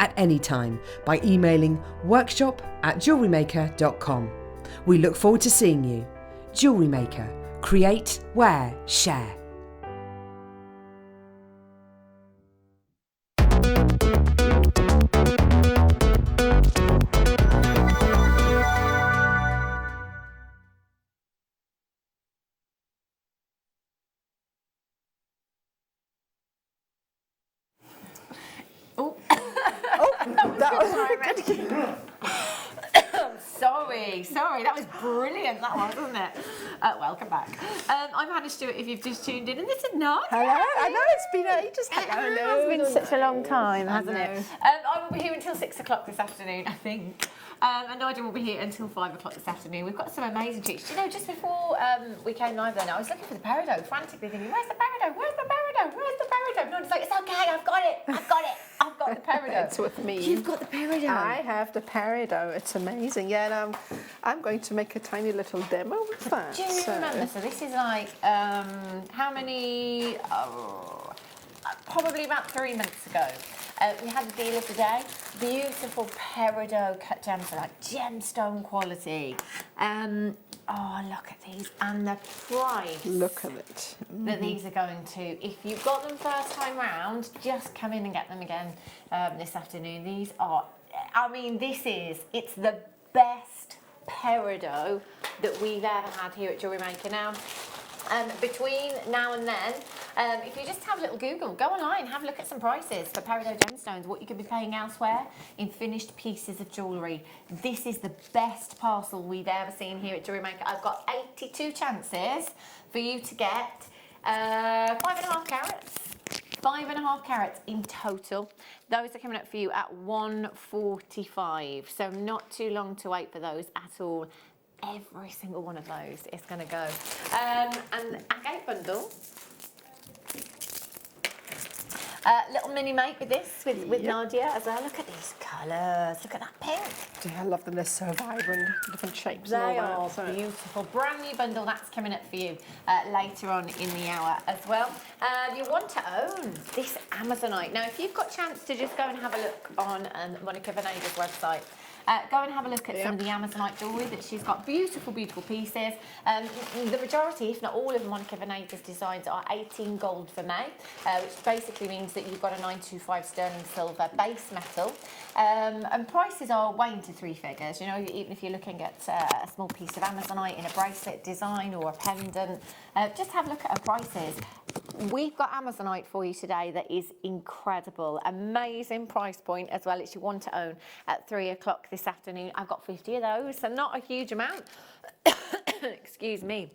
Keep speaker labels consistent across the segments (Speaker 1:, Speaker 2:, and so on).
Speaker 1: at any time by emailing workshop@jewellerymaker.com. We look forward to seeing you. Jewellery Maker. Create, wear, share.
Speaker 2: Sorry, that was brilliant, that one, wasn't it? Welcome back. I'm Hannah Stewart, if you've just tuned in, and this is Nadja.
Speaker 3: Hello, I know it's been ages.
Speaker 2: It's been such a long time, hasn't it? I will be here until 6 o'clock this afternoon, I think. And Nadja will be here until 5 o'clock this afternoon. We've got some amazing treats. Do you know, just before we came live then, I was looking for the peridot, frantically thinking, where's the peridot? Where's the peridot? Where's the peridot? And Nadja's like, it's okay, I've got it. I've got the peridot.
Speaker 3: It's with me.
Speaker 2: You've got the peridot.
Speaker 3: I have the peridot. It's amazing. Yeah, and I'm going to make a tiny little demo with that.
Speaker 2: Do you remember? So this is like, how many? Probably about 3 months ago. We had the deal of the day. Beautiful peridot cut gems, so like gemstone quality. Oh, look at these. And the price.
Speaker 3: Look at it.
Speaker 2: That these are going to. If you've got them first time round, just come in and get them again this afternoon. These are, I mean, it's the best peridot that we've ever had here at Jewellery Maker. Now, between now and then, if you just have a little Google, go online, have a look at some prices for peridot gemstones, what you could be paying elsewhere in finished pieces of jewellery. This is the best parcel we've ever seen here at Jewellery Maker. I've got 82 chances for you to get 5.5 carats. 5.5 carats in total. Those are coming up for you at $145. So not too long to wait for those at all. Every single one of those is going to go. And agate bundle. Little mini make with this, with Nadja as well. Look at these colours. Look at that pink.
Speaker 3: Yeah, I love them. They're so vibrant, different shapes.
Speaker 2: They
Speaker 3: and all
Speaker 2: are
Speaker 3: that.
Speaker 2: beautiful. Brand new bundle that's coming up for you later on in the hour as well. You want to own this Amazonite. Now, if you've got a chance to just go and have a look on Monica Venada's website, go and have a look at some of the Amazonite jewellery that she's got. Beautiful, beautiful pieces. The majority, if not all of Monica Venada's designs are 18 gold for May, which basically means that you've got a 925 sterling silver base metal. And prices are way into 3 figures. You know, even if you're looking at a small piece of Amazonite in a bracelet design or a pendant, just have a look at her prices. We've got Amazonite for you today that is incredible. Amazing price point as well. It's your one to own at 3 o'clock this afternoon. I've got 50 of those, so not a huge amount. Excuse me.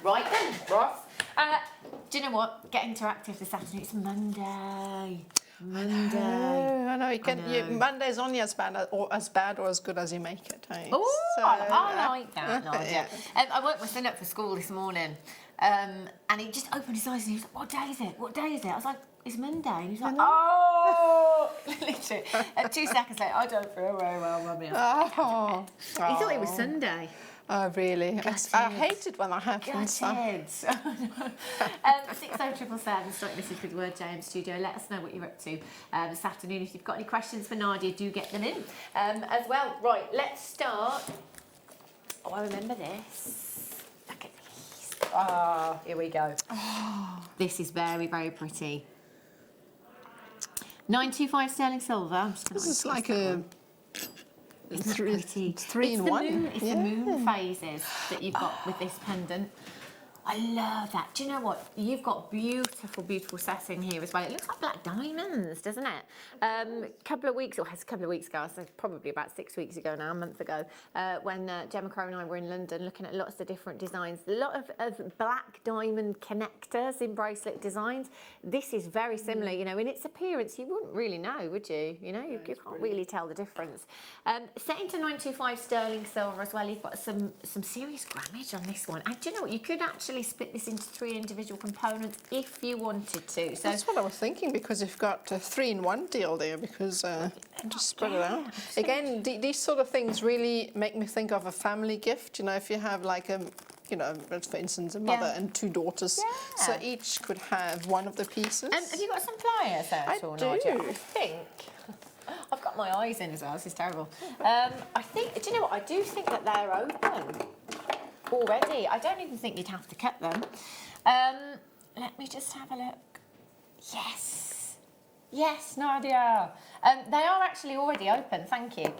Speaker 2: Right then, Ross. Do you know what? Get interactive this afternoon. It's Monday.
Speaker 3: I know. You can. Monday's only as bad or as good as you make it. Eh?
Speaker 2: Oh,
Speaker 3: So,
Speaker 2: I like that, Nadja.
Speaker 3: Yeah.
Speaker 2: I woke my son up for school this morning, and he just opened his eyes and he was like, "What day is it? What day is it?" I was like, "It's Monday." And he's like, "Oh!" Literally. 2 seconds later, I don't feel very well, Mummy.
Speaker 3: Oh.
Speaker 2: He thought it was Sunday.
Speaker 3: Oh, really? I hate it when that happens.
Speaker 2: Gutted. 60777, start message with the word JM Studio. Let us know what you're up to this afternoon. If you've got any questions for Nadja, do get them in as well. Right, let's start. Oh, I remember this. Look at these. Ah, here we go. Oh. This is very, very pretty. 925 sterling silver. I'm just
Speaker 3: This is like a...
Speaker 2: It's pretty.
Speaker 3: It's three in one.
Speaker 2: It's the moon phases that you've got with this pendant. I love that. Do you know what? You've got beautiful, beautiful setting here as well. It looks like black diamonds, doesn't it? A couple of weeks ago, so probably about 6 weeks ago now, a month ago, when Gemma Crow and I were in London looking at lots of different designs, a lot of black diamond connectors in bracelet designs. This is very similar, you know, in its appearance. You wouldn't really know, would you? You know, you can't really tell the difference. Set into 925 sterling silver as well. You've got some serious grammage on this one. And do you know what? You could actually split this into 3 individual components if you wanted to. So
Speaker 3: that's what I was thinking, because you've got a 3-in-1 deal there, because just spread it out. Again, these sort of things really make me think of a family gift. You know, if you have like a, you know, for instance, a mother and 2 daughters, so each could have one of the pieces.
Speaker 2: Have you got some pliers there at all, Nadja? I think. got my eyes in as well. This is terrible. I think, do you know what? I do think that they're open already. I don't even think you'd have to cut them. Let me just have a look. Yes. Yes, Nadja. They are actually already open, thank you.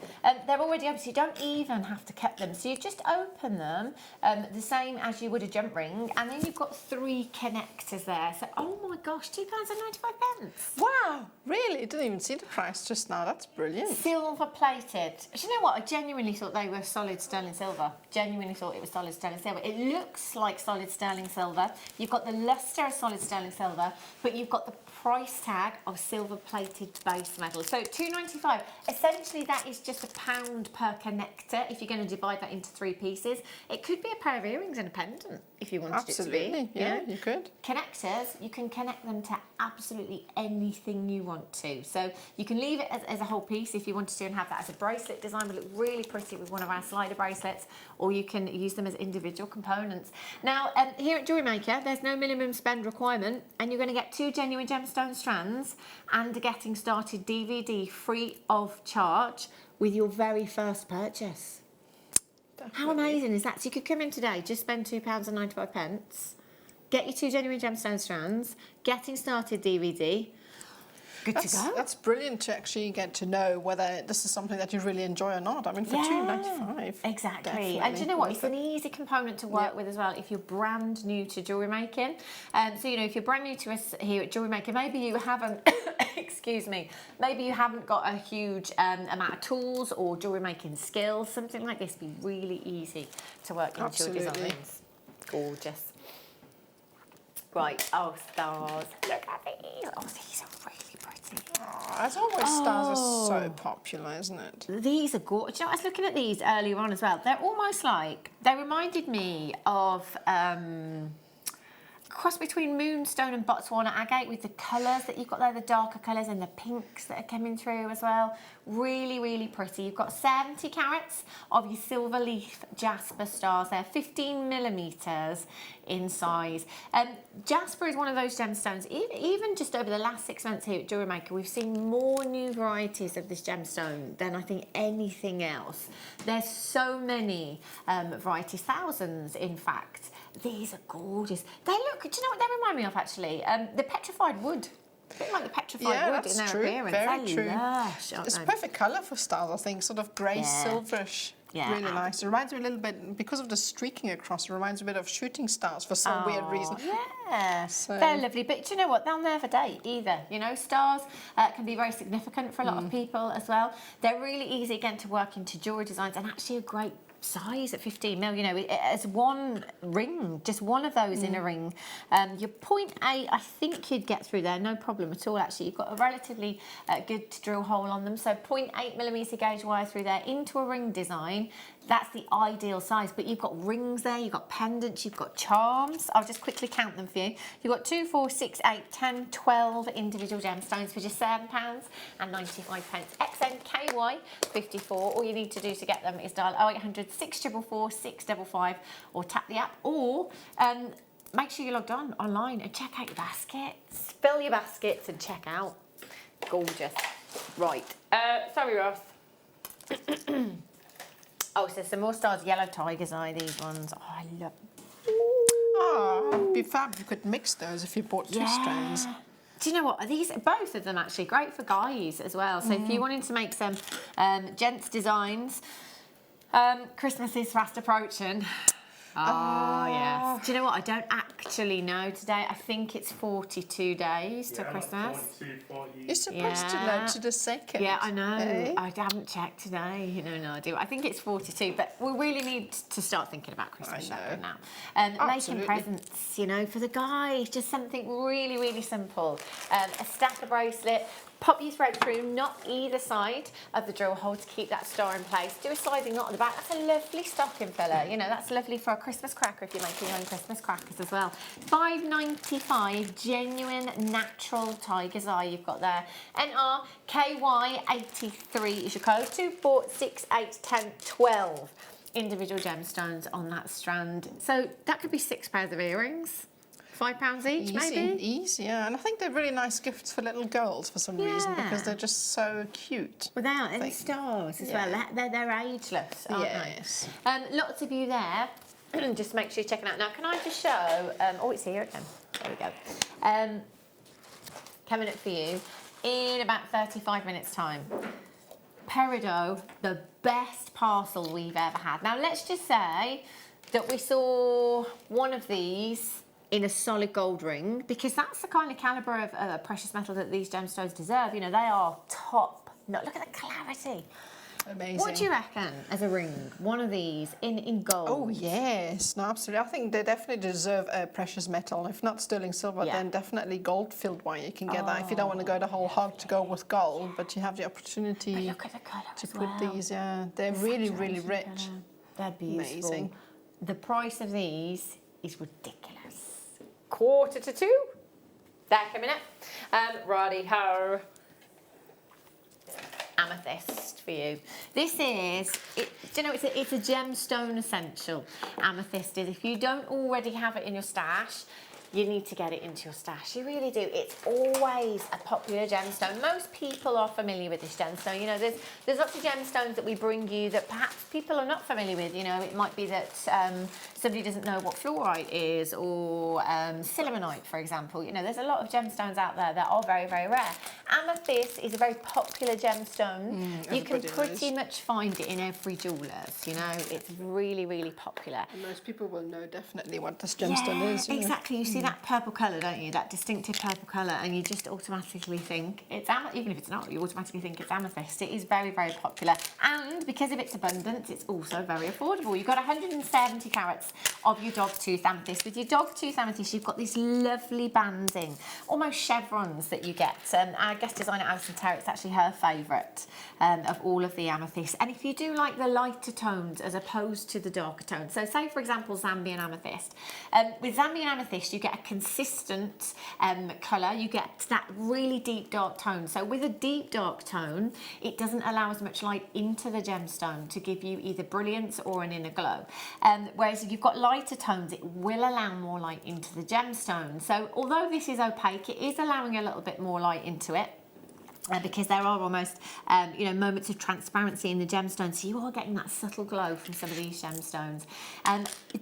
Speaker 2: They're already open, so you don't even have to cut them. So you just open them the same as you would a jump ring, and then you've got 3 connectors there. So, oh my gosh, £2.95.
Speaker 3: Wow, really? I didn't even see the price just now. That's brilliant.
Speaker 2: Silver plated. Do you know what? I genuinely thought they were solid sterling silver. Genuinely thought it was solid sterling silver. It looks like solid sterling silver. You've got the luster of solid sterling silver, but you've got the price tag of silver plated base metal. So £2.95. Essentially, that is just £1 per connector. If you're going to divide that into 3 pieces, it could be a pair of earrings and a pendant if you wanted
Speaker 3: Absolutely.
Speaker 2: it to be.
Speaker 3: Yeah, you could.
Speaker 2: Connectors, you can connect them to absolutely anything you want to. So you can leave it as a whole piece if you wanted to and have that as a bracelet design. Would look really pretty with one of our slider bracelets, or you can use them as individual components. Now, here at Jewellery Maker, there's no minimum spend requirement, and you're going to get 2 genuine gemstone strands and a Getting Started DVD free of charge with your very first purchase.
Speaker 3: Definitely.
Speaker 2: How amazing is that? So you could come in today, just spend £2.95, get your 2 genuine gemstone strands, Getting Started DVD. Good to go.
Speaker 3: That's brilliant to actually get to know whether this is something that you really enjoy or not. I mean, for £2.95.
Speaker 2: Exactly. And do you know what? It's an easy component to work with as well if you're brand new to jewellery making. So, you know, if you're brand new to us here at Jewellery Maker, maybe you haven't, excuse me, maybe you haven't got a huge amount of tools or jewellery making skills. Something like this would be really easy to work into your designs. Gorgeous. Right, oh, stars. Look at these. Oh, these are really pretty.
Speaker 3: Oh, as always, stars are so popular, isn't it?
Speaker 2: These are gorgeous. You know, I was looking at these earlier on as well. They're almost like, they reminded me of cross between Moonstone and Botswana agate with the colours that you've got there, the darker colours and the pinks that are coming through as well. Really, really pretty. You've got 70 carats of your silver leaf jasper stars there, 15 millimetres in size. Jasper is one of those gemstones, even just over the last 6 months here at Jewellery Maker, we've seen more new varieties of this gemstone than I think anything else. There's so many varieties, thousands in fact. These are gorgeous. They look, do you know what they remind me of actually? The petrified wood. A bit like the petrified wood in their appearance.
Speaker 3: Very true.
Speaker 2: Lush,
Speaker 3: it's a perfect colour for stars, I think. Sort of grey, silverish.
Speaker 2: Yeah.
Speaker 3: Really nice. It reminds me a little bit, because of the streaking across, it reminds me a bit of shooting stars for some weird reason.
Speaker 2: Yeah,
Speaker 3: so.
Speaker 2: They're lovely. But do you know what? They'll never date either. You know, stars can be very significant for a lot of people as well. They're really easy again to work into jewellery designs and actually a great size at 15 mil, you know, as one ring, just one of those in a ring. Your 0.8, I think you'd get through there, no problem at all actually. You've got a relatively good drill hole on them, so 0.8 millimetre gauge wire through there into a ring design. That's the ideal size, but you've got rings there, you've got pendants, you've got charms. I'll just quickly count them for you. You've got 2, 4, 6, 8, 10, 12 individual gemstones for just £7.95. XNKY 54. All you need to do to get them is dial 0800 644 655 or tap the app, or make sure you're logged on online and check out your baskets. Fill your baskets and check out. Gorgeous. Right. Sorry, Ross. Oh, so some more stars, yellow tiger's eye, these ones. Oh, I love them.
Speaker 3: Oh, it'd be fab if you could mix those if you bought 2 strands.
Speaker 2: Do you know what? These, both of them actually, great for guys as well. So if you wanted to make some gents designs, Christmas is fast approaching. Oh, yes. Do you know what? I don't actually know today. I think it's 42 days to Christmas.
Speaker 3: You're supposed to know to the second.
Speaker 2: Yeah, I know. I haven't checked today. No idea. I think it's 42, but we really need to start thinking about Christmas shopping now. Making presents, you know, for the guys. Just something really, really simple. A stacker bracelet. Pop your thread through, not either side of the drill hole to keep that star in place. Do a sliding knot at the back. That's a lovely stocking filler. You know, that's lovely for a Christmas cracker if you're making your own Christmas crackers as well. $5.95, genuine natural tiger's eye you've got there. NRKY83 is your code. 2, 4, 6, 8, 10, 12 individual gemstones on that strand. So that could be 6 pairs of earrings £5 each, maybe?
Speaker 3: Easy, yeah. And I think they're really nice gifts for little girls for some reason because they're just so cute.
Speaker 2: Well, they are, and stars as well. They're ageless, aren't they? Lots of you there. Just make sure you check it out. Now, can I just show... oh, it's here again. There we go. Coming up for you in about 35 minutes' time. Peridot, the best parcel we've ever had. Now, let's just say that we saw one of these in a solid gold ring, because that's the kind of calibre of precious metal that these gemstones deserve. You know, they are top. Look at the clarity.
Speaker 3: Amazing.
Speaker 2: What do you reckon as a ring? One of these in gold?
Speaker 3: Oh, yes. No, absolutely. I think they definitely deserve a precious metal. If not sterling silver, then definitely gold-filled wine. You can get that if you don't want to go the whole hog to go with gold, but you have the opportunity
Speaker 2: but look at the colour
Speaker 3: to put these. Yeah, they're really, really rich.
Speaker 2: Colour. They're beautiful.
Speaker 3: Amazing.
Speaker 2: The price of these is ridiculous. 1:45. They're coming up. Righty-ho. Amethyst for you. This is, do you know, it's a gemstone essential. Amethyst is. If you don't already have it in your stash, you need to get it into your stash. You really do. It's always a popular gemstone. Most people are familiar with this gemstone. You know, there's lots of gemstones that we bring you that perhaps people are not familiar with. You know, it might be that somebody doesn't know what fluorite is, or silimonite, for example. You know, there's a lot of gemstones out there that are very, very rare. Amethyst is a very popular gemstone. You can pretty much find it in every jeweller's. You know, it's really, really popular.
Speaker 3: And most people will know definitely what this gemstone is.
Speaker 2: Exactly. You see that purple colour, don't you? That distinctive purple colour, and you just automatically think it's even if it's not, you automatically think it's amethyst. It is very, very popular, and because of its abundance, it's also very affordable. You've got 170 carats of your dogtooth amethyst. With your dogtooth amethyst, you've got these lovely banding, almost chevrons that you get. Our guest designer Alison Terry, it's actually her favourite of all of the amethysts. And if you do like the lighter tones as opposed to the darker tones, so say for example Zambian amethyst, with Zambian amethyst you get a consistent colour, you get that really deep dark tone. So with a deep dark tone, it doesn't allow as much light into the gemstone to give you either brilliance or an inner glow. Whereas if you've got lighter tones, it will allow more light into the gemstone. So although this is opaque, it is allowing a little bit more light into it. Because there are almost, you know, moments of transparency in the gemstones, so you are getting that subtle glow from some of these gemstones.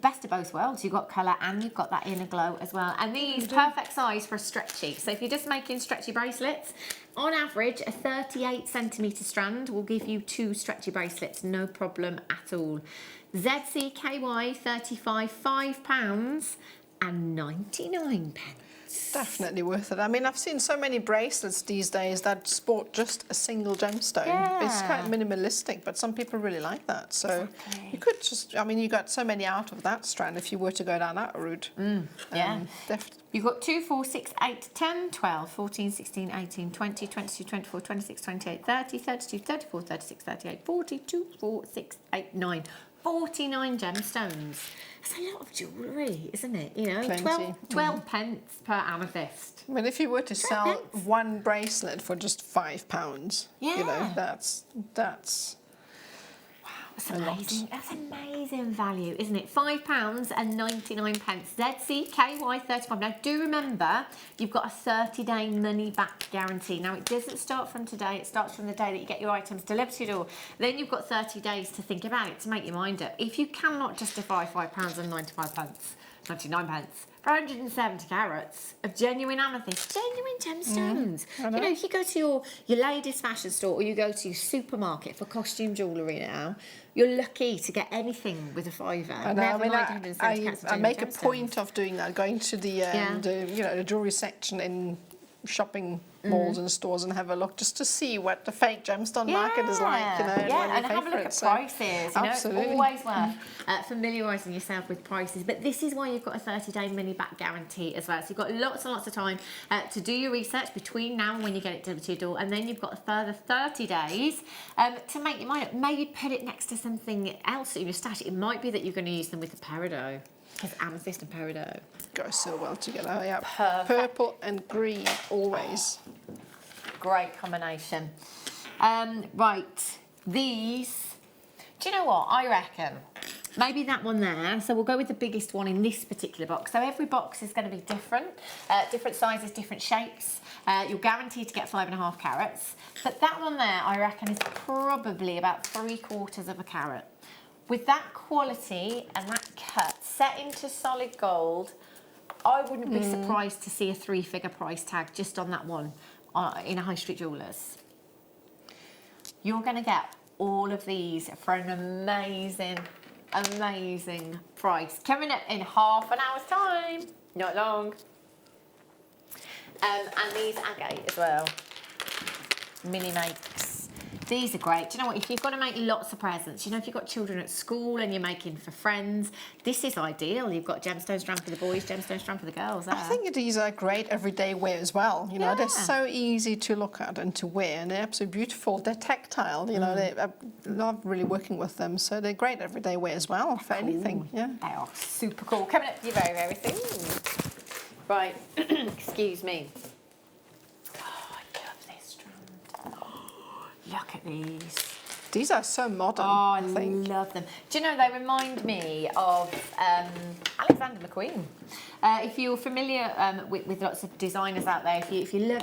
Speaker 2: Best of both worlds, you've got colour and you've got that inner glow as well. And these, perfect size for a stretchy. So if you're just making stretchy bracelets, on average, a 38cm strand will give you 2 stretchy bracelets, no problem at all. ZCKY 35, £5.99.
Speaker 3: Definitely worth it. I mean, I've seen so many bracelets these days that sport just a single gemstone. It's quite minimalistic, but some people really like that. So you could just, I mean, you got so many out of that strand if you were to go down that route.
Speaker 2: You've got 2, 4, 6, 8, 10, 12, 14, 16, 18, 20, 22, 24, 26, 28, 30, 32, 34, 36, 38, 42, 4, 6, 8, 9. 49 gemstones. That's a lot of jewellery, isn't it? You know, 12 pence per amethyst.
Speaker 3: I mean, if you were to sell one bracelet for just £5, you know, that's
Speaker 2: That's amazing. That's amazing value, isn't it? £5.99. ZCKY35. Now, do remember, you've got a 30-day money-back guarantee. Now, it doesn't start from today. It starts from the day that you get your items delivered to your door. Then you've got 30 days to think about it, to make your mind up. If you cannot justify £5.99 for 170 carats of genuine amethyst, genuine gemstones. You know, if you go to your ladies' fashion store or you go to your supermarket for costume jewellery now, you're lucky to get anything with a £5.
Speaker 3: I make a point of doing that, going to the you know, the jewellery section in shopping malls and stores and have a look just to see what the fake gemstone market is like, you know,
Speaker 2: and have a look at prices. You know,
Speaker 3: absolutely.
Speaker 2: It's always worth familiarising yourself with prices. But this is why you've got a 30-day money-back guarantee as well. So you've got lots and lots of time to do your research between now and when you get it delivered to your door, and then you've got a further 30 days to make your mind up. Maybe put it next to something else in your stash. It might be that you're going to use them with the peridot. Because amethyst and peridot
Speaker 3: go so well together. Yeah,
Speaker 2: perfect.
Speaker 3: Purple and green always.
Speaker 2: Great combination. Right, these. Do you know what I reckon? maybe that one there. So we'll go with the biggest one in this particular box. So every box is going to be different, different sizes, different shapes. You're guaranteed to get 5.5 carats. But that one there, I reckon, is probably about 3/4 of a carat. With that quality and that cut set into solid gold, I wouldn't be surprised to see a 3-figure price tag just on that one in a high street jewellers. You're going to get all of these for an amazing, amazing price. Coming up in half an hour's time, not long. And these agate as well, mini makes. These are great. Do you know what? If you've got to make lots of presents, you know, if you've got children at school and you're making for friends, this is ideal. You've got gemstone strand for the boys, gemstone strand for the girls. There.
Speaker 3: I think these are great everyday wear as well. You know, they're so easy to look at and to wear, and they're absolutely beautiful. They're tactile. You know, I love really working with them, so they're great everyday wear as well for anything. Yeah,
Speaker 2: they are super cool. Coming up to you very, very soon. Right, excuse me. Look at these.
Speaker 3: These are so modern.
Speaker 2: Oh, I love them. Do you know, they remind me of Alexander McQueen. If you're familiar with lots of designers out there, if you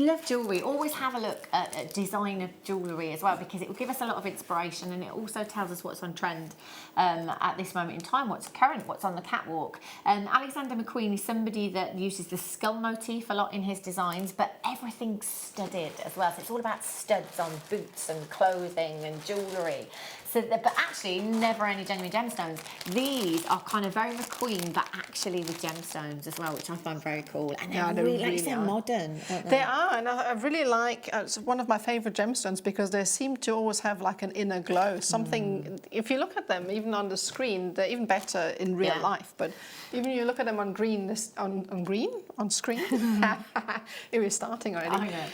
Speaker 2: love jewellery, always have a look at designer jewellery as well, because it will give us a lot of inspiration, and it also tells us what's on trend at this moment in time, what's current, what's on the catwalk. Alexander McQueen is somebody that uses the skull motif a lot in his designs, but everything's studded as well. So it's all about studs on boots and clothing and jewellery. So, but actually, never any genuine gemstones. These are kind of very McQueen, but actually with gemstones as well, which I find very cool. And they're really modern.
Speaker 3: They are, and I really like. It's one of my favourite gemstones because they seem to always have like an inner glow. Something. If you look at them, even on the screen, they're even better in real life. But even if you look at them on green, on screen. Here we're starting already.
Speaker 2: I know.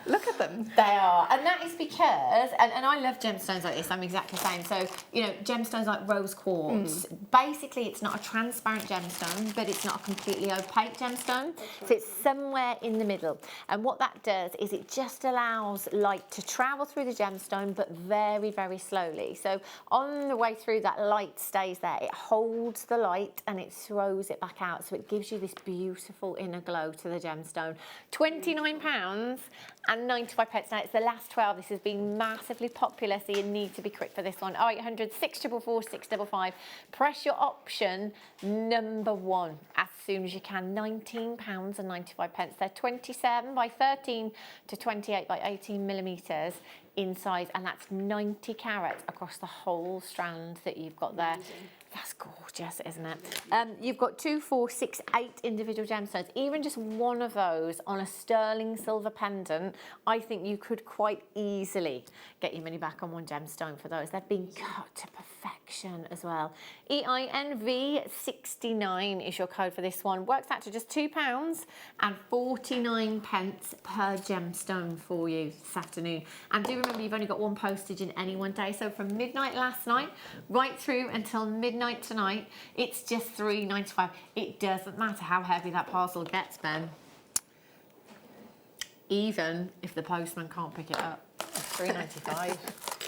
Speaker 3: Look at them.
Speaker 2: They are, and that is because, and I love gemstones like this. I'm exactly the same. So, you know, gemstones like rose quartz, basically it's not a transparent gemstone, but it's not a completely opaque gemstone. So it's somewhere in the middle. And what that does is it just allows light to travel through the gemstone, but very, very slowly. So on the way through, that light stays there. It holds the light and it throws it back out. So it gives you this beautiful inner glow to the gemstone. £29 and 95 pence. Now it's the last 12. This has been massively popular, so you need to be quick for this one. 0800 644 655. Press your option number 1 as soon as you can. £19 and 95 pence. They're 27 by 13 to 28 by 18 millimetres in size, and that's 90 carats across the whole strand that you've got there. That's gorgeous, isn't it? You've got 2, 4, 6, 8 individual gemstones. Even just one of those on a sterling silver pendant, I think you could quite easily get your money back on one gemstone for those. They've been cut to perfection as well. EINV69 is your code for this one. Works out to just £2 and 49 pence per gemstone for you this afternoon. And do remember, you've only got one postage in any one day. So from midnight last night right through until midnight tonight, it's just £3.95. It doesn't matter how heavy that parcel gets, Ben. Even if the postman can't pick it up, it's £3.95.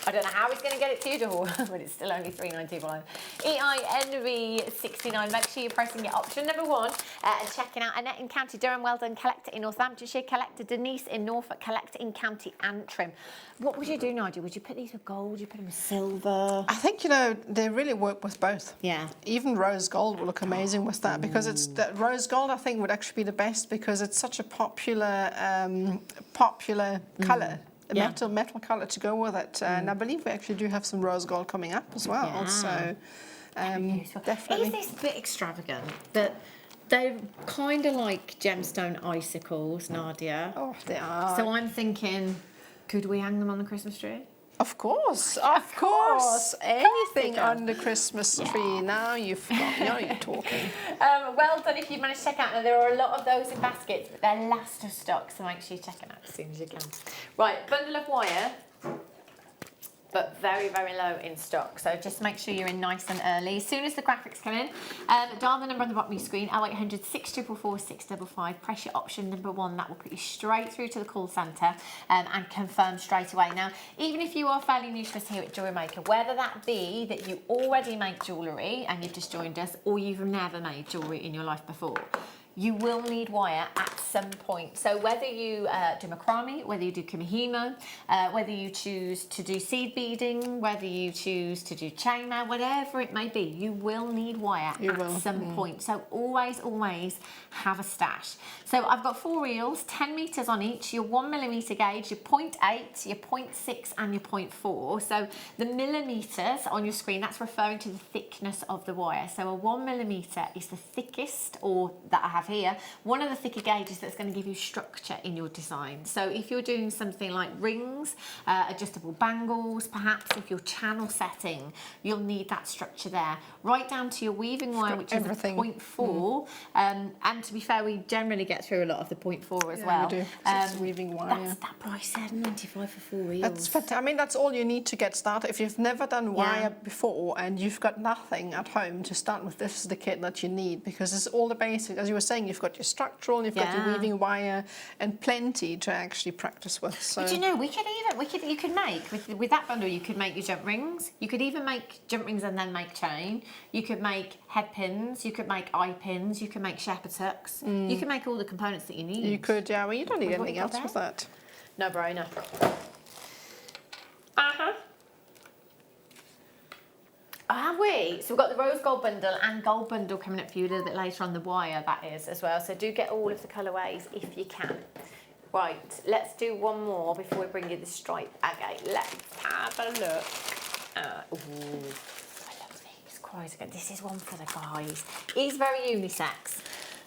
Speaker 2: I don't know how he's going to get it to your door, but it's still only £3.95. EINV69. Make sure you're pressing your option number 1 and checking out Annette in County Durham, well done, Collector in Northamptonshire, Collector Denise in Norfolk, Collector in County Antrim. What would you do, Nadja? Would you put these with gold? Would you put them with silver?
Speaker 3: I think, you know, they really work with both.
Speaker 2: Yeah.
Speaker 3: Even rose gold will look amazing with that, because it's that rose gold, I think, would actually be the best because it's such a popular colour. A metal colour to go with it, and I believe we actually do have some rose gold coming up as well.
Speaker 2: Yeah.
Speaker 3: So definitely.
Speaker 2: Is this a bit extravagant? But they're kind of like gemstone icicles, Nadja.
Speaker 3: Oh, they are.
Speaker 2: So I'm thinking, could we hang them on the Christmas tree?
Speaker 3: Of course. Anything on the Christmas tree. Now you've got, now you're talking.
Speaker 2: Well done if you've managed to check out. Now, there are a lot of those in baskets, but they're last of stock, so make sure you check it out as soon as you can. Right, bundle of wire. but very, very low in stock. So just make sure you're in nice and early. As soon as the graphics come in, dial the number on the bottom of your screen, 0800 644 655. Press your option number 1. That will put you straight through to the call centre and confirm straight away. Now, even if you are fairly new to us here at Jewellery Maker, whether that be that you already make jewellery and you've just joined us, or you've never made jewellery in your life before, you will need wire at some point. So whether you do macrame, whether you do kumihimo, whether you choose to do seed beading, whether you choose to do chainmail, whatever it may be, you will need wire at some point. So always, always have a stash. So I've got 4 reels, 10 metres on each, your 1mm gauge, your 0.8, your 0.6 and your 0.4. So the millimetres on your screen, that's referring to the thickness of the wire. So a 1mm is the thickest, or that I have here, one of the thicker gauges that's going to give you structure in your design. So if you're doing something like rings, adjustable bangles, perhaps if you're channel setting, you'll need that structure there. Right down to your weaving wire, which is a 0.4. And to be fair, we generally get through a lot of the 0.4 as well.
Speaker 3: We do. It's weaving wire.
Speaker 2: That's that price, £7.95 for 4 reels.
Speaker 3: That's fantastic. I mean, that's all you need to get started. If you've never done wire before and you've got nothing at home to start with, this is the kit that you need, because it's all the basics. As you were saying, you've got your structural, you've got your weaving wire, and plenty to actually practice with. So.
Speaker 2: But you know, you could make with that bundle. You could make your jump rings. You could even make jump rings and then make chain. You could make head pins. You could make eye pins. You could make shepherd hooks. You can make all the components that you need.
Speaker 3: You could, yeah. Well, you don't need anything else with that.
Speaker 2: No brainer. Have we? So we've got the rose gold bundle and gold bundle coming up for you a little bit later on, the wire that is as well. So do get all of the colourways if you can. Right, let's do one more before we bring you the stripe agate. Let's have a look. Ooh, I love these. Christ, this is one for the guys. It's very unisex.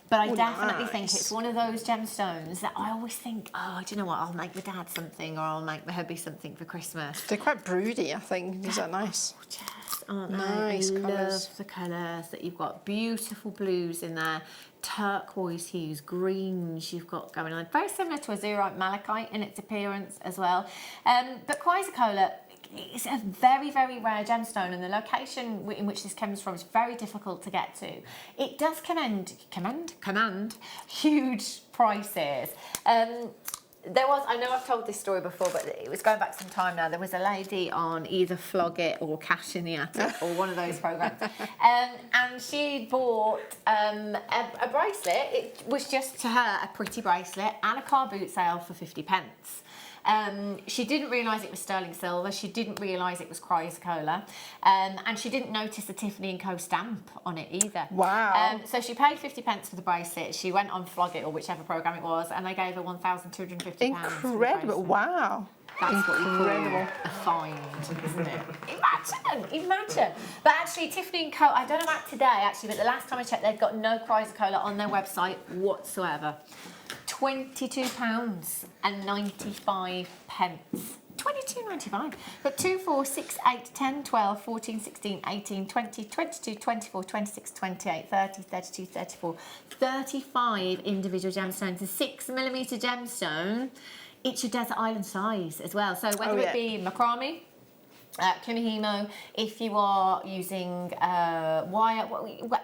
Speaker 2: But I definitely think it's one of those gemstones that I always think, oh, do you know what? I'll make my dad something, or I'll make my hubby something for Christmas.
Speaker 3: They're quite broody, I think. These are nice.
Speaker 2: Gorgeous, aren't they?
Speaker 3: Nice colours.
Speaker 2: Love the colours that you've got. Beautiful blues in there, turquoise hues, greens you've got going on. Very similar to azurite malachite in its appearance as well. But chrysocolla, it's a very, very rare gemstone, and the location in which this comes from is very difficult to get to. It does command huge prices. I know I've told this story before, but it was going back some time now. There was a lady on either Flog It or Cash in the Attic or one of those programs, and she bought a bracelet. It was just to her a pretty bracelet and a car boot sale for 50p. She didn't realise it was sterling silver. She didn't realise it was chrysocolla, and she didn't notice the Tiffany & Co stamp on it either.
Speaker 3: Wow.
Speaker 2: So she paid 50p for the bracelet. She went on Flog It or whichever programme it was, and they gave her £1,250.
Speaker 3: Incredible! Wow.
Speaker 2: That's what you call a find, isn't it? Imagine. But actually, Tiffany & Co, I don't know about today actually, but the last time I checked, they'd got no chrysocolla on their website whatsoever. £22.95. £22.95. But 2, 4, 6, 8, 10, 12, 14, 16, 18, 20, 22, 24, 26, 28, 30, 32, 34, 35 individual gemstones. A 6mm gemstone. It's your desert island size as well. So whether it be macrame, kumihimo, if you are using wire,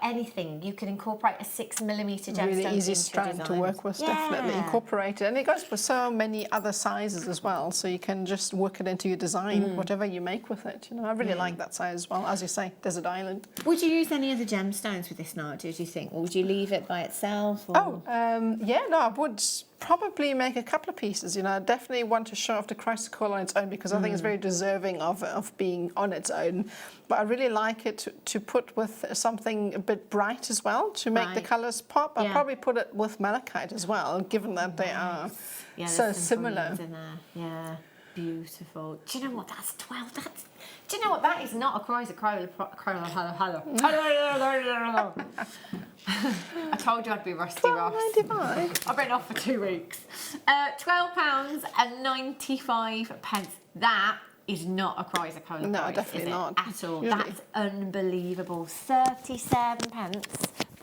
Speaker 2: anything, you can incorporate a 6mm gemstone.
Speaker 3: Really easy strand to work with, definitely incorporate it. And it goes for so many other sizes as well, so you can just work it into your design, whatever you make with it. You know, I really like that size as well. As you say, desert island.
Speaker 2: Would you use any other gemstones with this, Nadja, do you think? Or would you leave it by itself? Or?
Speaker 3: Yeah, no, I would probably make a couple of pieces. You know, I definitely want to show off the chrysocolla on its own, because I think it's very deserving of being on its own. But I really like it to put with something a bit bright as well, to make the colours pop. I'll probably put it with malachite as well, given that they are so similar.
Speaker 2: In there. Yeah, beautiful. Do you know what? That's 12. Do you know what? That is not a chrysocolla. I told you I'd be rusty, Ross.
Speaker 3: £12.95.
Speaker 2: I've been off for 2 weeks. £12.95. That is not a chrysocolla price,
Speaker 3: No, definitely not.
Speaker 2: At all.
Speaker 3: Usually.
Speaker 2: That's unbelievable. 37p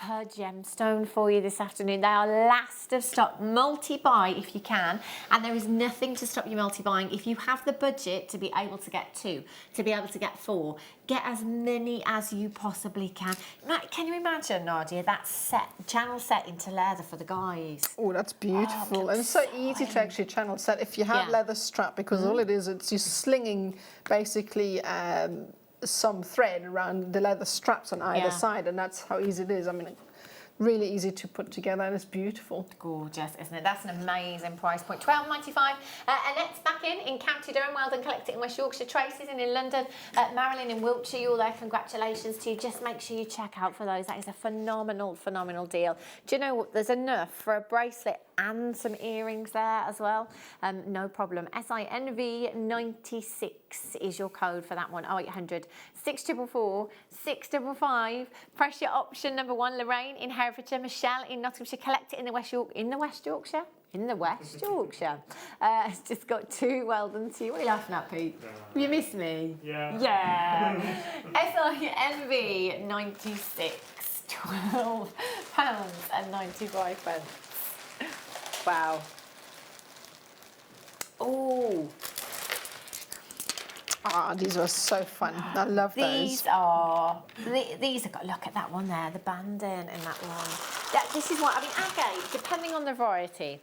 Speaker 2: per gemstone for you this afternoon. They are last of stock. Multi-buy if you can, and there is nothing to stop you multi-buying. If you have the budget to be able to get 2, to be able to get 4, get as many as you possibly can. Can you imagine, Nadia, that channel set into leather for the guys?
Speaker 3: Oh, that's beautiful. And it's so easy to actually channel set if you have leather strap, because all it is, it's just slinging basically some thread around the leather straps on either side, and that's how easy it is. I mean, really easy to put together, and it's beautiful.
Speaker 2: Gorgeous, isn't it? That's an amazing price point. £12.95. Annette's back in County Durham. Well done, collect it in West Yorkshire. Tracy's in London. Marilyn in Wiltshire, you're there. Congratulations to you. Just make sure you check out for those. That is a phenomenal, phenomenal deal. Do you know what? There's enough for a bracelet and some earrings there as well. No problem. SINV96 is your code for that one. 0800 644 655. Press your option number 1. Lorraine in Herefordshire, Michelle in Nottinghamshire. Collect it in the West Yorkshire. It's just got 2. Well done to you. What are you laughing at, Pete? You miss me? Yeah. SINV 96. £12.95. Wow. Oh.
Speaker 3: Ah, these are so fun. I love those.
Speaker 2: These are look at that one there, the banding in that one. Yeah, this is what I mean. Agate, depending on the variety,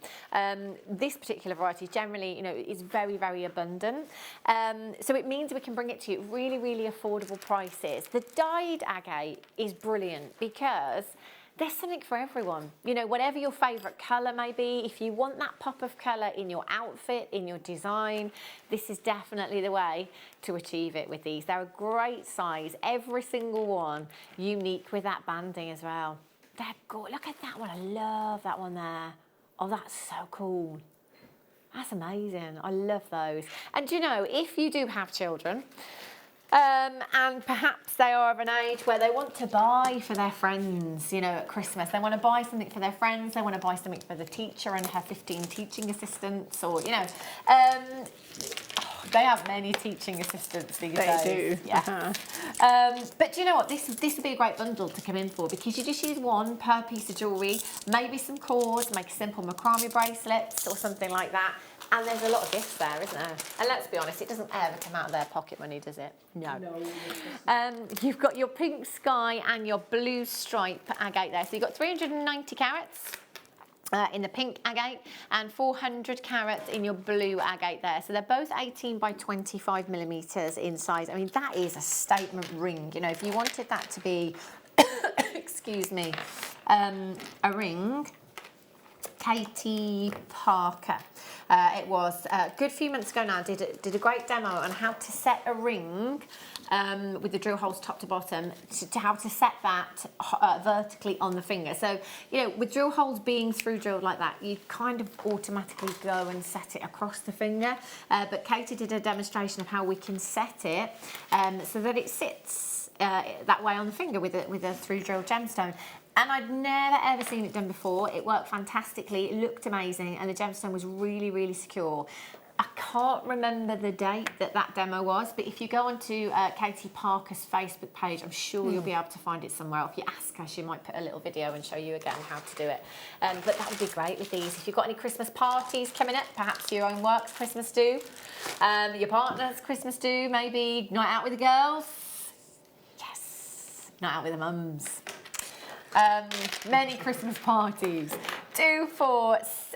Speaker 2: this particular variety generally, is very, very abundant. So it means we can bring it to you at really, really affordable prices. The dyed agate is brilliant because there's something for everyone. Whatever your favourite colour may be, if you want that pop of colour in your outfit, in your design, this is definitely the way to achieve it with these. They're a great size, every single one unique with that banding as well. They're gorgeous. Look at that one, I love that one there. Oh, that's so cool. That's amazing, I love those. And if you do have children, and perhaps they are of an age where they want to buy for their friends, at Christmas. They want to buy something for their friends. They want to buy something for the teacher and her 15 teaching assistants, or, they have many teaching assistants these days.
Speaker 3: They do.
Speaker 2: Yeah. But do you know what? This would be a great bundle to come in for, because you just use 1 per piece of jewellery, maybe some cords, make simple macrame bracelets or something like that. And there's a lot of gifts there, isn't there? And let's be honest, it doesn't ever come out of their pocket money, does it? No. You've got your pink sky and your blue stripe agate there. So you've got 390 carats in the pink agate and 400 carats in your blue agate there. So they're both 18 by 25 millimetres in size. I mean, that is a statement ring. If you wanted that to be, excuse me, a ring, Katie Parker. It was a good few months ago now, did a great demo on how to set a ring with the drill holes top to bottom, to how to set that vertically on the finger. So, with drill holes being through drilled like that, you kind of automatically go and set it across the finger. But Katie did a demonstration of how we can set it so that it sits that way on the finger with a through drill gemstone. And I'd never ever seen it done before. It worked fantastically, it looked amazing, and the gemstone was really, really secure. I can't remember the date that demo was, but if you go onto Katie Parker's Facebook page, I'm sure you'll be able to find it somewhere. If you ask her, she might put a little video and show you again how to do it. But that would be great with these. If you've got any Christmas parties coming up, perhaps your own work's Christmas do, your partner's Christmas do, maybe night out with the girls. Yes, night out with the mums. Many Christmas parties. 2, 4, 6,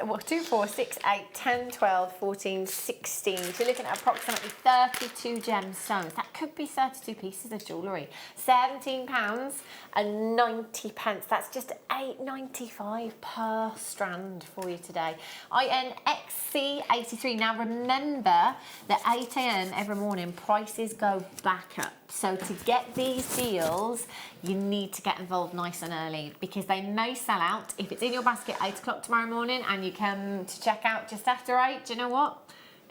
Speaker 2: 8, 10, 12, 14, 16. So you're looking at approximately 32 gemstones. That could be 32 pieces of jewellery. £17.90. That's just £8.95 per strand for you today. INXC83. Now remember that 8 AM every morning prices go back up. So to get these deals, you need to get involved nice and early, because they may sell out. If it's in your basket 8 o'clock tomorrow morning and you come to check out just after 8, do you know what?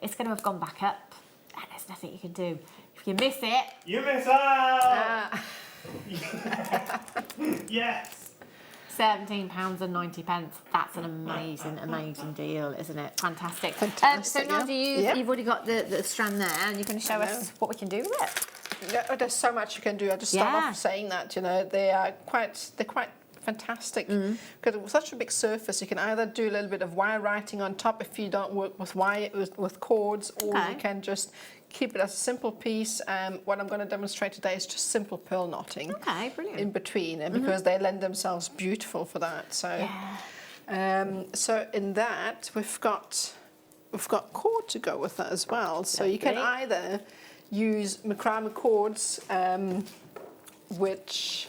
Speaker 2: It's going to have gone back up, and there's nothing you can do. If you miss it,
Speaker 4: you miss out! Yes!
Speaker 2: £17.90. That's an amazing, amazing deal, isn't it? Fantastic.
Speaker 3: Fantastic,
Speaker 2: So Nadja, you've already got the strand there, and you're going to show us what we can do with it.
Speaker 3: There's so much you can do. I just start off saying that they're quite fantastic because it's such a big surface. You can either do a little bit of wire writing on top if you don't work with wire with cords, or you can just keep it as a simple piece. What I'm going to demonstrate today is just simple pearl knotting.
Speaker 2: Okay, brilliant.
Speaker 3: In between, and because they lend themselves beautiful for that. So, so in that we've got cord to go with that as well. So you can either use macrame cords, which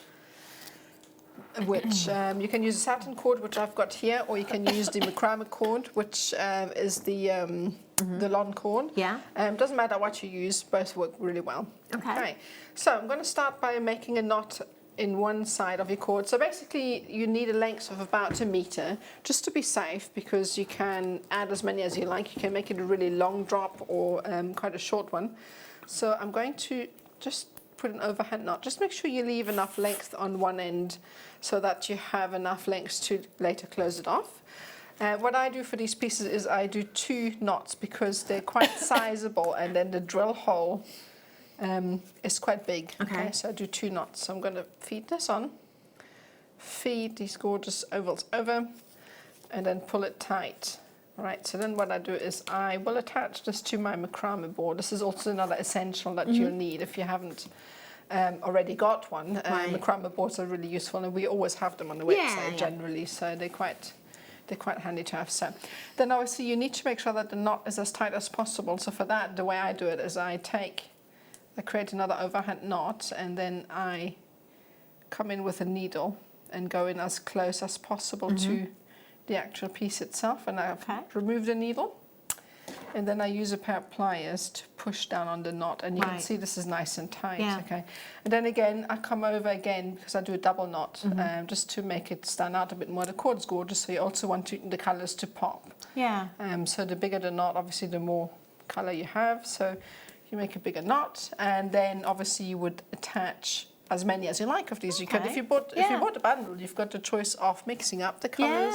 Speaker 3: you can use a satin cord, which I've got here, or you can use the macrame cord, which is the lawn cord.
Speaker 2: Yeah.
Speaker 3: Doesn't matter what you use, both work really well. Okay. So I'm going to start by making a knot in one side of your cord. So basically you need a length of about 1 meter, just to be safe, because you can add as many as you like. You can make it a really long drop or quite a short one. So I'm going to just put an overhand knot. Just make sure you leave enough length on one end so that you have enough length to later close it off. What I do for these pieces is I do 2 knots because they're quite sizable, and then the drill hole is quite big. Okay, so I do 2 knots. So I'm going to feed this on, feed these gorgeous ovals over, and then pull it tight. All right, so then what I do is I will attach this to my macrame board. This is also another essential that you'll need if you haven't already got one. Macrame boards are really useful, and we always have them on the website generally, so they're quite handy to have. So then obviously you need to make sure that the knot is as tight as possible. So for that, the way I do it is I create another overhand knot, and then I come in with a needle and go in as close as possible to the actual piece itself, and I've removed the needle, and then I use a pair of pliers to push down on the knot, and you can see this is nice and tight. Okay, and then again I come over again because I do a double knot, just to make it stand out a bit more. The cord's gorgeous, so you also want the colors to pop. So the bigger the knot, obviously the more color you have, so you make a bigger knot, and then obviously you would attach as many as you like of these. You can, if you bought a bundle, you've got the choice of mixing up the colors.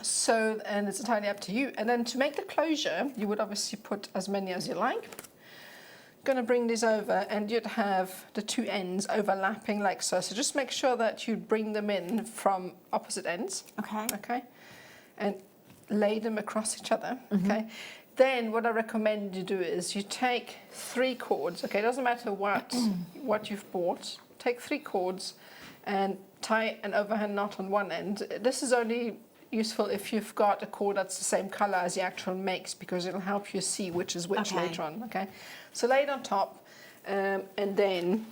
Speaker 3: So, and it's entirely up to you. And then to make the closure, you would obviously put as many as you like. Going to bring these over, and you'd have the 2 ends overlapping like so. So just make sure that you bring them in from opposite ends. Okay. And lay them across each other. Okay. Then what I recommend you do is you take 3 cords. Okay, it doesn't matter what you've bought. Take 3 cords and tie an overhand knot on one end. This is only useful if you've got a cord that's the same color as the actual makes, because it'll help you see which is which later on. Okay, so lay it on top, and then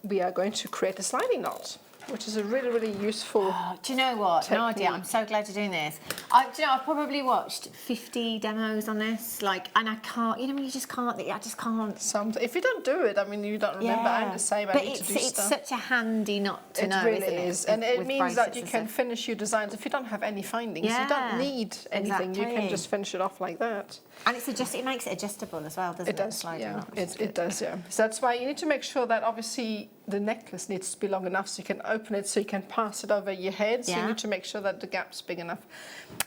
Speaker 3: we are going to create a sliding knot, which is a really, really useful
Speaker 2: do you know what,
Speaker 3: technique.
Speaker 2: Nadja, I'm so glad you're doing this. I've probably watched 50 demos on this, and I can't, you just can't, I just can't.
Speaker 3: If you don't do it, I mean, you don't remember. I'm the same, I need to do stuff.
Speaker 2: It's such a handy knot to know,
Speaker 3: really
Speaker 2: isn't it?
Speaker 3: Is. And it means that you can finish your designs if you don't have any findings. You don't need anything, you can just finish it off like that.
Speaker 2: And it makes it adjustable as well, doesn't it?
Speaker 3: It does, yeah. So that's why you need to make sure that obviously the necklace needs to be long enough so you can open it, so you can pass it over your head. So you need to make sure that the gap's big enough.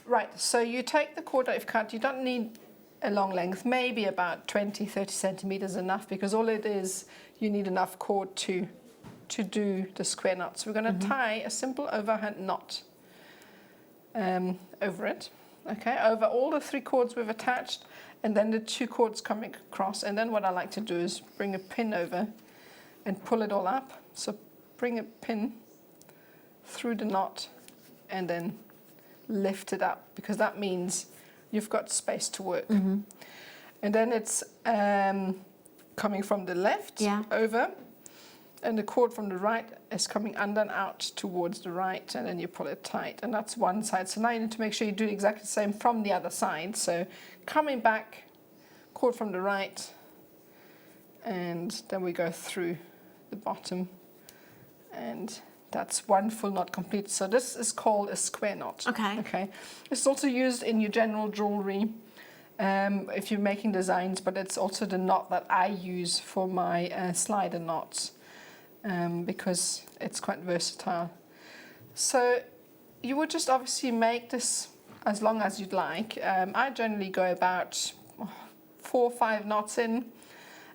Speaker 3: Right, so you take the cord that you've cut. You don't need a long length, maybe about 20-30 centimeters enough, because all it is, you need enough cord to do the square knot. So we're going to tie a simple overhand knot over it. Okay, over all the 3 cords we've attached, and then the 2 cords coming across. And then what I like to do is bring a pin over and pull it all up. So bring a pin through the knot and then lift it up, because that means you've got space to work. And then it's coming from the left over, and the cord from the right is coming under and out towards the right, and then you pull it tight, and that's one side. So now you need to make sure you do exactly the same from the other side. So coming back, cord from the right, and then we go through the bottom, and that's one full knot complete. So this is called a square knot. Okay. It's also used in your general jewelry if you're making designs, but it's also the knot that I use for my slider knots, because it's quite versatile. So you would just obviously make this as long as you'd like. I generally go about 4 or 5 knots in.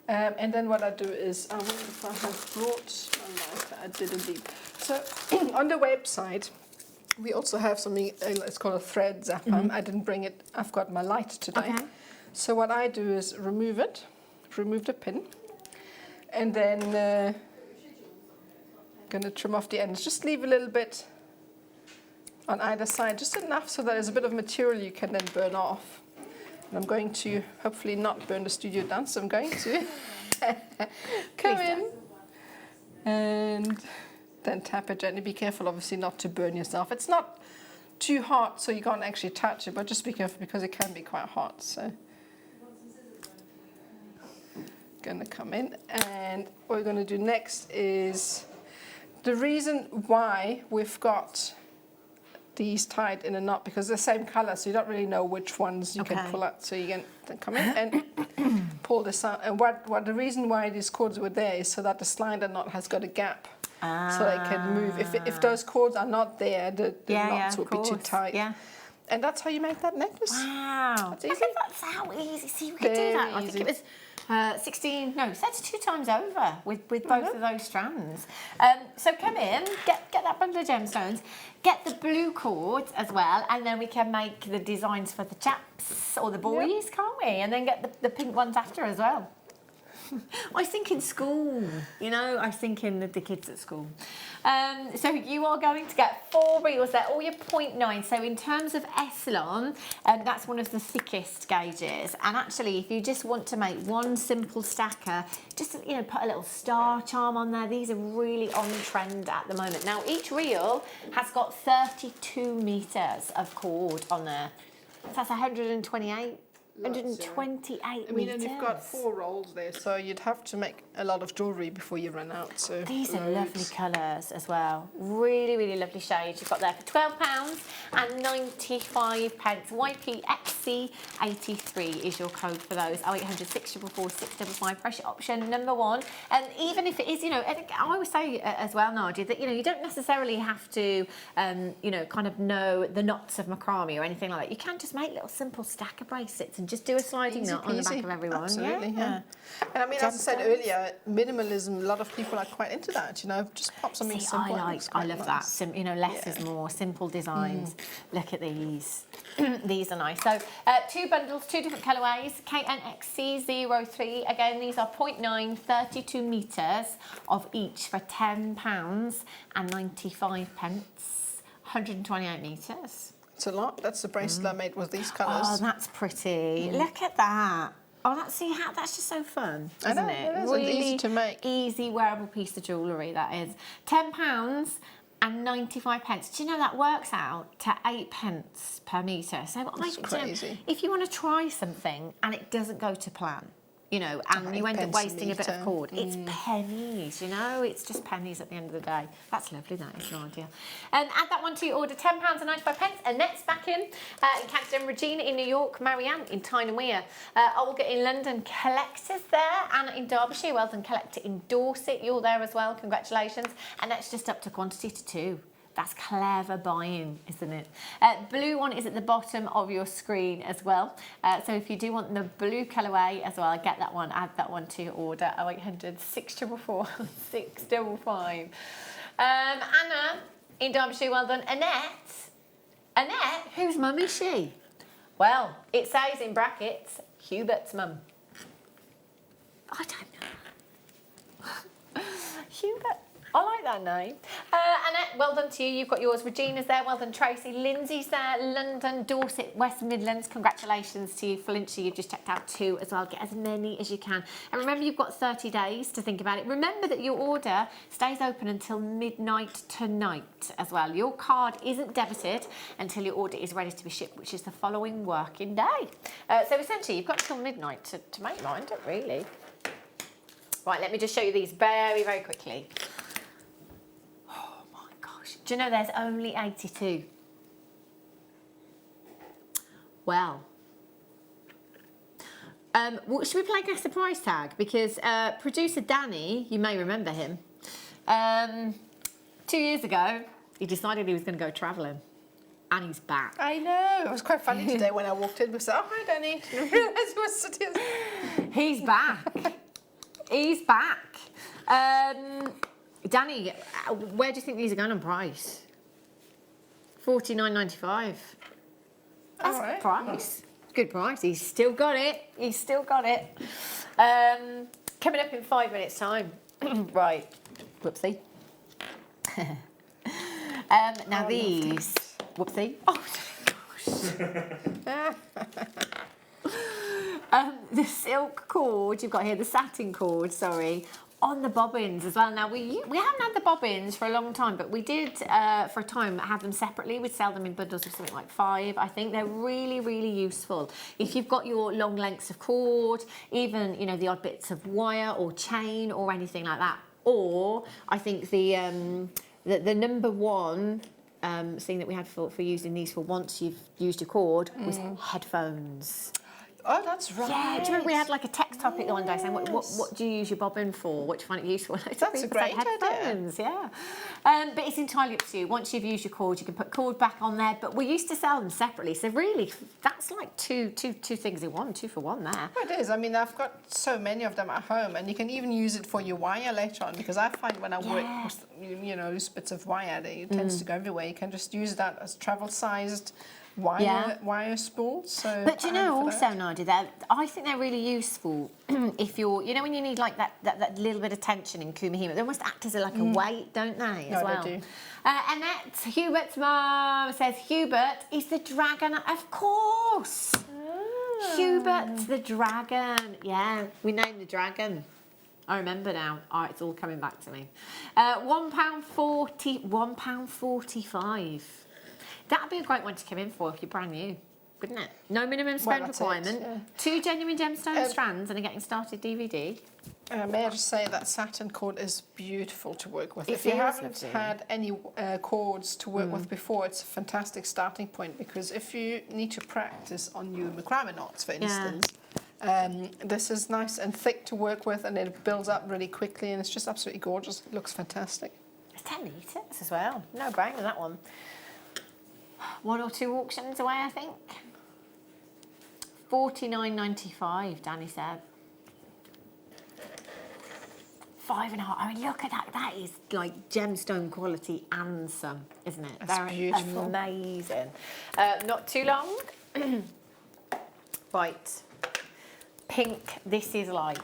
Speaker 3: And then what I do is, I wonder if I have brought my knife. I did indeed. So on the website, we also have something, it's called a thread zapper. I didn't bring it, I've got my light today.
Speaker 2: Okay.
Speaker 3: So what I do is remove the pin, and then gonna trim off the ends. Just leave a little bit on either side, just enough so that there's a bit of material you can then burn off. And I'm going to hopefully not burn the studio down, so I'm going to come in and then tap it gently. Be careful, obviously, not to burn yourself. It's not too hot, so you can't actually touch it, but just be careful because it can be quite hot. So, gonna come in, and what we're gonna do next is the reason why we've got these tied in a knot, because they're the same color, so you don't really know which ones you can pull out. So you can come in and pull this out. And what the reason why these cords were there is so that the slider knot has got a gap. So they can move. If those cords are not there, the knots would be too tight. Yeah. And that's how you make that necklace.
Speaker 2: Wow.
Speaker 3: That's easy.
Speaker 2: That's how easy. See, we could do that. I think it was 32 times over with both of those strands. So come in, get that bundle of gemstones, get the blue cords as well, and then we can make the designs for the chaps or the boys, can't we? And then get the pink ones after as well. I was thinking school, I was thinking the kids at school. So you are going to get 4 reels there, all your 0.9. So in terms of Echelon, that's one of the thickest gauges. And actually, if you just want to make one simple stacker, just, put a little star charm on there. These are really on trend at the moment. Now, each reel has got 32 meters of cord on there. So that's 128. 128
Speaker 3: I mean, and you've got 4 rolls there, so you'd have to make a lot of jewellery before you run out. So
Speaker 2: these are lovely colours as well. Really, really lovely shades you've got there for £12.95. YPXC83 is your code for those. 0800 644 655. Press your option number 1. And even if it is, I always say as well, Nadja, that you don't necessarily have to, kind of know the knots of macrame or anything like that. You can just make little simple stacker bracelets and just do a sliding knot on the back of every one.
Speaker 3: Absolutely, yeah. And I mean, as I said earlier, minimalism, a lot of people are quite into that, just pop something simple.
Speaker 2: I love that. Less is more, simple designs. Look at these. These are nice. So 2 bundles, 2 different colourways, KNXC03. Again, these are 0.9, 32 metres of each for £10.95. 128 metres.
Speaker 3: It's a lot. That's the bracelet I made with these colours.
Speaker 2: Oh, that's pretty. Look at that. Oh, that's just so fun, isn't it?
Speaker 3: It is.
Speaker 2: Really
Speaker 3: Easy to make.
Speaker 2: Easy wearable piece of jewellery, that is. £10.95. Do you know that works out to 8 pence per metre? So
Speaker 3: That's crazy.
Speaker 2: If you want to try something and it doesn't go to plan, and you end up wasting a bit of cord. It's pennies, it's just pennies at the end of the day. That's lovely, that is, Nadja. And add that one to your order, £10.95. Annette's back in Camden, Regina in New York, Marianne in Tyne and Weir, Olga in London, Collectors there, Anna in Derbyshire, well done, Collector in Dorset, you're there as well, congratulations. And that's just up to quantity to 2. That's clever buying, isn't it? Blue one is at the bottom of your screen as well. So if you do want the blue colourway as well, get that one, add that one to your order. 0800 644 655. Anna in Derbyshire, well done. Annette, whose mum is she? Well, it says in brackets, Hubert's mum. I don't know. Hubert. I like that name. Annette, well done to you. You've got yours. Regina's there. Well done, Tracy. Lindsay's there. London, Dorset, West Midlands. Congratulations to you. Felicia, you've just checked out 2 as well. Get as many as you can. And remember, you've got 30 days to think about it. Remember that your order stays open until midnight tonight as well. Your card isn't debited until your order is ready to be shipped, which is the following working day. So essentially, you've got till midnight to make mine, don't really. Right, let me just show you these very, very quickly. Do you know there's only 82? Well, should we play Guess the Price Tag? Because producer Danny, you may remember him, 2 years ago, he decided he was going to go travelling. And he's back.
Speaker 3: I know. It was quite funny today when I walked in. We said, "Oh, hi, Danny." I realised he was sitting.
Speaker 2: He's back. He's back. Danny, where do you think these are going on price? $49.95. That's
Speaker 3: All right.
Speaker 2: a price. Good price. He's still got it. He's still got it. Coming up in 5 minutes' time. Right. Whoopsie. Now these. Whoopsie. Oh, gosh. The silk cord you've got here, the satin cord, sorry, on the bobbins as well. Now we haven't had the bobbins for a long time, but we did for a time have them separately. We'd sell them in bundles of something like 5. I think they're really, really useful if you've got your long lengths of cord, even the odd bits of wire or chain or anything like that. Or I think the number one thing that we had for using these for once you've used your cord was headphones.
Speaker 3: Oh, that's right.
Speaker 2: Yeah, do you remember we had like a text topic the one day saying, what do you use your bobbin for? What do you find it useful?
Speaker 3: That's a great
Speaker 2: headphones, yeah. But it's entirely up to you. Once you've used your cord, you can put cord back on there. But we used to sell them separately. So really, that's like two things in one, 2 for 1 there.
Speaker 3: Well, it is. I mean, I've got so many of them at home, and you can even use it for your wire later on, because I find when I work with, loose bits of wire, it tends to go everywhere. You can just use that as travel-sized wire spools. So
Speaker 2: but do you know also, Nadja, I think they're really useful if you're, when you need like that little bit of tension in Kumihima. They almost act as like a weight, don't they, as well?
Speaker 3: They do.
Speaker 2: Annette, Hubert's mum, says Hubert is the dragon, of course. Hubert the dragon. Yeah, we named the dragon. I remember now. It's all coming back to me. £1.40, £1.45. That'd be a great one to come in for if you're brand new, wouldn't it? No minimum spend requirement. 2 genuine gemstone strands and a getting started DVD.
Speaker 3: May I just say that satin cord is beautiful to work with.
Speaker 2: It
Speaker 3: If you
Speaker 2: is
Speaker 3: haven't
Speaker 2: lovely.
Speaker 3: had any cords to work with before, it's a fantastic starting point, because if you need to practice on your macrame knots, for instance, this is nice and thick to work with, and it builds up really quickly, and it's just absolutely gorgeous. It looks fantastic.
Speaker 2: It's 10 metres as well. No brainer, that one. 1 or 2 auctions away, I think. $49.95, Danny said. 5.5. I mean, look at that. That is like gemstone quality and some, isn't it?
Speaker 3: That's beautiful.
Speaker 2: Amazing. Not too long. Right. Pink. This is like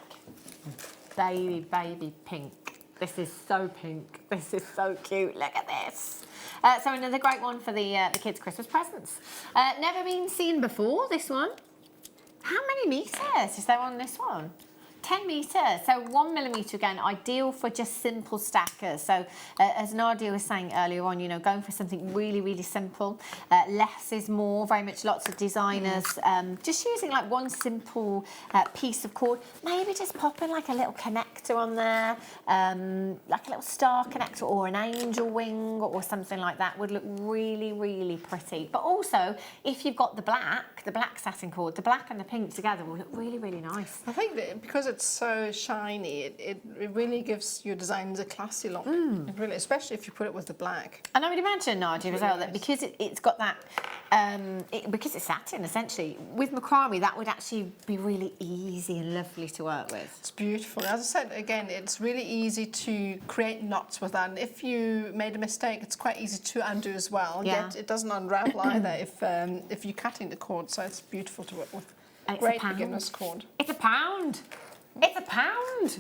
Speaker 2: baby pink. This is so pink. This is so cute. Look at this. So another great one for the kids' Christmas presents. Never been seen before, this one. How many metres is there on this one? 10 metres, so 1 millimetre again, ideal for just simple stackers. So as Nadja was saying earlier on, going for something really, really simple. Less is more, very much lots of designers. Just using like one simple piece of cord, maybe just popping like a little connector on there, like a little star connector or an angel wing or something like that would look really, really pretty. But also, if you've got the black satin cord, the black and the pink together will look really, really nice.
Speaker 3: I think that because it's so shiny, it really gives your designs a classy look. It really, especially if you put it with the black.
Speaker 2: And I would imagine, Nadja, as well, that because it's got that, because it's satin, essentially, with macrame, that would actually be really easy and lovely to work with.
Speaker 3: It's beautiful. As I said, again, it's really easy to create knots with that. And if you made a mistake, it's quite easy to undo as well.
Speaker 2: Yeah.
Speaker 3: Yet it doesn't unravel either if you're cutting the cord. So it's beautiful to work with.
Speaker 2: And it's
Speaker 3: Great
Speaker 2: £1.
Speaker 3: beginner's cord.
Speaker 2: It's £1. It's £1.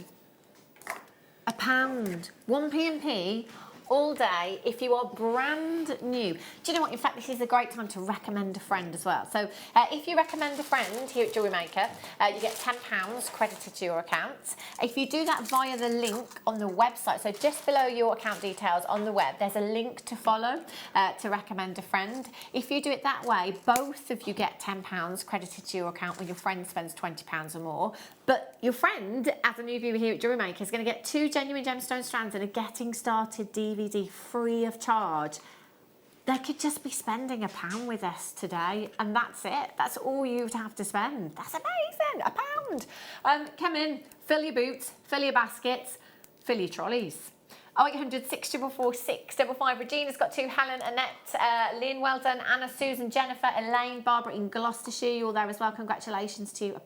Speaker 2: £1. 1p&p all day if you are brand new. Do you know what? In fact, this is a great time to recommend a friend as well. So if you recommend a friend here at Jewellery Maker, you get £10 credited to your account. If you do that via the link on the website, so just below your account details on the web, there's a link to follow to recommend a friend. If you do it that way, both of you get £10 credited to your account when your friend spends £20 or more. But your friend, as a new viewer here at Jewellery Maker, is going to get 2 genuine gemstone strands and a getting started DVD free of charge. They could just be spending £1 with us today, and that's it. That's all you'd have to spend. That's amazing, £1. Come in, fill your boots, fill your baskets, fill your trolleys. 0800 644 655. Regina's got 2. Helen, Annette, Lynn, well done. Anna, Susan, Jennifer, Elaine, Barbara in Gloucestershire. You're all there as well. Congratulations to you. £1.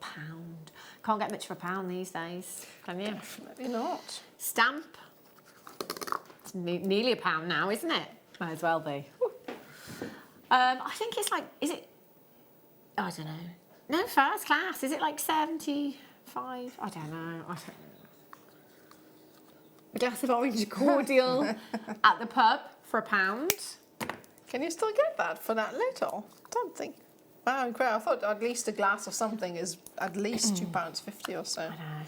Speaker 2: Can't get much for £1 these days, can you?
Speaker 3: Definitely not.
Speaker 2: Stamp. nearly £1 now, isn't it? Might as well be. I think it's like, is it, I don't know. No, first class, is it like 75? I don't know. A glass of orange cordial at the pub for £1.
Speaker 3: Can you still get that for that little? I don't think. Wow, incredible. I thought at least a glass of something is at least £2.50 or so.
Speaker 2: I know,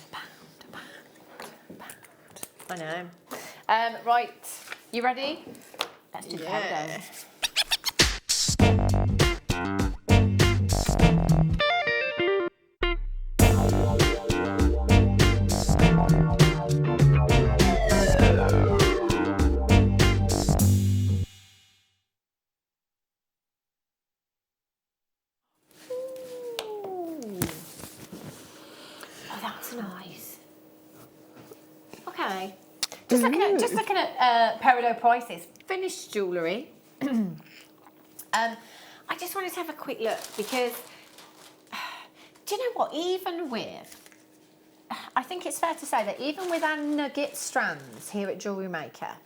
Speaker 2: £1. I know. Right, you ready? Let's do
Speaker 3: Yeah.
Speaker 2: Oh, that's nice. Okay. Just looking at peridot prices, finished jewellery. I just wanted to have a quick look because do you know what? Even with, I think it's fair to say that even with our nugget strands here at Jewellery Maker,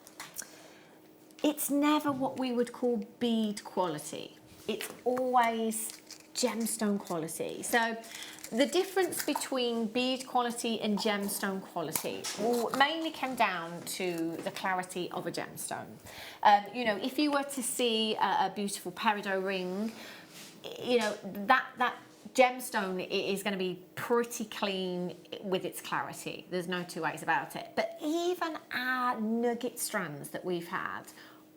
Speaker 2: it's never what we would call bead quality. It's always gemstone quality. So the difference between bead quality and gemstone quality will mainly come down to the clarity of a gemstone. You know, if you were to see a beautiful peridot ring, you know, that gemstone is going to be pretty clean with its clarity. There's no two ways about it. But even our nugget strands that we've had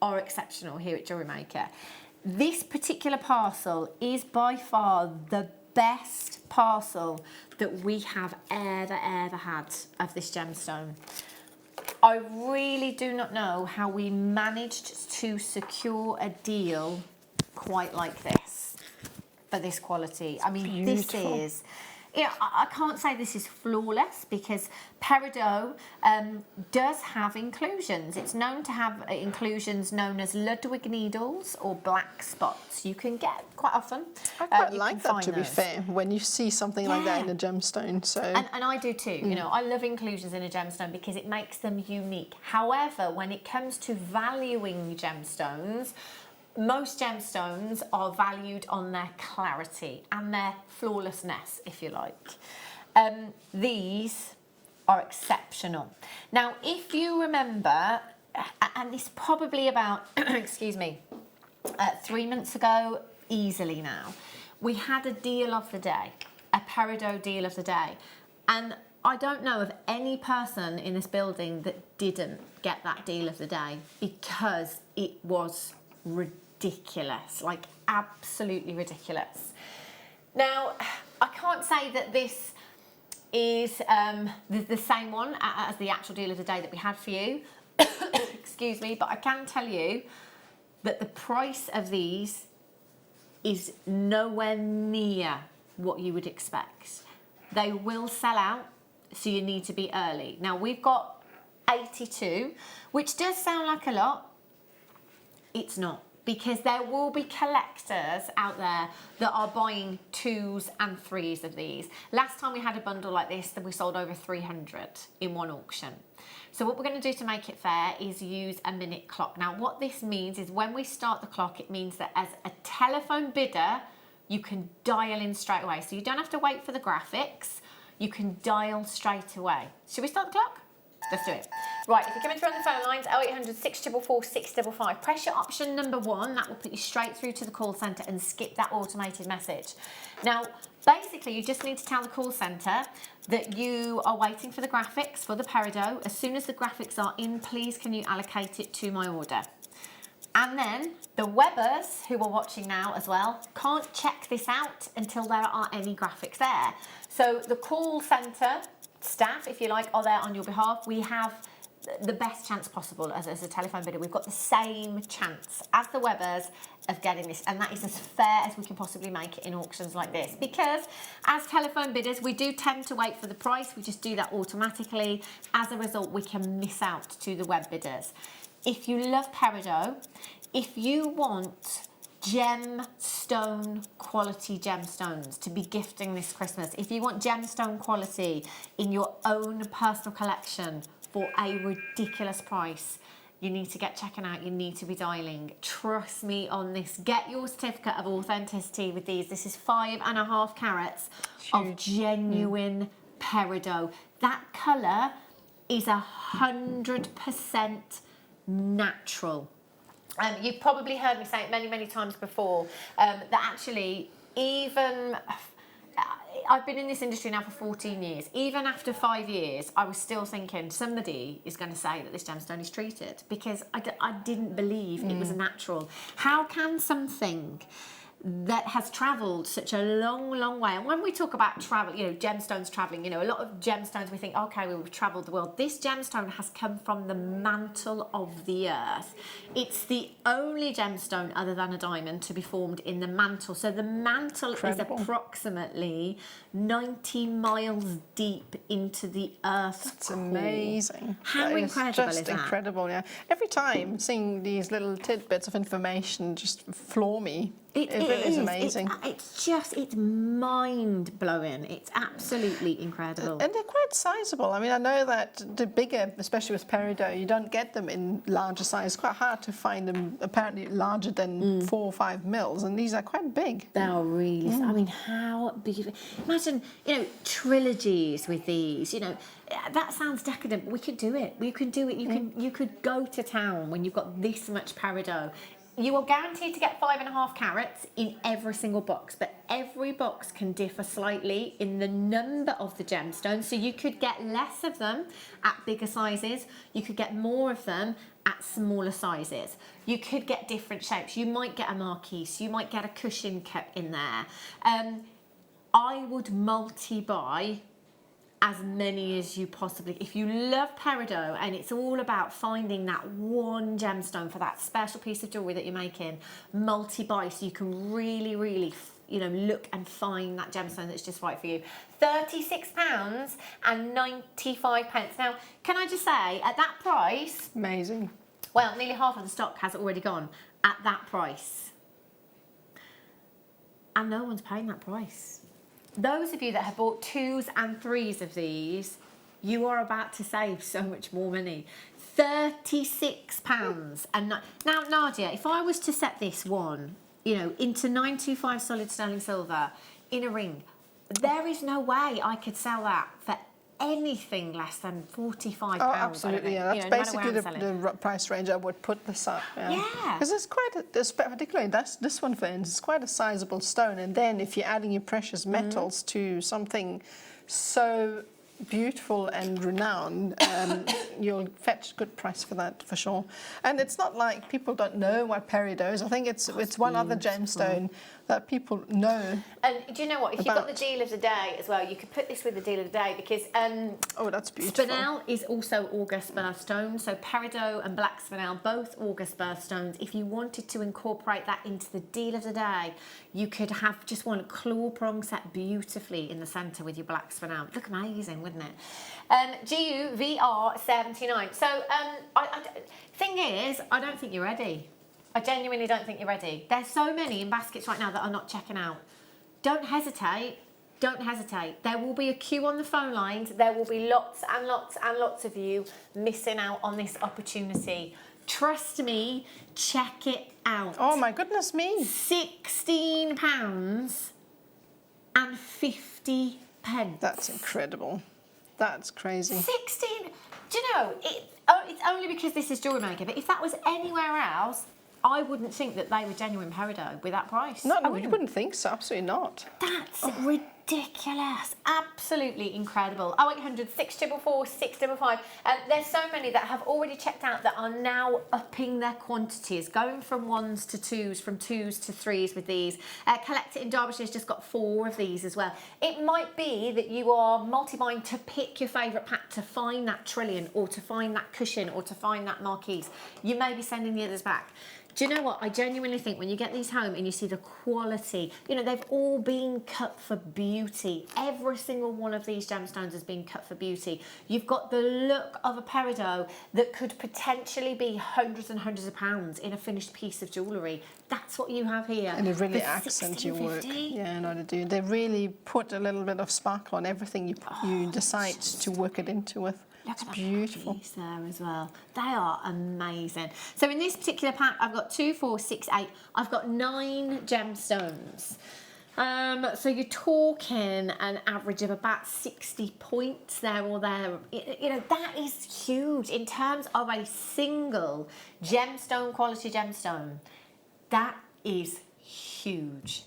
Speaker 2: are exceptional here at Jewellery Maker. This particular parcel is by far the best parcel that we have ever had of this gemstone. I really do not know how we managed to secure a deal quite like this for this quality. I mean,
Speaker 3: Beautiful.
Speaker 2: this is, you know, I can't say this is flawless because peridot does have inclusions. It's known to have inclusions known as Ludwig needles or black spots. You can get quite often.
Speaker 3: I quite
Speaker 2: you
Speaker 3: like
Speaker 2: can
Speaker 3: that, to
Speaker 2: find
Speaker 3: be
Speaker 2: those.
Speaker 3: fair, when you see something like that in
Speaker 2: Yeah.
Speaker 3: a gemstone. So
Speaker 2: And I do too, you know, I love inclusions in a gemstone because it makes them unique. However, when it comes to valuing gemstones, most gemstones are valued on their clarity and their flawlessness, if you like. These are exceptional. Now, if you remember, and this probably about, excuse me, 3 months ago, easily now, we had a deal of the day, a peridot deal of the day. And I don't know of any person in this building that didn't get that deal of the day because it was ridiculous, like absolutely ridiculous. Now, I can't say that this is the same one as the actual deal of the day that we had for you, excuse me, but I can tell you that the price of these is nowhere near what you would expect. They will sell out, so you need to be early. Now, we've got 82, which does sound like a lot. It's not, because there will be collectors out there that are buying 2s and 3s of these. Last time we had a bundle like this, we sold over 300 in one auction. So what we're going to do to make it fair is use a minute clock. Now, what this means is when we start the clock, it means that as a telephone bidder, you can dial in straight away. So you don't have to wait for the graphics. You can dial straight away. Should we start the clock? Let's do it. Right, if you're coming through on the phone lines, 0800 644 655, press your option number 1. That will put you straight through to the call centre and skip that automated message. Now, basically, you just need to tell the call centre that you are waiting for the graphics for the peridot. As soon as the graphics are in, please can you allocate it to my order. And then the webbers who are watching now as well can't check this out until there aren't any graphics there. So the call centre staff, if you like, are there on your behalf. We have the best chance possible as a telephone bidder. We've got the same chance as the webbers of getting this, and that is as fair as we can possibly make it in auctions like this, because as telephone bidders we do tend to wait for the price. We just do that automatically. As a result, we can miss out to the web bidders. If you love peridot, if you want gemstone quality gemstones to be gifting this Christmas, if you want gemstone quality in your own personal collection for a ridiculous price, you need to get checking out, you need to be dialing. Trust me on this. Get your certificate of authenticity with these. This is 5.5 carats of genuine peridot. That colour is 100% natural. You've probably heard me say it many, many times before, that actually even... I've been in this industry now for 14 years. Even after 5 years, I was still thinking somebody is going to say that this gemstone is treated, because I didn't believe it was natural. How can something that has travelled such a long, long way, and when we talk about travel, you know, gemstones travelling, you know, a lot of gemstones we think, okay, well, we've travelled the world. This gemstone has come from the mantle of the earth. It's the only gemstone other than a diamond to be formed in the mantle. So the mantle is approximately 90 miles deep into the earth's
Speaker 3: That's
Speaker 2: core.
Speaker 3: amazing.
Speaker 2: How
Speaker 3: That
Speaker 2: incredible
Speaker 3: is
Speaker 2: is that?
Speaker 3: incredible, yeah. Every time seeing these little tidbits of information just floor me. It is amazing.
Speaker 2: It's mind-blowing. It's absolutely incredible.
Speaker 3: And they're quite sizable. I mean, I know that the bigger, especially with peridot, you don't get them in larger size. It's quite hard to find them apparently larger than 4 or 5 mils, and these are quite big.
Speaker 2: They are really, I mean, how beautiful. Imagine, you know, trilogies with these, you know, that sounds decadent, but we could do it. We can do it. You could go to town when you've got this much peridot. You are guaranteed to get 5.5 carats in every single box, but every box can differ slightly in the number of the gemstones. So you could get less of them at bigger sizes. You could get more of them at smaller sizes. You could get different shapes. You might get a marquise. You might get a cushion cut in there. I would multi-buy as many as you possibly. If you love peridot and it's all about finding that one gemstone for that special piece of jewellery that you're making, multi-buy so you can really, really, you know, look and find that gemstone that's just right for you. £36.95. Now, can I just say, at that price...
Speaker 3: Amazing.
Speaker 2: Well, nearly half of the stock has already gone at that price. And no one's paying that price. Those of you that have bought 2s and 3s of these, you are about to save so much more money. £36. And now, Nadja, if I was to set this one, you know, into 925 solid sterling silver in a ring, there is no way I could sell that for anything less than £45.
Speaker 3: Oh, absolutely, yeah. That's
Speaker 2: you know,
Speaker 3: basically the price range I would put this up.
Speaker 2: Yeah.
Speaker 3: Because it's quite, particularly this one, for instance, it's quite a sizable stone. And then if you're adding your precious metals to something so beautiful and renowned, you'll fetch a good price for that, for sure. And it's not like people don't know what peridot is. I think it's one other gemstone that people know.
Speaker 2: And do you know what? If you've got the deal of the day as well, you could put this with the deal of the day, because
Speaker 3: oh, that's beautiful.
Speaker 2: spinel is also August birthstone. So peridot and black spinel, both August birthstones. If you wanted to incorporate that into the deal of the day, you could have just one claw prong set beautifully in the centre with your black spinel. Look amazing, wouldn't it? GUVR79. So thing is, I don't think you're ready. I genuinely don't think you're ready. There's so many in baskets right now that are not checking out. Don't hesitate. Don't hesitate. There will be a queue on the phone lines. There will be lots and lots and lots of you missing out on this opportunity. Trust me, check it out.
Speaker 3: Oh my goodness me.
Speaker 2: £16.50.
Speaker 3: That's incredible. That's crazy.
Speaker 2: 16. Do you know, it's only because this is Jewellery Maker, but if that was anywhere else, I wouldn't think that they were genuine peridot with that price.
Speaker 3: No, you wouldn't think so. Absolutely not.
Speaker 2: That's ridiculous. Absolutely incredible. 0800 644 655. There's so many that have already checked out that are now upping their quantities, going from 1s to 2s, from 2s to 3s with these. Collect It in Derbyshire's just got 4 of these as well. It might be that you are multi-buying to pick your favourite pack, to find that trillion, or to find that cushion, or to find that marquise. You may be sending the others back. Do you know what? I genuinely think when you get these home and you see the quality, you know, they've all been cut for beauty. Every single one of these gemstones has been cut for beauty. You've got the look of a peridot that could potentially be hundreds and hundreds of pounds in a finished piece of jewellery. That's what you have here.
Speaker 3: And it really accents your work. Yeah, no, they do. They really put a little bit of sparkle on everything you decide to work it into with.
Speaker 2: Look at
Speaker 3: beautiful.
Speaker 2: Piece there as well. They are amazing. So in this particular pack, I've got 2, 4, 6, 8. I've got 9 gemstones. So you're talking an average of about 60 points there or there. You know, that is huge in terms of a single gemstone, quality gemstone. That is huge.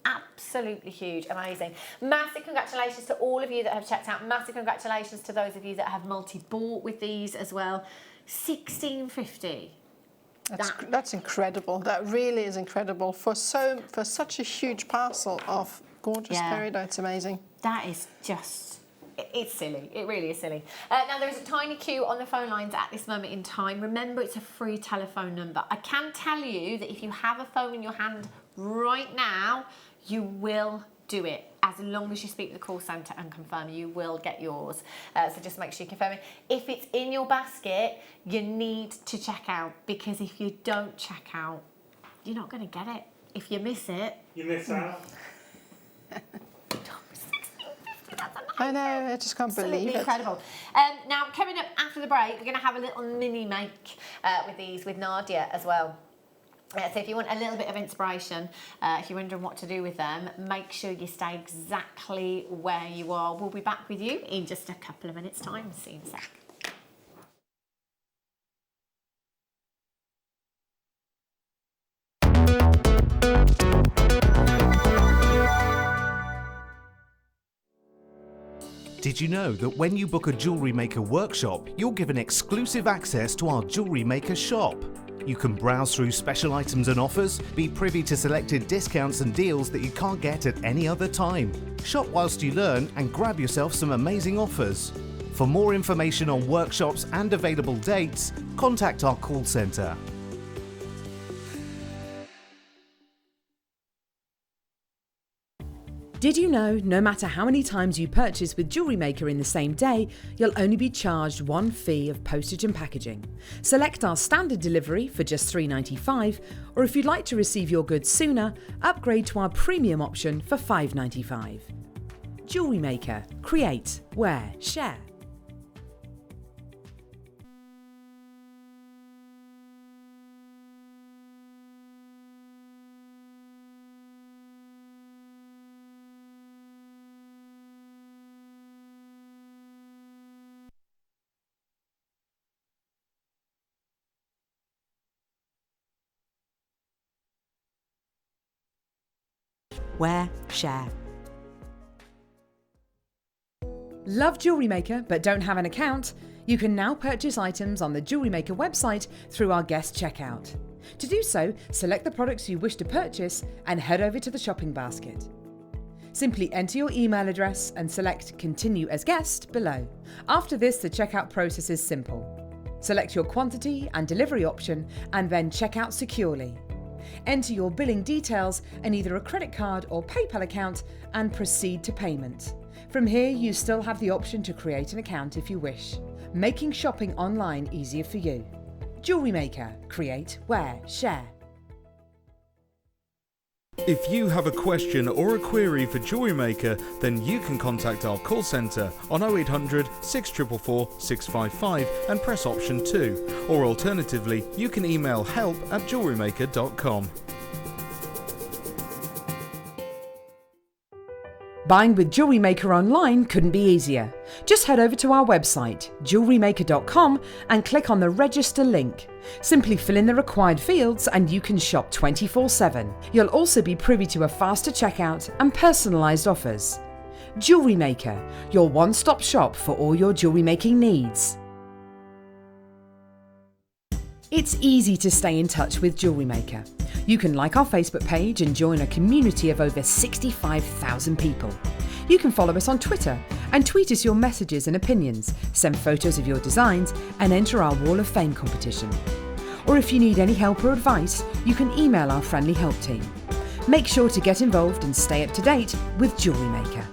Speaker 2: Absolutely huge, amazing. Massive congratulations to all of you that have checked out. Massive congratulations to those of you that have multi-bought with these as well. $16.50.
Speaker 3: That's incredible. That really is incredible for such a huge parcel of gorgeous peridot. It's amazing.
Speaker 2: That is just, it's silly. It really is silly. Now there is a tiny queue on the phone lines at this moment in time. Remember, it's a free telephone number. I can tell you that if you have a phone in your hand right now, you will do it. As long as you speak to the call centre and confirm, you will get yours. So just make sure you confirm it. If it's in your basket, you need to check out, because if you don't check out, you're not going to get it. If you miss it,
Speaker 4: You miss out.
Speaker 3: I know, I just can't believe it.
Speaker 2: Incredible. Now, coming up after the break, we're going to have a little mini make with these with Nadja as well. So if you want a little bit of inspiration, if you're wondering what to do with them, make sure you stay exactly where you are. We'll be back with you in just a couple of minutes' time. See you in a sec.
Speaker 5: Did you know that when you book a Jewellery Maker workshop, you're given exclusive access to our Jewellery Maker shop? You can browse through special items and offers, be privy to selected discounts and deals that you can't get at any other time. Shop whilst you learn and grab yourself some amazing offers. For more information on workshops and available dates, contact our call centre.
Speaker 1: Did you know no matter how many times you purchase with Jewellery Maker in the same day, you'll only be charged one fee of postage and packaging? Select our standard delivery for just $3.95, or if you'd like to receive your goods sooner, upgrade to our premium option for $5.95. Jewellery Maker. Create, wear, share. Wear, share. Love Jewellery Maker but don't have an account? You can now purchase items on the Jewellery Maker website through our guest checkout. To do so, select the products you wish to purchase and head over to the shopping basket. Simply enter your email address and select Continue as Guest below. After this, the checkout process is simple. Select your quantity and delivery option and then check out securely. Enter your billing details and either a credit card or PayPal account and proceed to payment. From here, you still have the option to create an account if you wish, making shopping online easier for you. Jewellery Maker. Create, wear, share.
Speaker 6: If you have a question or a query for Jewellery Maker, then you can contact our call centre on 0800 644 655 and press option 2, or alternatively you can email help@jewellerymaker.com.
Speaker 1: Buying with Jewellery Maker online couldn't be easier. Just head over to our website, JewelleryMaker.com, and click on the register link. Simply fill in the required fields and you can shop 24/7. You'll also be privy to a faster checkout and personalised offers. Jewellery Maker, your one-stop shop for all your jewellery making needs. It's easy to stay in touch with Jewellery Maker. You can like our Facebook page and join a community of over 65,000 people. You can follow us on Twitter and tweet us your messages and opinions, send photos of your designs and enter our Wall of Fame competition. Or if you need any help or advice, you can email our friendly help team. Make sure to get involved and stay up to date with Jewellery Maker.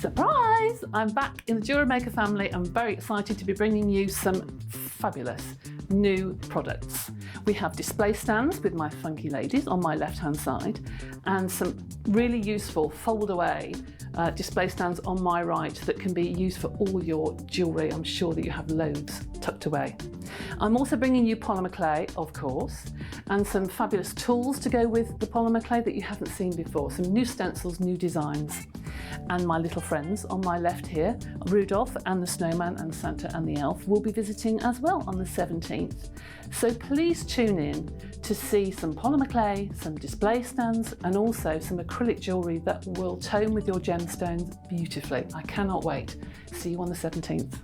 Speaker 7: Surprise! I'm back in the Jewellery Maker family. I'm very excited to be bringing you some fabulous new products. We have display stands with my funky ladies on my left-hand side, and some really useful fold-away display stands on my right that can be used for all your jewellery. I'm sure that you have loads tucked away. I'm also bringing you polymer clay, of course, and some fabulous tools to go with the polymer clay that you haven't seen before. Some new stencils, new designs. And my little friends on my left here, Rudolph and the Snowman and Santa and the Elf, will be visiting as well on the 17th. So please tune in to see some polymer clay, some display stands, and also some acrylic jewellery that will tone with your gemstones beautifully. I cannot wait. See you on the 17th.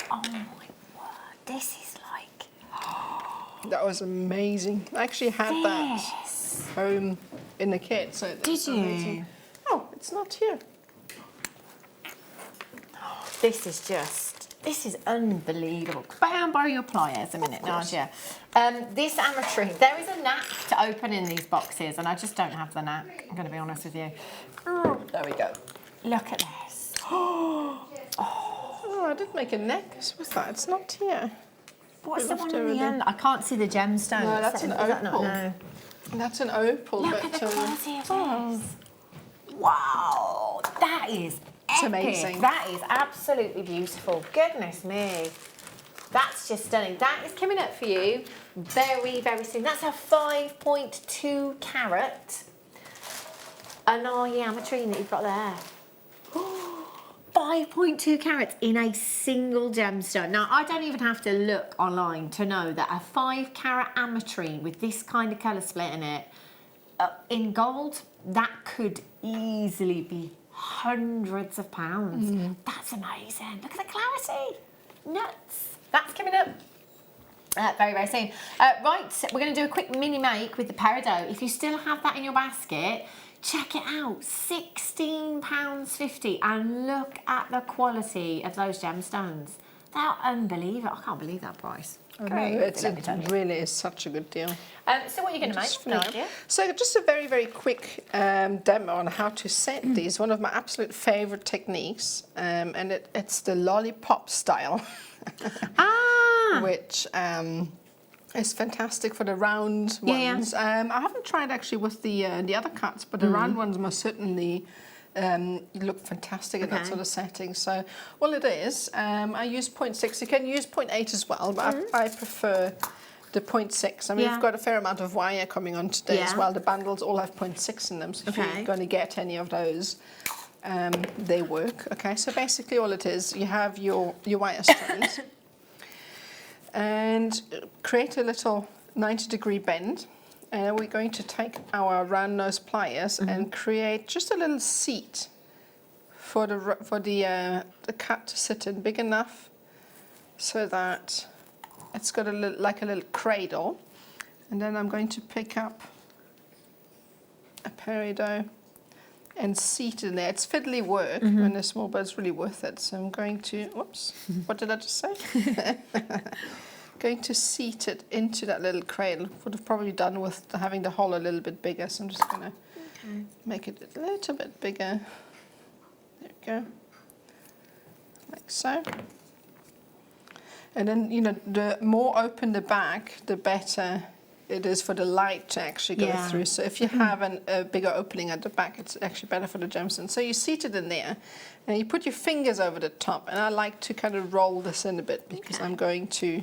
Speaker 2: Oh my word, this is like...
Speaker 3: That was amazing. I actually had that home in the kit. So
Speaker 2: Did you?
Speaker 3: Amazing. Oh, it's not here.
Speaker 2: This is unbelievable. Borrow your pliers a minute, Nadja. This ametrine, there is a knack to opening these boxes, and I just don't have the knack, I'm going to be honest with you. Oh, there we go. Look at this.
Speaker 3: Oh, I did make a necklace with that. It's not here.
Speaker 2: What's the one in the end? I can't see the gemstone.
Speaker 3: No, that's an opal.
Speaker 2: No.
Speaker 3: That's an opal.
Speaker 2: Look at the quality of this. Wow, that is epic.
Speaker 3: amazing.
Speaker 2: That is absolutely beautiful. Goodness me. That's just stunning. That is coming up for you very, very soon. That's a 5.2 carat Anaya ametrine that you've got there. 5.2 carats in a single gemstone. Now, I don't even have to look online to know that a 5 carat ametrine with this kind of colour split in it, in gold, that could easily be hundreds of pounds. That's amazing. Look at the clarity. Nuts. That's coming up very, very soon. Right, we're going to do a quick mini make with the peridot. If you still have that in your basket, check it out, £16.50, and look at the quality of those gemstones. They're unbelievable. I can't believe that price.
Speaker 3: It really is such a good deal.
Speaker 2: So what are you going to make, Nadja?
Speaker 3: So just a very, very quick demo on how to set these. One of my absolute favourite techniques, and it's the lollipop style, which is fantastic for the round ones. I haven't tried actually with the other cuts, but the round ones most certainly look fantastic in that sort of setting. So all it is, I use 0.6. You can use 0.8 as well, but I prefer the 0.6. I mean, we've got a fair amount of wire coming on today as well. The bundles all have 0.6 in them, so if you're going to get any of those, they work. Okay, so basically all it is, you have your wire strands and create a little 90-degree bend. And we're going to take our round nose pliers and create just a little seat for the cut to sit in, big enough so that it's got a little, like a little cradle. And then I'm going to pick up a peridot and seat it in there. It's fiddly work when they're small, but it's really worth it. So I'm going to, whoops, what did I just say? Going to seat it into that little cradle. Would have probably done with having the hole a little bit bigger, so I'm just going to make it a little bit bigger. There we go, like so. And then, you know, the more open the back, the better it is for the light to actually go through. So if you have a bigger opening at the back, it's actually better for the gemstone. So you seat it in there, and you put your fingers over the top. And I like to kind of roll this in a bit because I'm going to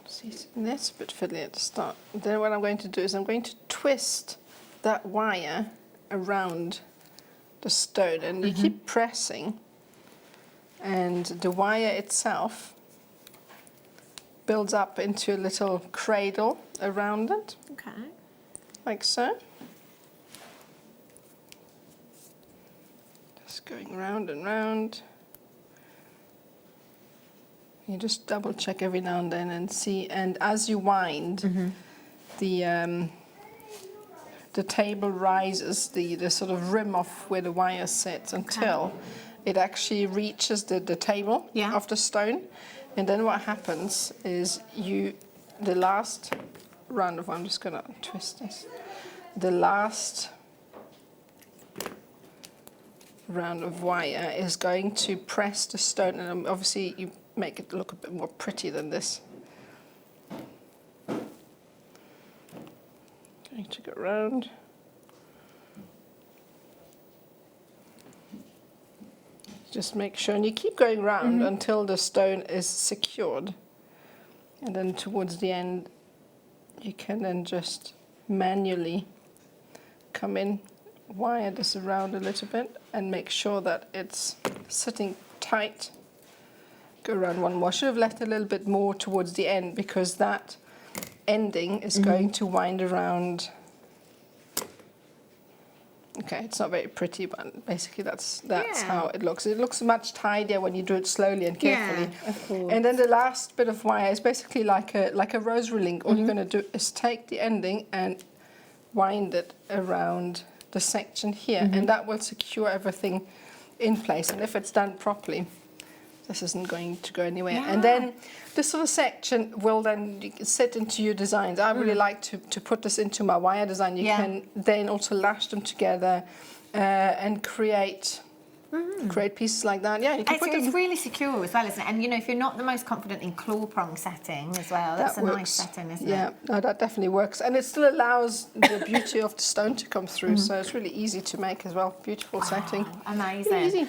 Speaker 3: see, that's a bit fiddly at the start. Then what I'm going to do is I'm going to twist that wire around the stone, and you keep pressing, and the wire itself builds up into a little cradle around it.
Speaker 2: Okay.
Speaker 3: Like so. Just going round and round. You just double check every now and then and see, and as you wind, the table rises, the sort of rim of where the wire sits until it actually reaches the table of the stone. And then what happens is the last round of, I'm just going to twist this, the last round of wire is going to press the stone, and obviously you make it look a bit more pretty than this. Going to go round. Just make sure, and you keep going round until the stone is secured, and then towards the end you can then just manually come in, wire this around a little bit and make sure that it's sitting tight. Go around one more. I should have left a little bit more towards the end because that ending is going to wind around. Okay, it's not very pretty, but basically that's how it looks. It looks much tidier when you do it slowly and carefully.
Speaker 2: Yeah, of course.
Speaker 3: And then the last bit of wire is basically like a rosary link. All you're going to do is take the ending and wind it around the section here, and that will secure everything in place. And if it's done properly, this isn't going to go anywhere.
Speaker 2: Yeah.
Speaker 3: And then this sort of section will then sit into your designs. I really like to put this into my wire design. You can then also lash them together and create pieces like that. Yeah, you can put them.
Speaker 2: It's really secure as well, isn't it? And you know, if you're not the most confident in claw prong setting as well, that's a nice setting, isn't it?
Speaker 3: Yeah, no, that definitely works. And it still allows the beauty of the stone to come through, so it's really easy to make as well. Beautiful setting.
Speaker 2: Amazing.
Speaker 3: Really easy.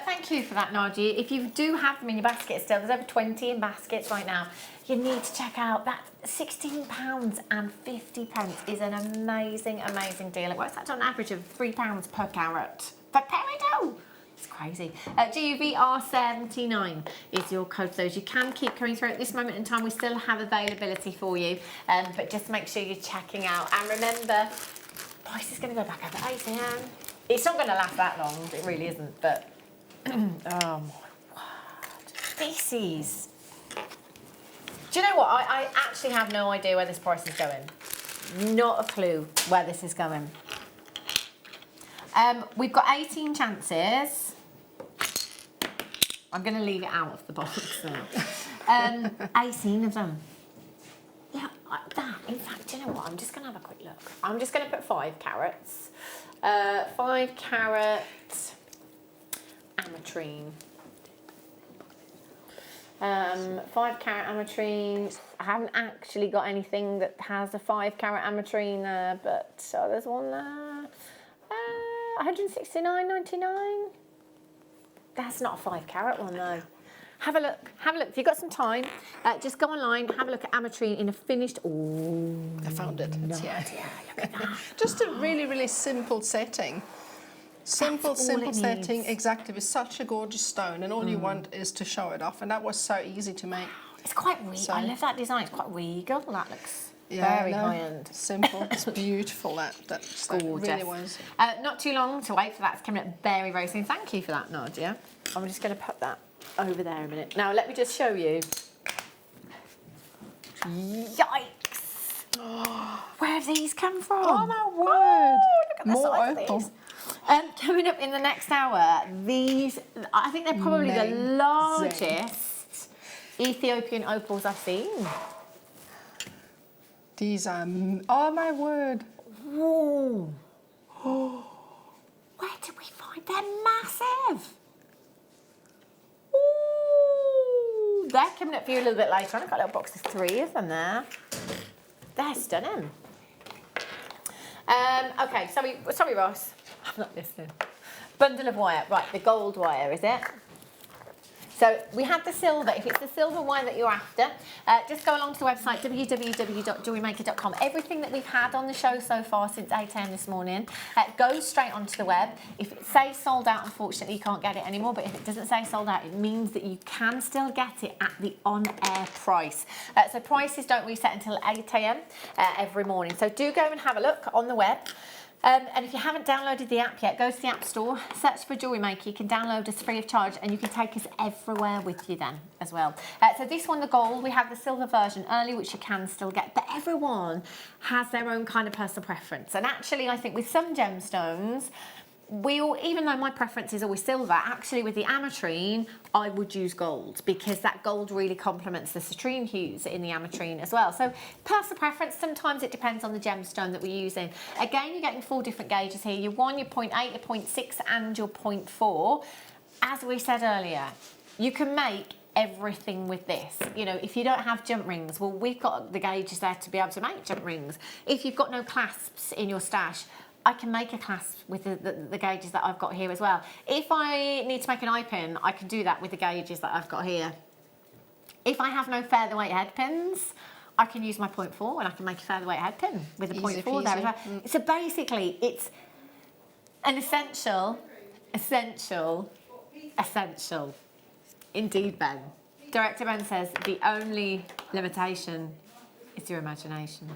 Speaker 2: Thank you for that, Nadja. If you do have them in your basket still, there's over 20 in baskets right now, you need to check out that £16.50 is an amazing, amazing deal. It works out to an average of £3 per carat. Per carat, it's crazy. GUVR79 is your code for those. You can keep coming through at this moment in time. We still have availability for you, but just make sure you're checking out. And remember, price is going to go back over 8 a.m. It's not going to last that long. It really isn't, but oh my word. This is... Do you know what? I actually have no idea where this price is going. Not a clue where this is going. We've got 18 chances. I'm going to leave it out of the box now. 18 of them. Yeah, that. In fact, do you know what? I'm just going to have a quick look. I'm just going to put 5 carats. 5 carat ametrine. 5 carat ametrine. I haven't actually got anything that has a 5 carat ametrine there, but there's one there. 169.99. That's not a 5 carat one though. Have a look. Have a look. If you've got some time, just go online, have a look at ametrine in a finished. Oh,
Speaker 3: I found it. It's here.
Speaker 2: look at that.
Speaker 3: Just a really, really simple setting. Simple setting,
Speaker 2: needs.
Speaker 3: exactly. It's such a gorgeous stone, and all you want is to show it off, and that was so easy to make.
Speaker 2: It's quite regal.
Speaker 3: So-
Speaker 2: I love that design. It's quite regal. That looks very
Speaker 3: no,
Speaker 2: high end.
Speaker 3: Simple. It's beautiful. That stone
Speaker 2: Gorgeous.
Speaker 3: really was.
Speaker 2: Not too long to wait for that. It's coming up very, very soon. Thank you for that, Nadja. I'm just going to put that over there a minute. Now, let me just show you. Yikes! Where have these come from?
Speaker 3: Oh my word!
Speaker 2: Look at the
Speaker 3: More
Speaker 2: size of
Speaker 3: opal.
Speaker 2: these. Coming up in the next hour, these, I think they're probably the
Speaker 3: Amazing.
Speaker 2: largest Ethiopian opals I've seen.
Speaker 3: These are, oh my word!
Speaker 2: Whoa! Where did we find? They're massive. Ooh, they're coming up for you a little bit later on. I've got a little box of 3 of them there. They're stunning. Okay, sorry, Ross. I'm not listening. Bundle of wire. Right, the gold wire, is it? So we have the silver. If it's the silver wire that you're after, just go along to the website, www.jewellerymaker.com. Everything that we've had on the show so far since 8 a.m. this morning goes straight onto the web. If it says sold out, unfortunately, you can't get it anymore. But if it doesn't say sold out, it means that you can still get it at the on-air price. So prices don't reset until 8 a.m. Every morning. So do go and have a look on the web. And if you haven't downloaded the app yet, go to the App Store, search for Jewellery Maker. You can download us free of charge, and you can take us everywhere with you then as well. So this one, the gold, we have the silver version early, which you can still get, but everyone has their own kind of personal preference. And actually, I think with some gemstones, even though my preference is always silver, actually with the ametrine, I would use gold because that gold really complements the citrine hues in the ametrine as well. So personal preference, sometimes it depends on the gemstone that we're using. Again, you're getting 4 different gauges here. Your 1, your 0.8, your 0.6 and your 0.4. As we said earlier, you can make everything with this. You know, if you don't have jump rings, well, we've got the gauges there to be able to make jump rings. If you've got no clasps in your stash, I can make a clasp with the gauges that I've got here as well. If I need to make an eye pin, I can do that with the gauges that I've got here. If I have no featherweight head pins, I can use my 0.4 and I can make a featherweight head pin with a 0.4 there as well. So basically, it's an essential. Indeed, Ben. Director Ben says the only limitation is your imagination.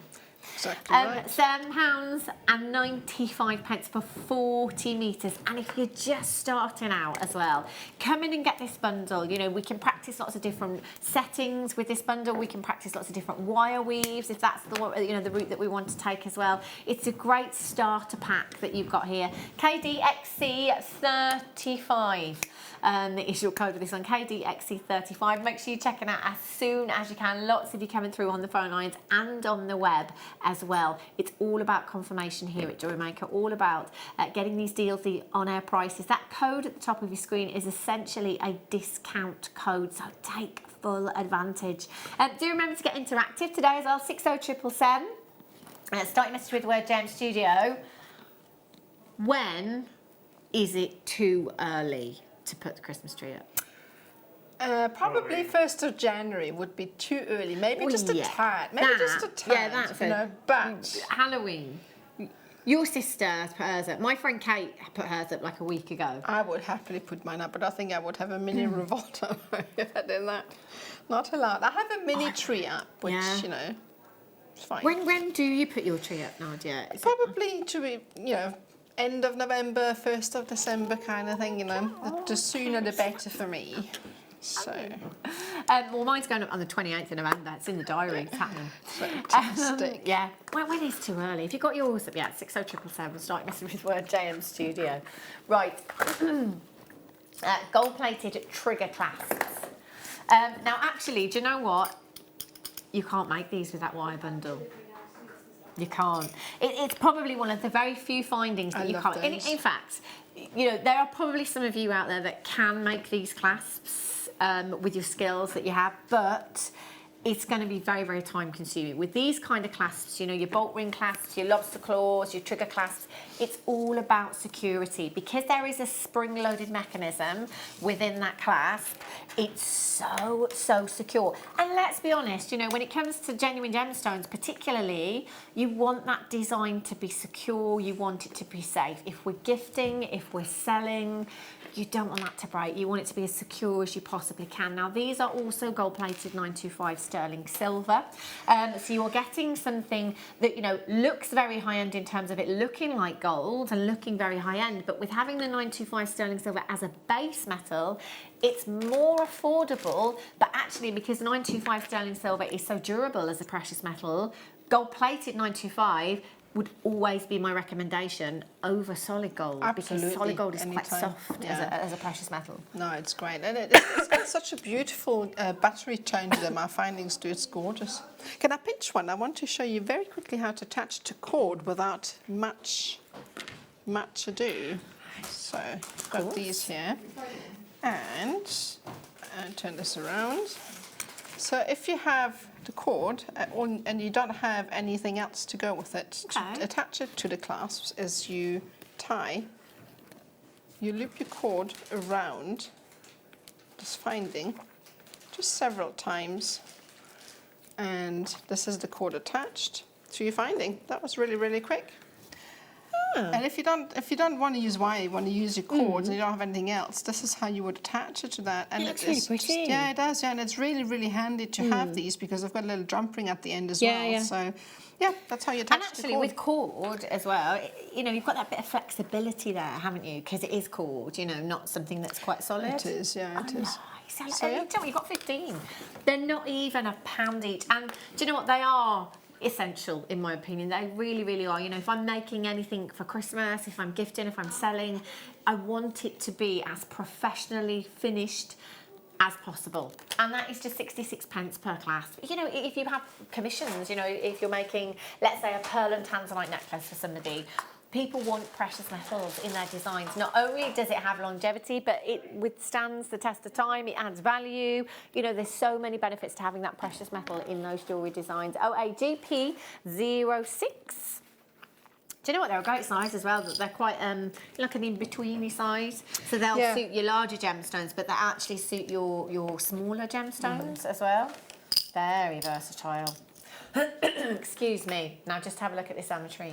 Speaker 3: Exactly right.
Speaker 2: £7.95 for 40 metres. And if you're just starting out as well, come in and get this bundle. You know, we can practice lots of different settings with this bundle. We can practice lots of different wire weaves if that's the route that we want to take as well. It's a great starter pack that you've got here. KDXC35. Is your code for this one, KDXC35. Make sure you're checking out as soon as you can. Lots of you coming through on the phone lines and on the web as well. It's all about confirmation here at Jewellery Maker, all about getting these deals, the on-air prices. That code at the top of your screen is essentially a discount code, so take full advantage. Do remember to get interactive today as well, 60777. Start your message with the word JM Studio. When is it too early to put the Christmas tree up?
Speaker 3: Probably 1st of January would be too early. Maybe just a tad. Maybe just a tad.
Speaker 2: Yeah, that's
Speaker 3: you know, but
Speaker 2: Halloween. Your sister put hers up. My friend Kate put hers up like a week ago.
Speaker 3: I would happily put mine up, but I think I would have a mini revolt if I did that. Not allowed. I have a mini tree up, which, you know, it's fine.
Speaker 2: When do you put your tree up, Nadja? Probably
Speaker 3: to be, you know, end of November, 1st of December kind of thing, you know. The sooner the better for me. So,
Speaker 2: well, mine's going up on the 28th of November. It's in the diary. It's happening.
Speaker 3: Fantastic.
Speaker 2: Yeah. When is too early? If you've got yours up, 60777. Start messing with word JM Studio. Right. Gold-plated trigger clasps. Now, actually, do you know what? You can't make these with that wire bundle. You can't. It's probably one of the very few findings that you can't. In fact, you know, there are probably some of you out there that can make these clasps with your skills that you have, but it's going to be very, very time consuming. With these kind of clasps, you know, your bolt ring clasps, your lobster claws, your trigger clasps, it's all about security. Because there is a spring-loaded mechanism within that clasp, it's so, so secure. And let's be honest, you know, when it comes to genuine gemstones particularly, you want that design to be secure, you want it to be safe. If we're gifting, if we're selling, you don't want that to break. You want it to be as secure as you possibly can. Now, these are also gold-plated 925 sterling silver. So you're getting something that, you know, looks very high-end in terms of it looking like gold and looking very high-end, but with having the 925 sterling silver as a base metal, it's more affordable, but actually because 925 sterling silver is so durable as a precious metal, gold-plated 925 would always be my recommendation over solid gold.
Speaker 3: Absolutely.
Speaker 2: Because solid gold is quite
Speaker 3: Anytime.
Speaker 2: soft as a precious metal.
Speaker 3: No, it's great. And it's got such a beautiful battery tone to them. Our findings do. It's gorgeous. Can I pinch one? I want to show you very quickly how to attach to cord without much ado. So I've got these here. And turn this around. So if you have the cord and you don't have anything else to go with it, to attach it to the clasps as you tie, you loop your cord around this finding just several times, and this is the cord attached to your finding. That was really, really quick. And if you don't want to use wire, you want to use your cords and you don't have anything else, this is how you would attach it to that. And
Speaker 2: it looks really pretty.
Speaker 3: Yeah, it does. Yeah, and it's really, really handy to have these because they've got a little jump ring at the end as well.
Speaker 2: Yeah.
Speaker 3: So, yeah, that's how you attach
Speaker 2: And
Speaker 3: the
Speaker 2: actually,
Speaker 3: cord.
Speaker 2: with cord as well, you know, you've got that bit of flexibility there, haven't you? Because it is cord, you know, not something that's quite solid.
Speaker 3: It is, yeah, it is.
Speaker 2: So, you've got 15. They're not even £1 each. And do you know what? They are essential in my opinion. They really, really are. You know, if I'm making anything for Christmas, if I'm gifting, if I'm selling, I want it to be as professionally finished as possible, and that is just 66 pence per clasp. You know, if you have commissions, you know, if you're making, let's say, a pearl and tanzanite necklace for somebody, people want precious metals in their designs. Not only does it have longevity, but it withstands the test of time, it adds value. You know, there's so many benefits to having that precious metal in those jewellery designs. OAGP06. Do you know what? They're a great size as well. They're quite like an in-betweeny size. So they'll suit your larger gemstones, but they actually suit your smaller gemstones as well. Very versatile. Excuse me. Now just have a look at this ametrine.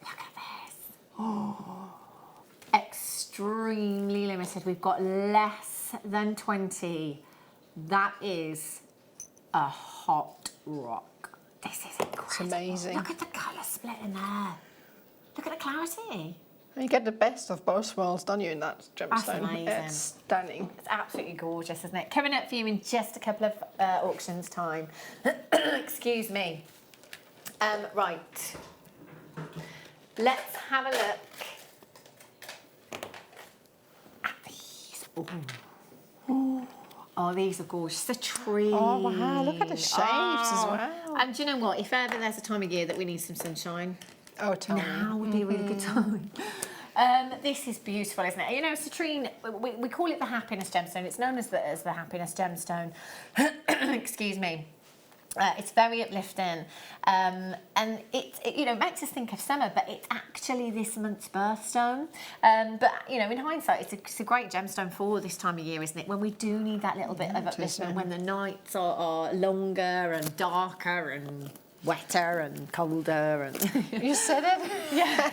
Speaker 2: Look at this. Oh, extremely limited. We've got less than 20. That is a hot rock. This is incredible.
Speaker 3: It's amazing.
Speaker 2: Look at the colour split in there. Look at the clarity.
Speaker 3: You get the best of both worlds, don't you, in that gemstone?
Speaker 2: That's amazing.
Speaker 3: It's stunning.
Speaker 2: It's absolutely gorgeous, isn't it? Coming up for you in just a couple of auctions time. Excuse me. Right. Let's have a look at these. Ooh. Oh, these are gorgeous. The tree.
Speaker 3: Oh, wow, look at the shapes as well.
Speaker 2: And do you know what? If ever there's a time of year that we need some sunshine,
Speaker 3: Oh, tell me.
Speaker 2: now would be a really good time. This is beautiful, isn't it? You know, citrine, we call it the happiness gemstone. It's known as the happiness gemstone. Excuse me. It's very uplifting, and it you know, makes us think of summer, but it's actually this month's birthstone. But you know, in hindsight, it's a great gemstone for this time of year, isn't it? When we do need that little bit of upliftment, when the nights are longer and darker and wetter and colder, and
Speaker 3: You said it?
Speaker 2: yeah.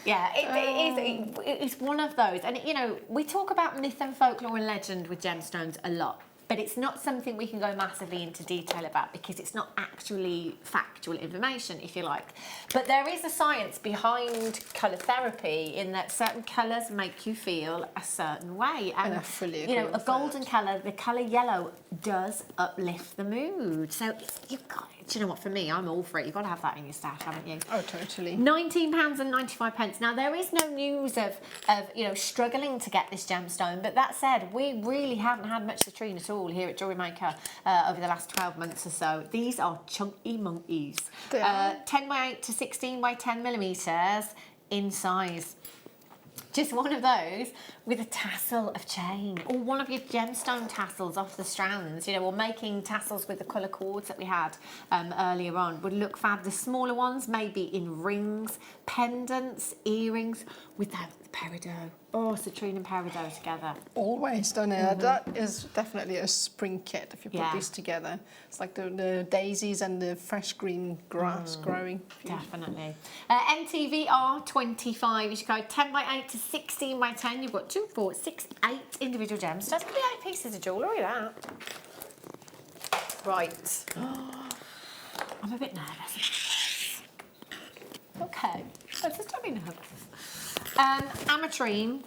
Speaker 2: Yeah, it's one of those. And, you know, we talk about myth and folklore and legend with gemstones a lot, but it's not something we can go massively into detail about because it's not actually factual information, if you like. But there is a science behind colour therapy in that certain colours make you feel a certain way.
Speaker 3: And I fully agree
Speaker 2: you know, a
Speaker 3: with
Speaker 2: golden
Speaker 3: that.
Speaker 2: colour, the colour yellow, does uplift the mood. So you've got, do you know what, for me, I'm all for it. You've got to have that in your stash, haven't you?
Speaker 3: Oh, totally.
Speaker 2: £19.95. Now, there is no news of you know, struggling to get this gemstone, but that said, we really haven't had much citrine at all here at Jewellery Maker over the last 12 months or so. These are chunky monkeys. 10 by 8 to 16 by 10 millimetres in size. Just one of those with a tassel of chain, or one of your gemstone tassels off the strands, you know, or making tassels with the colour cords that we had earlier on would look fab. The smaller ones maybe in rings, pendants, earrings with that peridot. Oh, citrine and peridot together.
Speaker 3: Always, don't it? That is definitely a spring kit if you put these together. It's like the daisies and the fresh green grass growing.
Speaker 2: Definitely. NTVR 25. You should go 10 by 8 to 16 by 10. You've got 2, 4, 6, 8 individual gems. That's pretty 8 pieces of jewellery, that. Right. I'm a bit nervous. Okay. Let's just tell me nervous. Ametrine.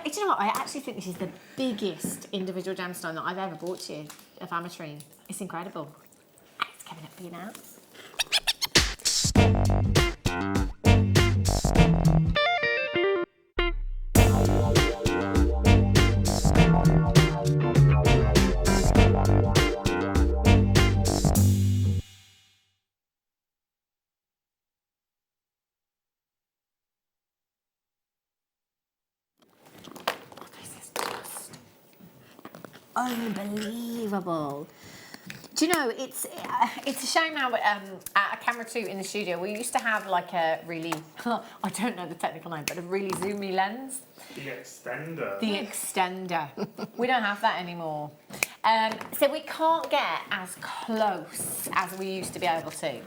Speaker 2: Do you know what? I actually think this is the biggest individual gemstone that I've ever brought to you of ametrine. It's incredible. And it's coming up for you now. Unbelievable. Do you know, it's a shame how at a camera 2 in the studio we used to have like a really, I don't know the technical name, but a really zoomy lens.
Speaker 4: The extender.
Speaker 2: The extender. We don't have that anymore. So we can't get as close as we used to be able to.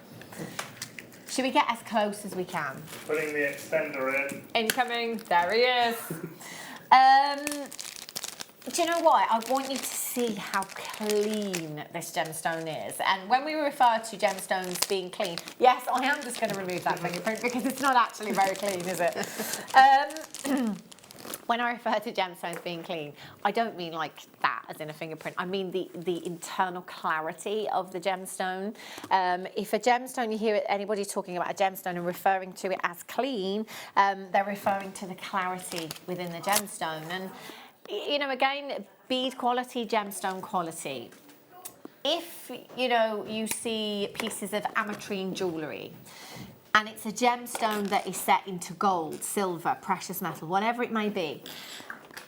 Speaker 2: Should we get as close as we can?
Speaker 4: Putting the extender in.
Speaker 2: Incoming. There he is. Do you know why? I want you to see how clean this gemstone is. And when we refer to gemstones being clean, yes, I am just going to remove that fingerprint because it's not actually very clean, is it? When I refer to gemstones being clean, I don't mean like that as in a fingerprint. I mean the internal clarity of the gemstone. If a gemstone, you hear anybody talking about a gemstone and referring to it as clean, they're referring to the clarity within the gemstone. And, you know, again, bead quality, gemstone quality. If, you know, you see pieces of ametrine jewellery, and it's a gemstone that is set into gold, silver, precious metal, whatever it may be,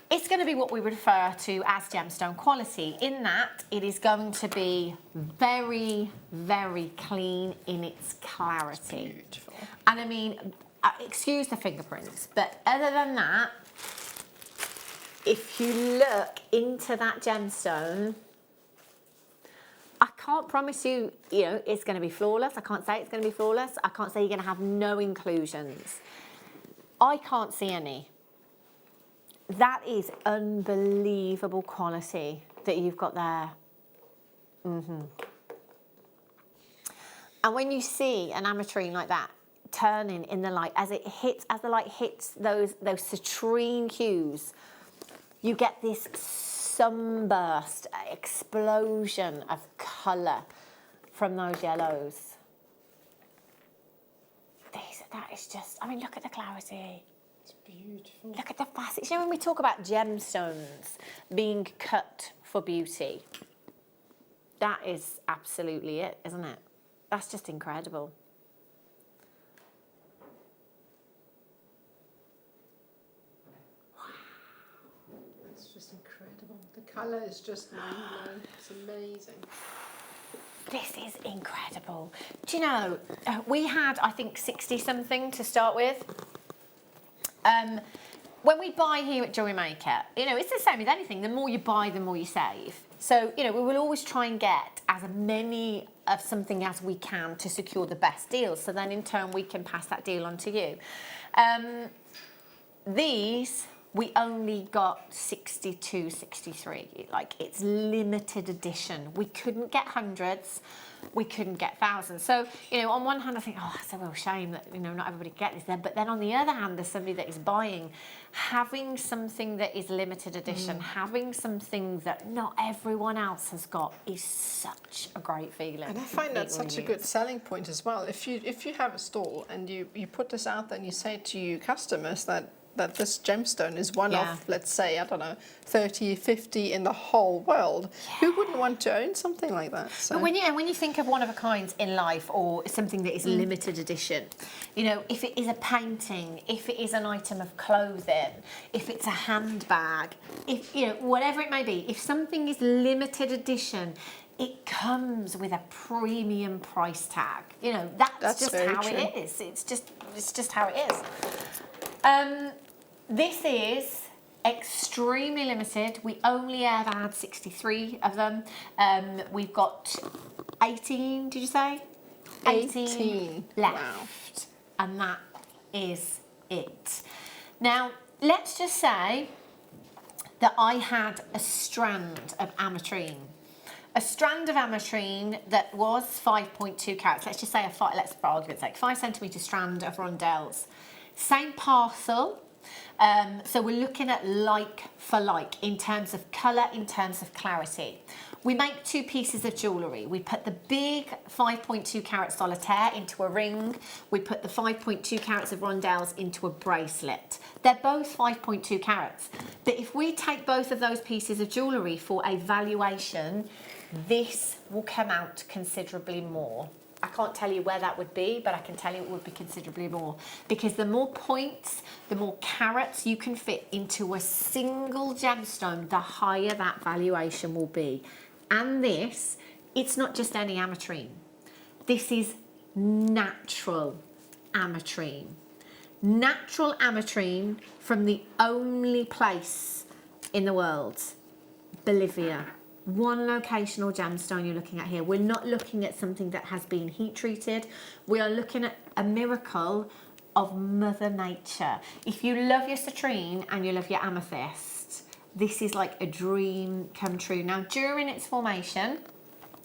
Speaker 2: it's going to be what we refer to as gemstone quality, in that it is going to be very, very clean in its clarity.
Speaker 3: Beautiful.
Speaker 2: And I mean, excuse the fingerprints, but other than that, if you look into that gemstone, I can't promise you, you know, it's going to be flawless. I can't say it's going to be flawless. I can't say you're going to have no inclusions. I can't see any. That is unbelievable quality that you've got there. And when you see an ametrine like that turning in the light, as the light hits those citrine hues, you get this sunburst, explosion of colour from those yellows. That is just, I mean, look at the clarity.
Speaker 3: It's beautiful.
Speaker 2: Look at the facets. You know, when we talk about gemstones being cut for beauty, that is absolutely it, isn't it? That's just incredible.
Speaker 3: It's just incredible. The colour is just mind-blowing. It's amazing.
Speaker 2: This is incredible. Do you know, we had, I think, 60-something to start with. When we buy here at Jewellery Maker, you know, it's the same with anything. The more you buy, the more you save. So, you know, we will always try and get as many of something as we can to secure the best deals. So then in turn, we can pass that deal on to you. These, we only got 62, 63. Like, it's limited edition. We couldn't get hundreds. We couldn't get thousands. So, you know, on one hand, I think, oh, that's a real shame that, you know, not everybody can get this there. But then on the other hand, there's somebody that is buying, having something that is limited edition, having something that not everyone else has got is such a great feeling.
Speaker 3: And I find that such a good selling point as well. If you have a stall and you put this out there and you say to your customers that this gemstone is one of, let's say, I don't know, 30, 50 in the whole world, who wouldn't want to own something like that? So.
Speaker 2: But when you think of one of a kind in life, or something that is limited edition, you know, if it is a painting, if it is an item of clothing, if it's a handbag, if, you know, whatever it may be, if something is limited edition, it comes with a premium price tag. You know, that's just how it is. It's just how it is. This is extremely limited. We only ever had 63 of them. We've got 18, did you say? 18 left. Wow. And that is it. Now, let's just say that I had a strand of ametrine. A strand of ametrine that was 5.2 carats. Let's just say let's for argument's sake, 5 centimetre strand of rondelles. Same parcel. So we're looking at like for like in terms of colour, in terms of clarity. We make 2 pieces of jewellery. We put the big 5.2 carat solitaire into a ring. We put the 5.2 carats of rondelles into a bracelet. They're both 5.2 carats. But if we take both of those pieces of jewellery for a valuation, this will come out considerably more. I can't tell you where that would be, but I can tell you it would be considerably more. Because the more points, the more carats you can fit into a single gemstone, the higher that valuation will be. And this, it's not just any ametrine. This is natural ametrine. Natural ametrine from the only place in the world, Bolivia. One locational gemstone you're looking at here. We're not looking at something that has been heat treated. We are looking at a miracle of Mother Nature. If you love your citrine and you love your amethyst, this is like a dream come true. Now, during its formation,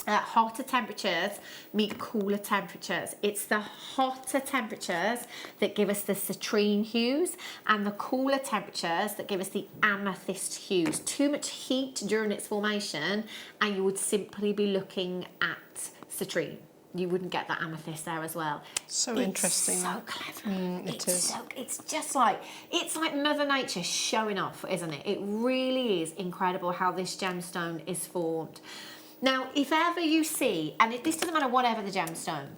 Speaker 2: hotter temperatures meet cooler temperatures. It's the hotter temperatures that give us the citrine hues and the cooler temperatures that give us the amethyst hues. Too much heat during its formation and you would simply be looking at citrine. You wouldn't get that amethyst there as well.
Speaker 3: So interesting.
Speaker 2: It's so clever.
Speaker 3: It is.
Speaker 2: It's just like, it's like Mother Nature showing off, isn't it? It really is incredible how this gemstone is formed. Now, if ever you see, and this doesn't matter whatever the gemstone,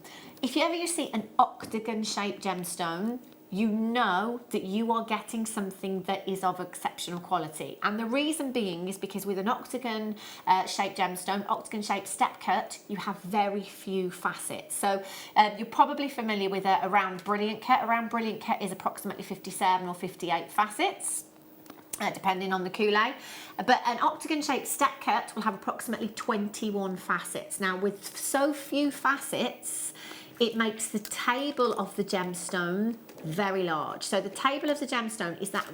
Speaker 2: if ever you see an octagon-shaped gemstone, you know that you are getting something that is of exceptional quality. And the reason being is because with an octagon-shaped gemstone, octagon-shaped step cut, you have very few facets. So you're probably familiar with a round brilliant cut. A round brilliant cut is approximately 57 or 58 facets. Depending on the coulee, but an octagon-shaped step cut will have approximately 21 facets. Now, with so few facets, it makes the table of the gemstone very large. So the table of the gemstone is that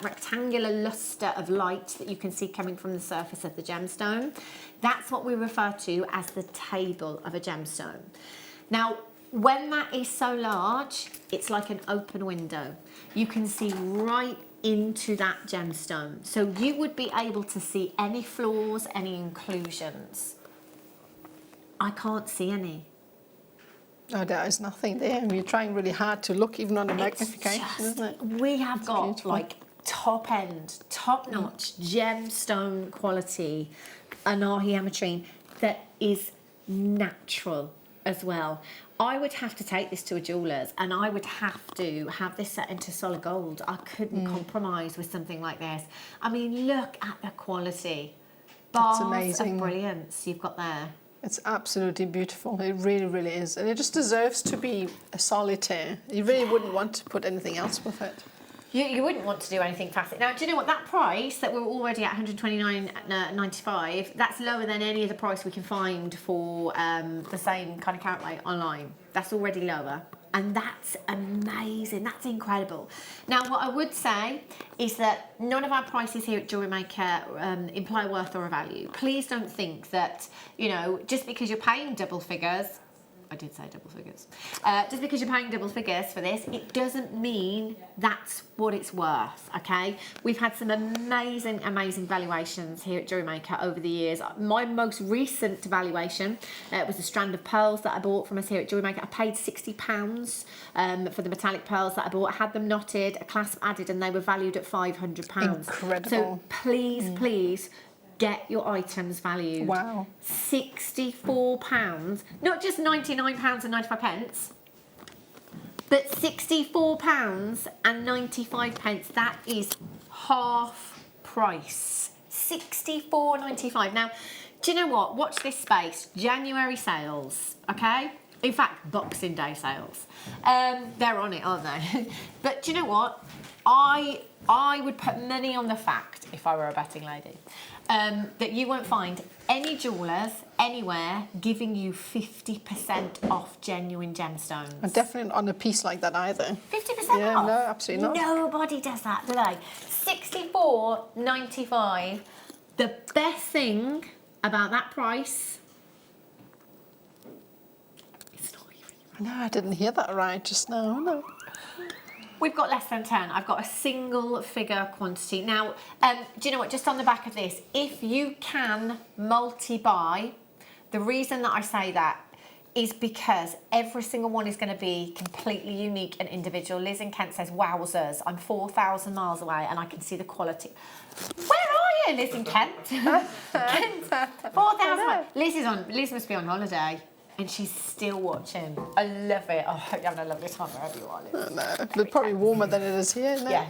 Speaker 2: rectangular luster of light that you can see coming from the surface of the gemstone. That's what we refer to as the table of a gemstone. Now, when that is so large, it's like an open window. You can see right into that gemstone. So you would be able to see any flaws, any inclusions. I can't see any.
Speaker 3: No, there is nothing there. We're trying really hard to look, even on the magnification, isn't it?
Speaker 2: We have got
Speaker 3: beautiful.
Speaker 2: like top end, top notch gemstone quality Anahi ametrine that is natural as well. I would have to take this to a jeweller's and I would have to have this set into solid gold. I couldn't compromise with something like this. I mean, look at the quality. Bars
Speaker 3: That's amazing.
Speaker 2: of brilliance you've got there.
Speaker 3: It's absolutely beautiful. It really, really is. And it just deserves to be a solitaire. You really wouldn't want to put anything else with it.
Speaker 2: You wouldn't want to do anything facet. Now, do you know what? That price that we're already at, $129.95, that's lower than any of the price we can find for the same kind of carat weight online. That's already lower. And that's amazing. That's incredible. Now, what I would say is that none of our prices here at Jewellery Maker imply worth or a value. Please don't think that, you know, just because you're paying double figures, I did say double figures. Just because you're paying double figures for this, it doesn't mean that's what it's worth, okay? We've had some amazing, amazing valuations here at Jewellery Maker over the years. My most recent valuation was a strand of pearls that I bought from us here at Jewellery Maker. I paid £60 for the metallic pearls that I bought. I had them knotted, a clasp added, and they were valued at £500.
Speaker 3: Incredible.
Speaker 2: So please, please, get your items valued.
Speaker 3: Wow.
Speaker 2: £64, not just £99.95, but £64.95. That is half price. £64.95. Now, do you know what? Watch this space. January sales, okay? In fact, Boxing Day sales. They're on it, aren't they? But do you know what? I would put money on the fact, if I were a betting lady, that you won't find any jewellers anywhere giving you 50% off genuine gemstones.
Speaker 3: And definitely not on a piece like that either.
Speaker 2: 50%
Speaker 3: Yeah,
Speaker 2: off?
Speaker 3: no, absolutely not.
Speaker 2: Nobody does that, do they? $64.95. The best thing about that price, it's not even.
Speaker 3: No, I didn't hear that right just now. No.
Speaker 2: We've got less than 10. I've got a single figure quantity. Now, do you know what? Just on the back of this, if you can multi-buy, the reason that I say that is because every single one is going to be completely unique and individual. Liz in Kent says, wowzers, I'm 4,000 miles away and I can see the quality. Where are you, Liz in Kent? Kent, 4,000 miles. Liz must be on holiday. And she's still watching. I love it. Oh, I hope you're having a lovely time wherever you are, Liz.
Speaker 3: No, it's probably warmer than it is here, isn't it?
Speaker 2: Yeah.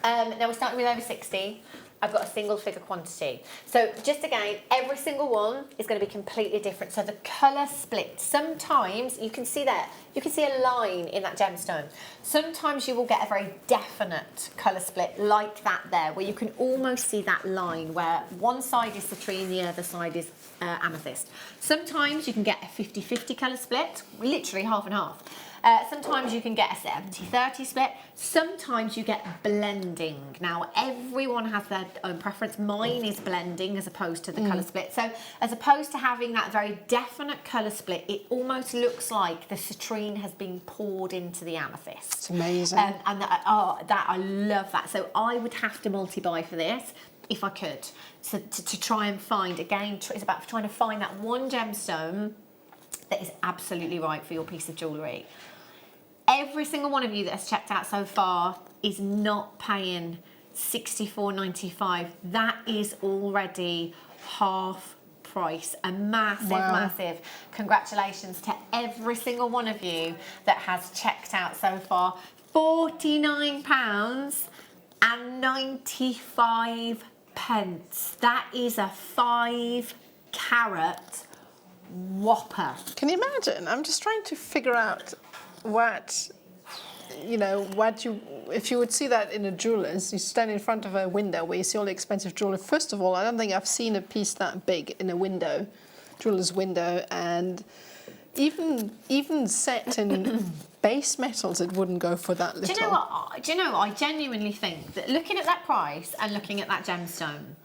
Speaker 2: Now we're starting with over 60. I've got a single figure quantity. So just again, every single one is going to be completely different. So the colour split. Sometimes you can see that. You can see a line in that gemstone. Sometimes you will get a very definite colour split like that there, where you can almost see that line where one side is citrine, the other side is amethyst. Sometimes you can get a 50-50 colour split, literally half and half. Sometimes you can get a 70-30 split. Sometimes you get blending. Now, everyone has their own preference. Mine is blending as opposed to the colour split. So as opposed to having that very definite colour split, it almost looks like the citrine has been poured into the amethyst.
Speaker 3: It's amazing.
Speaker 2: And I love that. So I would have to multi-buy for this if I could. So to try and find, again, it's about trying to find that one gemstone that is absolutely right for your piece of jewellery. Every single one of you that has checked out so far is not paying $64.95. That is already half price. A massive, massive congratulations to every single one of you that has checked out so far. £49.95. That is a 5-carat whopper.
Speaker 3: Can you imagine? I'm just trying to figure out what, if you would see that in a jeweller's, you stand in front of a window where you see all the expensive jewellery. First of all, I don't think I've seen a piece that big in a window, jeweller's window, and even set in base metals, it wouldn't go for that little.
Speaker 2: Do you know what? I genuinely think that looking at that price and looking at that gemstone,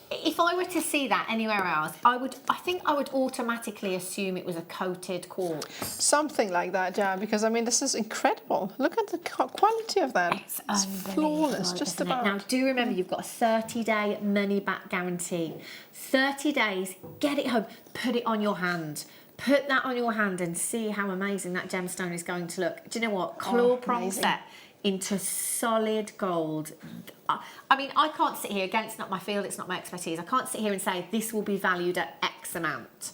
Speaker 2: if I were to see that anywhere else, I think I would automatically assume it was a coated quartz.
Speaker 3: Something like that, yeah, because I mean, this is incredible. Look at the quality of that.
Speaker 2: It's
Speaker 3: flawless, just about.
Speaker 2: Now, do remember, you've got a 30-day money-back guarantee. 30 days, get it home, put it on your hand. Put that on your hand and see how amazing that gemstone is going to look. Do you know what? Claw prong set into solid gold. I mean, I can't sit here, again, it's not my field, it's not my expertise. I can't sit here and say this will be valued at X amount.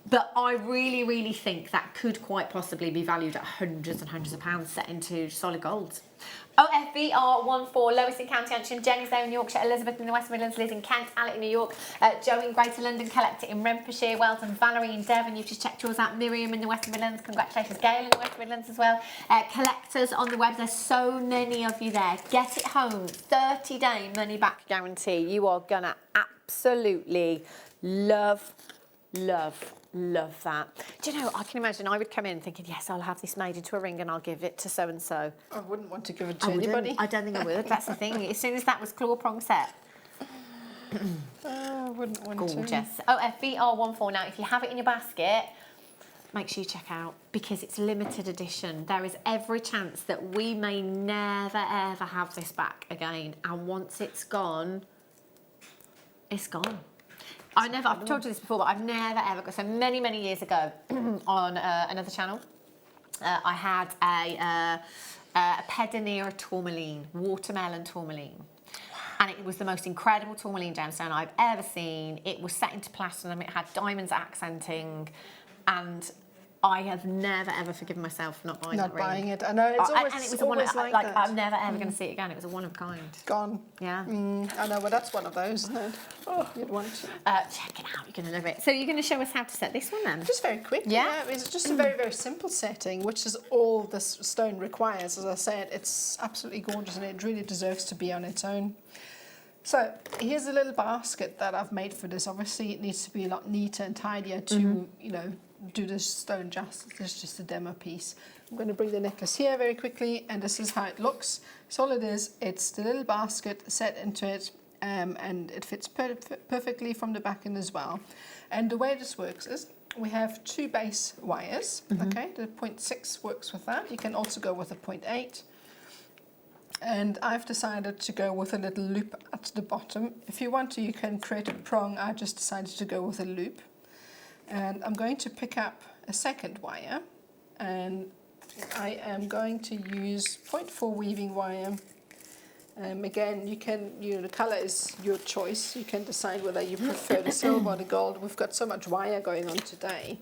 Speaker 2: But I really, really think that could quite possibly be valued at hundreds and hundreds of pounds set into solid gold. OFBR14, Lois in County Antrim, Jenny's there in Yorkshire, Elizabeth in the West Midlands, Liz in Kent, Alec in New York, Joe in Greater London, Collector in Renfrewshire, Welton, Valerie in Devon, you've just checked yours out, Miriam in the West Midlands, congratulations, Gail in the West Midlands as well, collectors on the web, there's so many of you there. Get it home, 30-day money back guarantee. You are gonna absolutely love that. Do you know, I can imagine I would come in thinking, yes, I'll have this made into a ring and I'll give it to so-and-so.
Speaker 3: I wouldn't want to give it to anybody.
Speaker 2: I don't think I would. That's the thing. As soon as that was claw prong set.
Speaker 3: I wouldn't want to.
Speaker 2: Gorgeous. OFBR14. Now, if you have it in your basket, make sure you check out, because it's limited edition. There is every chance that we may never, ever have this back again. And once it's gone, it's gone. I've told you this before, but I've never ever got, so many years ago on another channel, I had a Pedernera tourmaline, watermelon tourmaline. And it was the most incredible tourmaline gemstone I've ever seen. It was set into platinum, it had diamonds accenting, and I have never ever forgiven myself for not buying that ring.
Speaker 3: Not buying it. I know, it's always,
Speaker 2: and it was
Speaker 3: always
Speaker 2: like
Speaker 3: that.
Speaker 2: I'm never ever going to see it again. It was a one of a kind.
Speaker 3: Gone.
Speaker 2: Yeah.
Speaker 3: I know, but that's one of those, isn't it? Oh, you'd want to.
Speaker 2: Check it out. You're going to love it. So you're going to show us how to set this one then?
Speaker 3: Just very quick.
Speaker 2: Yeah.
Speaker 3: It's just a very, very simple setting, which is all this stone requires. As I said, it's absolutely gorgeous and it really deserves to be on its own. So here's a little basket that I've made for this. Obviously, it needs to be a lot neater and tidier to, do this stone justice. This is just a demo piece. I'm going to bring the necklace here very quickly, and this is how it looks. So all it is, it's the little basket set into it, and it fits perfectly from the back end as well. And the way this works is we have 2 base wires. Okay, the 0.6 works with that. You can also go with a 0.8. And I've decided to go with a little loop at the bottom. If you want to, you can create a prong. I just decided to go with a loop. And I'm going to pick up a second wire, and I am going to use 0.4 weaving wire. Again, the colour is your choice. You can decide whether you prefer the silver or the gold. We've got so much wire going on today.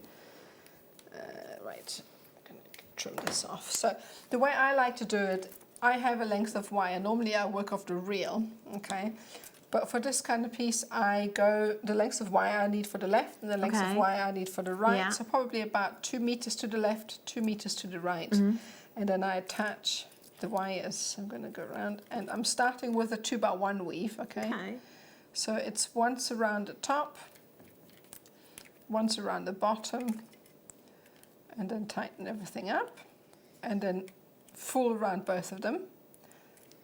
Speaker 3: Right, I'm going to trim this off. So the way I like to do it, I have a length of wire. Normally I work off the reel, okay? But for this kind of piece, I go the length of wire I need for the left and the length of wire I need for the right. Yeah. So probably about 2 meters to the left, 2 meters to the right. And then I attach the wires. I'm going to go around, and I'm starting with a 2x1 weave, okay? So it's once around the top, once around the bottom, and then tighten everything up. and then full around both of them.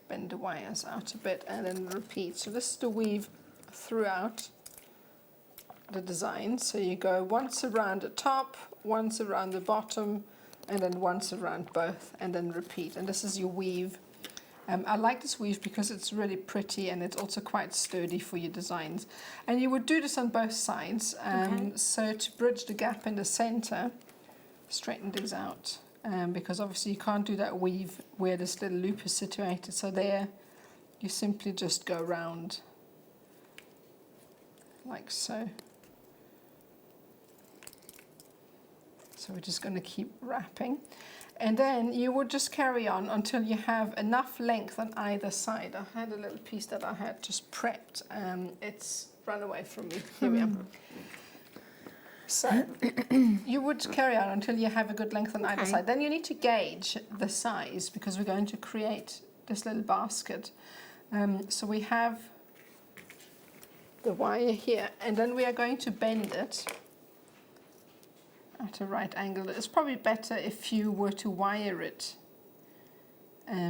Speaker 3: Bend the wires out a bit and then repeat. So this is the weave throughout the design. So you go once around the top, once around the bottom, and then once around both, and then repeat. And this is your weave. I like this weave because it's really pretty and it's also quite sturdy for your designs. And you would do this on both sides. So to bridge the gap in the center, straighten these out. Because obviously you can't do that weave where this little loop is situated. So there, you simply just go around like so. So we're just going to keep wrapping. And then you would just carry on until you have enough length on either side. I had a little piece that I had just prepped. It's run away from me. Here we are. So you would carry on until you have a good length on either side. Then you need to gauge the size because we're going to create this little basket. So we have the wire here, and then we are going to bend it at a right angle. It's probably better if you were to wire it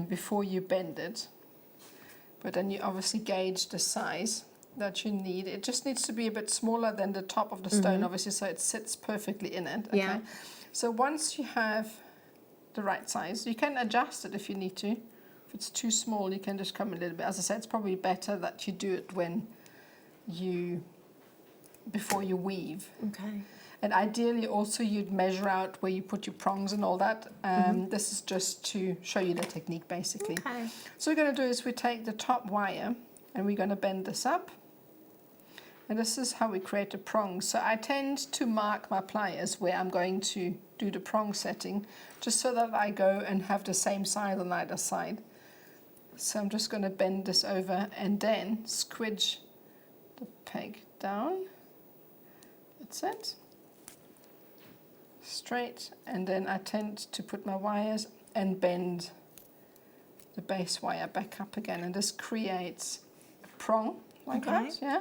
Speaker 3: before you bend it. But then you obviously gauge the size that you need. It just needs to be a bit smaller than the top of the stone, obviously, so it sits perfectly in it. Okay? Yeah. So once you have the right size, you can adjust it if you need to. If it's too small, you can just come a little bit. As I said, it's probably better that you do it before you weave. Okay. And ideally also you'd measure out where you put your prongs and all that. This is just to show you the technique basically. Okay. So what we're going to do is we take the top wire and we're going to bend this up. And this is how we create a prong. So I tend to mark my pliers where I'm going to do the prong setting, just so that I go and have the same size on either side. So I'm just going to bend this over and then squidge the peg down. That's it. Straight, and then I tend to put my wires and bend the base wire back up again, and this creates a prong like that, yeah.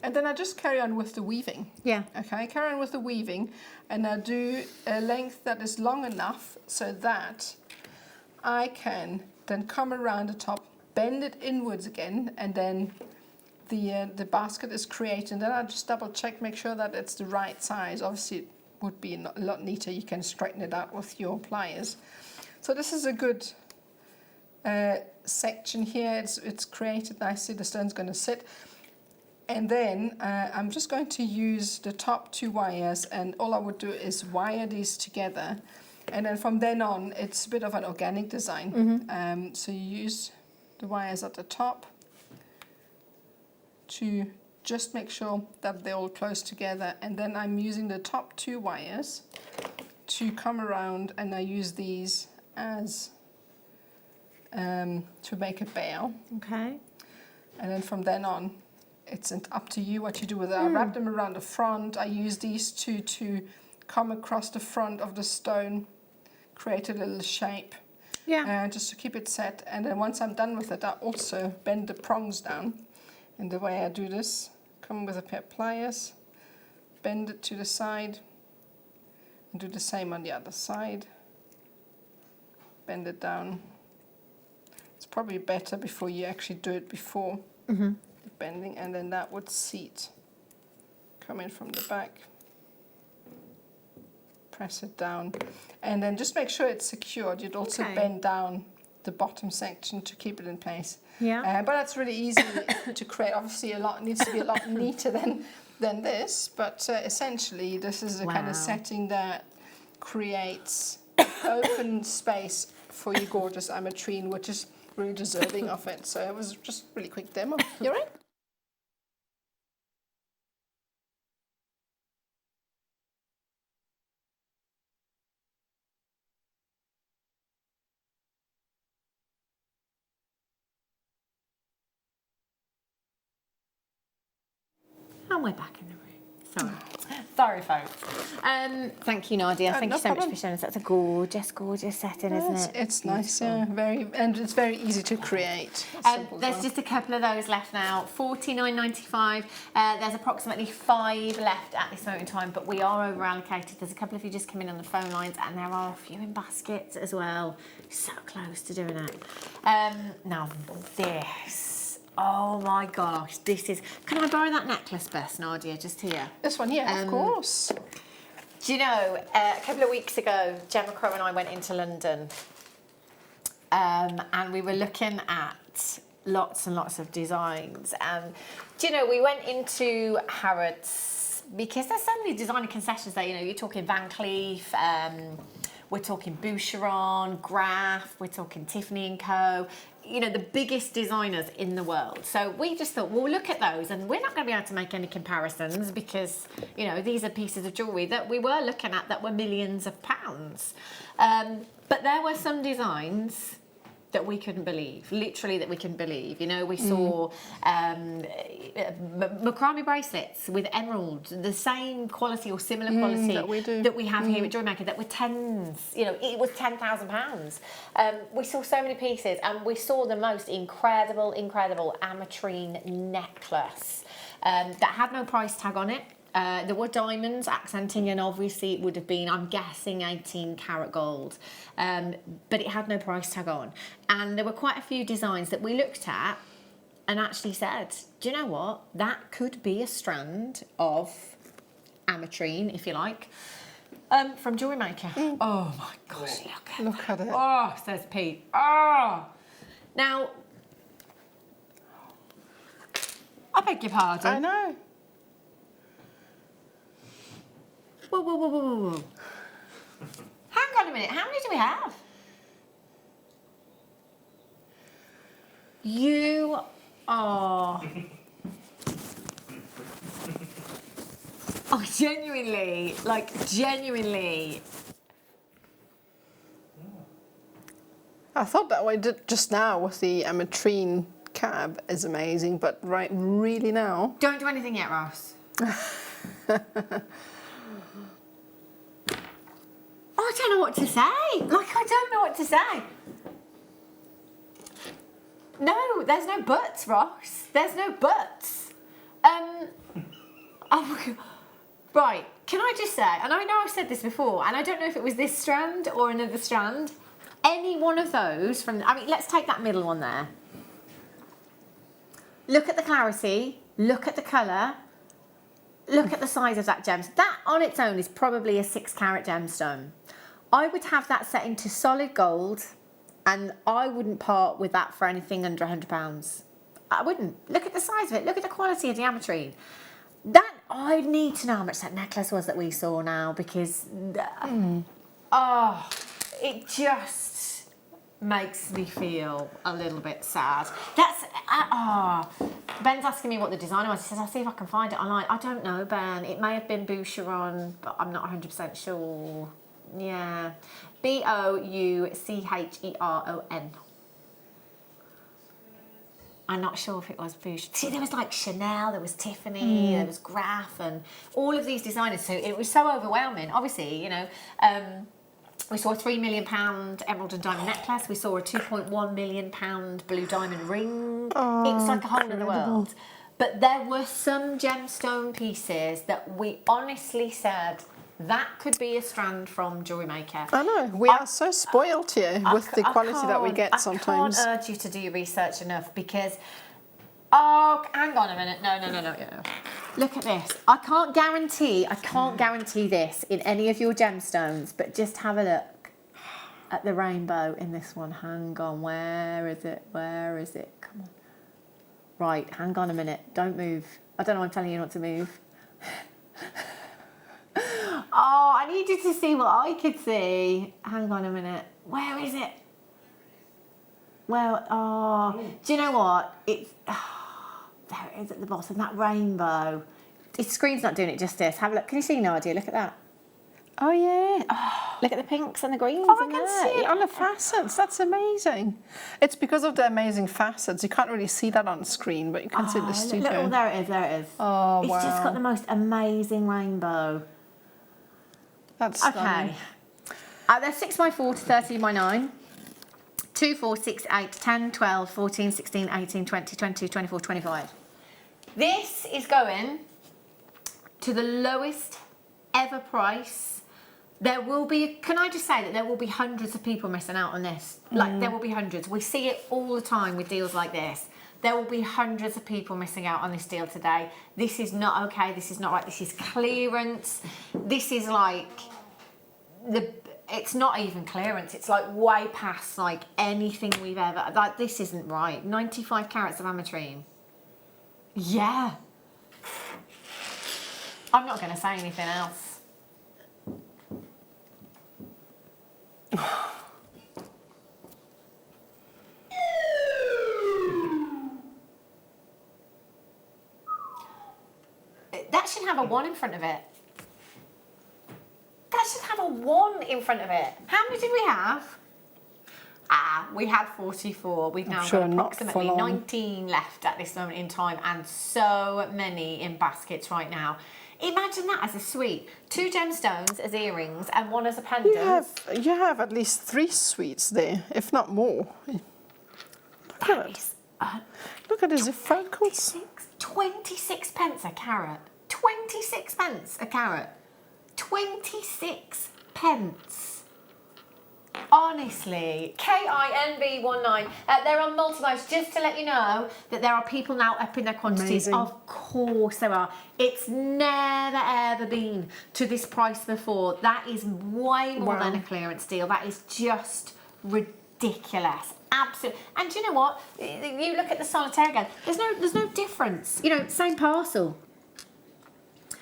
Speaker 3: And then I just carry on with the weaving. Yeah. Okay, carry on with the weaving, and I do a length that is long enough so that I can then come around the top, bend it inwards again, and then the basket is created. And then I just double check, make sure that it's the right size. Obviously it would be a lot neater. You can straighten it out with your pliers. So this is a good section here. It's created nicely. The stone's going to sit. And then I'm just going to use the top two wires, and all I would do is wire these together. And then from then on, it's a bit of an organic design. So you use the wires at the top to just make sure that they're all close together. And then I'm using the top two wires to come around, and I use these as to make a bail. Okay. And then from then on, it's up to you what you do with it. I wrap them around the front. I use these two to come across the front of the stone, create a little shape. Yeah. Just to keep it set. And then once I'm done with it, I also bend the prongs down. And the way I do this, come with a pair of pliers, bend it to the side, and do the same on the other side. Bend it down. It's probably better before you actually do it before the bending, and then that would seat. Come in from the back, press it down, and then just make sure it's secured. You'd also bend down the bottom section to keep it in place. Yeah. But that's really easy to create. Obviously, needs to be a lot neater than this, but essentially, this is a kind of setting that creates open space for your gorgeous ametrine, which is really deserving of it. So it was just a really quick demo. You all right?
Speaker 2: And we're back in the room. Sorry. Sorry, folks. Thank you, Nadja. Thank
Speaker 3: no
Speaker 2: you so much
Speaker 3: problem.
Speaker 2: for showing us. That's a gorgeous, gorgeous setting, isn't it?
Speaker 3: It's nice, yeah. And it's very easy to create. Simple as
Speaker 2: There's
Speaker 3: well.
Speaker 2: just a couple of those left now. $49.95. There's approximately 5 left at this moment in time, but we are over allocated. There's a couple of you just come in on the phone lines, and there are a few in baskets as well. So close to doing it. Now this. Oh my gosh, this is... Can I borrow that necklace first, Nadja, just here?
Speaker 3: This one here, of course.
Speaker 2: Do you know, a couple of weeks ago, Gemma Crow and I went into London and we were looking at lots and lots of designs. And, do you know, we went into Harrods because there's so many designer concessions there. You know, you're talking Van Cleef, we're talking Boucheron, Graf, we're talking Tiffany & Co., you know, the biggest designers in the world. So we just thought, well, look at those, and we're not going to be able to make any comparisons because, you know, these are pieces of jewellery that we were looking at that were millions of pounds. But there were some designs that we couldn't believe, literally that we couldn't believe. You know, we saw macrame bracelets with emerald, the same quality or similar quality that we have here at Jewellery Maker, that were tens, you know, it was £10,000. We saw so many pieces, and we saw the most incredible ametrine necklace that had no price tag on it. There were diamonds accenting, and obviously it would have been, I'm guessing, 18 karat gold, but it had no price tag on. And there were quite a few designs that we looked at and actually said, do you know what, that could be a strand of ametrine, if you like, from Jewellery Maker. Oh my gosh,
Speaker 3: Look at it.
Speaker 2: Oh, says Pete. Oh! Now, I beg your pardon.
Speaker 3: I know.
Speaker 2: Whoa. Hang on a minute, how many do we have? You are... Oh, genuinely.
Speaker 3: I thought that way just now with the ametrine cab is amazing, but really now.
Speaker 2: Don't do anything yet, Ross. I don't know what to say. I don't know what to say. No, there's no buts, Ross. There's no buts. Oh my God. Right, can I just say, and I know I've said this before, and I don't know if it was this strand or another strand, any one of those from, I mean, let's take that middle one there. Look at the clarity, look at the colour, look at the size of that gem. That on its own is probably a 6 carat gemstone. I would have that set into solid gold, and I wouldn't part with that for anything under £100. I wouldn't. Look at the size of it. Look at the quality of the ametrine. That, I need to know how much that necklace was that we saw now, because, it just makes me feel a little bit sad. That's, Ben's asking me what the designer was. He says, I'll see if I can find it online. I don't know, Ben. It may have been Boucheron, but I'm not 100% sure. Yeah. Boucheron. I'm not sure if it was Boucheron. See, there was like Chanel, there was Tiffany, there was Graf, and all of these designers. So it was so overwhelming. Obviously, you know, we saw a £3 million emerald and diamond necklace. We saw a £2.1 million blue diamond ring. It's like a whole other world. But there were some gemstone pieces that we honestly said, that could be a strand from Jewellery Maker.
Speaker 3: I know, we are so spoiled here with the quality that we get sometimes.
Speaker 2: I can't urge you to do your research enough, because, oh, hang on a minute, no. Look at this. I can't guarantee this in any of your gemstones, but just have a look at the rainbow in this one. Hang on, where is it? Come on. Right, hang on a minute, don't move. I don't know, I'm telling you not to move. Oh, I need you to see what I could see. Hang on a minute. Where is it? Well, do you know what? It's, there it is at the bottom, that rainbow. The screen's not doing it justice. Have a look. Can you see, Nadja? Look at that.
Speaker 3: Oh yeah. Oh,
Speaker 2: Look at the pinks and the greens.
Speaker 3: I
Speaker 2: in
Speaker 3: can
Speaker 2: there.
Speaker 3: see it on the facets. That's amazing. It's because of the amazing facets. You can't really see that on screen, but you can see the studio.
Speaker 2: Look, oh, there it is, there it is.
Speaker 3: Oh,
Speaker 2: it's
Speaker 3: wow.
Speaker 2: just got the most amazing rainbow.
Speaker 3: That's stunning.
Speaker 2: Okay. They're 6x4 to 30x9. 2, 4, 6, 8, 10, 12, 14, 16, 18, 20, 22, 24, 25. This is going to the lowest ever price. There will be, can I just say that there will be hundreds of people missing out on this. Like, there will be hundreds. We see it all the time with deals like this. There will be hundreds of people missing out on this deal today. This is not okay. This is not right. This is clearance. This is like it's not even clearance. It's like way past like anything we've ever, like this isn't right. 95 carats of ametrine. Yeah. I'm not going to say anything else. That should have a 1 in front of it. That should have a 1 in front of it. How many did we have? We had 44. We've now got approximately 19 left at this moment in time, and so many in baskets right now. Imagine that as a suite. 2 gemstones as earrings and 1 as a pendant.
Speaker 3: You have at least 3 suites there, if not more. Look at it. Look at his freckles.
Speaker 2: 26 pence a carat. 26 pence a carat. 26 pence. Honestly, KINB19. They're on multi-buys. Just to let you know that there are people now upping their quantities.
Speaker 3: Amazing.
Speaker 2: Of course there are. It's never ever been to this price before. That is way more than a clearance deal. That is just ridiculous. Absolutely. And do you know what? You look at the solitaire again. There's no difference. You know, same parcel.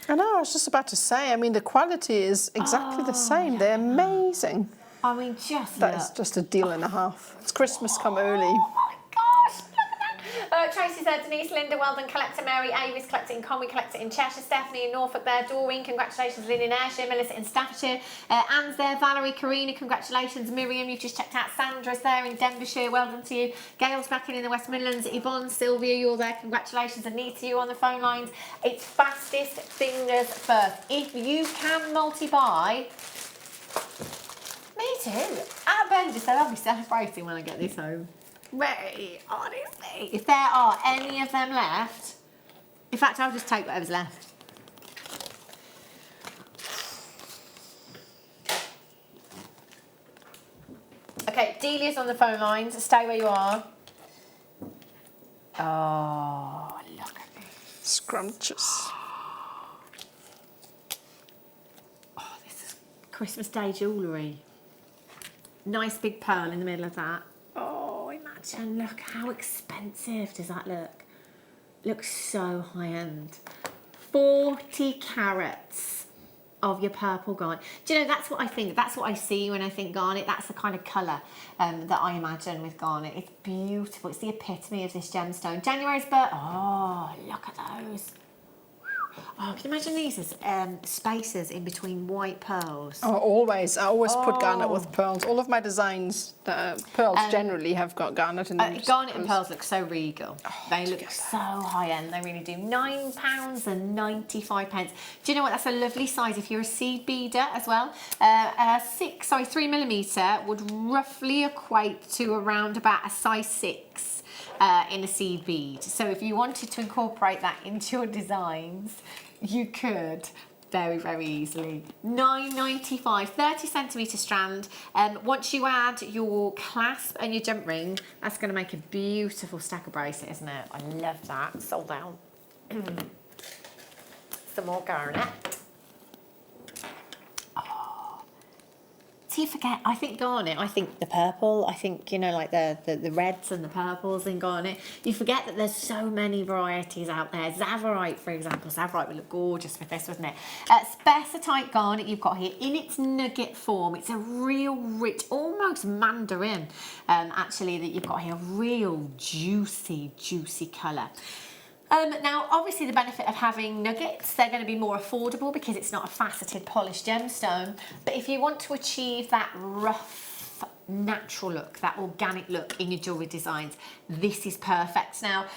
Speaker 3: I know, I was just about to say, I mean, the quality is exactly the same. They're amazing.
Speaker 2: I mean, just
Speaker 3: That's just a deal and a half. It's Christmas come early.
Speaker 2: Oh my gosh, look at that. Tracy said, Denise, Linda, well done, collector. Mary, Avis, collector in Conwy, collector in Cheshire. Stephanie in Norfolk there. Doreen, congratulations. Lynn in Ayrshire. Melissa in Staffordshire. Anne's there. Valerie, Karina, congratulations. Miriam, you've just checked out. Sandra's there in Denbighshire. Well done to you. Gail's back in the West Midlands. Yvonne, Sylvia, you're there. Congratulations. Anita, you on the phone lines. It's fastest fingers first. If you can multi-buy... Me too. Ben just said I'll be celebrating when I get this home. Very honestly. If there are any of them left, in fact, I'll just take whatever's left. Okay, Delia's on the phone lines. Stay where you are. Oh, look at this.
Speaker 3: Scrumptious.
Speaker 2: Oh, this is Christmas Day jewellery. Nice big pearl in the middle of that. Oh, imagine, look how expensive does that look? Looks so high end. 40 carats of your purple garnet. Do you know, that's what I think, that's what I see when I think garnet. That's the kind of colour that I imagine with garnet. It's beautiful. It's the epitome of this gemstone. January's birth. Oh, look at those. Oh, can you imagine these as spaces in between white pearls?
Speaker 3: Oh, always. I always put garnet with pearls. All of my designs, pearls generally have got garnet in them.
Speaker 2: Garnet and pearls look so regal. They look so high end. They really do. £9.95. Do you know what? That's a lovely size if you're a seed beader as well. 3mm would roughly equate to around about a size 6. In a seed bead. So if you wanted to incorporate that into your designs, you could very, very easily. £9.95, 30cm strand. Once you add your clasp and your jump ring, that's going to make a beautiful stack of bracelet, isn't it? I love that. Sold out. Some more garnet. So you forget, I think garnet, I think the purple, I think, you know, like the reds and the purples in garnet. You forget that there's so many varieties out there. Zavarite, for example. Zavarite would look gorgeous with this, wouldn't it? Spessartite garnet you've got here in its nugget form. It's a real rich, almost mandarin, actually, that you've got here. Real juicy, juicy colour. Now, obviously the benefit of having nuggets, they're going to be more affordable because it's not a faceted polished gemstone. But if you want to achieve that rough, natural look, that organic look in your jewellery designs, this is perfect. Now,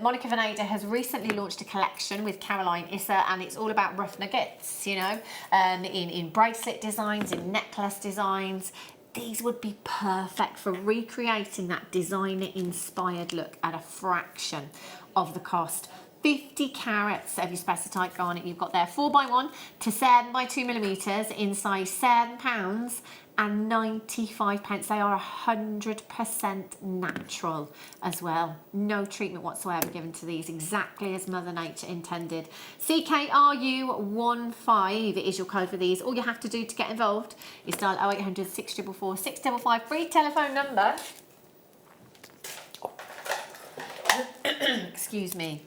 Speaker 2: Monica Veneda has recently launched a collection with Caroline Issa, and it's all about rough nuggets, you know, in bracelet designs, in necklace designs. These would be perfect for recreating that designer-inspired look at a fraction of the cost. 50 carats of your spessartite garnet you've got there, 4x1 to 7x2 millimeters in size £7 and 95 pence. They are 100% natural as well. No treatment whatsoever given to these, exactly as Mother Nature intended. CKRU15 is your code for these. All you have to do to get involved is dial 0800 644 655, free telephone number. Excuse me.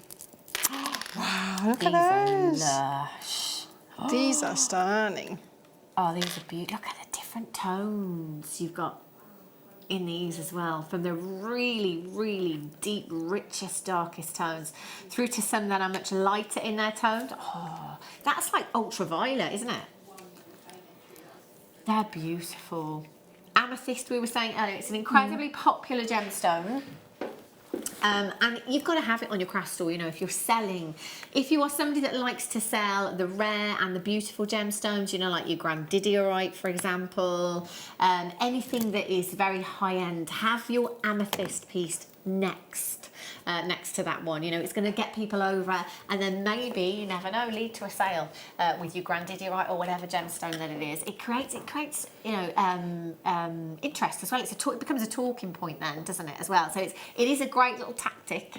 Speaker 3: Wow, look
Speaker 2: These
Speaker 3: at those.
Speaker 2: are lush.
Speaker 3: These are stunning.
Speaker 2: Oh, these are beautiful. Look at the different tones you've got in these as well, from the really, really deep, richest, darkest tones through to some that are much lighter in their tones. Oh, that's like ultraviolet, isn't it? They're beautiful. Amethyst, we were saying earlier, it's an incredibly popular gemstone. And you've got to have it on your craft store, you know, if you're selling. If you are somebody that likes to sell the rare and the beautiful gemstones, you know, like your grandidierite, for example, anything that is very high-end, have your amethyst piece next to that one. You know, it's going to get people over, and then maybe, you never know, lead to a sale with your grandidierite or whatever gemstone that it is. It creates you know, interest as well. It becomes a talking point then, doesn't it, as well? So it is a great little tactic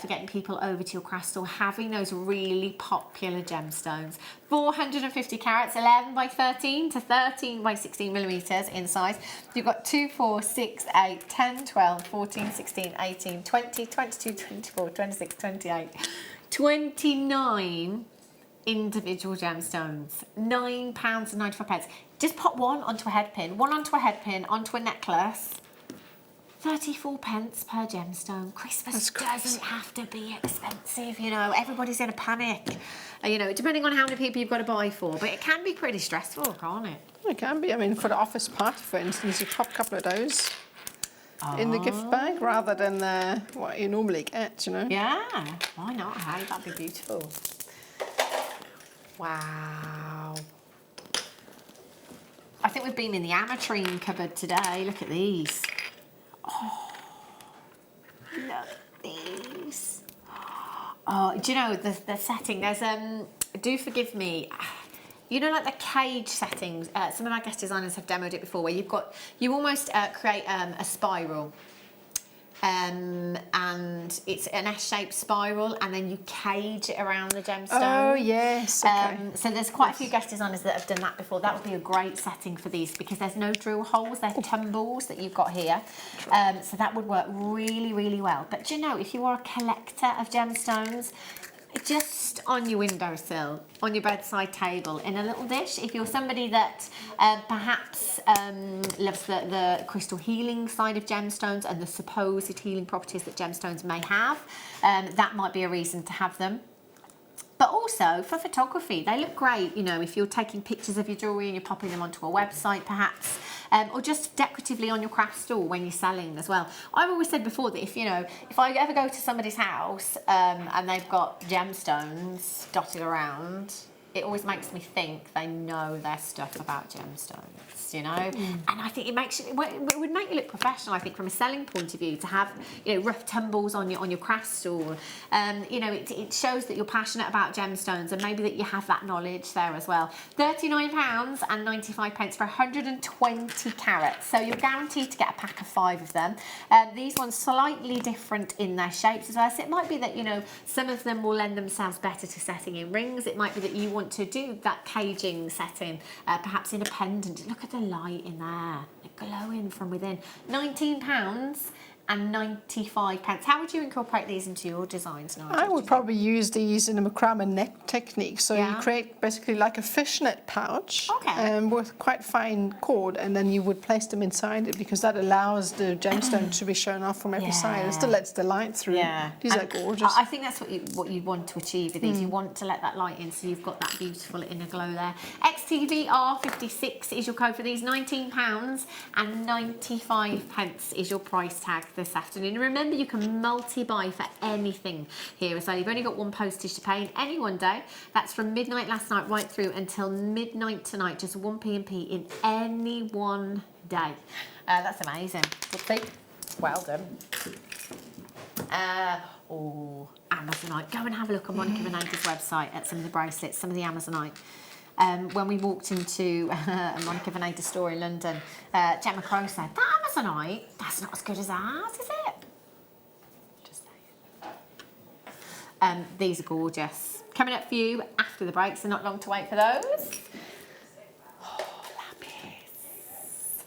Speaker 2: for getting people over to your craft store, having those really popular gemstones. 450 carats, 11x13 to 13x16 millimeters in size. You've got 2, 4, 6, 8, 10, 12, 14, 16, 18, 20, 22, 24, 26, 28, 29 individual gemstones. £9.95. Just pop one onto a head pin, onto a necklace. 34 pence per gemstone. Christmas doesn't have to be expensive, you know. Everybody's in a panic, you know, depending on how many people you've got to buy for. But it can be pretty stressful, can't it?
Speaker 3: It can be. I mean, for the office party, for instance, you pop a couple of those in the gift bag rather than what you normally get, you know.
Speaker 2: Yeah, why not? Hey, that'd be beautiful. Wow. I think we've been in the ametrine cupboard today. Look at these. Oh, look at these. Oh, do you know the setting? There's do forgive me. You know, like the cage settings. Some of our guest designers have demoed it before, where you almost create a spiral. And it's an S-shaped spiral, and then you cage it around the gemstone.
Speaker 3: Oh, yes. Okay.
Speaker 2: So there's quite a few guest designers that have done that before. That would be a great setting for these because there's no drill holes, they're tumbles that you've got here. So that would work really, really well. But do you know, if you are a collector of gemstones, just on your windowsill, on your bedside table, in a little dish. If you're somebody that perhaps loves the crystal healing side of gemstones and the supposed healing properties that gemstones may have, that might be a reason to have them. But also for photography, they look great, you know, if you're taking pictures of your jewellery and you're popping them onto a website perhaps, or just decoratively on your craft store when you're selling as well. I've always said before that if I ever go to somebody's house and they've got gemstones dotted around, it always makes me think they know their stuff about gemstones, you know. And I think it would make you look professional. I think from a selling point of view to have, you know, rough tumbles on your craft store. You know, it shows that you're passionate about gemstones and maybe that you have that knowledge there as well. £39.95 for 120 carats. So you're guaranteed to get a pack of 5 of them. These ones slightly different in their shapes as well. So it might be that, you know, some of them will lend themselves better to setting in rings. It might be that you want to do that caging setting, perhaps in a pendant. Look at the light in there, glowing from within. £19 £14.95. How would you incorporate these into your designs, Nadja?
Speaker 3: I would probably use these in a macrame neck technique. So
Speaker 2: Yeah.
Speaker 3: you create basically like a fishnet pouch
Speaker 2: Okay.
Speaker 3: with quite fine cord, and then you would place them inside it because that allows the gemstone to be shown off from every side. It still lets the light through.
Speaker 2: Yeah.
Speaker 3: These are
Speaker 2: And
Speaker 3: gorgeous.
Speaker 2: I think that's what you want to achieve with these. You want to let that light in so you've got that beautiful inner glow there. XTVR56 is your code for these. £19.95 is your price tag this afternoon. And remember, you can multi-buy for anything here as well. You've only got one postage to pay in any one day. That's from midnight last night right through until midnight tonight, just 1 p.m. in any one day. That's amazing. See? Well done. Amazonite. Go and have a look on Monica Nadja's website at some of the bracelets, some of the Amazonite. When we walked into a Monica Nadja store in London, Gemma Crow said, that Amazonite, that's not as good as ours, is it? Just saying. These are gorgeous. Coming up for you after the break, so not long to wait for those. Oh, lapis.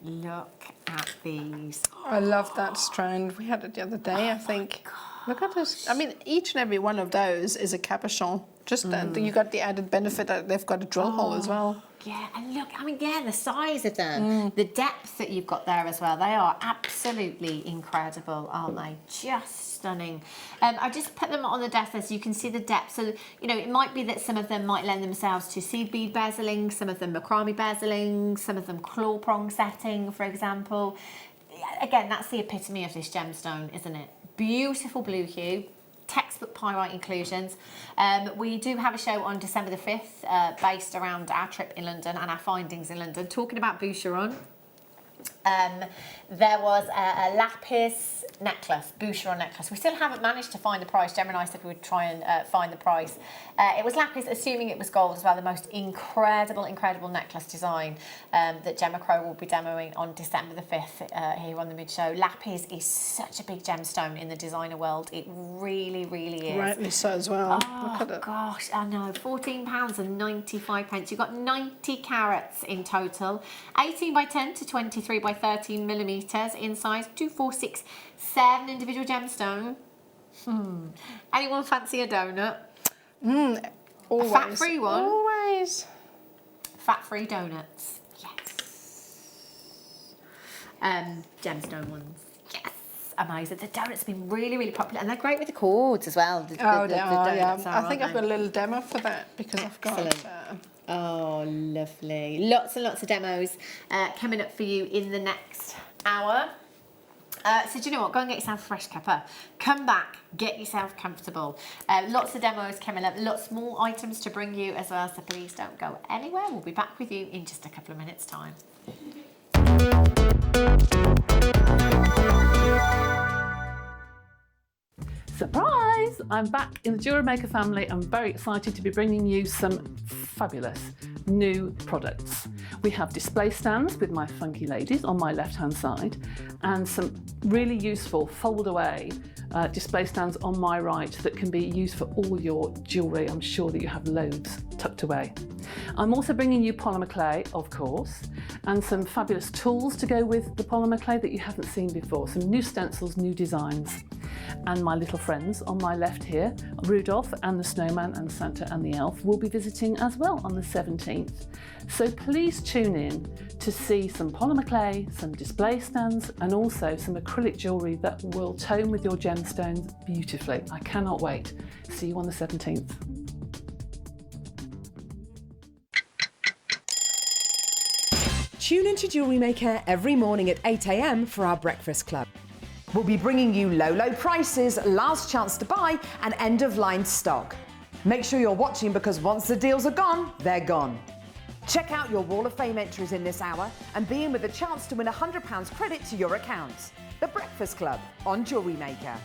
Speaker 2: Look at these.
Speaker 3: I love that strand. We had it the other day, I think. Look at this. I mean, each and every one of those is a capuchon. Just that you got the added benefit that they've got a drill hole as well.
Speaker 2: Yeah, and look, I mean, yeah, the size of them, the depth that you've got there as well, they are absolutely incredible, aren't they? Just stunning. I just put them on the desk so you can see the depth. So, you know, it might be that some of them might lend themselves to seed bead bezeling, some of them macrame bezeling, some of them claw prong setting, for example. Again, that's the epitome of this gemstone, isn't it? Beautiful blue hue. Textbook pyrite inclusions. We do have a show on December the 5th based around our trip in London and our findings in London, talking about Boucheron. There was a lapis necklace, Boucheron necklace. We still haven't managed to find the price. Gemma and I said we would try and find the price. It was lapis, assuming it was gold as well, the most incredible necklace design that Gemma Crow will be demoing on December the 5th here on the Mid Show. Lapis is such a big gemstone in the designer world. It really, really is.
Speaker 3: Rightly so as well.
Speaker 2: Oh,
Speaker 3: Look at it.
Speaker 2: gosh, I know. £14.95. You've got 90 carats in total. 18 by 10 to 23 by 13 millimetres in size. 2, 4, 6, 7 individual gemstone. Anyone fancy a donut?
Speaker 3: Always.
Speaker 2: A fat-free one?
Speaker 3: Always.
Speaker 2: Fat-free donuts. Yes. Gemstone ones. Yes. Amazing. The donuts have been really, really popular, and they're great with the cords as well. The
Speaker 3: Yeah.
Speaker 2: donuts are,
Speaker 3: I think
Speaker 2: aren't
Speaker 3: I've got
Speaker 2: they?
Speaker 3: a little demo for that because I've got.
Speaker 2: Excellent. Oh, lovely. Lots and lots of demos coming up for you in the next hour. So do you know what? Go and get yourself a fresh cuppa. Come back, get yourself comfortable. Lots of demos coming up, lots more items to bring you as well, so please don't go anywhere. We'll be back with you in just a couple of minutes' time.
Speaker 7: Surprise! I'm back in the Jewellery Maker family. I'm very excited to be bringing you some fabulous new products. We have display stands with my funky ladies on my left-hand side, and some really useful fold-away display stands on my right that can be used for all your jewellery. I'm sure that you have loads tucked away. I'm also bringing you polymer clay, of course, and some fabulous tools to go with the polymer clay that you haven't seen before. Some new stencils, new designs. And my little friends on my left here, Rudolph and the Snowman and Santa and the Elf, will be visiting as well on the 17th. So please tune in to see some polymer clay, some display stands, and also some acrylic jewellery that will tone with your gemstones beautifully. I cannot wait. See you on the 17th.
Speaker 1: Tune into Jewellery Maker every morning at 8 a.m. for our breakfast club. We'll be bringing you low prices, last chance to buy, and end-of-line stock. Make sure you're watching because once the deals are gone, they're gone. Check out your Wall of Fame entries in this hour and be in with a chance to win £100 credit to your account. The Breakfast Club on Jewellery Maker.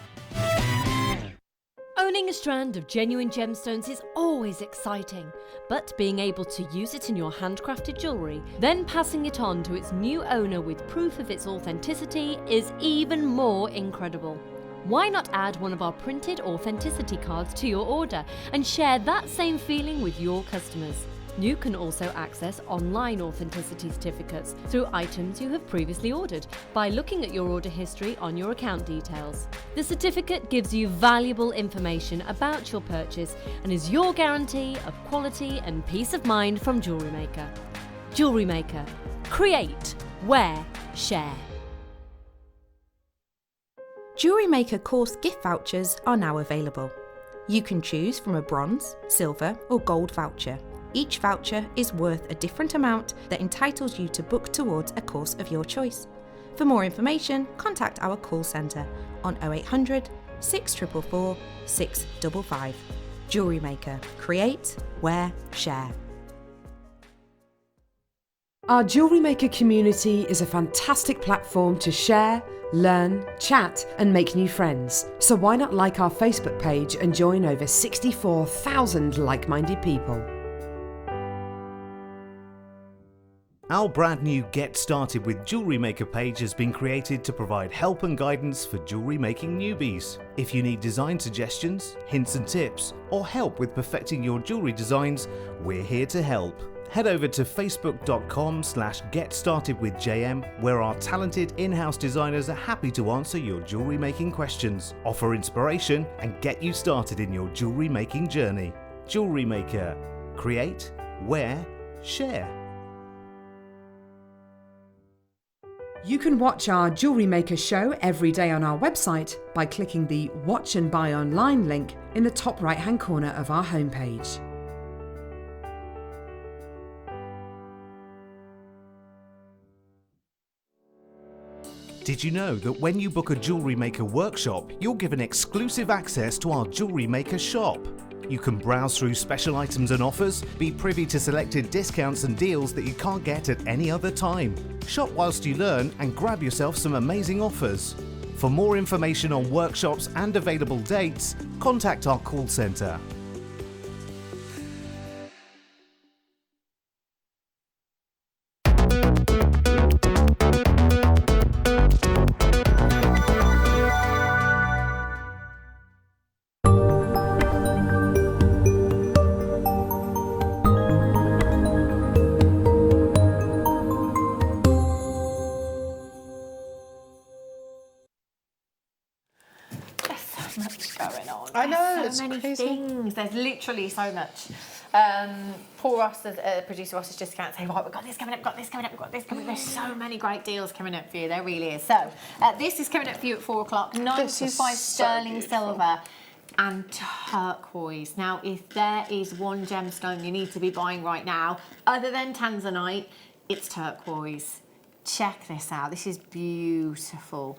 Speaker 8: Owning a strand of genuine gemstones is always exciting, but being able to use it in your handcrafted jewellery, then passing it on to its new owner with proof of its authenticity is even more incredible. Why not add one of our printed authenticity cards to your order and share that same feeling with your customers? You can also access online authenticity certificates through items you have previously ordered by looking at your order history on your account details. The certificate gives you valuable information about your purchase and is your guarantee of quality and peace of mind from Jewellery Maker. Jewellery Maker. Create, wear, share.
Speaker 9: Jewellery Maker course gift vouchers are now available. You can choose from a bronze, silver or gold voucher. Each voucher is worth a different amount that entitles you to book towards a course of your choice. For more information, contact our call centre on 0800 644 655. Jewellery Maker. Create, wear, share.
Speaker 1: Our Jewellery Maker community is a fantastic platform to share, learn, chat and make new friends. So why not like our Facebook page and join over 64,000 like-minded people.
Speaker 5: Our brand new Get Started with Jewellery Maker page has been created to provide help and guidance for jewellery making newbies. If you need design suggestions, hints and tips, or help with perfecting your jewellery designs, we're here to help. Head over to facebook.com/getstartedwithjm, where our talented in-house designers are happy to answer your jewellery making questions, offer inspiration, and get you started in your jewellery making journey. Jewellery Maker. Create, wear, share.
Speaker 1: You can watch our Jewellery Maker show every day on our website by clicking the Watch and Buy Online link in the top right-hand corner of our homepage.
Speaker 5: Did you know that when you book a Jewellery Maker workshop, you're given exclusive access to our Jewellery Maker shop? You can browse through special items and offers, be privy to selected discounts and deals that you can't get at any other time. Shop whilst you learn and grab yourself some amazing offers. For more information on workshops and available dates, contact our call centre.
Speaker 2: Much going on.
Speaker 3: I know,
Speaker 2: There's
Speaker 3: it's
Speaker 2: so many
Speaker 3: crazy.
Speaker 2: things. There's literally so much. Poor Ross, producer Ross, is just going to say, right, we've got this coming up, we've got this coming up, we've got this coming up. There's so many great deals coming up for you. There really is. So this is coming up for you at 4 o'clock. 925 sterling silver and turquoise. Now, if there is one gemstone you need to be buying right now, other than tanzanite, it's turquoise. Check this out. This is beautiful.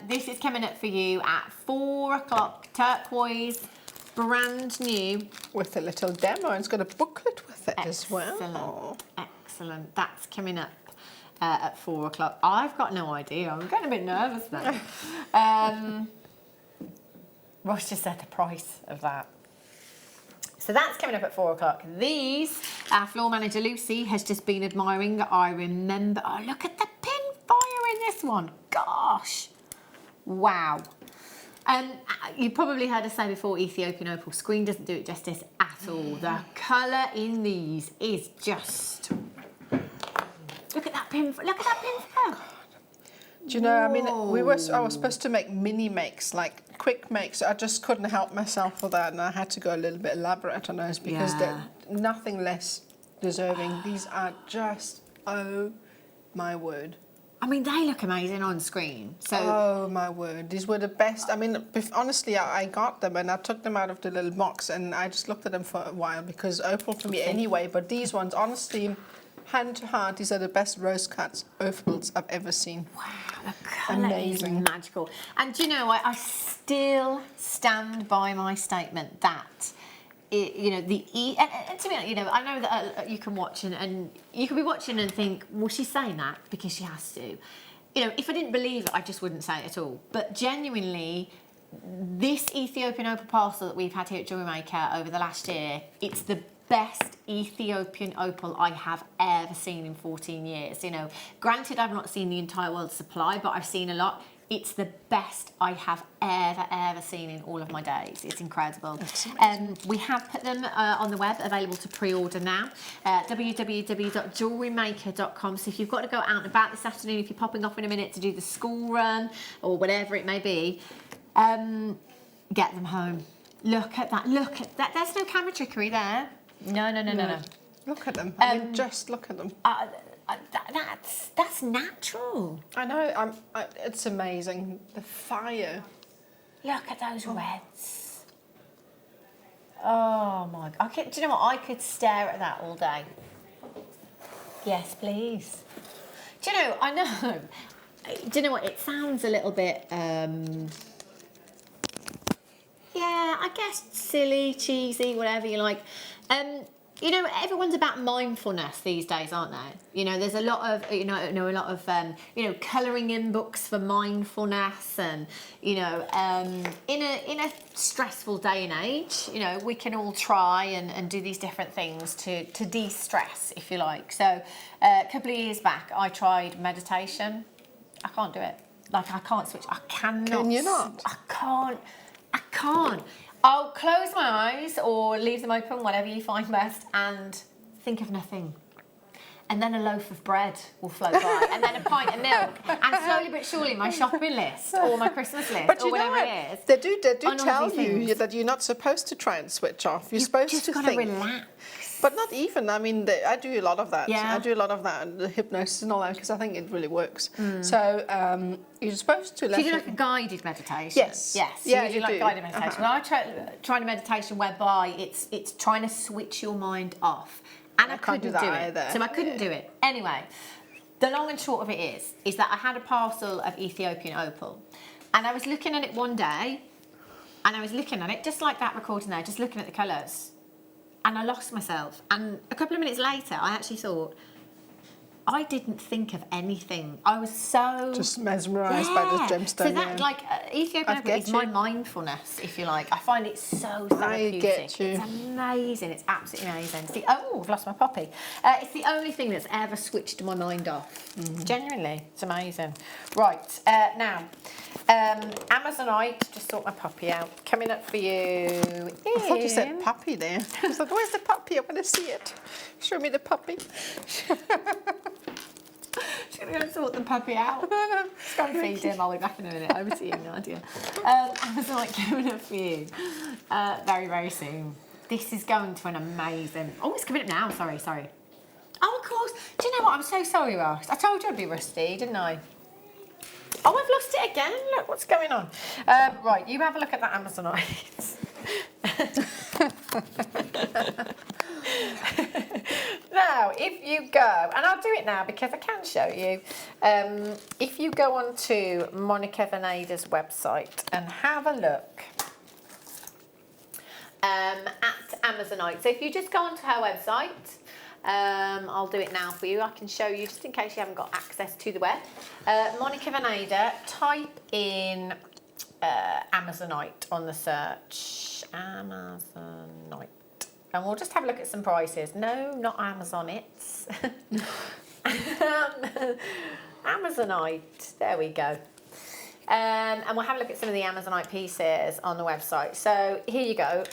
Speaker 2: This is coming up for you at 4 o'clock. Turquoise, brand new.
Speaker 3: With a little demo. It's got a booklet with it as
Speaker 2: Excellent.
Speaker 3: well.
Speaker 2: Excellent. That's coming up at 4 o'clock. I've got no idea. I'm getting a bit nervous now. Ross just said the price of that. So that's coming up at 4 o'clock. These, our floor manager Lucy has just been admiring. I remember, oh, look at the pin fire in this one. Gosh. Wow. You probably heard us say before, Ethiopian opal. Screen doesn't do it justice at all. The colour in these is just... Look at that pin, look at that pin fire.
Speaker 3: Do you know, I mean, I was supposed to make mini makes, like quick makes. I just couldn't help myself with that, and I had to go a little bit elaborate on those because they're nothing less deserving. These are just, oh my word.
Speaker 2: I mean, they look amazing on screen. So,
Speaker 3: oh my word, these were the best. I mean, honestly, I got them and I took them out of the little box and I just looked at them for a while because opal for me anyway. But these ones, honestly, hand to heart, these are the best rose cuts opals I've ever seen.
Speaker 2: wow, the colour is magical. And do you know, I still stand by my statement that, you know, and to be honest, you know, I know that you can watch and you can be watching and think, well, she's saying that because she has to. You know, if I didn't believe it, I just wouldn't say it at all. But genuinely, this Ethiopian opal parcel that we've had here at Jewellery Maker over the last year, it's the best Ethiopian opal I have ever seen in 14 years. You know, granted, I've not seen the entire world supply, but I've seen a lot. It's the best I have ever seen in all of my days. It's incredible. We have put them on the web, available to pre-order now. www.JewelleryMaker.com. So if you've got to go out and about this afternoon, if you're popping off in a minute to do the school run or whatever it may be, get them home. Look at that. Look at that. There's no camera trickery there. No.
Speaker 3: Look at them. I mean, just look at them.
Speaker 2: That's natural.
Speaker 3: I know. It's amazing. The fire.
Speaker 2: Look at those reds. Oh my God. Do you know what? I could stare at that all day. Yes, please. Do you know, I know. Do you know what? It sounds a little bit, yeah, I guess silly, cheesy, whatever you like. You know, everyone's about mindfulness these days, aren't they? You know, there's a lot of, a lot of, colouring in books for mindfulness, and in a stressful day and age, we can all try and do these different things to de-stress, if you like. So, a couple of years back, I tried meditation. I can't do it. Like, I can't switch. I cannot.
Speaker 3: Can you not?
Speaker 2: I can't. I'll close my eyes or leave them open, whatever you find best, and think of nothing. And then a loaf of bread will float by, and then a pint of milk, and slowly but surely my shopping list or my Christmas list
Speaker 3: But
Speaker 2: or
Speaker 3: you know
Speaker 2: whatever
Speaker 3: what?
Speaker 2: it is.
Speaker 3: They do tell
Speaker 2: noisy
Speaker 3: you
Speaker 2: things.
Speaker 3: that you're not supposed to try and switch off. You're supposed
Speaker 2: just
Speaker 3: to
Speaker 2: gotta
Speaker 3: think.
Speaker 2: relax.
Speaker 3: But not even. I mean, I do a lot of that.
Speaker 2: Yeah.
Speaker 3: I do a lot of that, and the hypnosis and all that, because I think it really works. So you're supposed to
Speaker 2: Do
Speaker 3: let
Speaker 2: you do
Speaker 3: it.
Speaker 2: like a guided meditation?
Speaker 3: Yes.
Speaker 2: Yes.
Speaker 3: Yeah,
Speaker 2: you do
Speaker 3: you
Speaker 2: like
Speaker 3: do.
Speaker 2: guided meditation. Well, I tried a meditation whereby it's trying to switch your mind off. And I
Speaker 3: can't do
Speaker 2: couldn't
Speaker 3: that
Speaker 2: do it.
Speaker 3: either.
Speaker 2: So I couldn't do it. Anyway, the long and short of it is that I had a parcel of Ethiopian opal. And I was looking at it one day, and I was looking at it, just like that recording there, just looking at the colours. And I lost myself. And a couple of minutes later, I actually thought, I didn't think of anything. I was so...
Speaker 3: Just mesmerised by this gemstone.
Speaker 2: So that, Ethiopian opal is my mindfulness, if you like. I find it so therapeutic.
Speaker 3: I get you.
Speaker 2: It's amazing. It's absolutely amazing. I've lost my poppy. It's the only thing that's ever switched my mind off. Genuinely, it's amazing. Right, now, Amazonite, just sort my poppy out. Coming up for you.
Speaker 3: I thought you said puppy there. I was like, where's the puppy? I want to see it. Show me the puppy.
Speaker 2: She's going to go and sort the puppy out. Just go and feed him. I'll be back in a minute. Over to you, Nadia. Amazonite coming up for you very, very soon. This is going to an amazing... Oh, it's coming up now. Sorry. Oh, of course. Do you know what? I'm so sorry, Ross. I told you I'd be rusty, didn't I? Oh, I've lost it again. Look, what's going on? Right, you have a look at that Amazonite. Now, if you go, and I'll do it now because I can show you, if you go onto Monica Veneda's website and have a look at Amazonite. So if you just go onto her website, I'll do it now for you. I can show you just in case you haven't got access to the web. Monica Veneda, type in Amazonite on the search. Amazonite. And we'll just have a look at some prices. No, not Amazonites. Amazonite. There we go. And we'll have a look at some of the Amazonite pieces on the website. So here you go.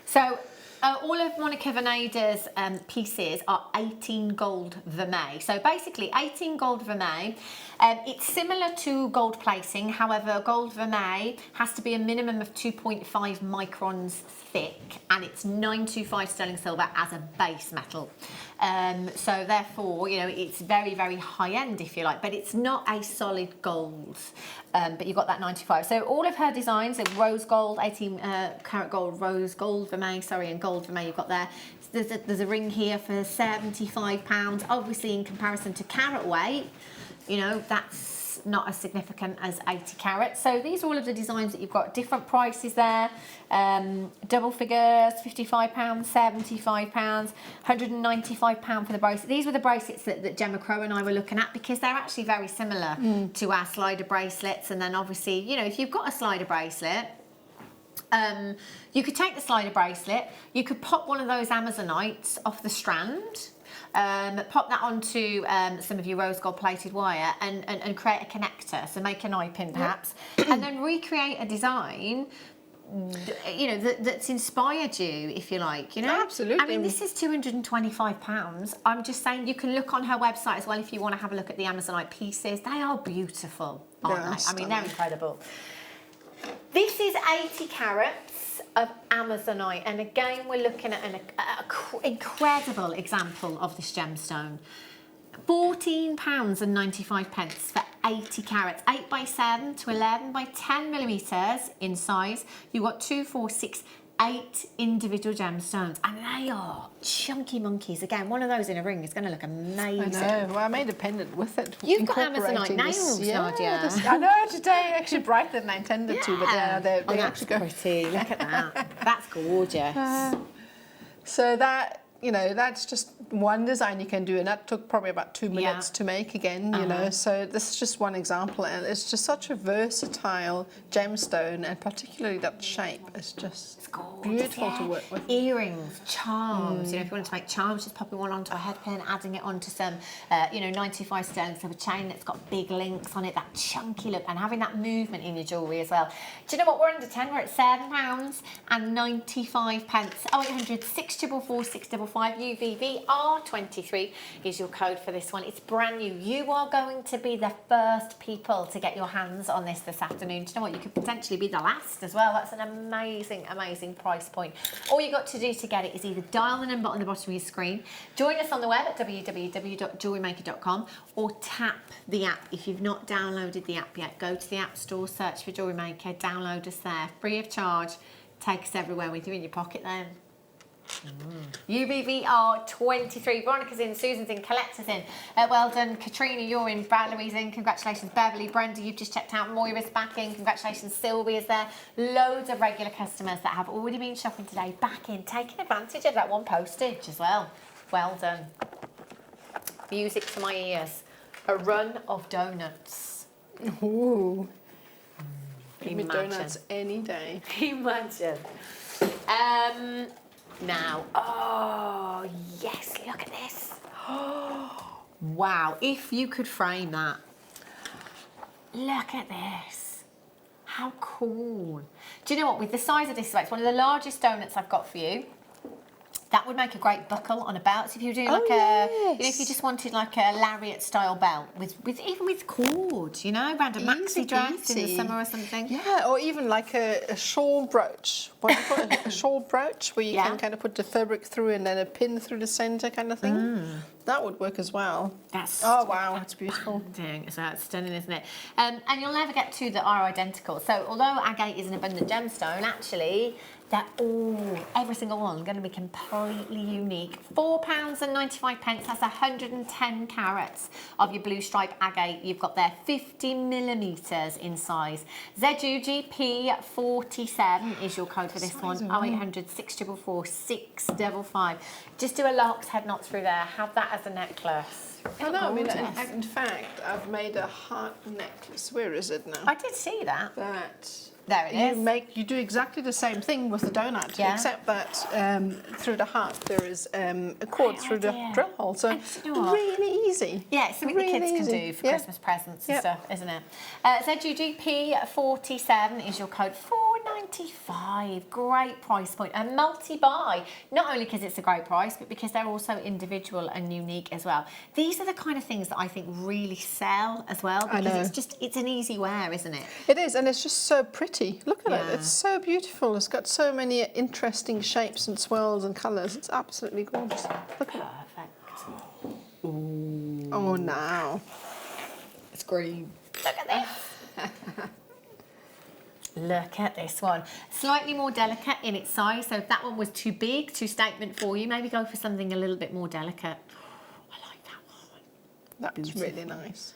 Speaker 2: So all of Monica Veneda's pieces are 18 gold vermeil. So basically 18 gold vermeil. It's similar to gold placing. However, gold vermeil has to be a minimum of 2.5 microns thick, and it's 925 sterling silver as a base metal. So therefore, it's very, very high end, if you like, but it's not a solid gold. But you've got that 925. So all of her designs are rose gold, 18 karat gold, rose gold vermeil, and gold vermeil you've got there. There's a ring here for £75. Obviously, in comparison to carat weight, that's not as significant as 80 carats. So these are all of the designs that you've got. Different prices there. Double figures, £55, £75, £195 for the bracelet. These were the bracelets that Gemma Crow and I were looking at because they're actually very similar to our slider bracelets. And then obviously, if you've got a slider bracelet, you could take the slider bracelet, you could pop one of those Amazonites off the strand, Pop that onto some of your rose gold plated wire and create a connector. So make an eye pin perhaps, and then recreate a design, you know, that's inspired you, if you like, you know.
Speaker 3: Absolutely.
Speaker 2: I mean, this is £225. I'm just saying, you can look on her website as well if you want to have a look at the Amazonite pieces. They are beautiful, aren't they? I mean, they're incredible. This is 80 carats of Amazonite, and again, we're looking at an incredible example of this gemstone. £14.95 for 80 carats, 8x7 to 11x10 millimetres in size. You've got 2, 4, 6, 8 individual gemstones, and they are chunky monkeys. Again, one of those in a ring is going to look amazing.
Speaker 3: I know. Well, I made a pendant with it.
Speaker 2: You've got Amazonite nails, Nadja.
Speaker 3: I know, today actually brighter than I intended to, but they actually go
Speaker 2: pretty. Look at that. That's gorgeous.
Speaker 3: So that, you know, that's just one design you can do, and that took probably about 2 minutes to make again, you know. So this is just one example, and it's just such a versatile gemstone, and particularly that shape is just beautiful to work with.
Speaker 2: Earrings, charms, you know, if you wanted to make charms, just popping one onto a headpin, adding it onto some, you know, 95 sterling silver chain that's got big links on it, that chunky look, and having that movement in your jewellery as well. Do you know what? We're under 10, we're at £7.95. 0800 644 655 UVVR23 is your code for this one. It's brand new. You are going to be the first people to get your hands on this afternoon. Do you know what? You could potentially be the last as well. That's an amazing, amazing price point. All you got to do to get it is either dial the number on the bottom of your screen, join us on the web at www.jewellerymaker.com, or tap the app. If you've not downloaded the app yet, go to the App Store, search for Jewellery Maker, download us there, free of charge. Take us everywhere with you in your pocket then. UBVR23. Veronica's in, Susan's in, Colette's in. Well done, Katrina, you're in, Valerie's in. Congratulations, Beverly. Brenda, you've just checked out. Moira's back in. Congratulations, Sylvia's there. Loads of regular customers that have already been shopping today back in, taking advantage of that one postage as well. Well done. Music to my ears. A run of donuts.
Speaker 3: Ooh. Give me donuts any day.
Speaker 2: Imagine. Now, oh yes, look at this. Wow, if you could frame that. Look at this. How cool. Do you know what, with the size of this, it's one of the largest donuts I've got for you. That would make a great buckle on a belt. So if you were doing like you know, if you just wanted like a lariat style belt with even with cords, you know, around a maxi dress in the summer or something.
Speaker 3: Yeah, or even like a shawl brooch. What do you call it? A shawl brooch, where you can kind of put the fabric through and then a pin through the centre kind of thing. That would work as well.
Speaker 2: That's
Speaker 3: wow, that's beautiful.
Speaker 2: So that's stunning, isn't it? And you'll never get two that are identical. So although agate is an abundant gemstone, actually they're all, every single one, going to be completely unique. £4.95. That's 110 carats of your blue stripe agate. You've got there 50 millimetres in size. ZUGP47 is your code for this one. 0800 644 655. Just do a lark's head knot through there. Have that as a necklace.
Speaker 3: I know, I mean, in fact, I've made a heart necklace. Where is it now?
Speaker 2: I did see that.
Speaker 3: There it is. You do exactly the same thing with the donut, except that through the heart there is a cord through the drill hole. So really easy.
Speaker 2: Yeah, it's something really the kids can do for Christmas presents and stuff, isn't it? ZUGP47 is your code. £4.95. Great price point. A multi-buy. Not only because it's a great price, but because they're also individual and unique as well. These are the kind of things that I think really sell as well, because it's an easy wear, isn't it?
Speaker 3: It is, and it's just so pretty. Look at it. It's so beautiful. It's got so many interesting shapes and swirls and colours. It's absolutely gorgeous. Look at it.
Speaker 2: Perfect.
Speaker 3: Ooh. Oh, now.
Speaker 2: It's green. Look at this. Look at this one. Slightly more delicate in its size. So if that one was too big, too statement for you, maybe go for something a little bit more delicate. I like that one.
Speaker 3: That's really nice.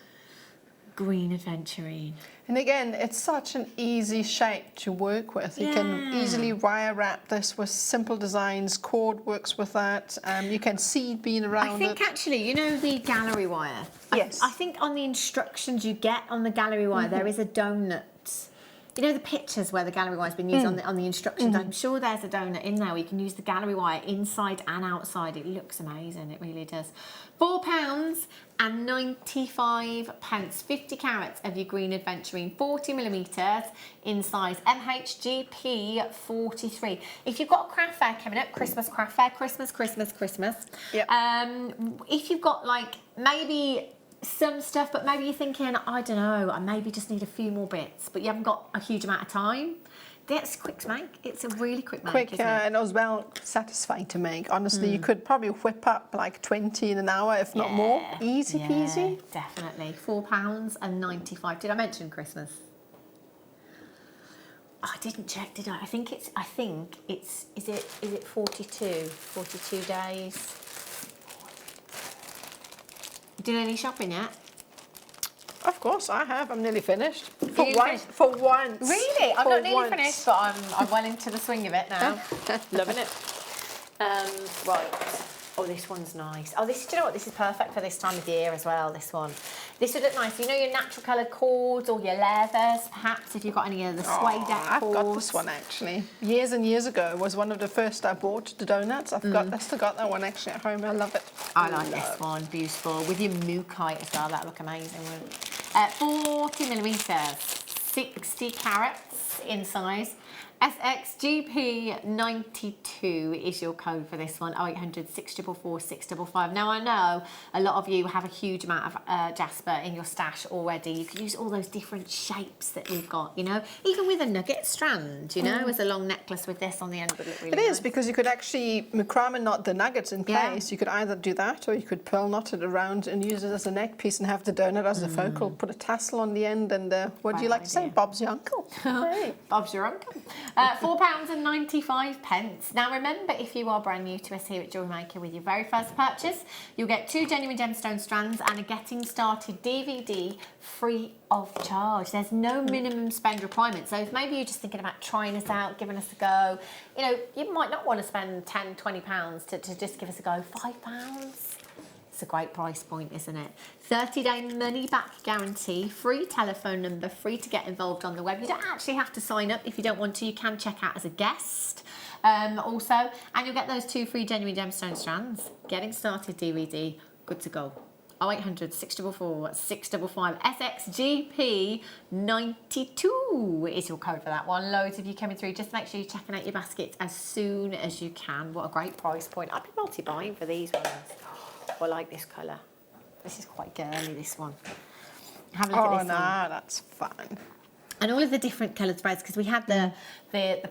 Speaker 2: Green aventurine.
Speaker 3: And again, it's such an easy shape to work with. You can easily wire wrap this with simple designs. Cord works with that. You can see bead around it.
Speaker 2: I think actually, you know the gallery wire?
Speaker 3: Yes.
Speaker 2: I think on the instructions you get on the gallery wire, there is a donut you know the pictures where the gallery wire's been used on the instructions. I'm sure there's a donut in there where you can use the gallery wire inside and outside. It looks amazing, it really does. £4.95, 50 carats of your green aventurine, 40mm in size, MHGP 43. If you've got a craft fair coming up, Christmas craft fair, Christmas.
Speaker 3: Yep.
Speaker 2: If you've got like maybe some stuff, but maybe you're thinking, I don't know, I maybe just need a few more bits, but you haven't got a huge amount of time. That's quick to make. It's a really quick make,
Speaker 3: Quick
Speaker 2: isn't it?
Speaker 3: and as well satisfying to make. Honestly, you could probably whip up like 20 in an hour, if not more. Easy peasy.
Speaker 2: Definitely. £4.95. Did I mention Christmas? Oh, I didn't check, did I? I think it's. Is it 42 days? You doing any shopping yet?
Speaker 3: Of course, I have. I'm nearly finished. For
Speaker 2: nearly
Speaker 3: once.
Speaker 2: finished?
Speaker 3: For once.
Speaker 2: Really? I'm
Speaker 3: For
Speaker 2: not nearly
Speaker 3: once.
Speaker 2: finished, but I'm well into the swing of it now. Loving it. Right. Oh, this one's nice. Oh, this. Do you know what? This is perfect for this time of year as well. This one. This would look nice. You know your natural coloured cords or your leathers, perhaps, if you've got any of the suede cords.
Speaker 3: I've got this one actually. Years and years ago, it was one of the first I bought, the donuts. I still got that one actually at home. I love it.
Speaker 2: I like this one. Beautiful. With your mookaite as well. That'll look amazing. 40mm, 60 carats in size. SXGP 92 is your code for this one. 0800 644 655. Now I know a lot of you have a huge amount of jasper in your stash already. You can use all those different shapes that you've got, you know, even with a nugget strand, you know, as a long necklace with this on the end would look really nice.
Speaker 3: It is, because you could actually macrame knot the nuggets in place. You could either do that or you could pearl knot it around and use it as a neck piece and have the donut as a focal. Put a tassel on the end and what do you like to say? Bob's your uncle. Hey.
Speaker 2: Bob's your uncle. £4.95. Now remember, if you are brand new to us here at Jewellery Maker, with your very first purchase, you'll get 2 genuine gemstone strands and a Getting Started DVD free of charge. There's no minimum spend requirement. So if maybe you're just thinking about trying us out, giving us a go, you know, you might not want to spend £10, £20 to just give us a go. £5? It's a great price point, isn't it? 30-day money-back guarantee, free telephone number, free to get involved on the web. You don't actually have to sign up if you don't want to. You can check out as a guest also. And you'll get those 2 free genuine gemstone strands. Getting Started DVD, good to go. 0800 644 655. SXGP 92 is your code for that one. Loads of you coming through. Just make sure you're checking out your baskets as soon as you can. What a great price point. I'd be multi-buying for these ones. I like this colour. This is quite girly, this one. Have a look at this one.
Speaker 3: That's fun.
Speaker 2: And all of the different coloured threads, because we had the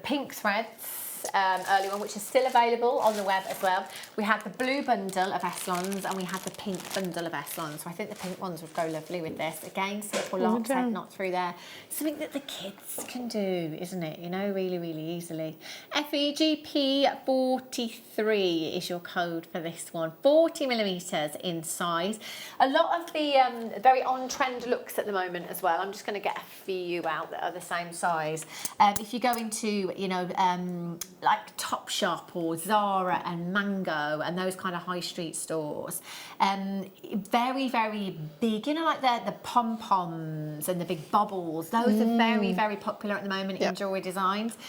Speaker 2: pink threads earlier on, which is still available on the web as well. We had the blue bundle of Eslons and we had the pink bundle of Eslons. So I think the pink ones would go lovely with this. Again, simple locks, head knot through there. Something that the kids can do, isn't it? You know, really, really easily. FEGP 43 is your code for this one. 40mm in size. A lot of the very on-trend looks at the moment as well. I'm just going to get a few out that are the same size. If you go into, you know, like Topshop or Zara and Mango and those kind of high street stores, very, very big, you know, like the pom-poms and the big bubbles. Those are very, very popular at the moment in jewellery designs.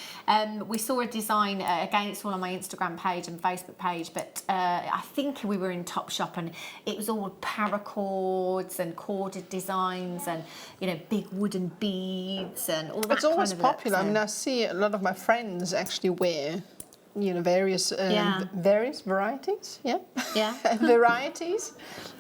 Speaker 2: We saw a design, again, it's all on my Instagram page and Facebook page, but I think we were in Topshop and it was all paracords and corded designs and, you know, big wooden beads and all that.
Speaker 3: It's always
Speaker 2: kind of
Speaker 3: popular.
Speaker 2: look, so.
Speaker 3: I mean, I see a lot of my friends actually wear, you know, various varieties, varieties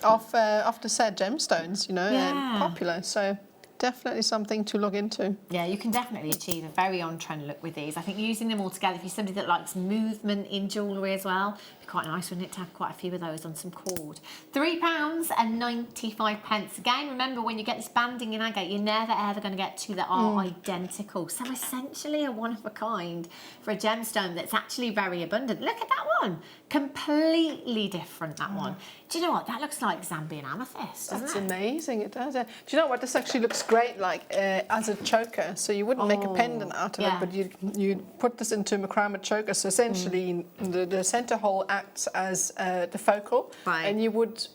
Speaker 3: of the said gemstones, you know, and popular. So definitely something to look into.
Speaker 2: Yeah, you can definitely achieve a very on-trend look with these. I think using them all together, if you're somebody that likes movement in jewellery as well, it'd be quite nice, wouldn't it, to have quite a few of those on some cord. £3.95. Again, remember, when you get this banding in agate, you're never ever going to get two that are identical. So essentially a one of a kind for a gemstone that's actually very abundant. Look at that one. Completely different, that one. Do you know what? That looks like Zambian amethyst, doesn't
Speaker 3: That's
Speaker 2: it?
Speaker 3: amazing, it does. Do you know what? This actually looks great, like as a choker. So you wouldn't make a pendant out of it, but you put this into a macrame choker. So essentially, the centre hole acts as the focal, and you would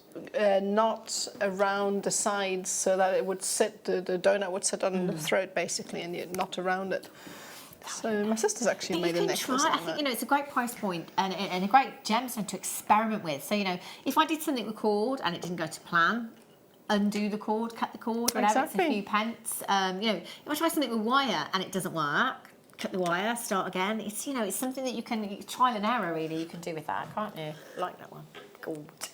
Speaker 3: knots around the sides so that it would sit, the donut would sit on the throat basically, and you'd knot around it. So my sister's actually made a necklace.
Speaker 2: I think, you know, it's a great price point and a great gemstone to experiment with. So, you know, if I did something with cord and it didn't go to plan, undo the cord, cut the cord, whatever,
Speaker 3: Exactly.
Speaker 2: it's a few pence. You know, if I try something with wire and it doesn't work, cut the wire, start again. It's, you know, it's something that you can, trial and error really, you can do with that, can't you? I like that one. Gold.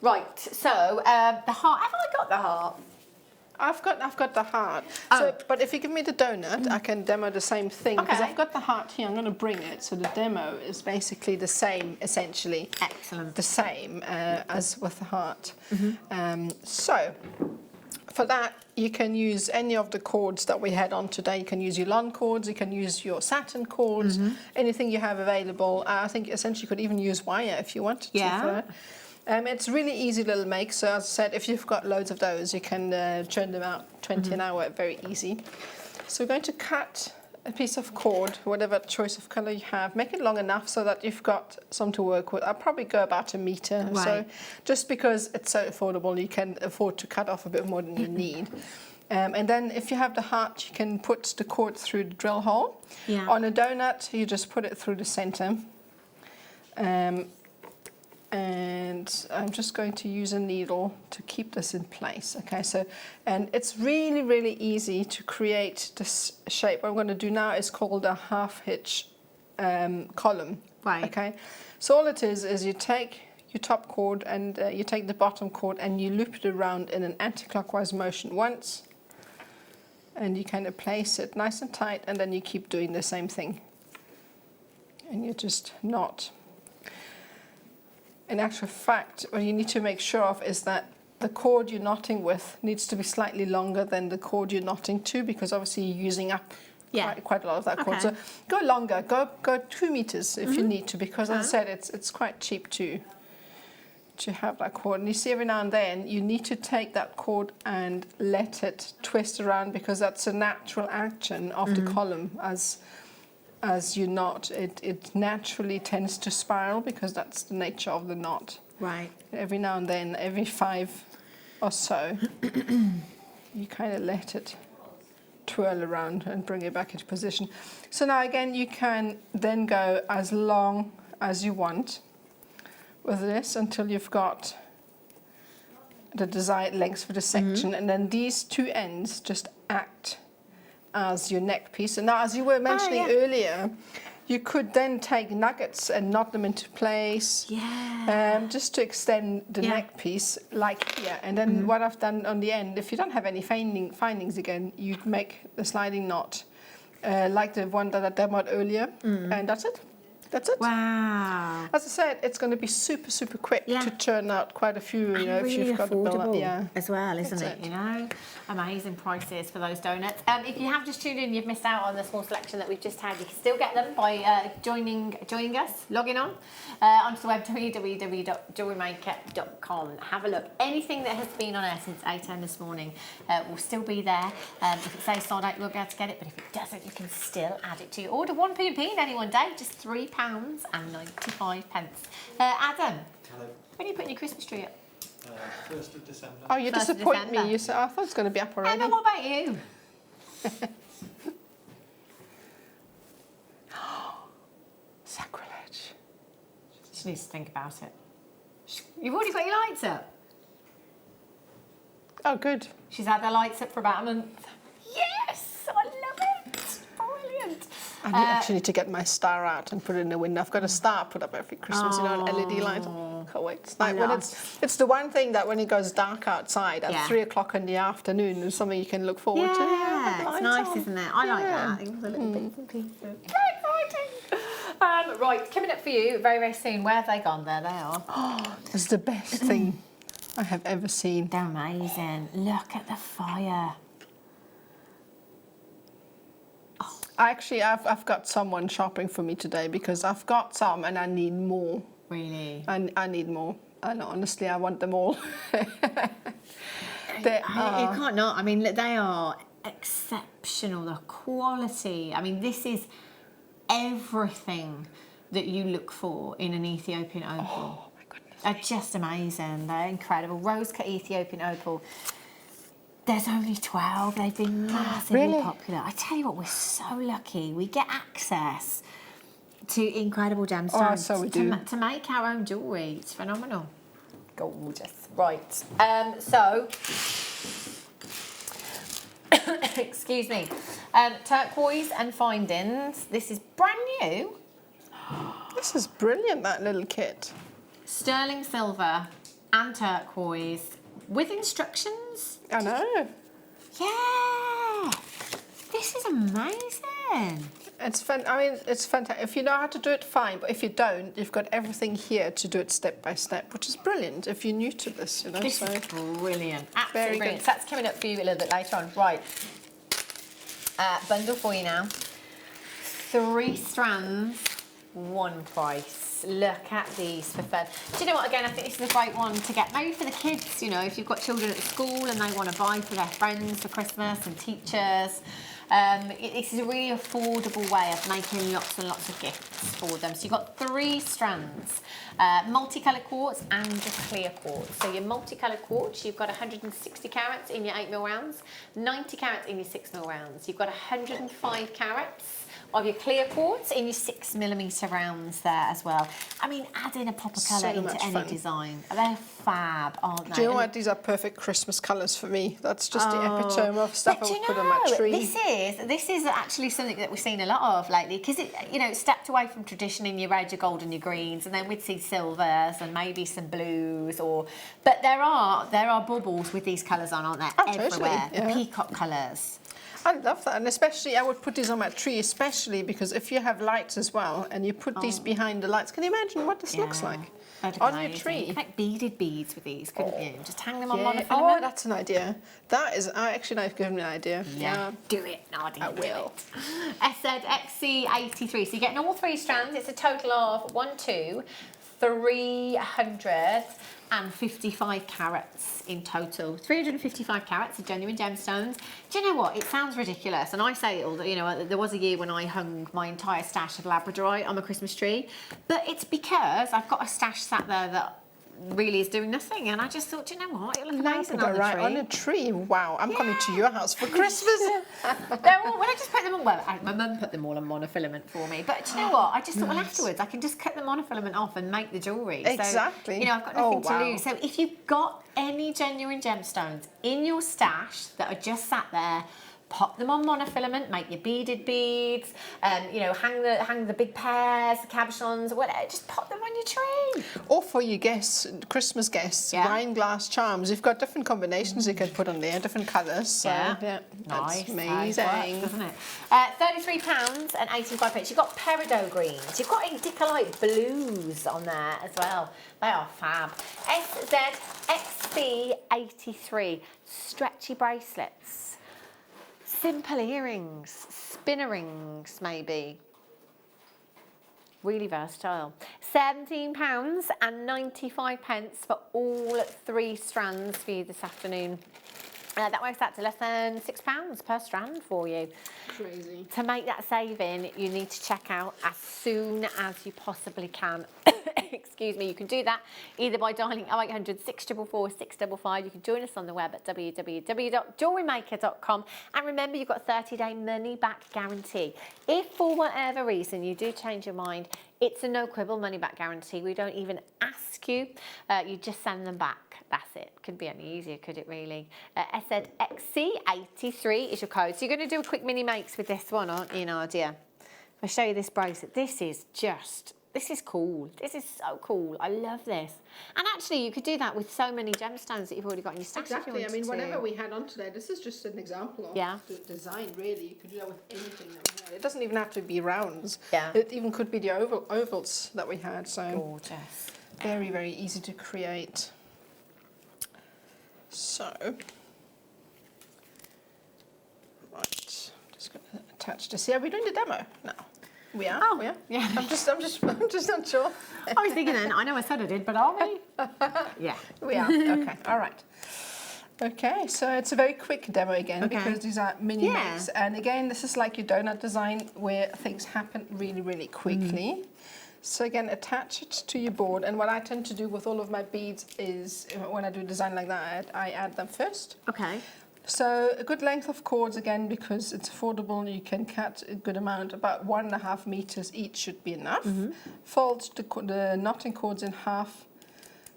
Speaker 2: Right, so the heart, have I got the heart?
Speaker 3: I've got the heart.
Speaker 2: Oh.
Speaker 3: So, but if you give me the donut, I can demo the same thing, because
Speaker 2: Okay.
Speaker 3: I've got the heart here. I'm going to bring it. So the demo is basically the same, essentially.
Speaker 2: Excellent.
Speaker 3: The same as with the heart. So for that, you can use any of the cords that we had on today. You can use your lawn cords, you can use your satin cords, anything you have available. I think essentially you could even use wire if you wanted to.
Speaker 2: Yeah.
Speaker 3: For that. It's really easy little make. So as I said, if you've got loads of those, you can churn them out 20 an hour, very easy. So we're going to cut a piece of cord, whatever choice of colour you have. Make it long enough so that you've got some to work with. I'll probably go about 1 metre.
Speaker 2: Right.
Speaker 3: So just because it's so affordable, you can afford to cut off a bit more than you need. And then if you have the heart, you can put the cord through the drill hole.
Speaker 2: Yeah.
Speaker 3: On a donut, you just put it through the centre. And I'm just going to use a needle to keep this in place. Okay, so, and it's really, really easy to create this shape. What I'm going to do now is called a half hitch column.
Speaker 2: Right.
Speaker 3: Okay, so all it is you take your top cord and you take the bottom cord and you loop it around in an anti-clockwise motion once, and you kind of place it nice and tight, and then you keep doing the same thing, and you just knot. In actual fact, what you need to make sure of is that the cord you're knotting with needs to be slightly longer than the cord you're knotting to, because obviously you're using up quite a lot of that cord.
Speaker 2: Okay.
Speaker 3: So go longer, go 2 meters if you need to, because as I said, it's quite cheap to have that cord. And you see every now and then you need to take that cord and let it twist around, because that's a natural action of the column as you knot. It naturally tends to spiral, because that's the nature of the knot.
Speaker 2: Right.
Speaker 3: Every now and then, every 5 or so, you kind of let it twirl around and bring it back into position. So now again, you can then go as long as you want with this until you've got the desired length for the section, and then these 2 ends just act as your neck piece. And now, as you were mentioning earlier, you could then take nuggets and knot them into place, just to extend the neck piece, like here. And then what I've done on the end, if you don't have any findings again, you make the sliding knot, like the one that I demoed earlier, and that's it. That's it.
Speaker 2: Wow.
Speaker 3: As I said, it's going to be super, super quick to churn out quite a few, you know,
Speaker 2: really
Speaker 3: if you've got the build up.
Speaker 2: affordable as well, isn't
Speaker 3: That's
Speaker 2: it? You know, amazing prices for those donuts. If you have just tuned in, you've missed out on the small selection that we've just had. You can still get them by joining us, logging on onto the web www.jewellerymaker.com. Have a look. Anything that has been on air since 8 AM this morning will still be there. If it says sold out, you won't be able to get it, but if it doesn't, you can still add it to your order. 1p in any one day, just £3.95. Adam, when are you putting your Christmas tree up?
Speaker 4: 1st of December.
Speaker 3: Oh, you
Speaker 2: 1st of
Speaker 3: disappoint
Speaker 2: December.
Speaker 3: me. You said, I thought it was going to be up already.
Speaker 2: Emma, what about you?
Speaker 3: Sacrilege.
Speaker 2: She needs to think about it. You've already got your lights up.
Speaker 3: Oh, good.
Speaker 2: She's had their lights up for about a month. Yes, I love it. Brilliant.
Speaker 3: I actually need to get my star out and put it in the window. I've got a star put up every Christmas, you know, an LED light. Can't wait. It's like when it's the one thing that when it goes dark outside at 3 o'clock in the afternoon, there's something you can look forward to.
Speaker 2: Yeah, it's nice, isn't it? I like that. I think it's a little bits and pieces. Very exciting. Right, coming up for you very, very soon. Where have they gone? There they are.
Speaker 3: It's the best thing I have ever seen.
Speaker 2: They're amazing. Look at the fire.
Speaker 3: Actually, I've got someone shopping for me today, because I've got some and I need more.
Speaker 2: Really?
Speaker 3: I need more. And honestly, I want them all.
Speaker 2: You can't not. I mean, look, they are exceptional. The quality. I mean, this is everything that you look for in an Ethiopian opal.
Speaker 3: Oh my goodness.
Speaker 2: are just amazing. They're incredible. Rose cut Ethiopian opal. There's only 12. They've been massively popular. I tell you what, we're so lucky. We get access to incredible gemstones
Speaker 3: so we do.
Speaker 2: to make our own jewellery. It's phenomenal. Gorgeous. Right. So, excuse me. Turquoise and findings. This is brand new.
Speaker 3: This is brilliant, that little kit.
Speaker 2: Sterling silver and turquoise with instructions.
Speaker 3: I know.
Speaker 2: Yeah. This is amazing.
Speaker 3: It's fun. I mean, it's fantastic. If you know how to do it, fine. But if you don't, you've got everything here to do it step by step, which is brilliant. If you're new to this, you know.
Speaker 2: This is brilliant. Absolutely
Speaker 3: Very
Speaker 2: brilliant.
Speaker 3: good.
Speaker 2: So that's coming up for you a little bit later on. Right. Bundle for you now. 3 strands, 1 price. Look at these for fun. Do you know what, again, I think this is a great one to get, maybe for the kids, you know, if you've got children at school and they want to buy for their friends for Christmas and teachers. This is a really affordable way of making lots and lots of gifts for them. So you've got 3 strands, multicolour quartz and just clear quartz. So your multicolour quartz, you've got 160 carats in your 8mm rounds, 90 carats in your 6mm rounds. You've got 105 carats of your clear quartz in your 6mm rounds there as well. I mean, add in a proper colour into any design. They're fab, aren't they?
Speaker 3: Do you know what? These are perfect Christmas colours for me. That's just the epitome of stuff I would put on my tree.
Speaker 2: This is actually something that we've seen a lot of lately, because it, you know, stepped away from tradition in your red, your gold and your greens, and then we'd see silvers and maybe some blues, but there are baubles with these colours on, aren't there? Everywhere.
Speaker 3: Totally, yeah.
Speaker 2: The peacock colours.
Speaker 3: I love that, and especially I would put these on my tree, especially because if you have lights as well and you put these behind the lights, can you imagine what this looks like on your tree?
Speaker 2: You could make beaded beads with these, couldn't you? Just hang them on monofilament.
Speaker 3: Oh, that's an idea. That is actually, I've given me an idea.
Speaker 2: Yeah. Do it, Nadja.
Speaker 3: I will.
Speaker 2: SZXC83. So you're getting all 3 strands. It's a total of 355 carats in total. 355 carats of genuine gemstones. Do you know what? It sounds ridiculous, and I say it all. You know, there was a year when I hung my entire stash of labradorite on my Christmas tree, but it's because I've got a stash sat there that really is doing nothing, and I just thought, do you know what? It'll look amazing on the tree.
Speaker 3: On a tree. Wow! I'm coming to your house for Christmas.
Speaker 2: They're all, when I just put them on, well, my mum put them all on monofilament for me. But do you know what? I just thought, well, afterwards I can just cut the monofilament off and make the jewellery.
Speaker 3: Exactly.
Speaker 2: So, you know, I've got nothing to lose. So if you've got any genuine gemstones in your stash that are just sat there, pop them on monofilament, make your beaded beads, you know, hang the big pears, the cabochons, whatever. Just pop them on your tree.
Speaker 3: Or for your guests, Christmas guests, wine glass charms. You've got different combinations you can put on there, different colours. So, yeah, that's amazing,
Speaker 2: doesn't it? £33 and 85p. You've got peridot greens. You've got indicolite blues on there as well. They are fab. SZXC83 stretchy bracelets. Simple earrings, spinner rings maybe. Really versatile. £17 and 95 pence for all 3 strands for you this afternoon. That works out to less than £6 per strand for you.
Speaker 3: Crazy.
Speaker 2: To make that saving, you need to check out as soon as you possibly can. Excuse me, you can do that either by dialing 0800 644 655. You can join us on the web at www.jewellerymaker.com. And remember, you've got a 30-day money-back guarantee. If for whatever reason you do change your mind, it's a no-quibble money-back guarantee. We don't even ask you. You just send them back. That's it. Couldn't be any easier, could it really? SZXC83 is your code. So you're going to do a quick mini-makes with this one, aren't you, Nadja? I'll show you this bracelet. This is cool. This is so cool. I love this. And actually, you could do that with so many gemstones that you've already got in your stash.
Speaker 3: Exactly. I mean, whatever we had on today, this is just an example of the design, really. You could do that with anything that we had. It doesn't even have to be rounds. Yeah. It even could be the ovals that we had. So
Speaker 2: gorgeous.
Speaker 3: Very, very easy to create. So, right, just going to attach this here. Are we doing the demo? No. We are?
Speaker 2: Oh,
Speaker 3: we are?
Speaker 2: yeah.
Speaker 3: I'm just not sure.
Speaker 2: I was thinking then, I know I said I did, but are we? Yeah.
Speaker 3: We are. Okay, all right. Okay, so it's a very quick demo again because these are mini makes. And again, this is like your donut design where things happen really, really quickly. So again, attach it to your board. And what I tend to do with all of my beads is, when I do a design like that, I add them first.
Speaker 2: Okay.
Speaker 3: So a good length of cords, again, because it's affordable, you can cut a good amount, about 1.5 meters each should be enough. Fold the knotting cords in half,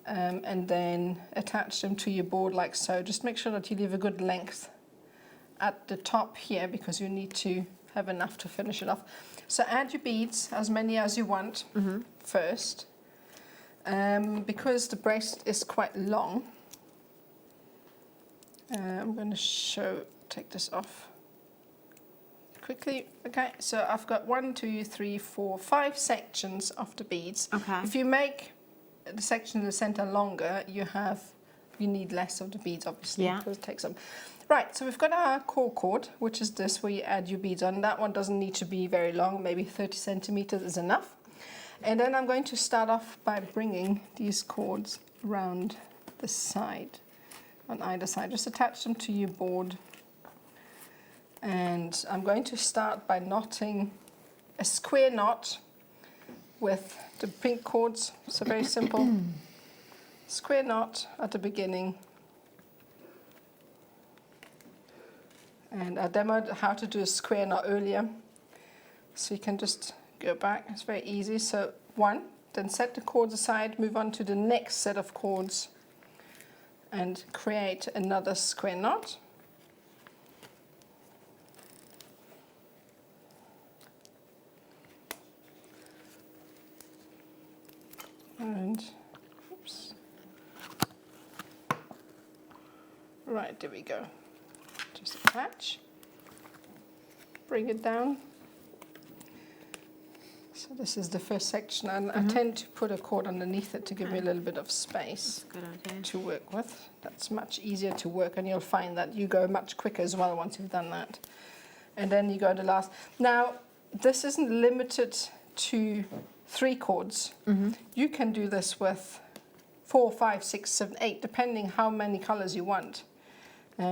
Speaker 3: and then attach them to your board like so. Just make sure that you leave a good length at the top here, because you need to have enough to finish it off. So add your beads, as many as you want, first. Because the bracelet is quite long, I'm going to take this off quickly. Okay, so I've got 1, 2, 3, 4, 5 sections of the beads.
Speaker 2: Okay.
Speaker 3: If you make the section in the center longer, you need less of the beads, obviously, because it takes them. Right, so we've got our core cord, which is this, where you add your beads on. That one doesn't need to be very long, maybe 30 centimeters is enough. And then I'm going to start off by bringing these cords around the side, on either side. Just attach them to your board. And I'm going to start by knotting a square knot with the pink cords. So very simple. Square knot at the beginning. And I demoed how to do a square knot earlier. So you can just go back. It's very easy. So 1, then set the cords aside, move on to the next set of cords, and create another square knot. And, oops. Right, there we go. Just attach, bring it down. So this is the first section, and I tend to put a cord underneath it to give me a little bit of space to work with. That's much easier to work, and you'll find that you go much quicker as well once you've done that. And then you go to the last. Now, this isn't limited to 3 cords. You can do this with 4, 5, 6, 7, 8, depending how many colors you want.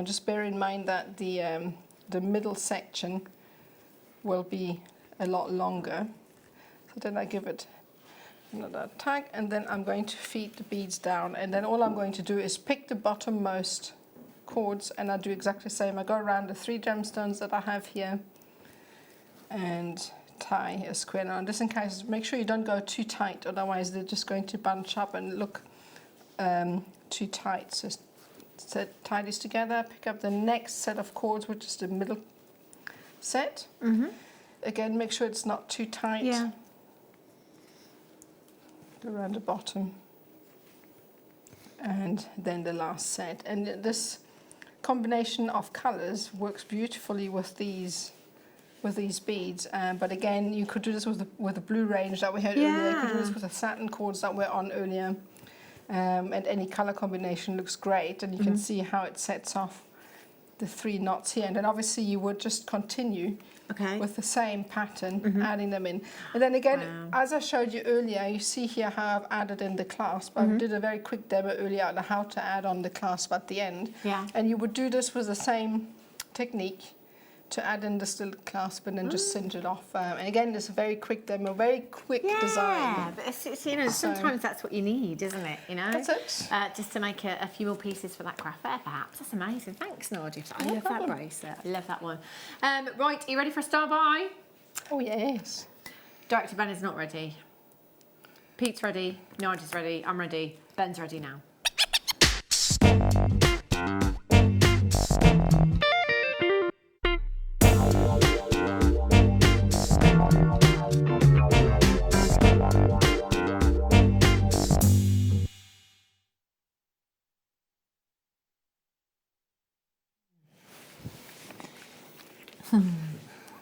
Speaker 3: Just bear in mind that the middle section will be a lot longer. So then I give it another tag, and then I'm going to feed the beads down, and then all I'm going to do is pick the bottommost cords, and I do exactly the same. I go around the 3 gemstones that I have here and tie a square knot. Just in case, make sure you don't go too tight, otherwise they're just going to bunch up and look too tight. So tie these together, pick up the next set of cords, which is the middle set. Again, make sure it's not too tight. Go around the bottom. And then the last set. And this combination of colors works beautifully with these beads. But again, you could do this with the blue range that we had earlier. You could do this with the satin cords that were on earlier. And any color combination looks great, and you can see how it sets off the 3 knots here. And then obviously you would just continue with the same pattern, adding them in. And then again, as I showed you earlier, you see here how I've added in the clasp. I did a very quick demo earlier on how to add on the clasp at the end. And you would do this with the same technique to add in this little clasp and then just cinch it off. And again, it's a very quick demo, very quick design.
Speaker 2: Yeah, but it's you know, sometimes that's what you need, isn't it? You know,
Speaker 3: that's it.
Speaker 2: Just to make a few more pieces for that craft fair, perhaps. That's amazing. Thanks, Nadja. I love that bracelet. I love that one. Right, are you ready for a star buy?
Speaker 3: Oh yes.
Speaker 2: Director Ben is not ready. Pete's ready. Nadja's ready. I'm ready. Ben's ready now.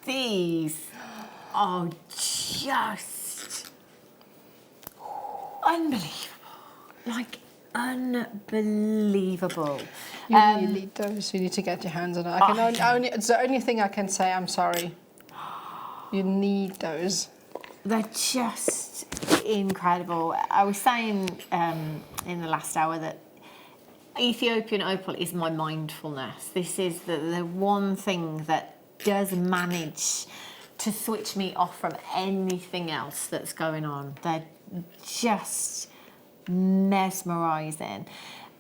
Speaker 2: These are just unbelievable. Like, unbelievable.
Speaker 3: You really need those. You need to get your hands on it. It's the only thing I can say. I'm sorry. You need those.
Speaker 2: They're just incredible. I was saying in the last hour that Ethiopian opal is my mindfulness. This is the one thing that does manage to switch me off from anything else that's going on. They're just mesmerising.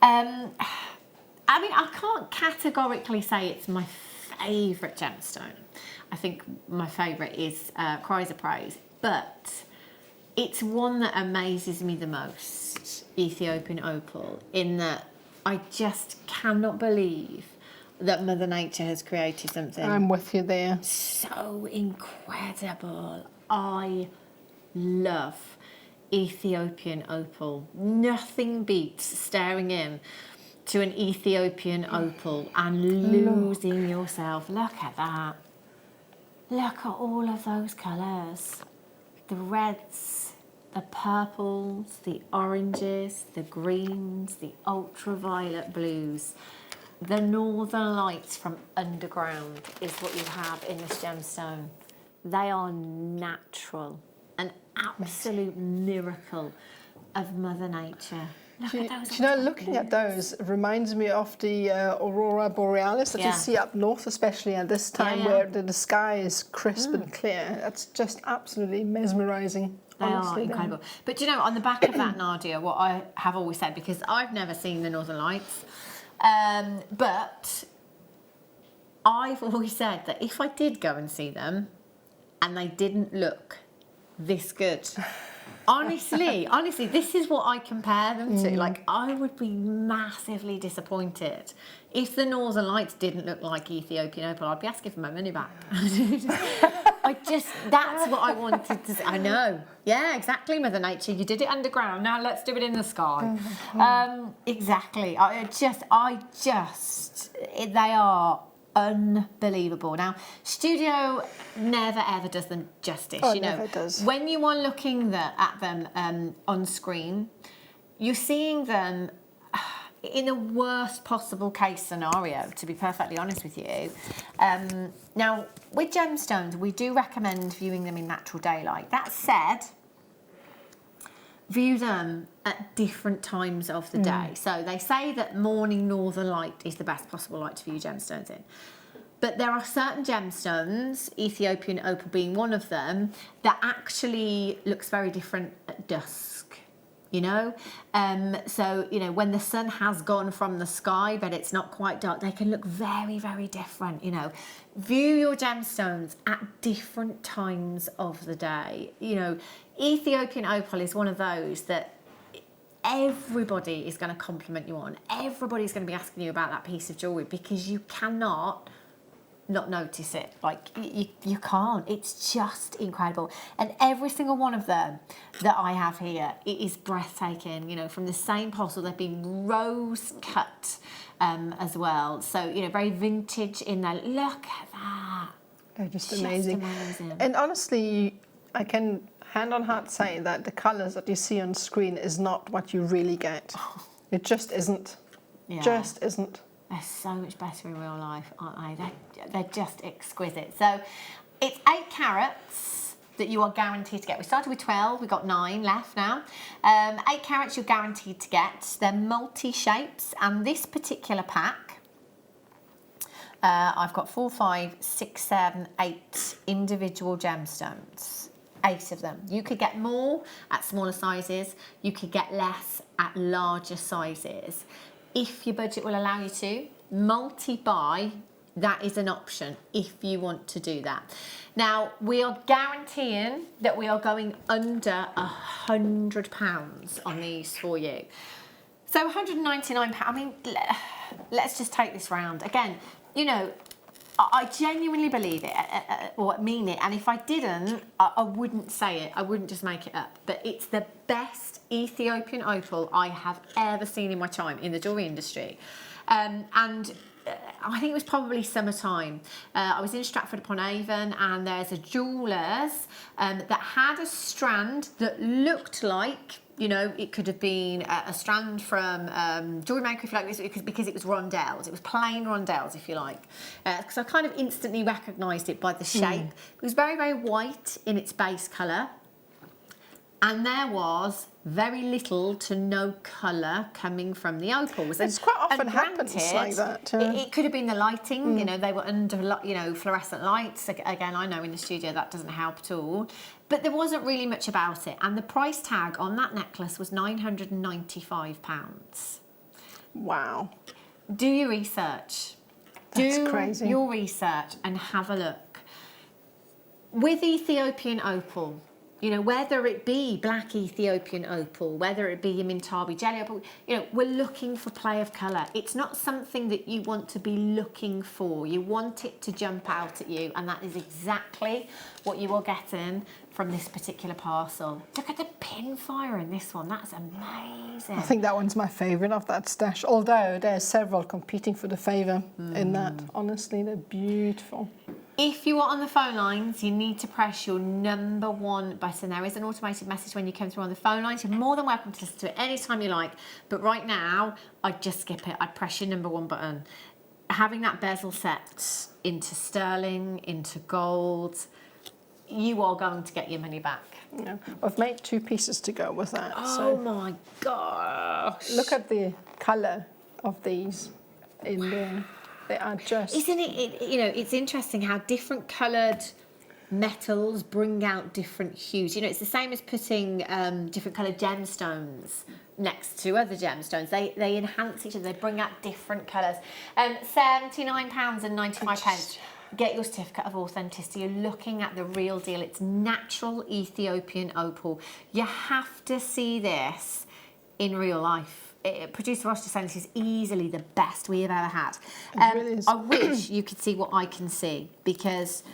Speaker 2: I mean, I can't categorically say it's my favourite gemstone. I think my favourite is Cries of Praise, but it's one that amazes me the most, Ethiopian Opal, in that I just cannot believe that Mother Nature has created something.
Speaker 3: I'm with you there.
Speaker 2: So incredible. I love Ethiopian Opal. Nothing beats staring in to an Ethiopian Opal and losing yourself. Look at that. Look at all of those colours. The reds, the purples, the oranges, the greens, the ultraviolet blues. The northern lights from underground is what you have in this gemstone. They are natural, an absolute miracle of Mother Nature. Look at those.
Speaker 3: Do you know, looking at those reminds me of the aurora borealis that you see up north, especially at this time where the sky is crisp and clear. That's just absolutely mesmerising.
Speaker 2: They are incredible. But do you know, on the back of that, Nadja, what I have always said, because I've never seen the Northern Lights, but I've always said that if I did go and see them and they didn't look this good, honestly, this is what I compare them to. Like, I would be massively disappointed if the Northern Lights didn't look like Ethiopian Opal. I'd be asking for my money back. That's what I wanted to say. I know. Yeah, exactly, Mother Nature. You did it underground. Now let's do it in the sky. Exactly. They are unbelievable. Now, studio never ever does them justice.
Speaker 3: Oh,
Speaker 2: you know,
Speaker 3: never does.
Speaker 2: When you are looking at them on screen, you're seeing them in the worst possible case scenario, to be perfectly honest with you. Now, with gemstones, we do recommend viewing them in natural daylight. That said, view them at different times of the day. So they say that morning northern light is the best possible light to view gemstones in. But there are certain gemstones, Ethiopian Opal being one of them, that actually looks very different at dusk. You know, so, you know, when the sun has gone from the sky but it's not quite dark, they can look very, very different. You know, view your gemstones at different times of the day. You know, Ethiopian Opal is one of those that everybody is going to compliment you on. Everybody's going to be asking you about that piece of jewellery because you cannot not notice it. Like, you can't. It's just incredible. And every single one of them that I have here, it is breathtaking. You know, from the same parcel, they've been rose cut as well. So, you know, very vintage in there. Look at that.
Speaker 3: They're just amazing. And honestly, I can hand on heart say that the colours that you see on screen is not what you really get. It just isn't.
Speaker 2: Yeah.
Speaker 3: Just isn't.
Speaker 2: They're so much better in real life, aren't they? They're just exquisite. So it's 8 carats that you are guaranteed to get. We started with 12, we've got 9 left now. 8 carats you're guaranteed to get. They're multi-shapes, and this particular pack, I've got 4, 5, 6, 7, 8 individual gemstones. 8 of them. You could get more at smaller sizes, you could get less at larger sizes. If your budget will allow you to, multi-buy, that is an option if you want to do that. Now, we are guaranteeing that we are going under £100 on these for you. So £199, I mean, let's just take this round. Again, you know, I genuinely believe it or mean it, and if I didn't, I wouldn't say it. I wouldn't just make it up. But it's the best Ethiopian Opal I have ever seen in my time in the jewellery industry. And I think it was probably summertime. I was in Stratford-upon-Avon, and there's a jeweller's that had a strand that looked like, you know, it could have been a strand from Jewellery Maker, if you like, because it was rondelles. It was plain rondelles, if you like. Because I kind of instantly recognised it by the shape. It was very, very white in its base colour. And there was very little to no colour coming from the opals.
Speaker 3: It's quite often
Speaker 2: and
Speaker 3: happens like that.
Speaker 2: It could have been the lighting, you know, they were under, you know, fluorescent lights. Again, I know in the studio that doesn't help at all. But there wasn't really much about it. And the price tag on that necklace was £995.
Speaker 3: Wow.
Speaker 2: Do your research.
Speaker 3: That's
Speaker 2: Do
Speaker 3: crazy.
Speaker 2: your research and have a look. With Ethiopian opal, you know, whether it be black Ethiopian opal, whether it be your Mintabi jelly opal, you know, we're looking for play of colour. It's not something that you want to be looking for. You want it to jump out at you, and that is exactly what you are getting from this particular parcel. Look at the pin fire in this one. That's amazing.
Speaker 3: I think that one's my favourite of that stash, although there's several competing for the favour in that. Honestly, they're beautiful.
Speaker 2: If you are on the phone lines, you need to press your number 1 button. There is an automated message when you come through on the phone lines. You're more than welcome to listen to it anytime you like. But right now, I'd just skip it. I'd press your number 1 button. Having that bezel set into sterling, into gold, you are going to get your money back.
Speaker 3: Yeah. I've made 2 pieces to go with that.
Speaker 2: Oh my gosh.
Speaker 3: Look at the colour of these in there. They are just...
Speaker 2: Isn't it, you know, it's interesting how different coloured metals bring out different hues. You know, it's the same as putting different coloured gemstones next to other gemstones. They enhance each other. They bring out different colours. £79.95. Get your certificate of authenticity. You're looking at the real deal. It's natural Ethiopian opal. You have to see this in real life. Producer Ross just saying this is easily the best we have ever had.
Speaker 3: Really is.
Speaker 2: I wish you could see what I can see, because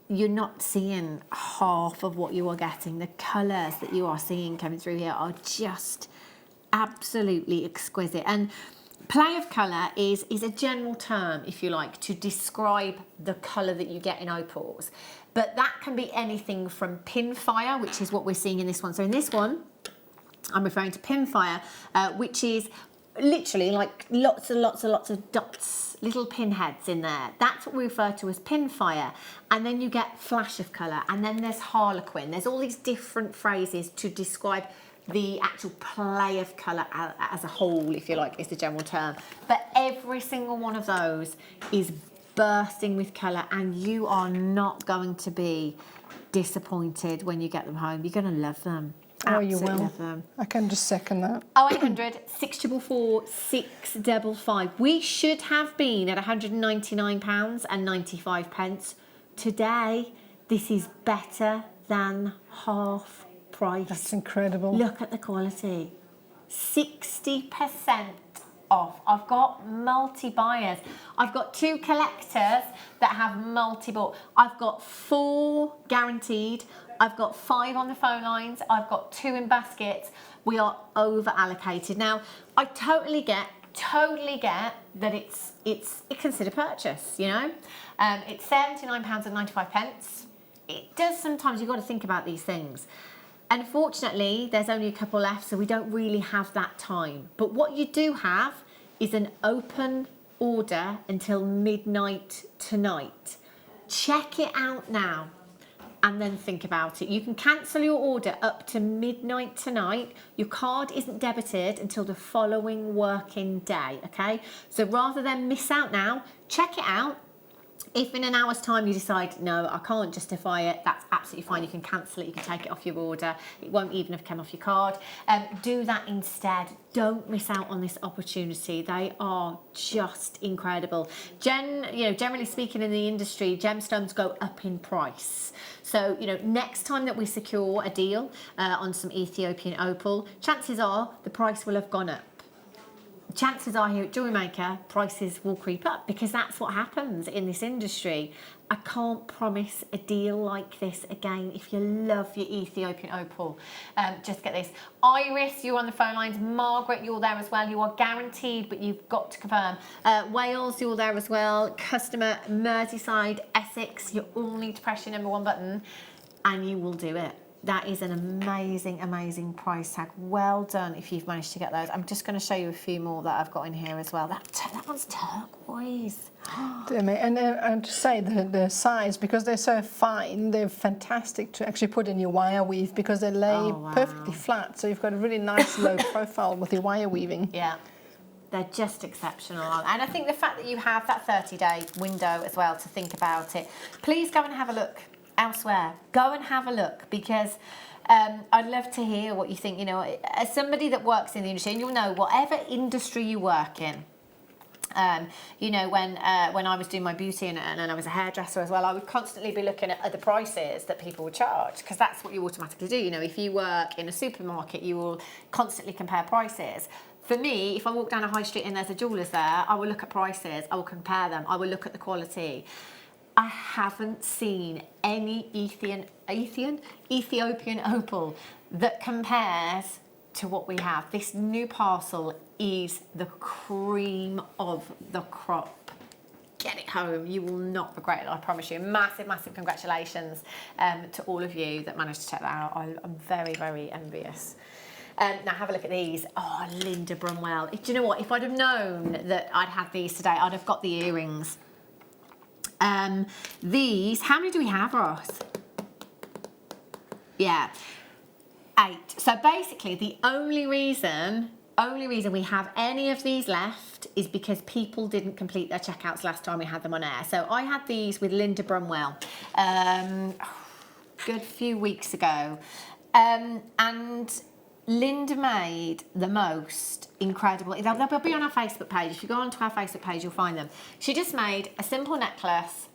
Speaker 2: you're not seeing half of what you are getting. The colours that you are seeing coming through here are just absolutely exquisite. And play of colour is a general term, if you like, to describe the colour that you get in opals. But that can be anything from pin fire, which is what we're seeing in this one. So in this one, I'm referring to pin fire, which is literally like lots and lots and lots of dots, little pinheads in there. That's what we refer to as pin fire. And then you get flash of colour, and then there's harlequin. There's all these different phrases to describe the actual play of colour as a whole, if you like, is the general term. But every single one of those is bursting with colour, and you are not going to be disappointed when you get them home. You're going to love them.
Speaker 3: Oh, you will.
Speaker 2: Love them.
Speaker 3: I can just second that.
Speaker 2: 0800 644 655. We should have been at £199.95. Today, this is better than half price.
Speaker 3: That's incredible.
Speaker 2: Look at the quality. 60% off. I've got multi-buyers. I've got 2 collectors that have multi-bought. I've got 4 guaranteed. I've got 5 on the phone lines. I've got 2 in baskets. We are over allocated. Now, I totally get that it's a considered purchase, you know. It's £79.95. It does sometimes, you've got to think about these things. Unfortunately, there's only a couple left, so we don't really have that time. But what you do have is an open order until midnight tonight. Check it out now and then think about it. You can cancel your order up to midnight tonight. Your card isn't debited until the following working day, okay? So rather than miss out now, check it out. If in an hour's time you decide, no, I can't justify it, that's absolutely fine. You can cancel it, you can take it off your order. It won't even have come off your card. Do that instead. Don't miss out on this opportunity. They are just incredible. Generally speaking in the industry, gemstones go up in price. So, you know, next time that we secure a deal on some Ethiopian opal, chances are the price will have gone up. Chances are here at Jewellery Maker, prices will creep up, because that's what happens in this industry. I can't promise a deal like this again. If you love your Ethiopian opal, just get this. Iris, you're on the phone lines. Margaret, you're there as well. You are guaranteed, but you've got to confirm. Wales, you're there as well. Customer, Merseyside, Essex, you all need to press your number 1 button and you will do it. That is an amazing, amazing price tag. Well done if you've managed to get those. I'm just going to show you a few more that I've got in here as well. That one's turquoise.
Speaker 3: And to say the size, because they're so fine, they're fantastic to actually put in your wire weave because they lay perfectly flat. So you've got a really nice low profile with your wire weaving.
Speaker 2: Yeah. They're just exceptional. And I think the fact that you have that 30-day window as well to think about it, please go and have a look elsewhere. Go and have a look, because I'd love to hear what you think. You know, as somebody that works in the industry, and you'll know whatever industry you work in, you know, when I was doing my beauty and I was a hairdresser as well, I would constantly be looking at the prices that people would charge, because that's what you automatically do. You know, if you work in a supermarket, you will constantly compare prices. For me, if I walk down a high street and there's a jeweller's there, I will look at prices, I will compare them, I will look at the quality. I haven't seen any Ethiopian opal that compares to what we have. This new parcel is the cream of the crop. Get it home, you will not regret it, I promise you. Massive, massive congratulations to all of you that managed to check that out. I'm very, very envious. Now have a look at these. Oh, Linda Brunwell. Do you know what? If I'd have known that I'd had these today, I'd have got the earrings. These, how many do we have, Ross? Yeah, 8. So basically the only reason we have any of these left is because people didn't complete their checkouts last time we had them on air. So I had these with Linda Brunwell good few weeks ago, and Linda made the most incredible, they'll be on our Facebook page. If you go onto our Facebook page, you'll find them. She just made a simple necklace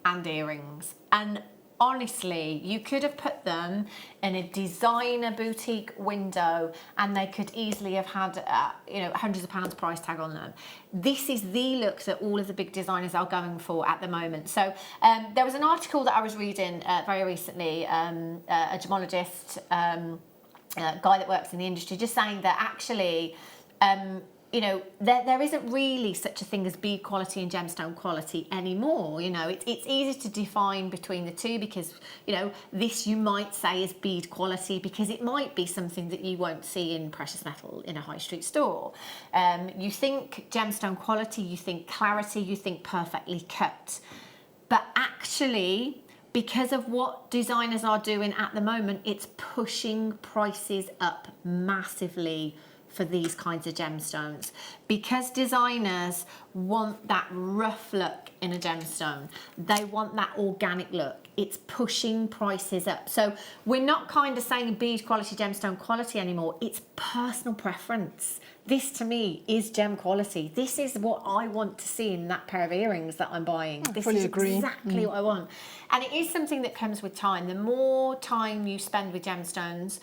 Speaker 2: and earrings. And honestly, you could have put them in a designer boutique window and they could easily have had, you know, hundreds of pounds price tag on them. This is the look that all of the big designers are going for at the moment. So there was an article that I was reading very recently, a gemologist, guy that works in the industry, just saying that actually, you know, there isn't really such a thing as bead quality and gemstone quality anymore. You know, it's easy to define between the two, because, you know, this you might say is bead quality because it might be something that you won't see in precious metal in a high street store. You think gemstone quality, you think clarity, you think perfectly cut. But actually, because of what designers are doing at the moment, it's pushing prices up massively for these kinds of gemstones, because designers want that rough look in a gemstone. They want that organic look. It's pushing prices up. So we're not kind of saying bead quality, gemstone quality anymore. It's personal preference. This to me is gem quality. This is what I want to see in that pair of earrings that I'm buying. This is exactly what I want. And it is something that comes with time. The more time you spend with gemstones,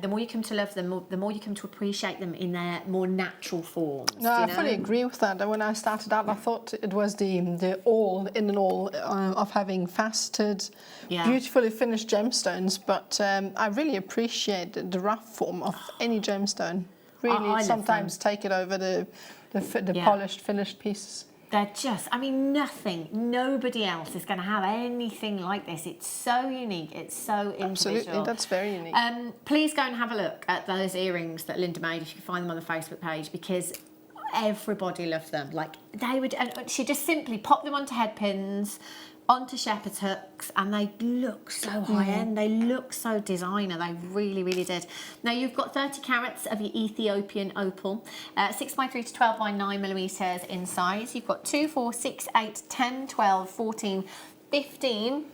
Speaker 2: the more you come to love them, the more you come to appreciate them in their more natural forms.
Speaker 3: No, I fully agree with that. And when I started out, I thought it was the all in and all of having faceted, beautifully finished gemstones. But I really appreciate the rough form of any gemstone. Really, sometimes take it over the polished, finished pieces.
Speaker 2: They're just, I mean, nobody else is going to have anything like this. It's so unique. It's so individual.
Speaker 3: Absolutely, that's very unique.
Speaker 2: Please go and have a look at those earrings that Linda made, if you can find them on the Facebook page, because everybody loved them. Like, they would, and she just simply popped them onto head pins, onto shepherd's hooks, and they look so high-end. They look so designer. They really, really did. Now, you've got 30 carats of your Ethiopian opal, 6x3 to 12x9 millimeters in size. You've got 2, 4, 6, 8, 10, 12, 14, 15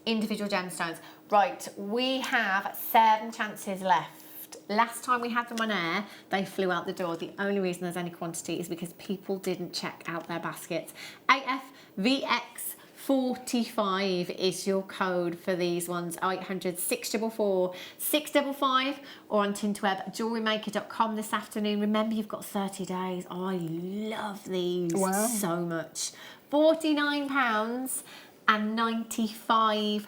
Speaker 2: individual gemstones. Right, we have 7 chances left. Last time we had them on air, they flew out the door. The only reason there's any quantity is because people didn't check out their baskets. AFVX45 is your code for these ones. 0800 644 655 or on Tintweb, JewelleryMaker.com this afternoon. Remember, you've got 30 days. Oh, I love these so much. £49.95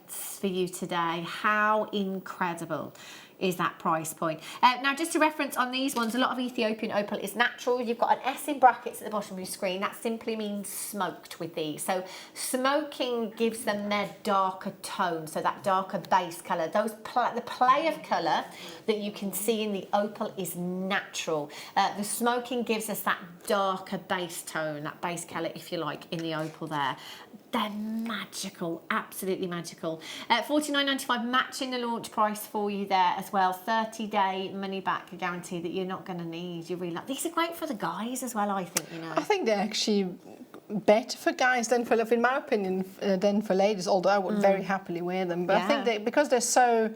Speaker 2: for you today. How incredible. is that price point. Now, just to reference on these ones, a lot of Ethiopian opal is natural. You've got an S in brackets at the bottom of your screen. That simply means smoked with these. So smoking gives them their darker tone, so that darker base colour. The play of colour that you can see in the opal is natural. The smoking gives us that darker base tone, that base colour, if you like, in the opal there. They're magical, absolutely magical. $49.95, matching the launch price for you there as well. 30-day money back guarantee that you're not going to need. You really like these are great for the guys as well, I think.
Speaker 3: I think they're actually better for guys than for, in my opinion, than for ladies. Although I would very happily wear them, but I think because they're so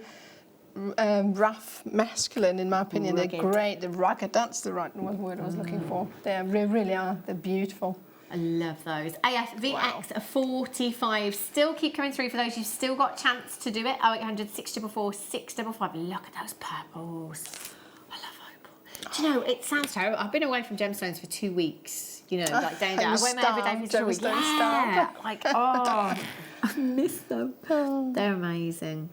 Speaker 3: rough, masculine, in my opinion,
Speaker 2: rugged.
Speaker 3: They're great. They're rugged. That's the right word I was looking for. They really are. They're beautiful.
Speaker 2: I love those. AFVX 45. Still keep coming through for those. You've still got a chance to do it. 0800 644 655. Look at those purples. I love opal. Do you know, it sounds terrible. I've been away from gemstones for 2 weeks. You know, like day and day. I wear them every day for 2 weeks. Yeah. Like, oh, I miss them. They're amazing.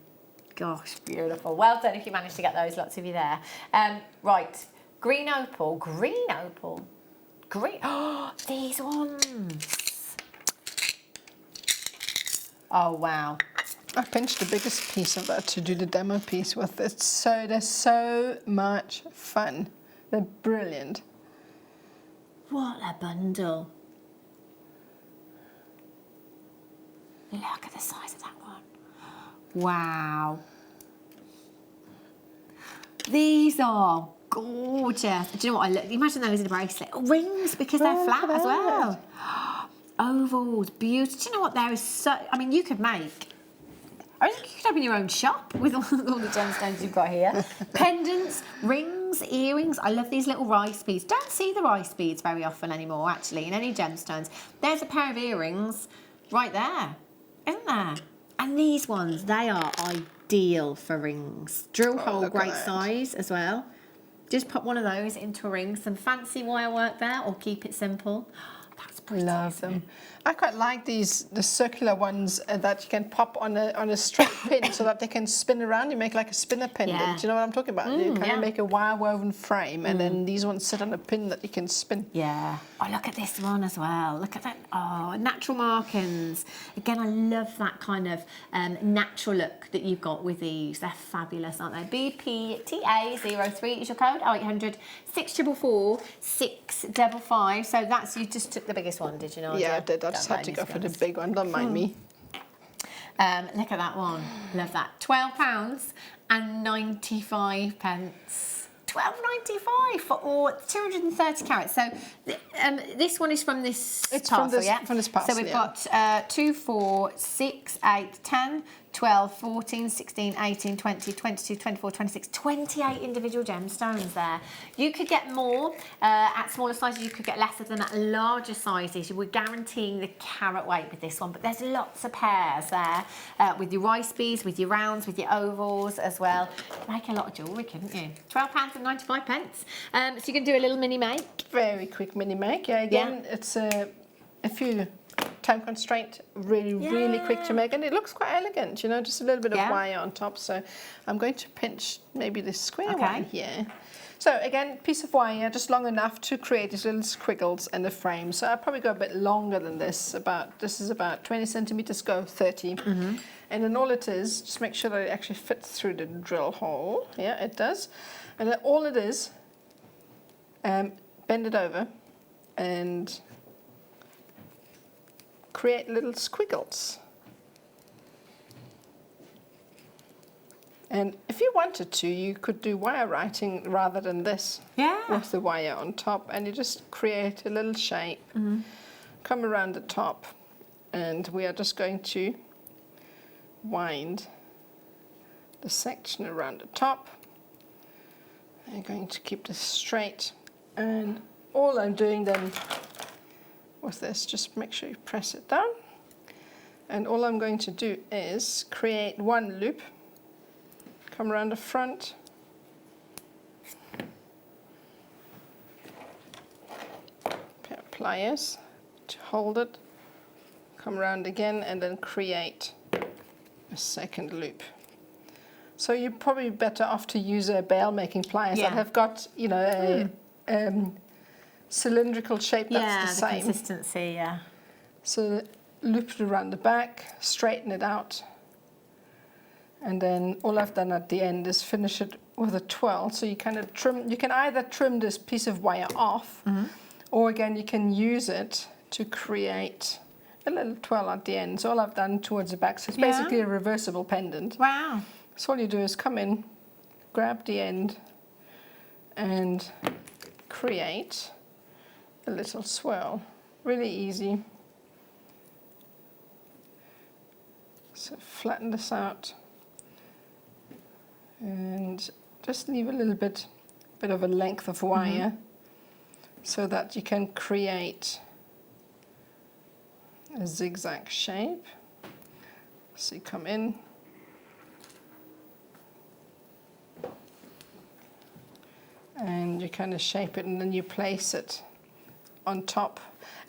Speaker 2: Gosh, beautiful. Well done if you managed to get those. Lots of you there. Right. Green opal. Green opal. Great. Oh, these ones. Oh, wow.
Speaker 3: I pinched the biggest piece of that to do the demo piece with. They're so much fun. They're brilliant.
Speaker 2: What a bundle. Look at the size of that one. Wow. These are gorgeous. Do you know what I look? Imagine those in a bracelet. Oh, rings, because they're flat as well. Ovals, beautiful. Do you know what? There is so. I mean, you could make. I think you could open your own shop with all the gemstones you've got here. Pendants, rings, earrings. I love these little rice beads. Don't see the rice beads very often anymore, actually, in any gemstones. There's a pair of earrings right there, isn't there? And these ones, they are ideal for rings. Drill hole, great size as well. Just pop one of those into a ring, some fancy wire work there, or keep it simple. That's pretty.
Speaker 3: Love them. I quite like the circular ones that you can pop on a straight pin so that they can spin around. You make like a spinner pendant.
Speaker 2: Yeah.
Speaker 3: Do you know what I'm talking about? You kind of make a wire woven frame, and then these ones sit on a pin that you can spin.
Speaker 2: Yeah. Oh, look at this one as well. Look at that. Oh, natural markings. Again, I love that kind of natural look that you've got with these. They're fabulous, aren't they? BPTA03 is your code. 0800 644 655. So that's, you just took the biggest one, did you know?
Speaker 3: Yeah, I did. I just had to go for the big one. Don't mind me.
Speaker 2: Look at that one. Love that. £12 and 95 pence. £12.95 for all 230 carats. So this one is from this parcel,
Speaker 3: from this parcel.
Speaker 2: So we've got 2, 4, 6, 8, 10, 12, 14, 16, 18, 20, 22, 24, 26, 28 individual gemstones there. You could get more at smaller sizes, you could get less of them at larger sizes. We're guaranteeing the carat weight with this one, but there's lots of pairs there with your rice beads, with your rounds, with your ovals as well. Make a lot of jewellery, couldn't you? £12 and 95 pence. So you can do a little mini make.
Speaker 3: Very quick mini make. Yeah, again, it's a few time constraint, really quick to make, and it looks quite elegant, you know, just a little bit of wire on top. So I'm going to pinch maybe this square one here. So again, piece of wire just long enough to create these little squiggles in the frame. So I'll probably go a bit longer than this. This is about 20 centimeters, go 30. And then all it is, just make sure that it actually fits through the drill hole. Yeah, it does. And then all it is, bend it over and create little squiggles. And if you wanted to, you could do wire writing rather than this.
Speaker 2: Yeah.
Speaker 3: With the wire on top, and you just create a little shape. Come around the top, and we are just going to wind the section around the top. I'm going to keep this straight, and all I'm doing then with this, just make sure you press it down, and all I'm going to do is create one loop, come around the front, pair of pliers to hold it, come around again, and then create a second loop. So you're probably better off to use a bail making pliers that have got, you know, a cylindrical shape that's the same.
Speaker 2: Consistency, yeah.
Speaker 3: So loop it around the back, straighten it out, and then all I've done at the end is finish it with a twirl. So you kind of trim, you can either trim this piece of wire off, or again you can use it to create a little twirl at the end. So all I've done towards the back, so it's basically a reversible pendant.
Speaker 2: Wow.
Speaker 3: So all you do is come in, grab the end, and create a little swirl. Really easy. So flatten this out and just leave a little bit of a length of wire so that you can create a zigzag shape. So you come in, and you kind of shape it, and then you place it on top.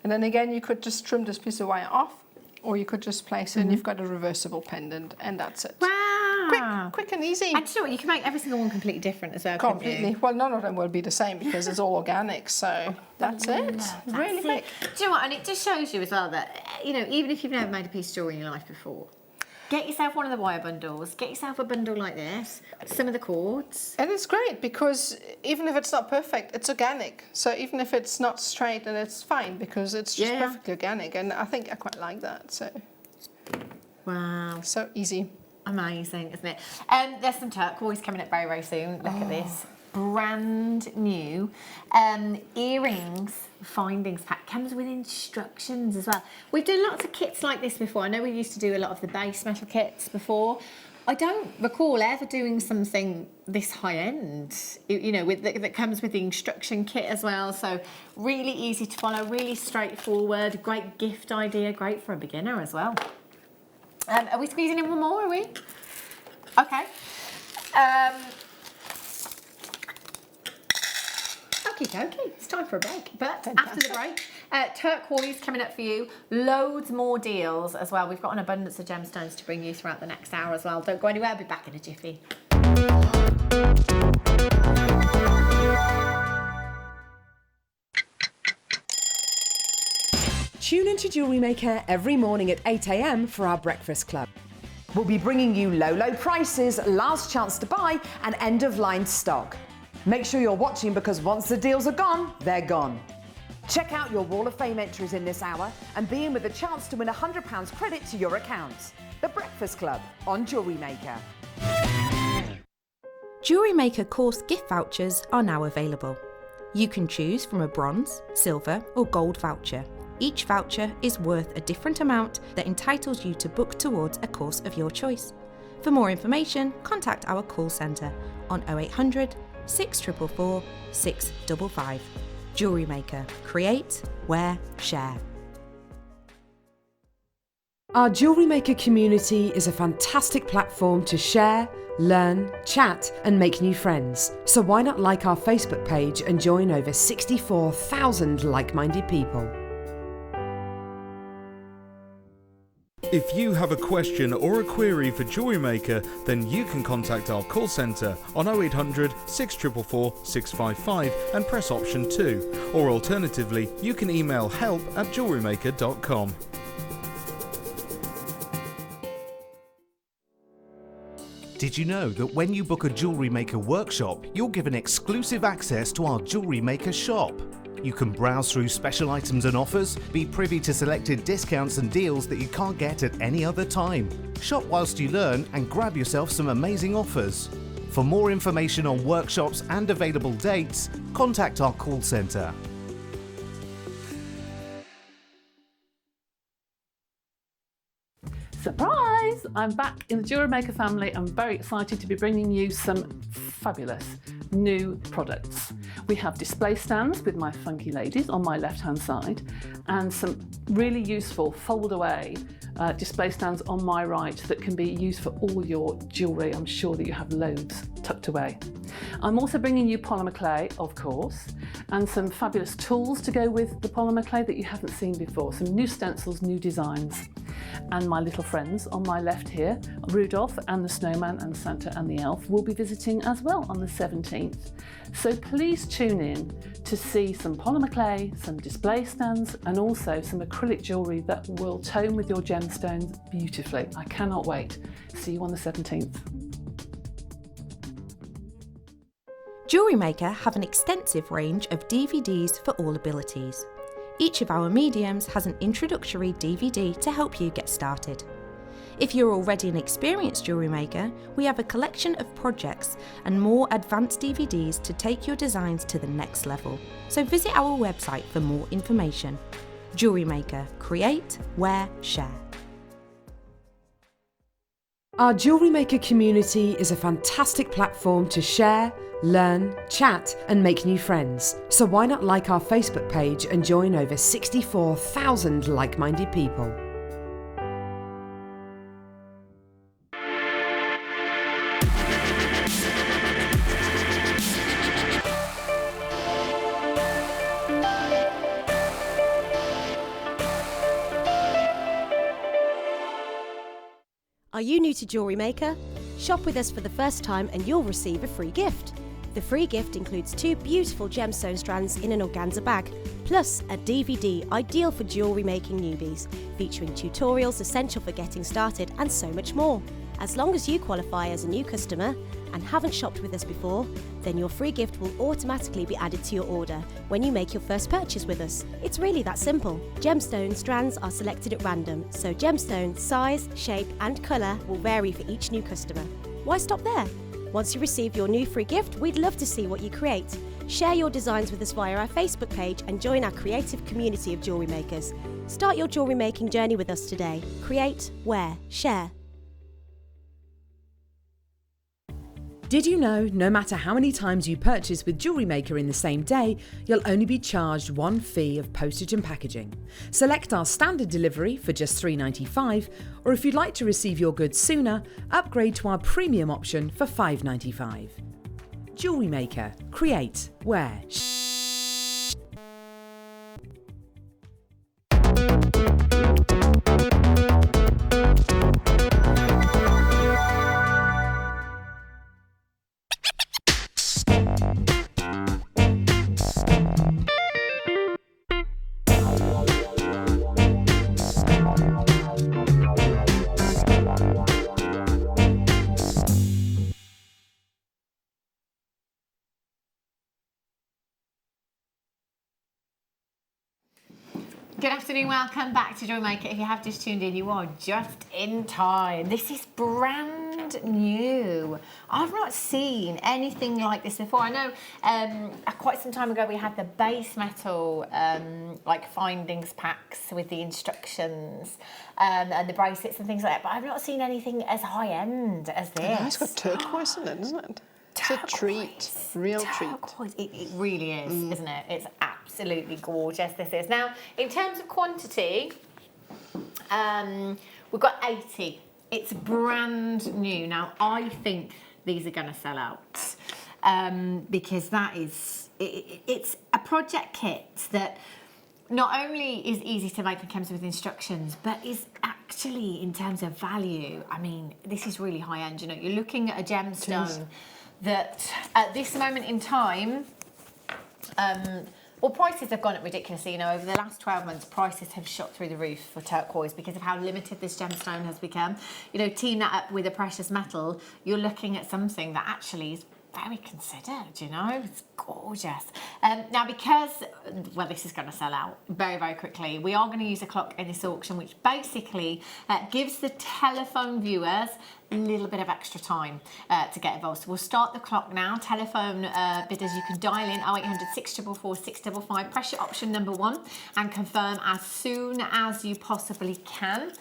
Speaker 3: And then again, you could just trim this piece of wire off, or you could just place it and you've got a reversible pendant, and that's it.
Speaker 2: Wow.
Speaker 3: Quick and easy.
Speaker 2: And do you know what? You can make every single one completely different as well.
Speaker 3: Completely. Well, none of them will be the same because it's all organic, so that's it. Really quick.
Speaker 2: Do you know what? And it just shows you as well that, you know, even if you've never made a piece of jewellery in your life before, get yourself one of the wire bundles, get yourself a bundle like this, some of the cords.
Speaker 3: And it's great because even if it's not perfect, it's organic. So even if it's not straight, then it's fine because it's just perfectly organic. And I think I quite like that. So
Speaker 2: wow.
Speaker 3: So easy.
Speaker 2: Amazing, isn't it? There's some turquoise coming up very, very soon. Look at this. Brand new earrings findings pack. Comes with instructions as well. We've done lots of kits like this before. I know we used to do a lot of the base metal kits before. I don't recall ever doing something this high end, you know, that comes with the instruction kit as well. So really easy to follow, really straightforward, great gift idea, great for a beginner as well. Are we squeezing in one more, are we? Okay. Okay, it's time for a break. But after the break, turquoise coming up for you. Loads more deals as well. We've got an abundance of gemstones to bring you throughout the next hour as well. Don't go anywhere, I'll be back in a jiffy.
Speaker 1: Tune into Jewellery Maker every morning at 8 AM for our breakfast club. We'll be bringing you low prices, last chance to buy, and end-of-line stock. Make sure you're watching because once the deals are gone, they're gone. Check out your Wall of Fame entries in this hour and be in with a chance to win £100 credit to your account. The Breakfast Club on Jewellery Maker.
Speaker 9: Jewellery Maker course gift vouchers are now available. You can choose from a bronze, silver, or gold voucher. Each voucher is worth a different amount that entitles you to book towards a course of your choice. For more information, contact our call centre on 0800 644 655. Jewellery Maker. Create, wear, share.
Speaker 1: Our Jewellery Maker community is a fantastic platform to share, learn, chat and make new friends. So why not like our Facebook page and join over 64,000 like-minded people.
Speaker 6: If you have a question or a query for Jewellery Maker, then you can contact our call centre on 0800 644 655 and press option 2. Or alternatively, you can email help@jewellerymaker.com.
Speaker 5: Did you know that when you book a Jewellery Maker workshop, you're given exclusive access to our Jewellery Maker shop? You can browse through special items and offers, be privy to selected discounts and deals that you can't get at any other time. Shop whilst you learn and grab yourself some amazing offers. For more information on workshops and available dates, contact our call centre.
Speaker 7: Surprise! I'm back in the Jewellery Maker family. I'm very excited to be bringing you some fabulous new products. We have display stands with my funky ladies on my left hand side and some really useful fold away display stands on my right that can be used for all your jewellery. I'm sure that you have loads tucked away. I'm also bringing you polymer clay, of course, and some fabulous tools to go with the polymer clay that you haven't seen before. Some new stencils, new designs. And my little friends on my left here, Rudolph and the Snowman and Santa and the Elf, will be visiting as well on the 17th. So please tune in to see some polymer clay, some display stands, and also some acrylic jewellery that will tone with your gemstones beautifully. I cannot wait. See you on the 17th.
Speaker 9: Jewellery Maker have an extensive range of DVDs for all abilities. Each of our mediums has an introductory DVD to help you get started. If you're already an experienced jewellery maker, we have a collection of projects and more advanced DVDs to take your designs to the next level. So visit our website for more information. Jewellery Maker, create, wear, share.
Speaker 1: Our Jewellery Maker community is a fantastic platform to share, learn, chat and make new friends. So why not like our Facebook page and join over 64,000 like-minded people?
Speaker 10: Are you new to Jewellery Maker? Shop with us for the first time and you'll receive a free gift. The free gift includes 2 beautiful gemstone strands in an organza bag, plus a DVD ideal for jewellery making newbies, featuring tutorials essential for getting started and so much more. As long as you qualify as a new customer and haven't shopped with us before, then your free gift will automatically be added to your order when you make your first purchase with us. It's really that simple. Gemstone strands are selected at random, so gemstone size, shape and colour will vary for each new customer. Why stop there? Once you receive your new free gift, we'd love to see what you create. Share your designs with us via our Facebook page and join our creative community of jewellery makers. Start your jewellery making journey with us today. Create, wear, share.
Speaker 1: Did you know no matter how many times you purchase with Jewellery Maker in the same day, you'll only be charged one fee of postage and packaging? Select our standard delivery for just $3.95, or if you'd like to receive your goods sooner, upgrade to our premium option for $5.95. Jewellery Maker. Create, wear,
Speaker 2: Good afternoon, welcome back to Jewellery Maker. If you have just tuned in, you are just in time. This is brand new. I've not seen anything like this before. I know quite some time ago we had the base metal like findings packs with the instructions and the bracelets and things like that, but I've not seen anything as high end as this.
Speaker 3: It's got turquoise in it, isn't it? It's a treat, real
Speaker 2: treat. It really is, isn't it? It's absolutely gorgeous, this is. Now, in terms of quantity, we've got 80. It's brand new. Now, I think these are going to sell out because that is, it's a project kit that not only is easy to make and comes with instructions, but is actually, in terms of value, I mean, this is really high end. You know, you're looking at a gemstone that at this moment in time, well, prices have gone up ridiculously. You know, over the last 12 months, prices have shot through the roof for turquoise because of how limited this gemstone has become. You know, team that up with a precious metal, you're looking at something that actually is very considered, you know, it's gorgeous. Now, because, well, this is going to sell out very, very quickly, we are going to use a clock in this auction, which basically gives the telephone viewers a little bit of extra time to get involved. So we'll start the clock now. Telephone bidders, you can dial in 0800 644 655, press your option number 1 and confirm as soon as you possibly can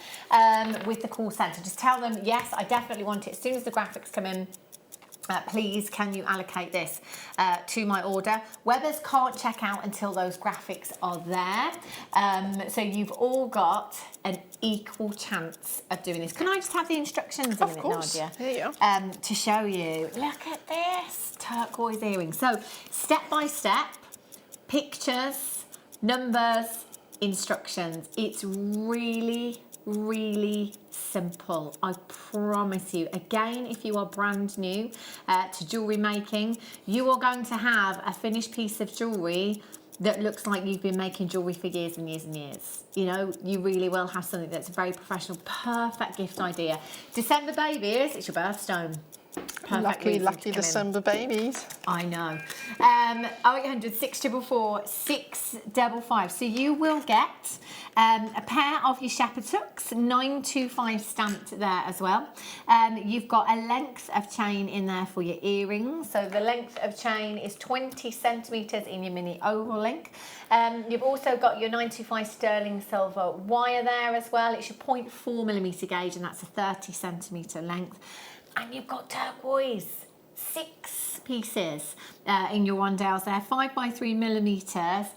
Speaker 2: with the call centre. Just tell them, yes, I definitely want it. As soon as the graphics come in, please can you allocate this to my order. Webbers can't check out until those graphics are there. So you've all got an equal chance of doing this. Can I just have the instructions a minute, Nadja?
Speaker 3: Here you are.
Speaker 2: To show you. Look at this turquoise earring. So step by step, pictures, numbers, instructions. It's really simple, I promise you. Again, if you are brand new to jewellery making, you are going to have a finished piece of jewellery that looks like you've been making jewellery for years and years and years. You know, you really will have something that's a very professional, perfect gift idea. December babies, it's your birthstone.
Speaker 3: Lucky December babies.
Speaker 2: I know. 0800 644 655. So you will get a pair of your shepherd hooks, 925 stamped there as well. You've got a length of chain in there for your earrings. So the length of chain is 20 centimetres in your mini oval link. You've also got your 925 sterling silver wire there as well. It's your 0.4mm gauge, and that's a 30 centimetre length. And you've got turquoise, 6 pieces in your rondelles there, 5x3mm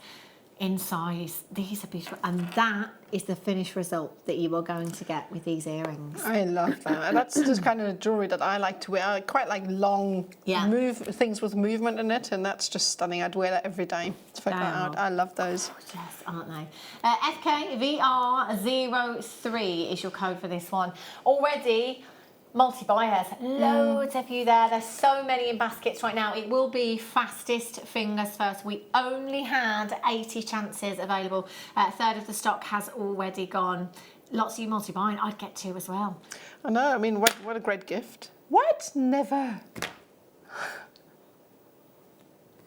Speaker 2: in size. These are beautiful, and that is the finished result that you are going to get with these earrings.
Speaker 3: I love that, and that's just kind of jewellery that I like to wear. I quite like long things with movement in it, and that's just stunning. I'd wear that every day. Check that out. I love those.
Speaker 2: Gorgeous, aren't they? FKVR03 is your code for this one. Already multi-buyers, loads of you there. There's so many in baskets right now. It will be fastest fingers first. We only had 80 chances available. A third of the stock has already gone. Lots of you multi-buying. I'd get 2 as well.
Speaker 3: I know. I mean, what a great gift. What? Never.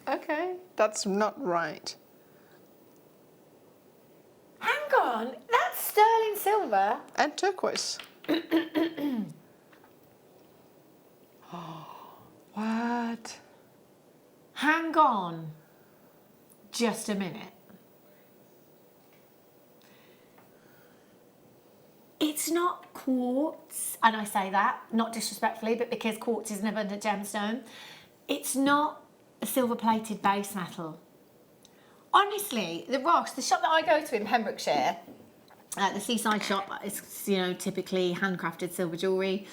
Speaker 3: Okay, that's not right.
Speaker 2: Hang on, that's sterling silver
Speaker 3: and turquoise. What?
Speaker 2: Hang on just a minute. It's not quartz, and I say that not disrespectfully, but because quartz is an abundant gemstone. It's not a silver-plated base metal. Honestly, the shop that I go to in Pembrokeshire, the Seaside shop, is, you know, typically handcrafted silver jewellery.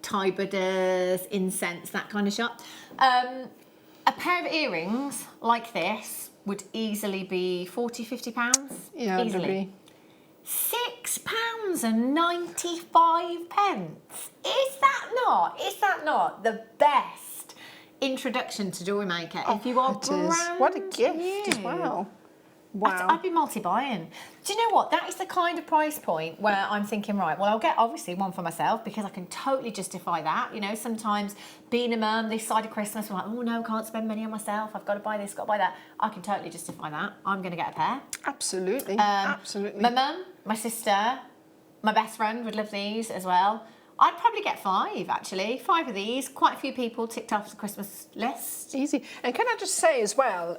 Speaker 2: Tie budders, incense, that kind of shop. A pair of earrings like this would easily be £40–50.
Speaker 3: Yeah,
Speaker 2: easily. £6.95. Is that not the best introduction to Jewellery Maker? If you are brand
Speaker 3: what a gift as well. Wow.
Speaker 2: I'd be multi-buying. Do you know what? That is the kind of price point where I'm thinking, right, well, I'll get obviously one for myself because I can totally justify that. You know, sometimes being a mum this side of Christmas, we're like, oh no, can't spend money on myself. I've got to buy this, got to buy that. I can totally justify that. I'm going to get a pair.
Speaker 3: Absolutely. Absolutely.
Speaker 2: My mum, my sister, my best friend would love these as well. I'd probably get 5, actually. 5 of these. Quite a few people ticked off the Christmas list.
Speaker 3: Easy. And can I just say as well,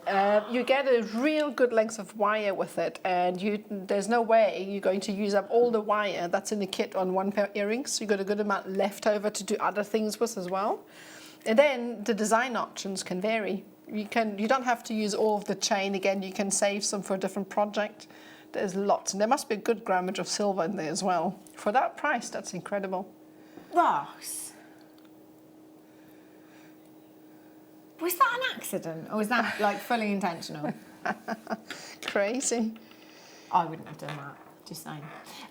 Speaker 3: you get a real good length of wire with it, and there's no way you're going to use up all the wire that's in the kit on one pair of earrings. So you've got a good amount left over to do other things with as well. And then the design options can vary. You don't have to use all of the chain again. You can save some for a different project. There's lots, and there must be a good grammage of silver in there as well. For that price, that's incredible.
Speaker 2: Ross, was that an accident or was that like fully intentional?
Speaker 3: Crazy.
Speaker 2: I wouldn't have done that, just saying.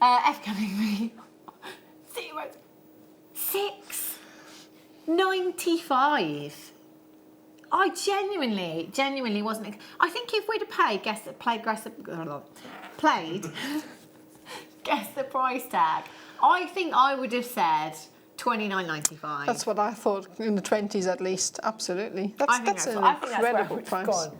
Speaker 2: FKV 0695. I genuinely wasn't. I think if we'd have played guess the price tag, I think I would have said £29.95.
Speaker 3: That's what I thought, in the 20s at least. Absolutely. That's an incredible price.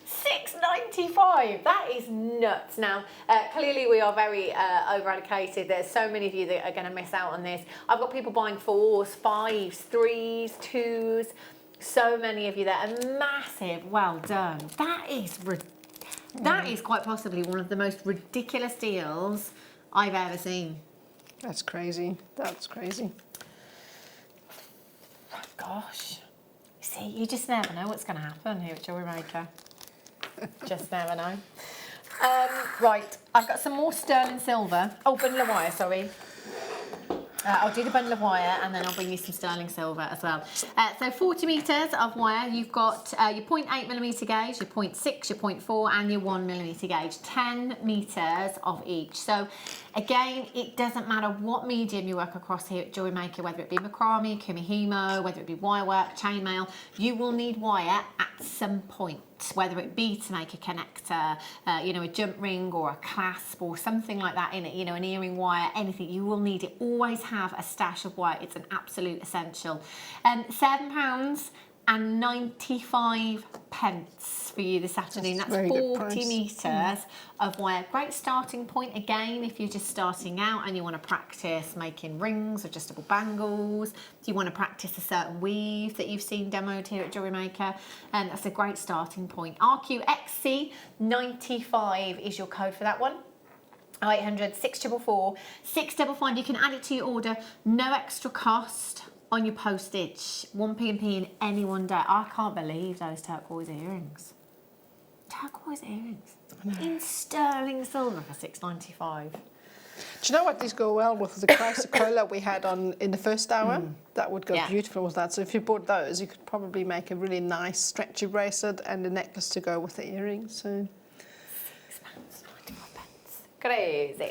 Speaker 2: £6.95. That is nuts. Now, clearly we are very over allocated. There's so many of you that are going to miss out on this. I've got people buying 4s, 5s, 3s, 2s. So many of you there. A massive well done. That is quite possibly one of the most ridiculous deals I've ever seen.
Speaker 3: That's crazy. That's crazy.
Speaker 2: God. gosh. See, you just never know what's going to happen here at Jewellery Maker. Just never know. Right, I've got some more sterling silver. Oh, bundle of wire, sorry. I'll do the bundle of wire and then I'll bring you some sterling silver as well. So 40 metres of wire, you've got your 0.8mm gauge, your 0.6, your 0.4 and your 1mm gauge. 10 metres of each. So again, it doesn't matter what medium you work across here at Jewellery Maker, whether it be macrame, kumihimo, whether it be wire work, chainmail, you will need wire at some point. Whether it be to make a connector, you know, a jump ring or a clasp or something like that in it, you know, an earring wire, anything, you will need it. Always have a stash of wire. It's an absolute essential. £7.95 for you this afternoon. That's 40 metres of wire. Great starting point again if you're just starting out and you want to practice making rings, adjustable bangles. If you want to practice a certain weave that you've seen demoed here at Jewellery Maker, and that's a great starting point. RQXC95 is your code for that one. 0800 644 655. You can add it to your order, no extra cost on your postage. 1p&p in any one day. I can't believe those turquoise earrings. Turquoise earrings in sterling silver for £6.95.
Speaker 3: Do you know what these go well with? The chrysocolla we had on in the first hour. That would go beautiful with that. So if you bought those, you could probably make a really nice stretchy bracelet and a necklace to go with the earrings. So
Speaker 2: £6.94. Crazy.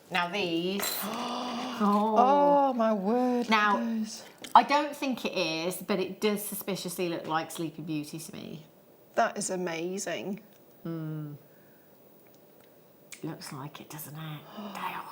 Speaker 2: Now these.
Speaker 3: Oh my word.
Speaker 2: Now, I don't think it is, but it does suspiciously look like Sleeping Beauty to me.
Speaker 3: That is amazing.
Speaker 2: Looks like it, doesn't it? They are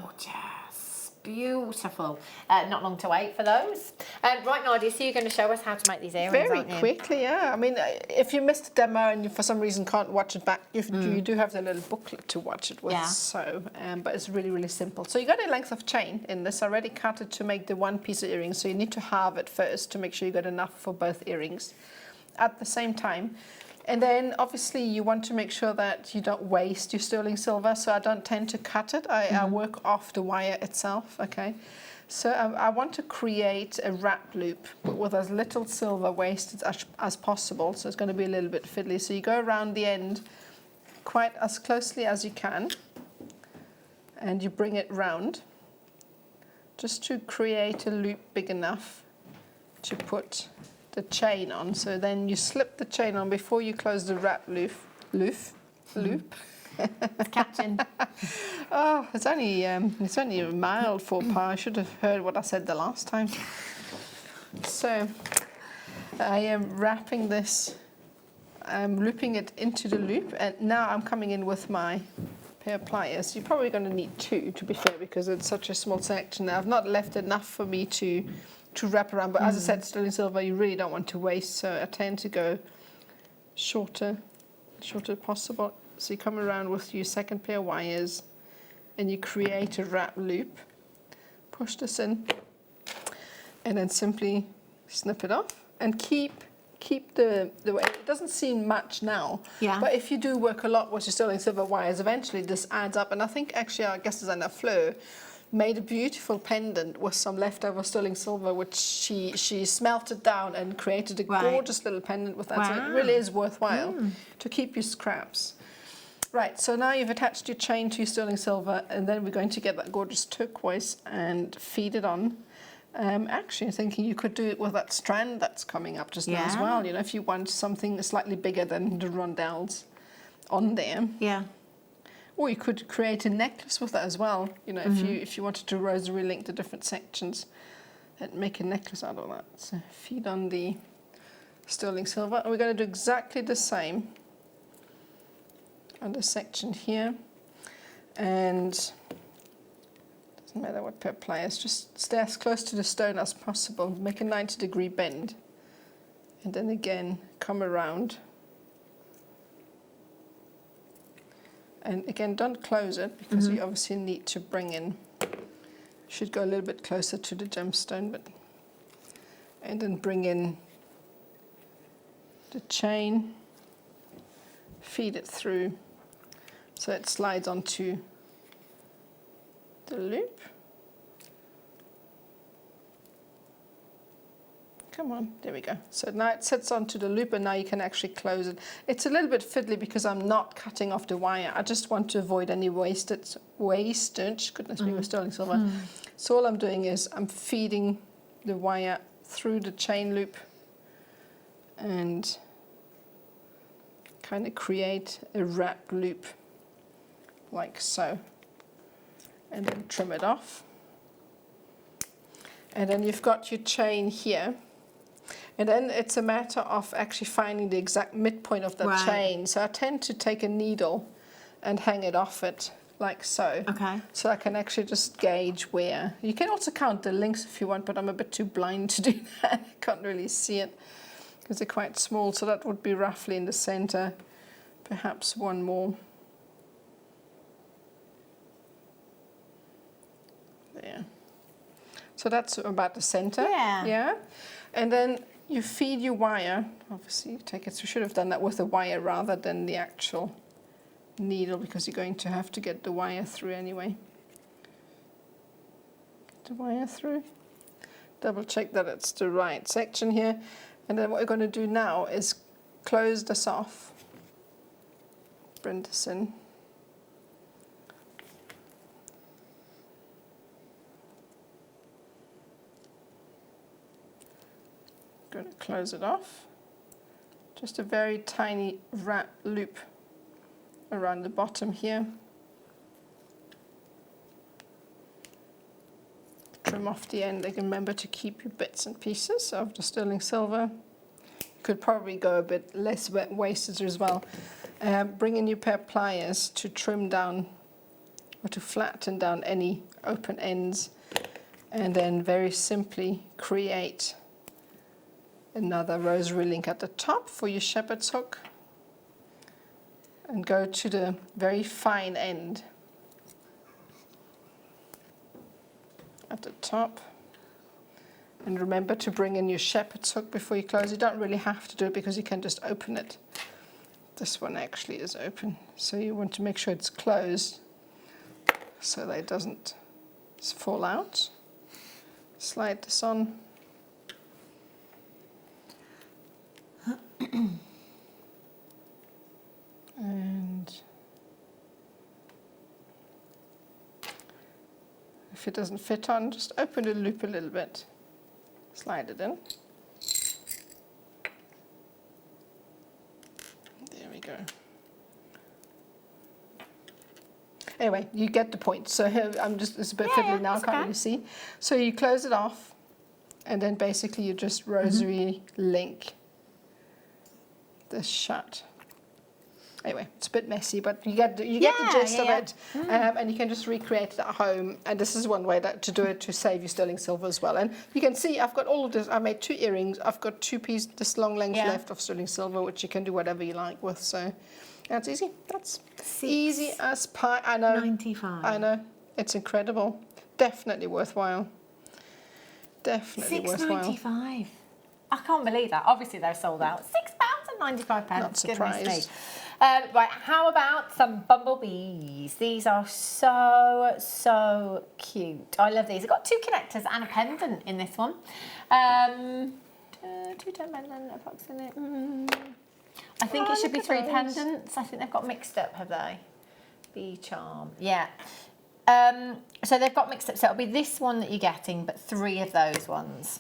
Speaker 2: gorgeous. Beautiful. Not long to wait for those. Right, Nadja, so you're going to show us how to make these earrings,
Speaker 3: Very
Speaker 2: aren't you?
Speaker 3: quickly, yeah. I mean, if you missed the demo and you for some reason can't watch it back, you do have the little booklet to watch it with.
Speaker 2: Yeah.
Speaker 3: So, but it's really, really simple. So you got a length of chain in this already cut it to make the one piece of earring. So you need to halve it first to make sure you got enough for both earrings at the same time. And then obviously you want to make sure that you don't waste your sterling silver. So I don't tend to cut it. I work off the wire itself, okay? So I want to create a wrap loop with as little silver wasted as possible. So it's going to be a little bit fiddly. So you go around the end quite as closely as you can. And you bring it round just to create a loop big enough to put the chain on. So then you slip the chain on before you close the wrap loop.
Speaker 2: It's catching.
Speaker 3: Oh, it's only a mild faux pas. I should have heard what I said the last time. So I am wrapping this. I'm looping it into the loop, and now I'm coming in with my pair of pliers. You're probably going to need two, to be fair, because it's such a small section. I've not left enough for me to wrap around, but as I said, sterling silver you really don't want to waste, so I tend to go shorter as possible. So you come around with your second pair of wires and you create a wrap loop, push this in, and then simply snip it off and keep the way. It doesn't seem much now, but if you do work a lot with your sterling silver wires, eventually this adds up. And I think actually our guest designer Fleur made a beautiful pendant with some leftover sterling silver, which she smelted down and created a gorgeous little pendant with that. So it really is worthwhile to keep your scraps. Right, so now you've attached your chain to your sterling silver, and then we're going to get that gorgeous turquoise and feed it on. Actually, I'm thinking you could do it with that strand that's coming up just now as well. You know, if you want something slightly bigger than the rondelles on there. Yeah. Or you could create a necklace with that as well. You know, if you wanted to rosary link the different sections and make a necklace out of that. So feed on the sterling silver. And we're going to do exactly the same on this section here. And doesn't matter what pair of pliers, just stay as close to the stone as possible. Make a 90-degree bend. And then again, come around. And again, don't close it, because you obviously need to bring in, should go a little bit closer to the gemstone, and then bring in the chain, feed it through so it slides onto the loop. Come on, there we go. So now it sits onto the loop and now you can actually close it. It's a little bit fiddly because I'm not cutting off the wire. I just want to avoid any wastage, goodness me, with sterling silver. So all I'm doing is I'm feeding the wire through the chain loop and kind of create a wrap loop like so. And then trim it off. And then you've got your chain here. And then it's a matter of actually finding the exact midpoint of that chain. So I tend to take a needle and hang it off it like so.
Speaker 2: Okay.
Speaker 3: So I can actually just gauge where. You can also count the links if you want, but I'm a bit too blind to do that. I can't really see it because they're quite small. So that would be roughly in the center. Perhaps one more. There. So that's about the center. Yeah. And then you feed your wire. Obviously, you take it. You should have done that with the wire rather than the actual needle because you're going to have to get the wire through anyway. Get the wire through. Double check that it's the right section here. And then what we're going to do now is close this off. Bring this in. Going to close it off. Just a very tiny wrap loop around the bottom here. Trim off the end. Like, remember to keep your bits and pieces of the sterling silver. Could probably go a bit less wastage as well. Bring in your pair of pliers to trim down or to flatten down any open ends, and then very simply create another rosary link at the top for your shepherd's hook and go to the very fine end at the top. And remember to bring in your shepherd's hook before you close. You don't really have to do it because you can just open it. This one actually is open, so you want to make sure it's closed so that it doesn't fall out. Slide this on. And if it doesn't fit on, just open the loop a little bit, slide it in. There we go. Anyway, you get the point. So here, it's a bit fiddly now, I can't really see. So you close it off, and then basically you just rosary link this shut. Anyway, it's a bit messy, but you get the gist of it, and you can just recreate it at home. And this is one way to do it to save you sterling silver as well. And you can see I've got all of this. I made 2 earrings. I've got 2 pieces, this long length left of sterling silver, which you can do whatever you like with. So that's easy. That's easy as pie. I know.
Speaker 2: 95.
Speaker 3: I know. It's incredible. Definitely worthwhile. Definitely worthwhile.
Speaker 2: £6.95. I can't believe that. Obviously they're sold out. £6.95.
Speaker 3: Not surprised.
Speaker 2: Right, how about some bumblebees? These are so cute. I love these. I've got 2 connectors and a pendant in this one. 2 pendant approximately. I think it should be 3 pendants. I think they've got mixed up, have they? Bee charm. Yeah. So they've got mixed up. So it'll be this one that you're getting, but 3 of those ones.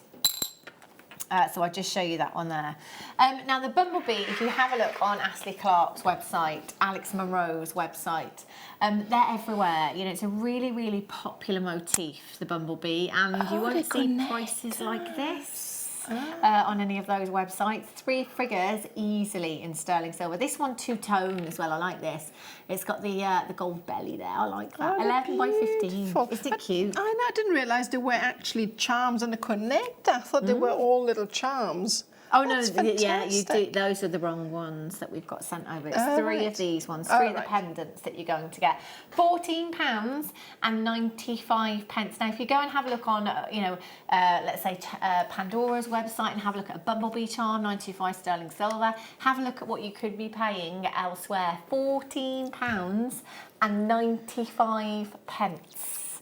Speaker 2: So I'll just show you that one there. Now the bumblebee, if you have a look on Ashley Clark's website, Alex Monroe's website, they're everywhere. You know, it's a really popular motif, the bumblebee, and you won't see prices like this on any of those websites. 3 figures easily in sterling silver. This one 2-tone as well. I like this. It's got the gold belly there. I like that. 11 by 15. Isn't it cute?
Speaker 3: I didn't realise there were actually charms on the connector. I thought they were all little charms.
Speaker 2: Oh no, yeah, you do. Those are the wrong ones that we've got sent over. It's 3 of these ones, 3 of the pendants that you're going to get. £14.95. Now, if you go and have a look on, let's say Pandora's website and have a look at a bumblebee charm, 925 sterling silver. Have a look at what you could be paying elsewhere. £14.95.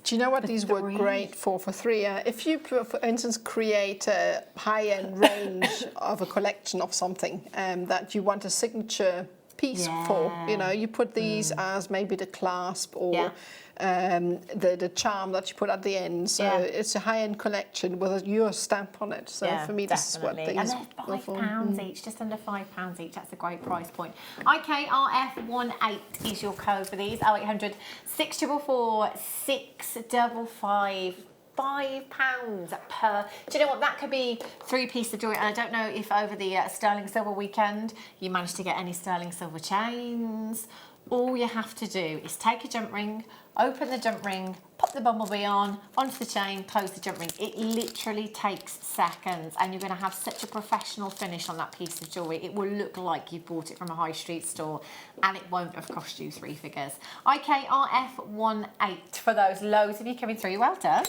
Speaker 3: Do you know what these work great for three? If you, for instance, create a high-end range of a collection of something that you want a signature piece for, you know, you put these as maybe the clasp or the charm that you put at the end. So it's a high-end collection with your stamp on it. So for me, this is what these
Speaker 2: and they're £5 each, just under £5 each. That's a great price point. IKRF18 is your code for these. 0800 644 655. £5 per. Do you know what? That could be 3 pieces of jewellery. And I don't know if over the sterling silver weekend you managed to get any sterling silver chains. All you have to do is take a jump ring, open the jump ring, pop the bumblebee on, onto the chain, close the jump ring. It literally takes seconds, and you're going to have such a professional finish on that piece of jewellery. It will look like you bought it from a high street store, and it won't have cost you 3 figures. IKRF18 for those. Loads of you coming through. Well done.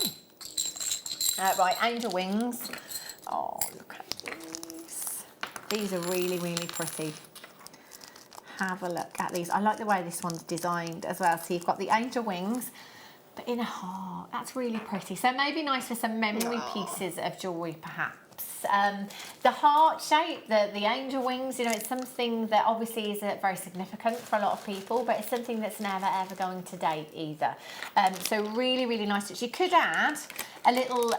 Speaker 2: Right, angel wings. Oh, look at these. These are really, really pretty. Have a look at these. I like the way this one's designed as well. So you've got the angel wings, but in a heart. That's really pretty. So maybe nice for some memory pieces of jewellery, perhaps. The heart shape, the angel wings, you know, it's something that obviously is very significant for a lot of people, but it's something that's never ever going to date either. So really, really nice. You could add a little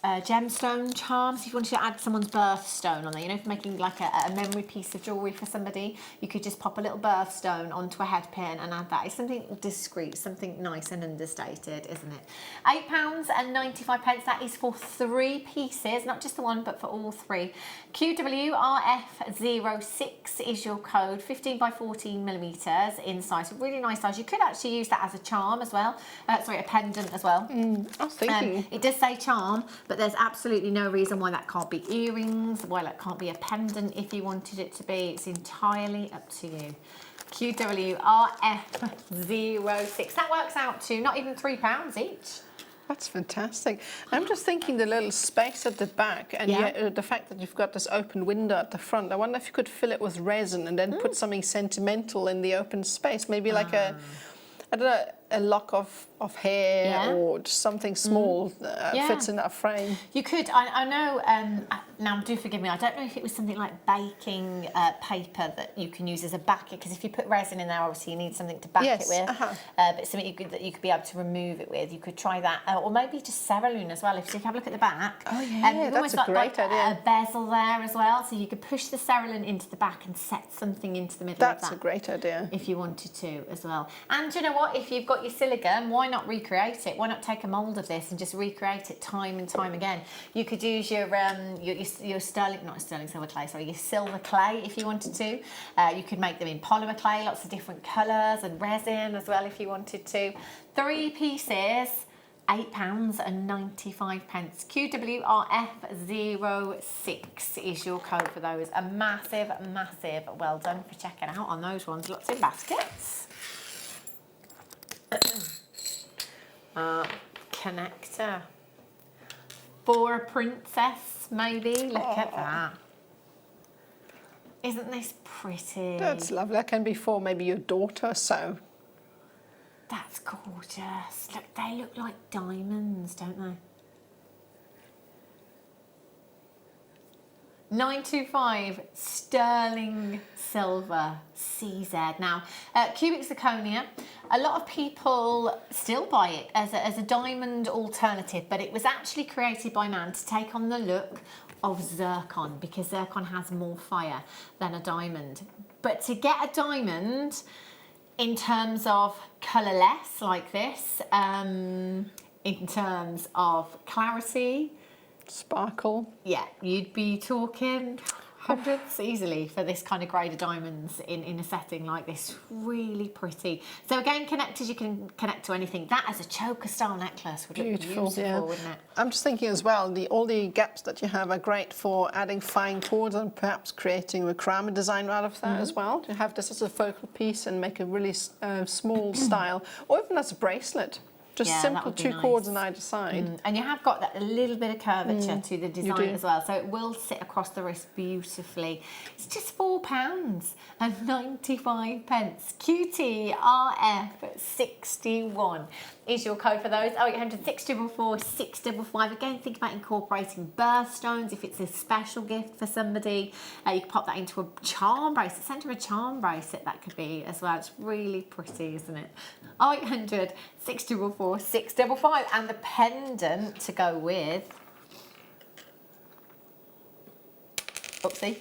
Speaker 2: gemstone charm. So if you wanted to add someone's birthstone on there, you know, if you're making like a memory piece of jewellery for somebody, you could just pop a little birthstone onto a head pin and add that. It's something discreet, something nice and understated, isn't it? £8.95. That is for 3 pieces, not just the one, but for all 3. QWRF06 is your code. 15 by 14 millimeters in size. Really nice size. You could actually use that as a charm as well. Sorry, a pendant as well.
Speaker 3: I was thinking.
Speaker 2: It does say charm, but there's absolutely no reason why that can't be earrings, why that can't be a pendant if you wanted it to be. It's entirely up to you. QWRF06. That works out to not even £3 each.
Speaker 3: That's fantastic. I'm just thinking the little space at the back and yet, the fact that you've got this open window at the front. I wonder if you could fill it with resin and then put something sentimental in the open space. Maybe like a, I don't know, a lock of hair or just something small that fits in that frame.
Speaker 2: You could, I know, now do forgive me, I don't know if it was something like baking paper that you can use as a backer, because if you put resin in there, obviously you need something to back it with. But something that you could be able to remove it with. You could try that, or maybe just cerulean as well. If you have a look at the back.
Speaker 3: Oh yeah, that's a great idea.
Speaker 2: A bezel there as well, so you could push the cerulean into the back and set something into the middle of that.
Speaker 3: That's a great idea.
Speaker 2: If you wanted to as well. And you know what, if you've got your silicone, why not recreate it? Why not take a mould of this and just recreate it time and time again? You could use your sterling, not sterling silver clay, sorry, your silver clay if you wanted to. You could make them in polymer clay, lots of different colours, and resin as well if you wanted to. 3 pieces, £8.95. QWRF06 is your code for those. A massive, massive well done for checking out on those ones. Lots in baskets. Connector for a princess, maybe. Look at that. Isn't this pretty?
Speaker 3: That's lovely. That can be for maybe your daughter, so.
Speaker 2: That's gorgeous. Look, they look like diamonds, don't they? 925 sterling silver CZ. Now, cubic zirconia, a lot of people still buy it as a diamond alternative, but it was actually created by man to take on the look of zircon, because zircon has more fire than a diamond. But to get a diamond in terms of colourless like this, in terms of clarity,
Speaker 3: sparkle,
Speaker 2: yeah, you'd be talking hundreds easily for this kind of grade of diamonds in a setting like this. Really pretty. So again, connectors, you can connect to anything. That as a choker style necklace would look beautiful, wouldn't it?
Speaker 3: I'm just thinking as well, all the gaps that you have are great for adding fine cords and perhaps creating a macrame design out of that as well. To have this as a focal piece and make a really small style, or even as a bracelet. Just
Speaker 2: Yeah, that
Speaker 3: simple
Speaker 2: would be
Speaker 3: 2
Speaker 2: nice.
Speaker 3: cords on either side.
Speaker 2: And you have got that a little bit of curvature to the
Speaker 3: do.
Speaker 2: design as well, so it will sit across the wrist beautifully. It's just £4.95. QTRF61 is your code for those. 0800 644 655. Again, think about incorporating birthstones if it's a special gift for somebody. You can pop that into a charm bracelet. Send her a charm bracelet, that could be as well. It's really pretty, isn't it? 0800 644 655. And the pendant to go with. Oopsie.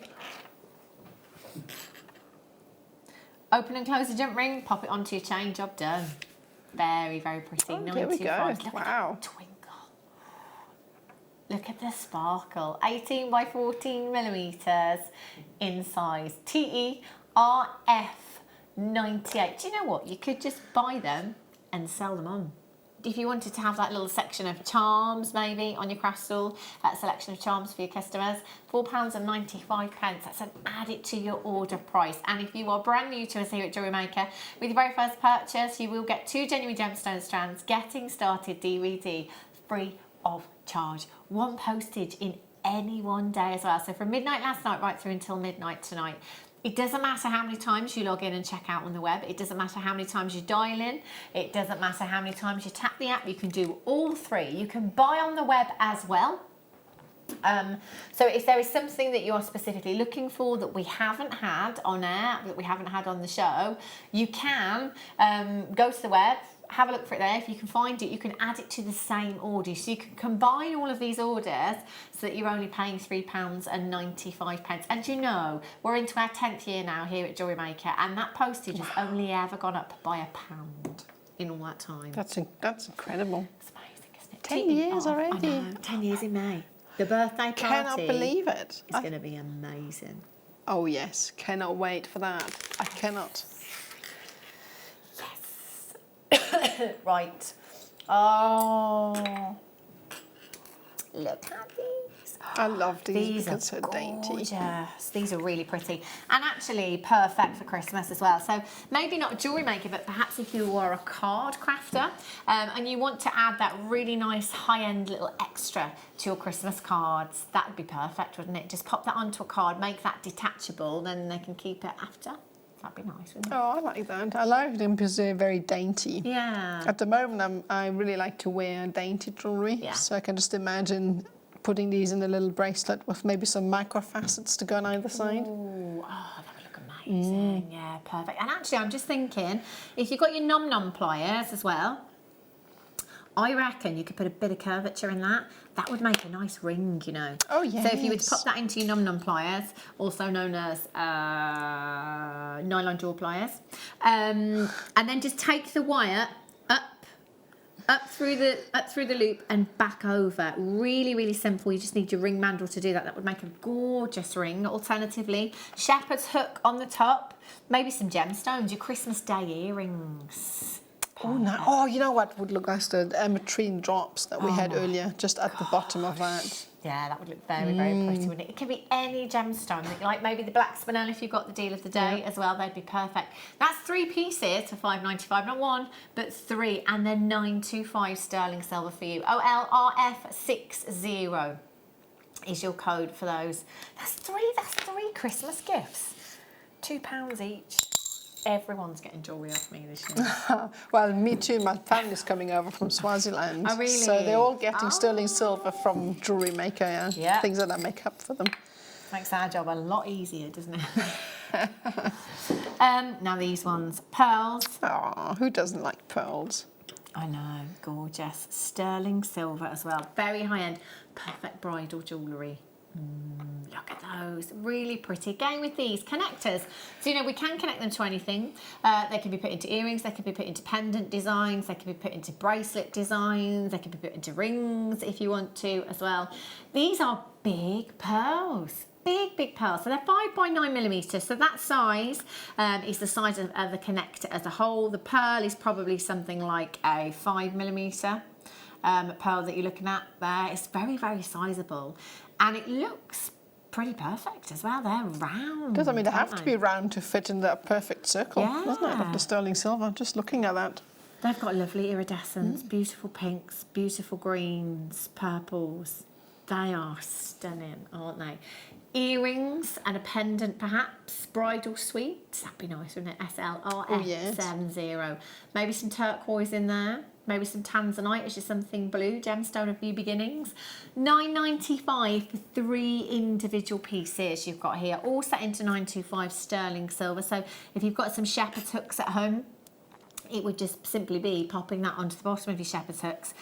Speaker 2: Open and close the jump ring, pop it onto your chain, job done. Very, very pretty.
Speaker 3: Oh, there we go.
Speaker 2: Look
Speaker 3: Wow.
Speaker 2: at that twinkle. Look at the sparkle. 18 by 14 millimeters in size. TERF98. Do you know what? You could just buy them and sell them on. If you wanted to have that little section of charms maybe on your craft stall, that selection of charms for your customers, £4.95. That's an add it to your order price. And if you are brand new to us here at Jewellery Maker, with your very first purchase, you will get 2 genuine gemstone strands, Getting Started DVD, free of charge. 1 postage in any one day as well. So from midnight last night right through until midnight tonight. It doesn't matter how many times you log in and check out on the web. It doesn't matter how many times you dial in. It doesn't matter how many times you tap the app. You can do all 3. You can buy on the web as well. So if there is something that you are specifically looking for that we haven't had on air, that we haven't had on the show, you can go to the web, have a look for it there. If you can find it, you can add it to the same order. So you can combine all of these orders so that you're only paying £3.95. And you know, we're into our 10th year now here at Jewellery Maker, and that postage has only ever gone up by £1 in all that time.
Speaker 3: That's incredible.
Speaker 2: It's amazing, isn't it?
Speaker 3: 10 years already.
Speaker 2: I know, 10 years in May. The birthday party.
Speaker 3: Cannot believe it.
Speaker 2: It's going to be amazing.
Speaker 3: Oh yes, cannot wait for that. I cannot.
Speaker 2: Right. Oh. Look at these.
Speaker 3: I love these
Speaker 2: These are
Speaker 3: because so dainty.
Speaker 2: gorgeous. These are really pretty and actually perfect for Christmas as well. So maybe not a jewellery maker, but perhaps if you are a card crafter and you want to add that really nice high-end little extra to your Christmas cards, that would be perfect, wouldn't it? Just pop that onto a card, make that detachable, then they can keep it after. That'd be nice, wouldn't it?
Speaker 3: Oh, I like that. I like them because they're very dainty.
Speaker 2: Yeah.
Speaker 3: At the moment, I really like to wear dainty jewellery.
Speaker 2: Yeah.
Speaker 3: So I can just imagine putting these in a little bracelet with maybe some micro facets to go on either side.
Speaker 2: Ooh, oh, that would look amazing. Yeah, perfect. And actually, I'm just thinking, if you've got your num-num pliers as well, I reckon you could put a bit of curvature in that. That would make a nice ring, you know.
Speaker 3: Oh, yes.
Speaker 2: So if you would pop that into your num-num pliers, also known as nylon jaw pliers, and then just take the wire up through the loop and back over. Really, really simple. You just need your ring mandrel to do that. That would make a gorgeous ring. Alternatively, shepherd's hook on the top, maybe some gemstones, your Christmas Day earrings.
Speaker 3: Oh, no. Oh, you know what would look nice? The ametrine drops that we had earlier, just at the bottom of that.
Speaker 2: Yeah, that would look very, very pretty, wouldn't it? It could be any gemstone that you like, maybe the black spinel if you've got the deal of the day as well, they'd be perfect. That's 3 pieces for £5.95, not 1, but 3, and then 925 sterling silver for you. OLRF60 is your code for those. That's 3 Christmas gifts. £2 each. Everyone's getting jewellery off me this year.
Speaker 3: Well, me too. My family's coming over from Swaziland.
Speaker 2: Oh, really?
Speaker 3: So they're all getting sterling silver from Jewellery Maker.
Speaker 2: Yeah.
Speaker 3: Things that I make up for them.
Speaker 2: Makes our job a lot easier, doesn't it? Now these ones, pearls.
Speaker 3: Oh, who doesn't like pearls?
Speaker 2: I know, gorgeous. Sterling silver as well. Very high end. Perfect bridal jewellery. Look at those, really pretty. Again with these connectors, so you know we can connect them to anything. They can be put into earrings, they can be put into pendant designs, they can be put into bracelet designs, they can be put into rings if you want to as well. These are big pearls. Big pearls. So they're 5 by 9 millimeters. So that size is the size of the connector as a whole. The pearl is probably something like a 5 millimeter pearl that you're looking at there. It's very, very sizable. And it looks pretty perfect as well. They're round.
Speaker 3: Does I mean they have to be round to fit in that perfect circle, doesn't it? Of
Speaker 2: Yeah.
Speaker 3: the sterling silver. Just looking at that.
Speaker 2: They've got lovely iridescence, beautiful pinks, beautiful greens, purples. They are stunning, aren't they? Earrings and a pendant perhaps, bridal suite. That'd be nice, wouldn't it? SLRF70. Maybe some turquoise in there. Maybe some tanzanite, it's just something blue, gemstone of new beginnings. $9.95 for 3 individual pieces you've got here, all set into 925 sterling silver. So if you've got some shepherd's hooks at home, it would just simply be popping that onto the bottom of your shepherd's hooks,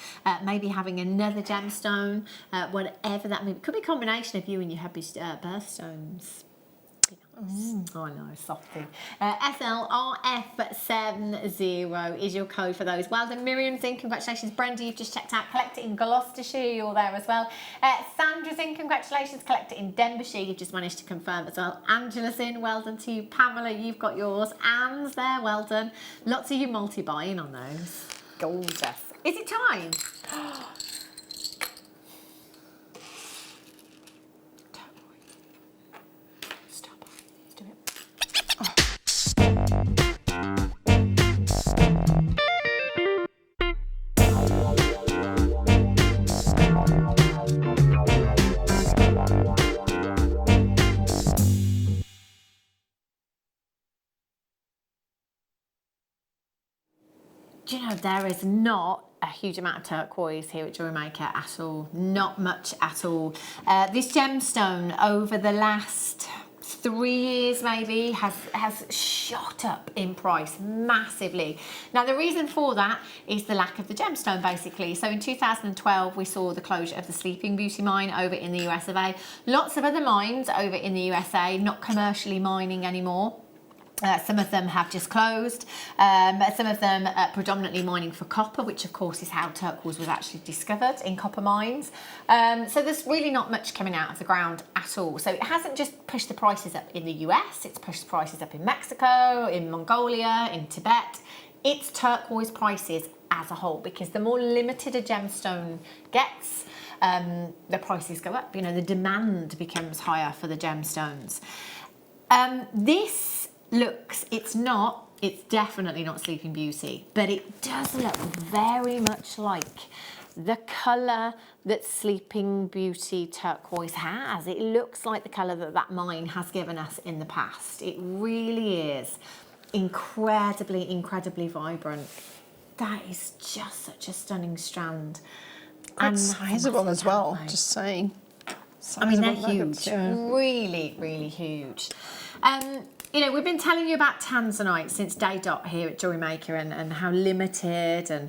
Speaker 2: maybe having another gemstone, whatever that may be. Could be a combination of you and your hubby's birthstones. Oh no, softy. SLRF70 is your code for those. Well done, Miriam's in. Congratulations, Brenda. You've just checked out. Collect it in Gloucestershire. You're there as well. Sandra's in. Congratulations. Collect it in Denbighshire. You've just managed to confirm as well. Angela's in. Well done to you. Pamela, you've got yours. Anne's there. Well done. Lots of you multi-buying on those. Gorgeous. Is it time? Do you know, there is not a huge amount of turquoise here at Jewellery Maker at all. Not much at all. This gemstone over the last 3 years maybe has shot up in price massively. Now the reason for that is the lack of the gemstone basically. So in 2012 we saw the closure of the Sleeping Beauty mine over in the US of A. Lots of other mines over in the USA not commercially mining anymore. Some of them have just closed, some of them predominantly mining for copper, which of course is how turquoise was actually discovered, in copper mines. So there's really not much coming out of the ground at all. So it hasn't just pushed the prices up in the US, it's pushed prices up in Mexico, in Mongolia, in Tibet. It's turquoise prices as a whole, because the more limited a gemstone gets, the prices go up. You know, the demand becomes higher for the gemstones. This looks, it's definitely not Sleeping Beauty, but it does look very much like the colour that Sleeping Beauty turquoise has. It looks like the colour that that mine has given us in the past. It really is incredibly, incredibly vibrant. That is just such a stunning strand.
Speaker 3: Quite sizable as well, just saying.
Speaker 2: I mean, they're huge, really, really huge. You know, we've been telling you about tanzanite since day dot here at Jewellery Maker, and how limited, and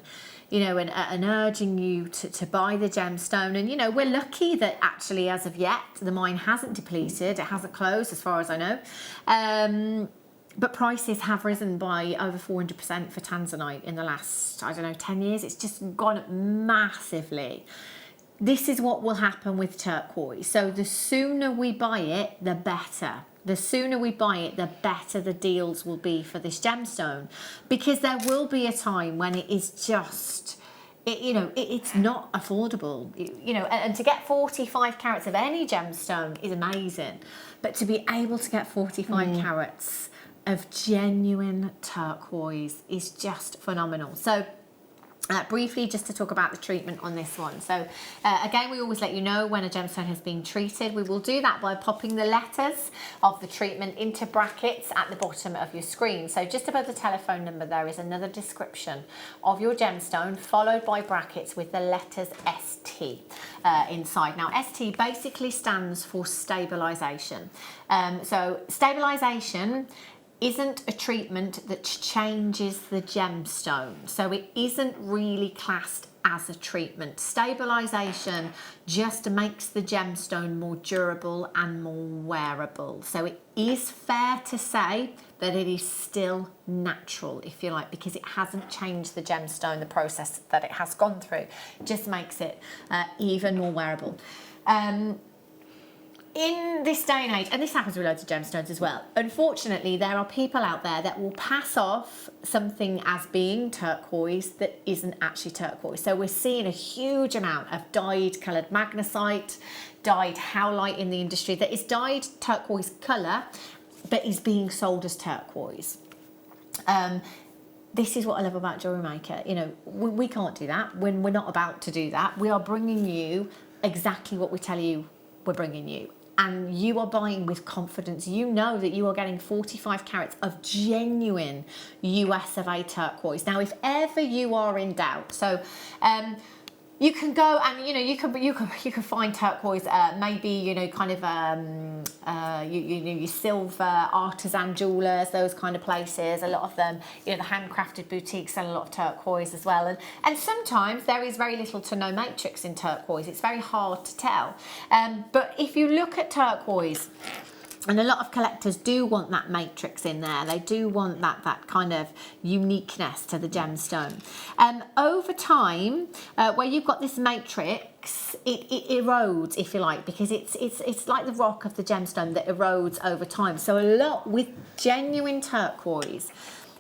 Speaker 2: you know, and urging you to buy the gemstone. And you know, we're lucky that actually as of yet the mine hasn't depleted, it hasn't closed as far as I know. But prices have risen by over 400% for tanzanite in the last, I don't know, 10 years. It's just gone up massively. This is what will happen with turquoise. So the sooner we buy it, the better. The sooner we buy it, the better the deals will be for this gemstone, because there will be a time when it is just, it's not affordable. You know, and to get 45 carats of any gemstone is amazing, but to be able to get 45 carats of genuine turquoise is just phenomenal. So briefly, just to talk about the treatment on this one. So again, we always let you know when a gemstone has been treated. We will do that by popping the letters of the treatment into brackets at the bottom of your screen. So just above the telephone number there is another description of your gemstone, followed by brackets with the letters ST inside. Now ST basically stands for stabilisation. So stabilisation isn't a treatment that changes the gemstone, so it isn't really classed as a treatment. Stabilisation just makes the gemstone more durable and more wearable. So it is fair to say that it is still natural, if you like, because it hasn't changed the gemstone, the process that it has gone through. It just makes it even more wearable. In this day and age, and this happens with loads of gemstones as well, unfortunately there are people out there that will pass off something as being turquoise that isn't actually turquoise. So we're seeing a huge amount of dyed coloured magnesite, dyed howlite in the industry that is dyed turquoise colour but is being sold as turquoise. this is what I love about Jewellery Maker. You know, we can't do that when we're not about to do that. We are bringing you exactly what we tell you we're bringing you. And you are buying with confidence. You know that you are getting 45 carats of genuine US of A turquoise. Now, if ever you are in doubt, so you can go and you can find turquoise, maybe kind of your silver artisan jewelers, those kind of places. A lot of them, the handcrafted boutiques sell a lot of turquoise as well. And sometimes there is very little to no matrix in turquoise. It's very hard to tell. But if you look at turquoise, and a lot of collectors do want that matrix in there. They do want that kind of uniqueness to the gemstone. Over time, where you've got this matrix, it erodes, if you like, because it's like the rock of the gemstone that erodes over time. So a lot with genuine turquoise,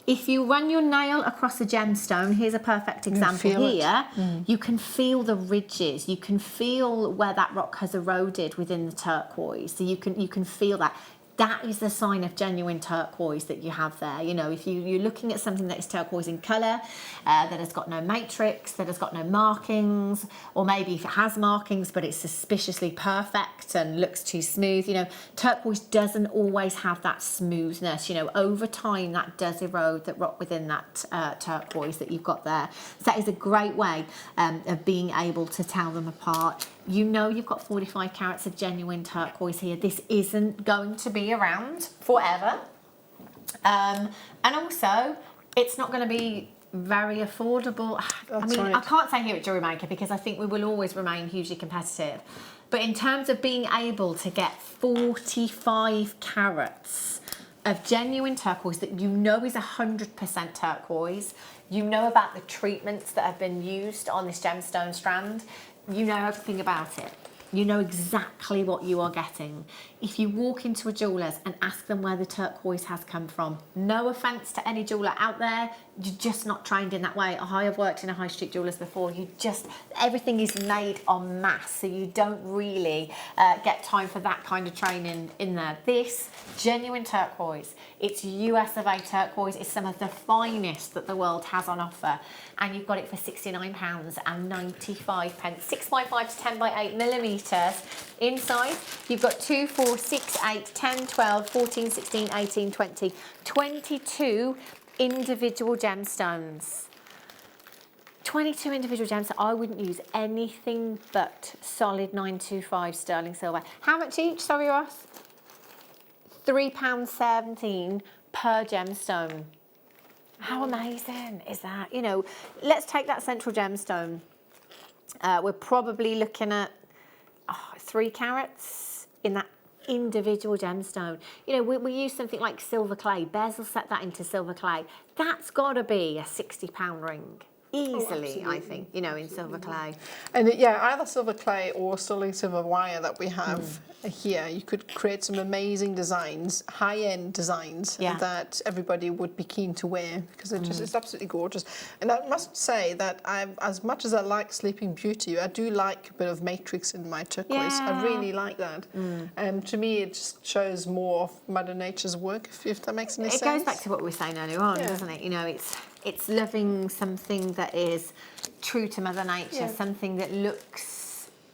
Speaker 2: if you run your nail across a gemstone, here's a perfect example here, you can feel the ridges, you can feel where that rock has eroded within the turquoise. So you can feel that. That is the sign of genuine turquoise that you have there. If you're looking at something that is turquoise in colour, that has got no matrix, that has got no markings, or maybe if it has markings but it's suspiciously perfect and looks too smooth, turquoise doesn't always have that smoothness. Over time that does erode the rock within that turquoise that you've got there. So that is a great way of being able to tell them apart. You've got 45 carats of genuine turquoise here. This isn't going to be around forever. And also, it's not going to be very affordable. I can't say here at Jewellery Maker because I think we will always remain hugely competitive. But in terms of being able to get 45 carats of genuine turquoise that is 100% turquoise, about the treatments that have been used on this gemstone strand, everything about it. You know exactly what you are getting. If you walk into a jeweller's and ask them where the turquoise has come from, no offence to any jeweller out there, you're just not trained in that way. I have worked in a high street jeweller's before. Everything is made en masse, so you don't really get time for that kind of training in there. This, genuine turquoise, it's US of A turquoise. It's some of the finest that the world has on offer. And you've got it for £69.95. 6x5 to 10 by 8 millimetres. Inside, you've got 2, 4, 6, 8, 10, 12, 14, 16, 18, 20, 22 individual gemstones. 22 individual gems. I wouldn't use anything but solid 925 sterling silver. How much each? Sorry, Ross? £3.17 per gemstone. How amazing is that? Let's take that central gemstone. We're probably looking at 3 carats in that individual gemstone. We use something like silver clay. Bezel set that into silver clay. That's got to be a £60 ring. Easily, I think, in silver clay.
Speaker 3: And either silver clay or sterling silver wire that we have here, you could create some amazing designs, high-end designs that everybody would be keen to wear because it's absolutely gorgeous. And I must say that as much as I like Sleeping Beauty, I do like a bit of matrix in my turquoise. I really like that. To me, it just shows more of Mother Nature's work, if that makes any sense.
Speaker 2: It goes back to what we were saying earlier on, doesn't it? It's loving something that is true to Mother Nature, something that looks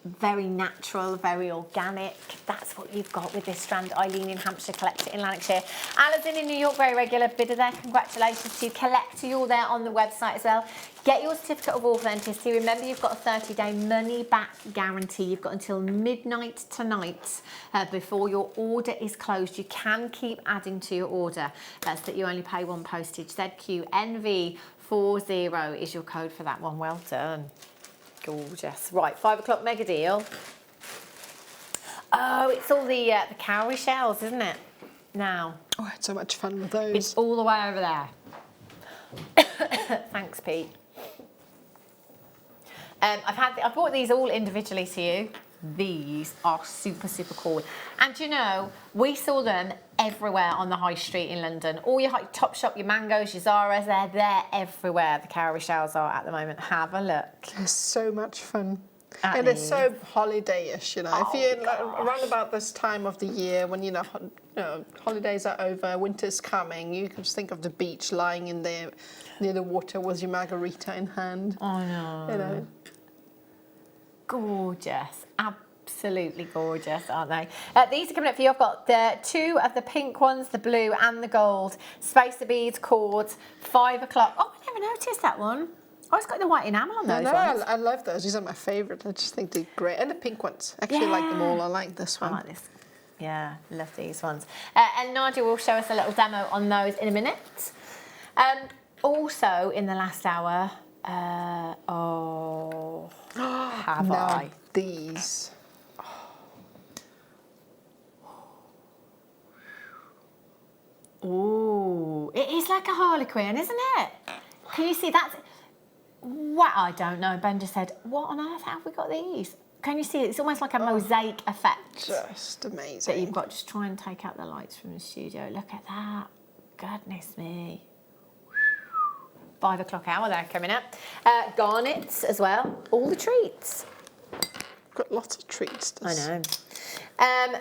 Speaker 2: very natural, very organic. That's what you've got with this strand. Eileen in Hampshire, collector in Lanarkshire. Alison in New York, very regular bidder there. Congratulations to you. Collector, you're there on the website as well. Get your certificate of authenticity. Remember, you've got a 30-day money-back guarantee. You've got until midnight tonight before your order is closed. You can keep adding to your order. That's that you only pay 1 postage. ZQNV40 is your code for that one. Well done. Gorgeous. Right, 5 o'clock mega deal. Oh, it's all the cowrie shells, isn't it? Now.
Speaker 3: Oh, I had so much fun with those.
Speaker 2: It's all the way over there. Thanks, Pete. I bought these all individually to you. These are super, super cool. And we saw them everywhere on the high street in London. All your Topshop, your Mangoes, your Zara's, they're everywhere. The cowrie shells are at the moment. Have a look.
Speaker 3: They're so much fun. And it's so holiday-ish, you know. If you're around about this time of the year when, you know, holidays are over, winter's coming, you can just think of the beach lying in there near the water with your margarita in hand.
Speaker 2: I know.
Speaker 3: You know.
Speaker 2: Gorgeous. Absolutely gorgeous, aren't they? These are coming up for you. I've got the 2 of the pink ones, the blue and the gold. Spacer beads, cords, 5 o'clock. Oh, I never noticed that one. Oh, it's got the white enamel on those ones.
Speaker 3: I love those. These are my favourite. I just think they're great. And the pink ones. Actually, like them all. I like this one.
Speaker 2: I like this. Yeah, love these ones. And Nadja will show us a little demo on those in a minute. Also, in the last hour, have I?
Speaker 3: These.
Speaker 2: Ooh, it is like a harlequin, isn't it? Can you see that? What? I don't know. Ben just said, what on earth have we got these? Can you see it? It's almost like a mosaic effect.
Speaker 3: Just amazing.
Speaker 2: That you've got. Just try and take out the lights from the studio. Look at that. Goodness me. 5 o'clock hour they're coming up. Garnets as well. All the treats.
Speaker 3: Got lots of treats.
Speaker 2: I know.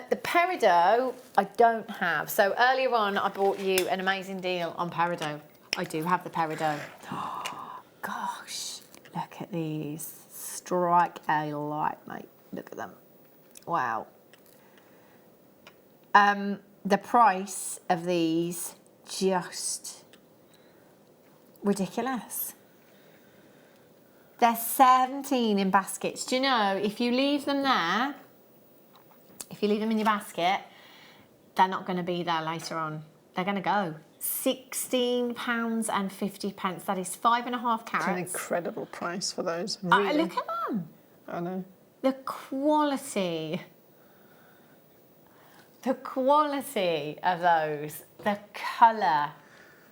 Speaker 2: The peridot I don't have. So earlier on I bought you an amazing deal on peridot. I do have the peridot. Gosh, look at these. Strike a light, mate. Look at them. Wow. The price of these, just ridiculous. They're 17 in baskets. Do you know, if you leave them there, if you leave them in your basket, they're not going to be there later on. They're going to go. £16.50. That is 5.5 carats.
Speaker 3: It's an incredible price for those. Really.
Speaker 2: Look at them.
Speaker 3: I know.
Speaker 2: The quality. The quality of those. The colour.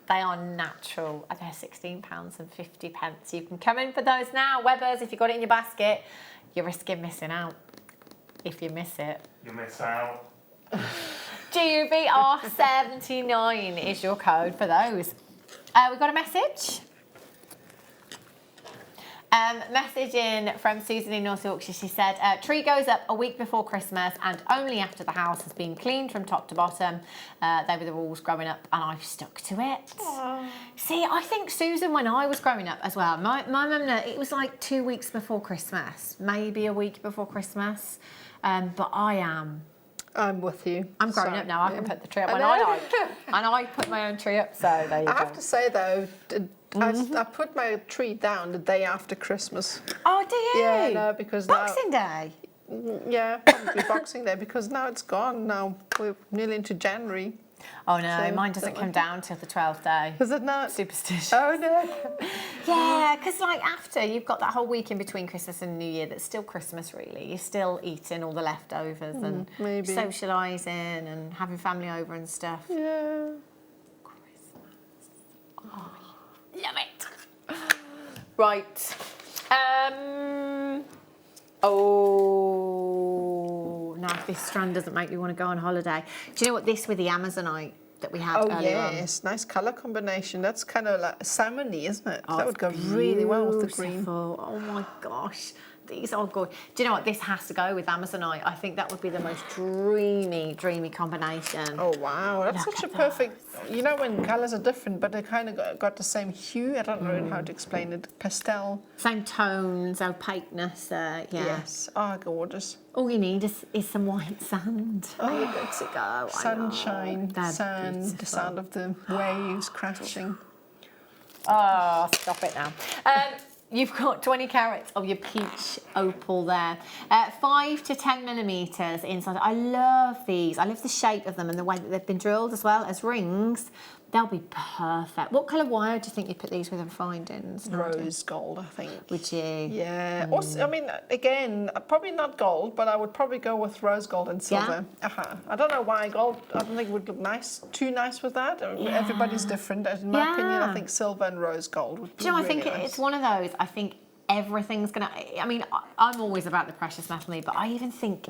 Speaker 2: They are natural. They're £16.50. You can come in for those now. Webbers, if you've got it in your basket, you're risking missing out. If you miss it.
Speaker 6: You miss out.
Speaker 2: GUBR79 is your code for those. We've got a message. Message in from Susan in North Yorkshire. She said, tree goes up a week before Christmas and only after the house has been cleaned from top to bottom. They were the rules growing up and I've stuck to it. Aww. See, I think, Susan, when I was growing up as well, my mum, it was like 2 weeks before Christmas, maybe a week before Christmas. But
Speaker 3: I'm with you.
Speaker 2: I'm growing up now. I can put the tree up when I like. And I put my own tree up, so there you go.
Speaker 3: I have to say, though, I put my tree down the day after Christmas.
Speaker 2: Oh, do you?
Speaker 3: Yeah, no, because
Speaker 2: Boxing Day?
Speaker 3: Yeah, probably Boxing Day, because now it's gone. Now we're nearly into January.
Speaker 2: Oh, no,
Speaker 3: So,
Speaker 2: mine doesn't come down till the 12th day.
Speaker 3: Is it not?
Speaker 2: Superstitious.
Speaker 3: Oh, no.
Speaker 2: Yeah, because like after, you've got that whole week in between Christmas and New Year that's still Christmas, really. You're still eating all the leftovers and
Speaker 3: maybe
Speaker 2: socialising and having family over and stuff.
Speaker 3: Yeah.
Speaker 2: Christmas. Oh, love it. Right. Oh, now if this strand doesn't make me want to go on holiday. Do you know what, this with the Amazonite that we had earlier on?
Speaker 3: Yes, nice colour combination. That's kind of like salmony, isn't it? That would go really well with the green.
Speaker 2: Oh my gosh, these are good. Do you know what, this has to go with Amazonite. I think that would be the most dreamy combination.
Speaker 3: Oh wow, that's
Speaker 2: Look
Speaker 3: such a
Speaker 2: at
Speaker 3: perfect, you know when colours are different but they kind of got the same hue. I don't know how to explain it. Pastel.
Speaker 2: Same tones, opaqueness, yeah.
Speaker 3: Yes, oh gorgeous.
Speaker 2: All you need is some white sand. Oh, you're good to go.
Speaker 3: Sunshine, sand,
Speaker 2: beautiful.
Speaker 3: the sound of the waves crashing.
Speaker 2: Oh, stop it now. You've got 20 carats of your peach opal there. 5 to 10 millimetres inside. I love these. I love the shape of them and the way that they've been drilled as well as rings. They'll be perfect. What colour wire do you think you'd put these with and find in?
Speaker 3: Rose gold, I think.
Speaker 2: Would you?
Speaker 3: Yeah. Also, I mean, again, probably not gold, but I would probably go with rose gold and silver.
Speaker 2: Yeah?
Speaker 3: I don't know why gold. I don't think it would look too nice with that. Everybody's different. In my opinion, I think silver and rose gold would be
Speaker 2: Do you know,
Speaker 3: really
Speaker 2: I think
Speaker 3: nice.
Speaker 2: it's one of those. I think everything's gonna. I mean, I'm always about the precious metal, but I even think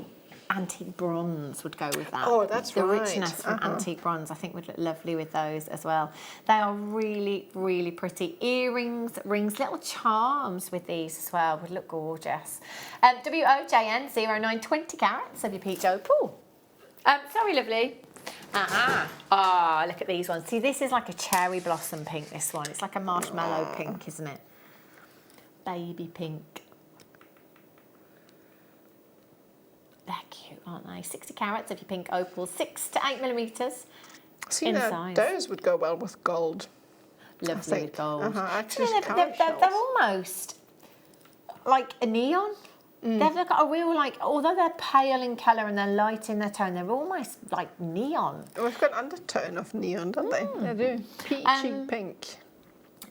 Speaker 2: antique bronze would go with that.
Speaker 3: Oh, that's
Speaker 2: the
Speaker 3: right.
Speaker 2: richness from antique bronze, I think, would look lovely with those as well. They are really, really pretty. Earrings, rings, little charms with these as well would look gorgeous. WOJN 09 20 carats of your peach opal. Sorry, lovely. Ah, look at these ones. See, this is like a cherry blossom pink, this one. It's like a marshmallow pink, isn't it? Baby pink. They're cute, aren't they? 60 carats of your pink opal, 6 to 8 millimetres in size.
Speaker 3: Those would go well with gold.
Speaker 2: Lovely with gold.
Speaker 3: Actually,
Speaker 2: they're almost like a neon. They've got a real, like, although they're pale in colour and they're light in their tone, they're almost like neon.
Speaker 3: We've got an undertone of neon, don't they? They do. Peachy pink.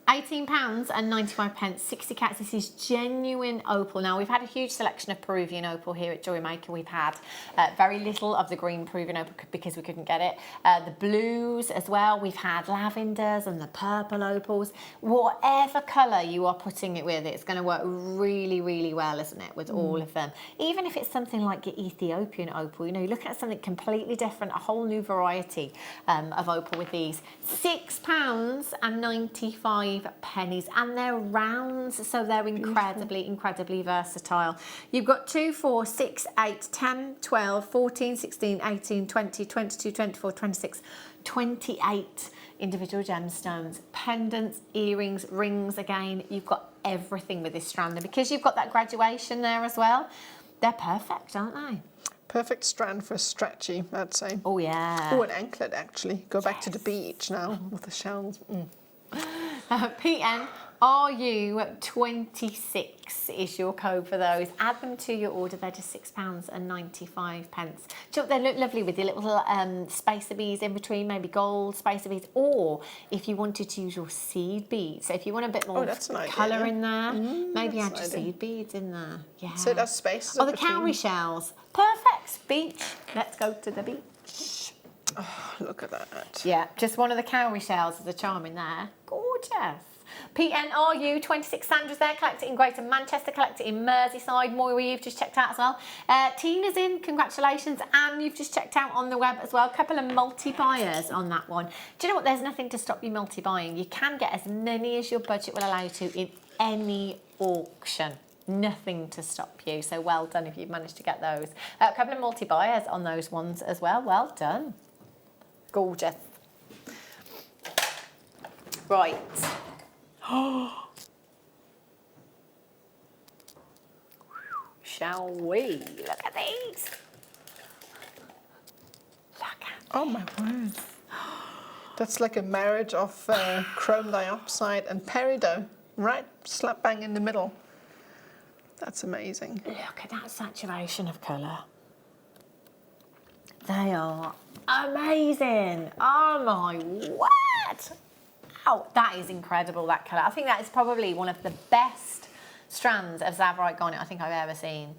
Speaker 2: £18.95, 60 carats. This is genuine opal. Now, we've had a huge selection of Peruvian opal here at Jewellery Maker. We've had very little of the green Peruvian opal because we couldn't get it. The blues as well. We've had lavenders and the purple opals. Whatever colour you are putting it with, it's going to work really, really well, isn't it, with all of them. Even if it's something like your Ethiopian opal, you know, you're looking at something completely different, a whole new variety of opal with these. £6.95, and they're rounds, so they're incredibly versatile. You've got 2, 4, 6, 8, 10, 12, 14, 16, 18, 20, 22, 24, 26, 28 individual gemstones, pendants, earrings, rings. Again, you've got everything with this strand, and because you've got that graduation there as well, they're perfect, aren't they?
Speaker 3: Perfect strand for a stretchy, I'd say.
Speaker 2: Oh yeah.
Speaker 3: Oh, an anklet actually. Go back to the beach now with the shells. PNRU26 is your code for those. Add them to your order. They're just £6.95. So they look lovely with your little spacer beads in between, maybe gold spacer beads, or if you wanted to use your seed beads. So if you want a bit more colour in there, maybe add your seed beads in there. Yeah. So that's spaces.
Speaker 2: Oh, the cowrie shells. Perfect. Beach. Let's go to the beach.
Speaker 3: Oh, look at that.
Speaker 2: Yeah, just one of the cowrie shells as a charm in there. Gorgeous. PNRU 26, Sandra's there, collect it in Greater Manchester, collect it in Merseyside. Moira, you've just checked out as well. Tina's in, congratulations. And you've just checked out on the web as well. A couple of multi-buyers on that one. Do you know what? There's nothing to stop you multi-buying. You can get as many as your budget will allow you to in any auction. Nothing to stop you. So well done if you've managed to get those. A couple of multi-buyers on those ones as well. Well done. Gorgeous. Right. Shall we? Look at these. Look at
Speaker 3: Oh my word. That's like a marriage of chrome dioxide and peridot, right? Slap bang in the middle. That's amazing.
Speaker 2: Look at that saturation of colour. They are amazing. Oh my word. Oh, that is incredible, that colour. I think that is probably one of the best strands of Tsavorite garnet I think I've ever seen.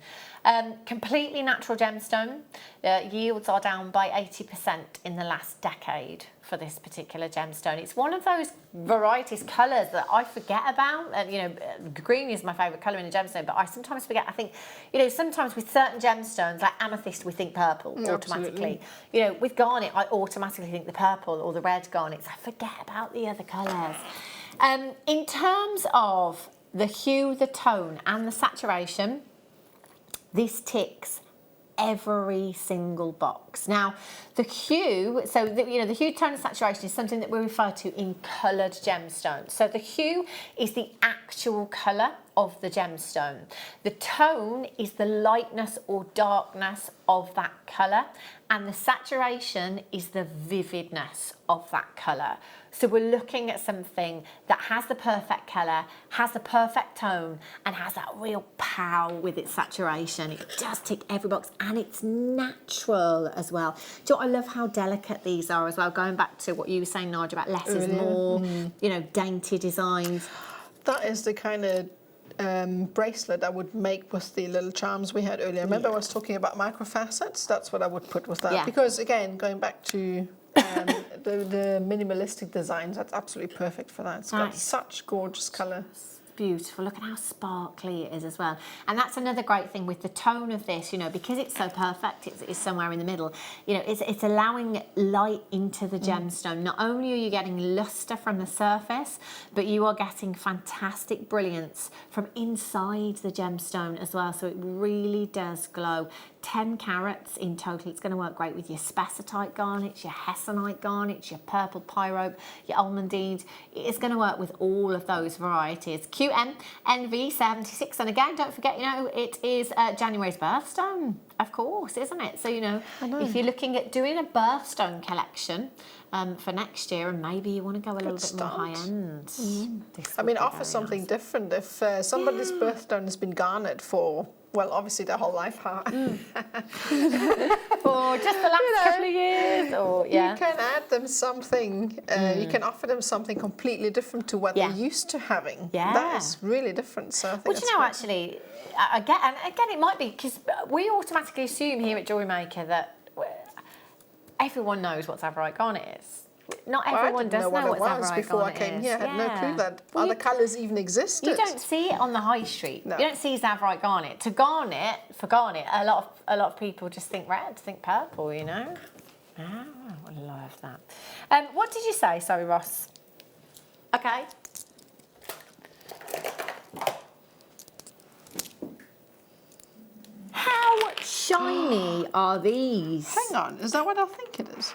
Speaker 2: Completely natural gemstone. Yields are down by 80% in the last decade for this particular gemstone. It's one of those varieties, colours that I forget about. You know, green is my favourite colour in a gemstone, but I sometimes forget. I think, you know, sometimes with certain gemstones, like amethyst, we think purple automatically. You know, with garnet, I automatically think the purple or the red garnets. I forget about the other colours. In terms of the hue, the tone and the saturation, this ticks every single box. Now, the hue, so the hue, tone and saturation is something that we refer to in coloured gemstones. So the hue is the actual colour of the gemstone. The tone is the lightness or darkness of that colour, and the saturation is the vividness of that colour. So we're looking at something that has the perfect colour, has the perfect tone, and has that real pow with its saturation. It does tick every box, and it's natural as well. Do you know what? I love how delicate these are as well. Going back to what you were saying, Nadja, about less is more, you know, dainty designs.
Speaker 3: That is the kind of bracelet I would make with the little charms we had earlier. Remember I was talking about microfacets? That's what I would put with that.
Speaker 2: Yeah.
Speaker 3: Because again, going back to the minimalistic designs, that's absolutely perfect for that. It's got such gorgeous colour.
Speaker 2: beautiful. Look at how sparkly it is as well. And that's another great thing with the tone of this, you know, because it's so perfect, it's somewhere in the middle, you know, it's allowing light into the gemstone. Not only are you getting luster from the surface, but you are getting fantastic brilliance from inside the gemstone as well. So it really does glow. 10 carats in total. It's going to work great with your spessartite garnets, your hessonite garnets, your purple pyrope, your almandine. It's going to work with all of those varieties. QM NV76, and again, don't forget, you know, it is January's birthstone, of course, isn't it? So, you know, if you're looking at doing a birthstone collection for next year, and maybe you want to go a little bit more high end.
Speaker 3: I mean, offer something different. If somebody's birthstone has been garnered for, well, obviously their whole life,
Speaker 2: or just the last couple of years, or
Speaker 3: you can add them something. You can offer them something completely different to what they're used to having. That is really different. So I think
Speaker 2: you know, actually, again, it might be because we automatically assume here at Jewellery Maker that everyone knows what Tsavorite garnet is. Not everyone does know what
Speaker 3: it was
Speaker 2: Tsavorite
Speaker 3: before I
Speaker 2: garnet
Speaker 3: came
Speaker 2: is.
Speaker 3: here. I had no clue that other colours even existed.
Speaker 2: You don't see it on the high street. No. You don't see Tsavorite garnet. For garnet, a lot of people just think red, think purple. You know. Ah, I love that. What did you say? Sorry, Ross. Okay. How shiny are these?
Speaker 3: Hang on, is that what I think it is?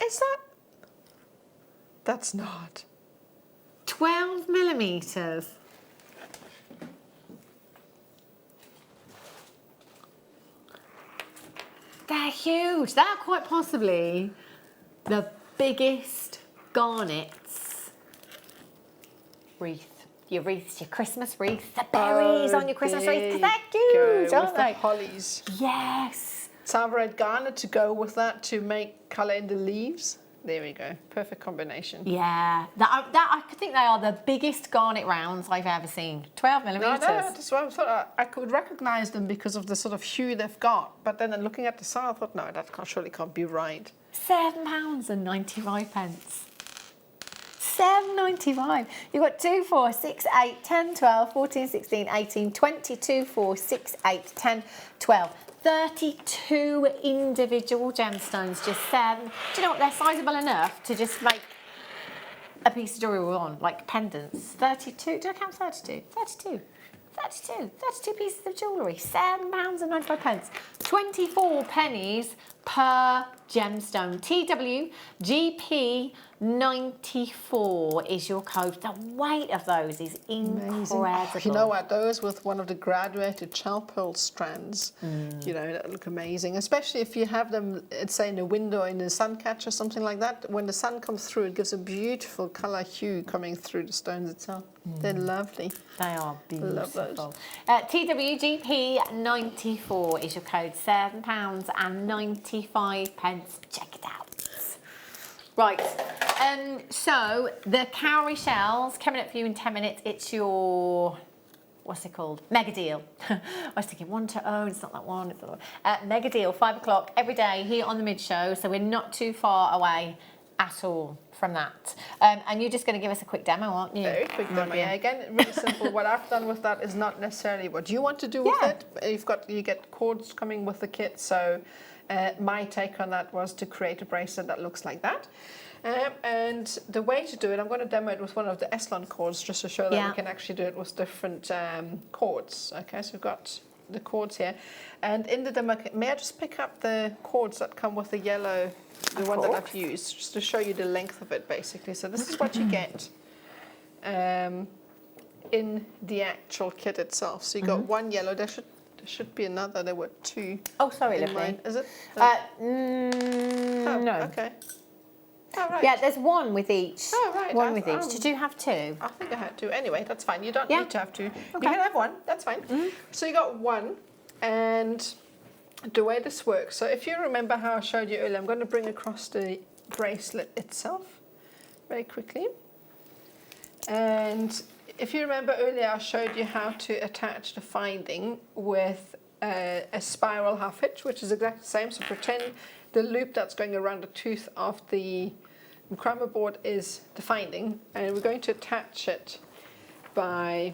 Speaker 3: Is that? That's not.
Speaker 2: 12 millimetres. They're huge. They're quite possibly the biggest garnets wreath. Your wreaths, your Christmas wreath, the berries on your Christmas wreath, because they're huge, aren't they?
Speaker 3: The hollies.
Speaker 2: Yes.
Speaker 3: Tsavorite garnet to go with that to make colour in the leaves. There we go. Perfect combination.
Speaker 2: Yeah. I think they are the biggest garnet rounds I've ever seen. 12 millimetres.
Speaker 3: No, that's why I thought I could recognise them because of the sort of hue they've got. But then looking at the side, I thought, no, that surely can't be right.
Speaker 2: £7.95. £7.95. You've got 2, 4, 6, 8, 10, 12, 14, 16, 18, 22, 4, 6, 8, 10, 12. 32 individual gemstones, just 7. Do you know what? They're sizable enough to just make a piece of jewellery on, like pendants. 32. Did I count 32? 32. 32 pieces of jewellery. £7.95. 24 pennies per gemstone. TWGP94 is your code. The weight of those is incredible.
Speaker 3: Oh, you know what? Those with one of the graduated shell pearl strands, you know, that look amazing. Especially if you have them, say, in a window in a sun catch or something like that. When the sun comes through, it gives a beautiful colour hue coming through the stones itself. They're lovely.
Speaker 2: They are beautiful.
Speaker 3: Love those.
Speaker 2: TWGP94 is your code. £7.95. Check it out. Right, so the cowrie shells coming up for you in 10 minutes. It's your, what's it called? Mega deal. I was thinking 1 to 0, it's not that one, it's the one. Mega deal, 5 o'clock every day here on the mid show, so we're not too far away at all from that. And you're just going to give us a quick demo, aren't you?
Speaker 3: Very quick demo, yeah. Again, really simple. What I've done with that is not necessarily what you want to do with it. You get cords coming with the kit, so my take on that was to create a bracelet that looks like that. And the way to do it, I'm going to demo it with one of the Eslon cords just to show that we can actually do it with different cords. Okay, so we've got the cords here. And in the demo, may I just pick up the cords that come with the yellow, the one that I've used, just to show you the length of it, basically. So this is what you get in the actual kit itself. So you got one yellow. There should be another. There were 2.
Speaker 2: Oh, sorry,
Speaker 3: in
Speaker 2: lovely.
Speaker 3: mine. Is it?
Speaker 2: No.
Speaker 3: Okay. Oh, right.
Speaker 2: Yeah, there's 1 with each.
Speaker 3: Oh, right.
Speaker 2: One with each. Did you have 2?
Speaker 3: I think I had 2. Anyway, that's fine. You don't need to have 2. Okay. You can have 1. That's fine. So you got 1, and the way this works. So if you remember how I showed you earlier, I'm going to bring across the bracelet itself very quickly. And if you remember earlier, I showed you how to attach the finding with a spiral half hitch, which is exactly the same. So pretend the loop that's going around the tooth of the primer board is the finding, and we're going to attach it by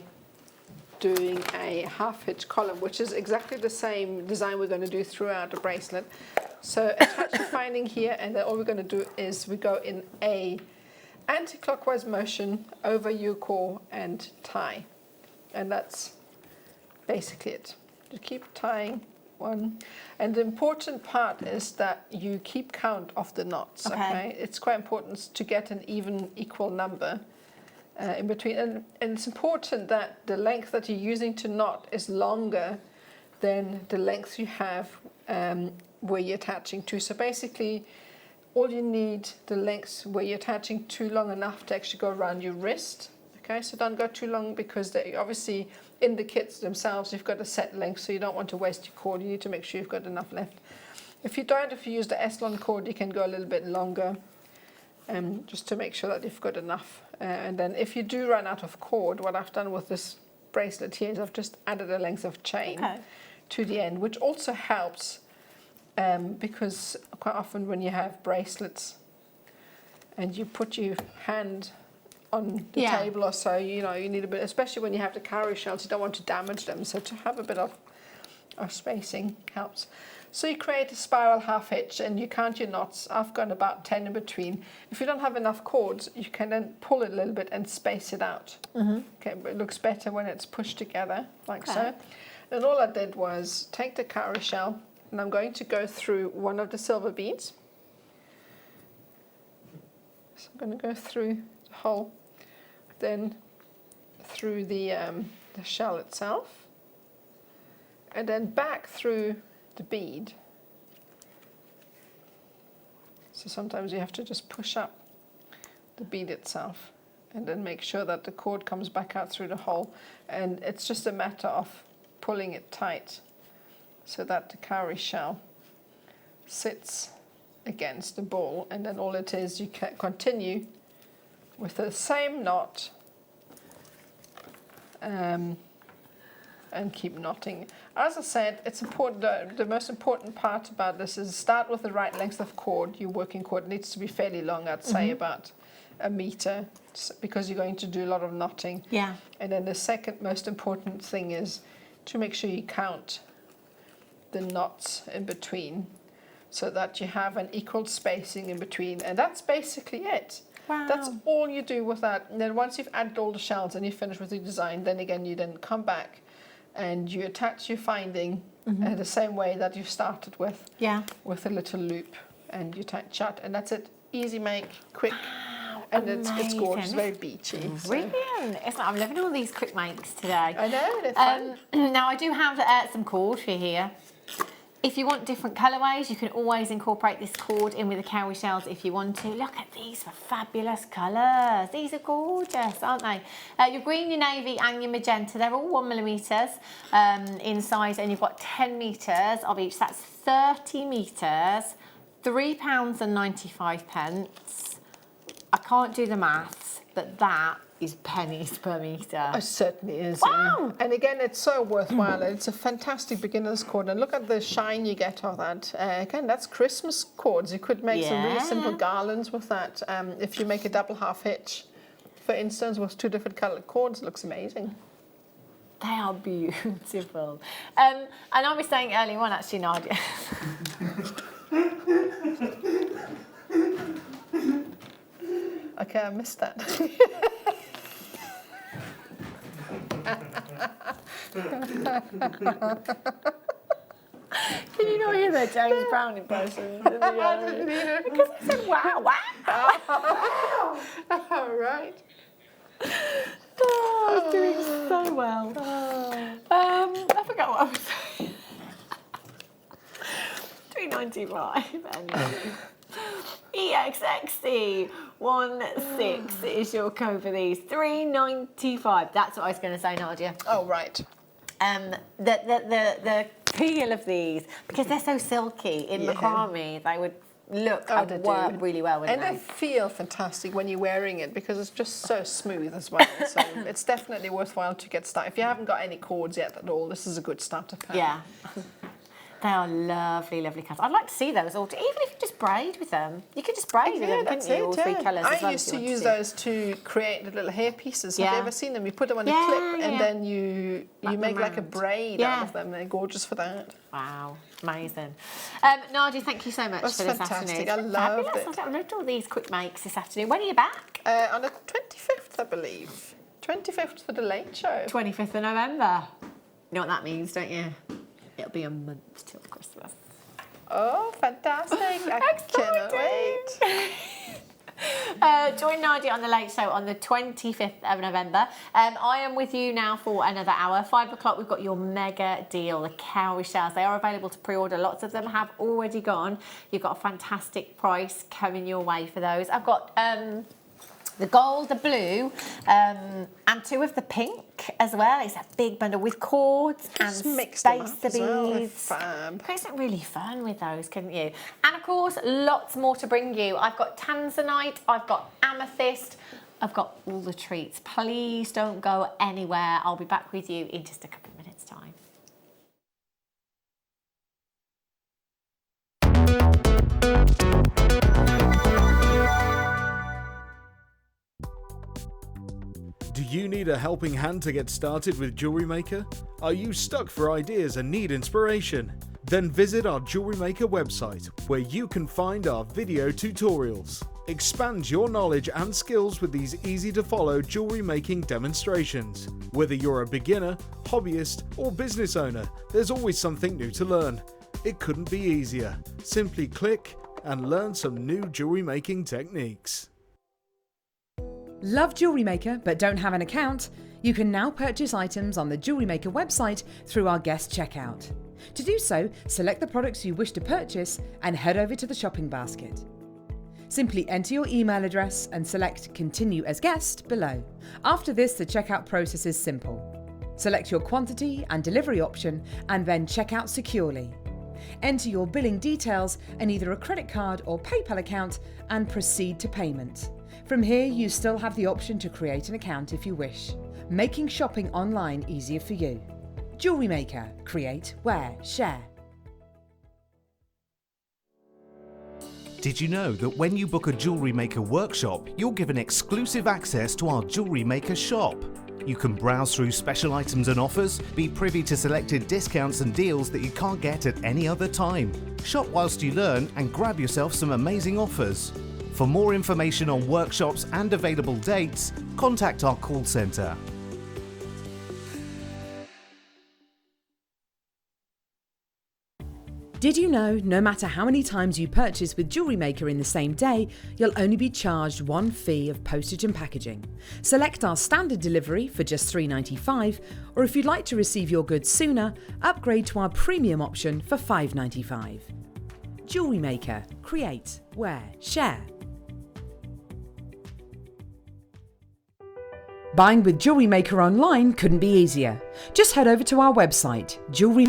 Speaker 3: doing a half hitch column, which is exactly the same design we're going to do throughout the bracelet. So attach the finding here, and then all we're going to do is we go in a anti-clockwise motion over your core and tie, and that's basically it. You keep tying one, and the important part is that you keep count of the knots. Okay, it's quite important to get an even equal number in between, and it's important that the length that you're using to knot is longer than the length you have where you're attaching to. So basically all you need the length where you're attaching to long enough to actually go around your wrist. Okay, so don't go too long, because they obviously in the kits themselves you've got a set length, so you don't want to waste your cord. You need to make sure you've got enough left. If you use the S-Lon cord, you can go a little bit longer, just to make sure that you've got enough. And then if you do run out of cord, what I've done with this bracelet here is I've just added a length of chain to the end, which also helps because quite often when you have bracelets and you put your hand on the table or so, you need a bit, especially when you have the cowrie shells, you don't want to damage them, so to have a bit of spacing helps. So you create a spiral half hitch and you count your knots. I've got about 10 in between. If you don't have enough cords, you can then pull it a little bit and space it out. Okay, but it looks better when it's pushed together like so. And all I did was take the cowrie shell, and I'm going to go through one of the silver beads. So I'm going to go through the hole, then through the shell itself, and then back through the bead. So sometimes you have to just push up the bead itself and then make sure that the cord comes back out through the hole, and it's just a matter of pulling it tight so that the cowrie shell sits against the ball, and then all it is, you can continue with the same knot and keep knotting. As I said, it's important. The most important part about this is start with the right length of cord. Your working cord needs to be fairly long, I'd say about a meter, because you're going to do a lot of knotting.
Speaker 2: Yeah.
Speaker 3: And then the second most important thing is to make sure you count the knots in between, so that you have an equal spacing in between, and that's basically it.
Speaker 2: Wow.
Speaker 3: That's all you do with that. And then once you've added all the shells and you're finished with your design, then again you then come back and you attach your finding the same way that you started with, with a little loop, and you tie it shut, and that's it. Easy make, quick, and it's gorgeous, very beachy.
Speaker 2: Brilliant! So. I'm loving all these quick makes today. I
Speaker 3: know, they're fun.
Speaker 2: Now I do have some cord for you here. If you want different colourways, you can always incorporate this cord in with the cowrie shells if you want to. Look at these fabulous colours. These are gorgeous, aren't they? Your green, your navy and your magenta, they're all 1mm in size, and you've got 10 metres of each. That's 30 metres, £3.95. I can't do the maths, but that is pennies per metre.
Speaker 3: It certainly is.
Speaker 2: Wow.
Speaker 3: And again, it's so worthwhile. It's a fantastic beginner's cord, and look at the shine you get of that. Again, that's Christmas cords. You could make some really simple garlands with that. If you make a double half hitch, for instance, with 2 different coloured cords, it looks amazing.
Speaker 2: They are beautiful. And I was saying earlier on, actually, Nadja.
Speaker 3: Okay, I missed that.
Speaker 2: Can you not hear the James Brown impression? I didn't hear it. Because I said, wow, wow.
Speaker 3: All right.
Speaker 2: Oh, I was doing so well. I forgot what I was saying. £3.95 and EXXD 16 is your code for these. £3.95. That's what I was going to say, Nadja.
Speaker 3: Oh, right.
Speaker 2: The feel of these, because they're so silky in macrame, they would look and work really well, wouldn't
Speaker 3: they? And they feel fantastic when you're wearing it, because it's just so smooth as well. So it's definitely worthwhile to get started. If you haven't got any cords yet at all, this is a good starter pack.
Speaker 2: Yeah. They are lovely, lovely colours. I'd like to see those all, even if you just just braid with them. You could just braid with them, couldn't you? All three colours as well.
Speaker 3: I used to use those to create the little hair pieces. Have you ever seen them? You put them on a
Speaker 2: Yeah,
Speaker 3: clip and
Speaker 2: yeah.
Speaker 3: then you make like a braid out of them. They're gorgeous for that.
Speaker 2: Wow, amazing. Nadja, thank you so much for this
Speaker 3: fantastic.
Speaker 2: afternoon.
Speaker 3: I loved it.
Speaker 2: I loved all these quick makes this afternoon. When are you back?
Speaker 3: On the 25th, I believe. 25th for the late show.
Speaker 2: 25th of November. You know what that means, don't you? It'll be a month till Christmas.
Speaker 3: Oh, fantastic. I cannot wait.
Speaker 2: Join Nadja on the Late Show on the 25th of November. I am with you now for another hour. 5 o'clock, we've got your mega deal, the cowrie shells. They are available to pre-order. Lots of them have already gone. You've got a fantastic price coming your way for those. I've got the gold, the blue, and 2 of the pink as well. It's a big bundle with cords and spacer beads. Create something really fun with those, couldn't you? And of course, lots more to bring you. I've got tanzanite, I've got amethyst, I've got all the treats. Please don't go anywhere. I'll be back with you in just a couple of minutes' time.
Speaker 6: Do you need a helping hand to get started with Jewellery Maker? Are you stuck for ideas and need inspiration? Then visit our Jewellery Maker website, where you can find our video tutorials. Expand your knowledge and skills with these easy-to-follow jewellery making demonstrations. Whether you're a beginner, hobbyist, or business owner, there's always something new to learn. It couldn't be easier. Simply click and learn some new jewellery making techniques.
Speaker 1: Love Jewellery Maker but don't have an account? You can now purchase items on the Jewellery Maker website through our guest checkout. To do so, select the products you wish to purchase and head over to the shopping basket. Simply enter your email address and select Continue as Guest below. After this, the checkout process is simple. Select your quantity and delivery option and then check out securely. Enter your billing details and either a credit card or PayPal account and proceed to payment. From here, you still have the option to create an account if you wish, making shopping online easier for you. Jewellery Maker. Create, wear, share.
Speaker 5: Did you know that when you book a Jewellery Maker workshop, you're given exclusive access to our Jewellery Maker shop? You can browse through special items and offers, be privy to selected discounts and deals that you can't get at any other time. Shop whilst you learn and grab yourself some amazing offers. For more information on workshops and available dates, contact our call centre.
Speaker 1: Did you know no matter how many times you purchase with Jewellery Maker in the same day, you'll only be charged one fee of postage and packaging? Select our standard delivery for just $3.95, or if you'd like to receive your goods sooner, upgrade to our premium option for $5.95. Jewellery Maker. Create, wear, share. Buying with Jewellery Maker online couldn't be easier. Just head over to our website, JewelleryMaker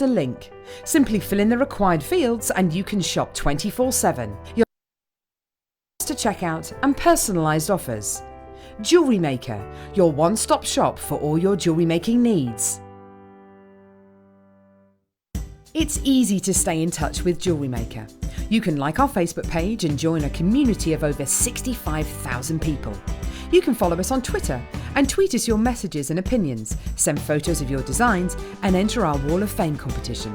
Speaker 1: link. Simply fill in the required fields and you can shop 24/7. You'll to checkout and personalised offers. Jewellery Maker, your one-stop shop for all your jewellery making needs. It's easy to stay in touch with Jewellery Maker. You can like our Facebook page and join a community of over 65,000 people. You can follow us on Twitter and tweet us your messages and opinions, send photos of your designs and enter our Wall of Fame competition.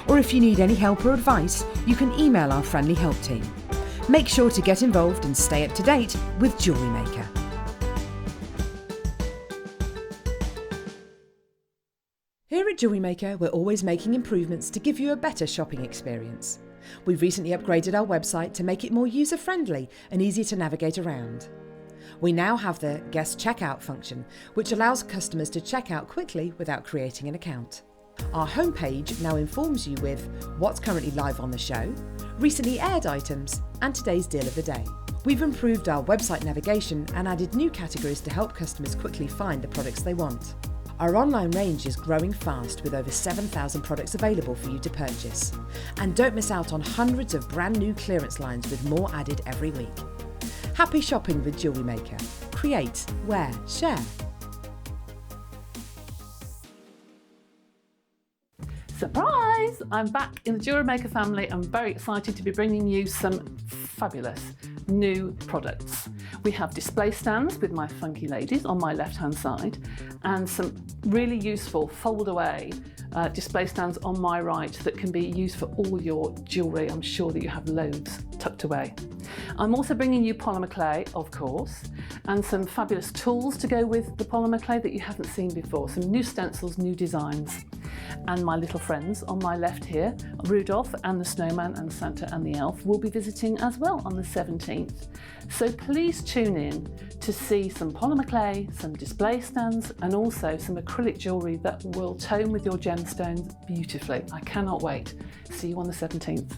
Speaker 1: Or if you need any help or advice, you can email our friendly help team. Make sure to get involved and stay up to date with Jewellery Maker. Here at Jewellery Maker, we're always making improvements to give you a better shopping experience. We've recently upgraded our website to make it more user-friendly and easier to navigate around. We now have the guest checkout function, which allows customers to check out quickly without creating an account. Our homepage now informs you with what's currently live on the show, recently aired items, and today's deal of the day. We've improved our website navigation and added new categories to help customers quickly find the products they want. Our online range is growing fast with over 7,000 products available for you to purchase. And don't miss out on hundreds of brand new clearance lines with more added every week. Happy shopping with Jewellery Maker. Create, wear, share.
Speaker 7: Surprise! Surprise! I'm back in the Jewellery Maker family. I'm very excited to be bringing you some fabulous new products. We have display stands with my funky ladies on my left hand side and some really useful fold away display stands on my right that can be used for all your jewellery. I'm sure that you have loads tucked away. I'm also bringing you polymer clay, of course, and some fabulous tools to go with the polymer clay that you haven't seen before. Some new stencils, new designs. And my little friends on my left here, Rudolph and the Snowman and Santa and the Elf, will be visiting as well on the 17th. So please tune in to see some polymer clay, some display stands, and also some acrylic jewellery that will tone with your gemstones beautifully. I cannot wait. See you on the 17th.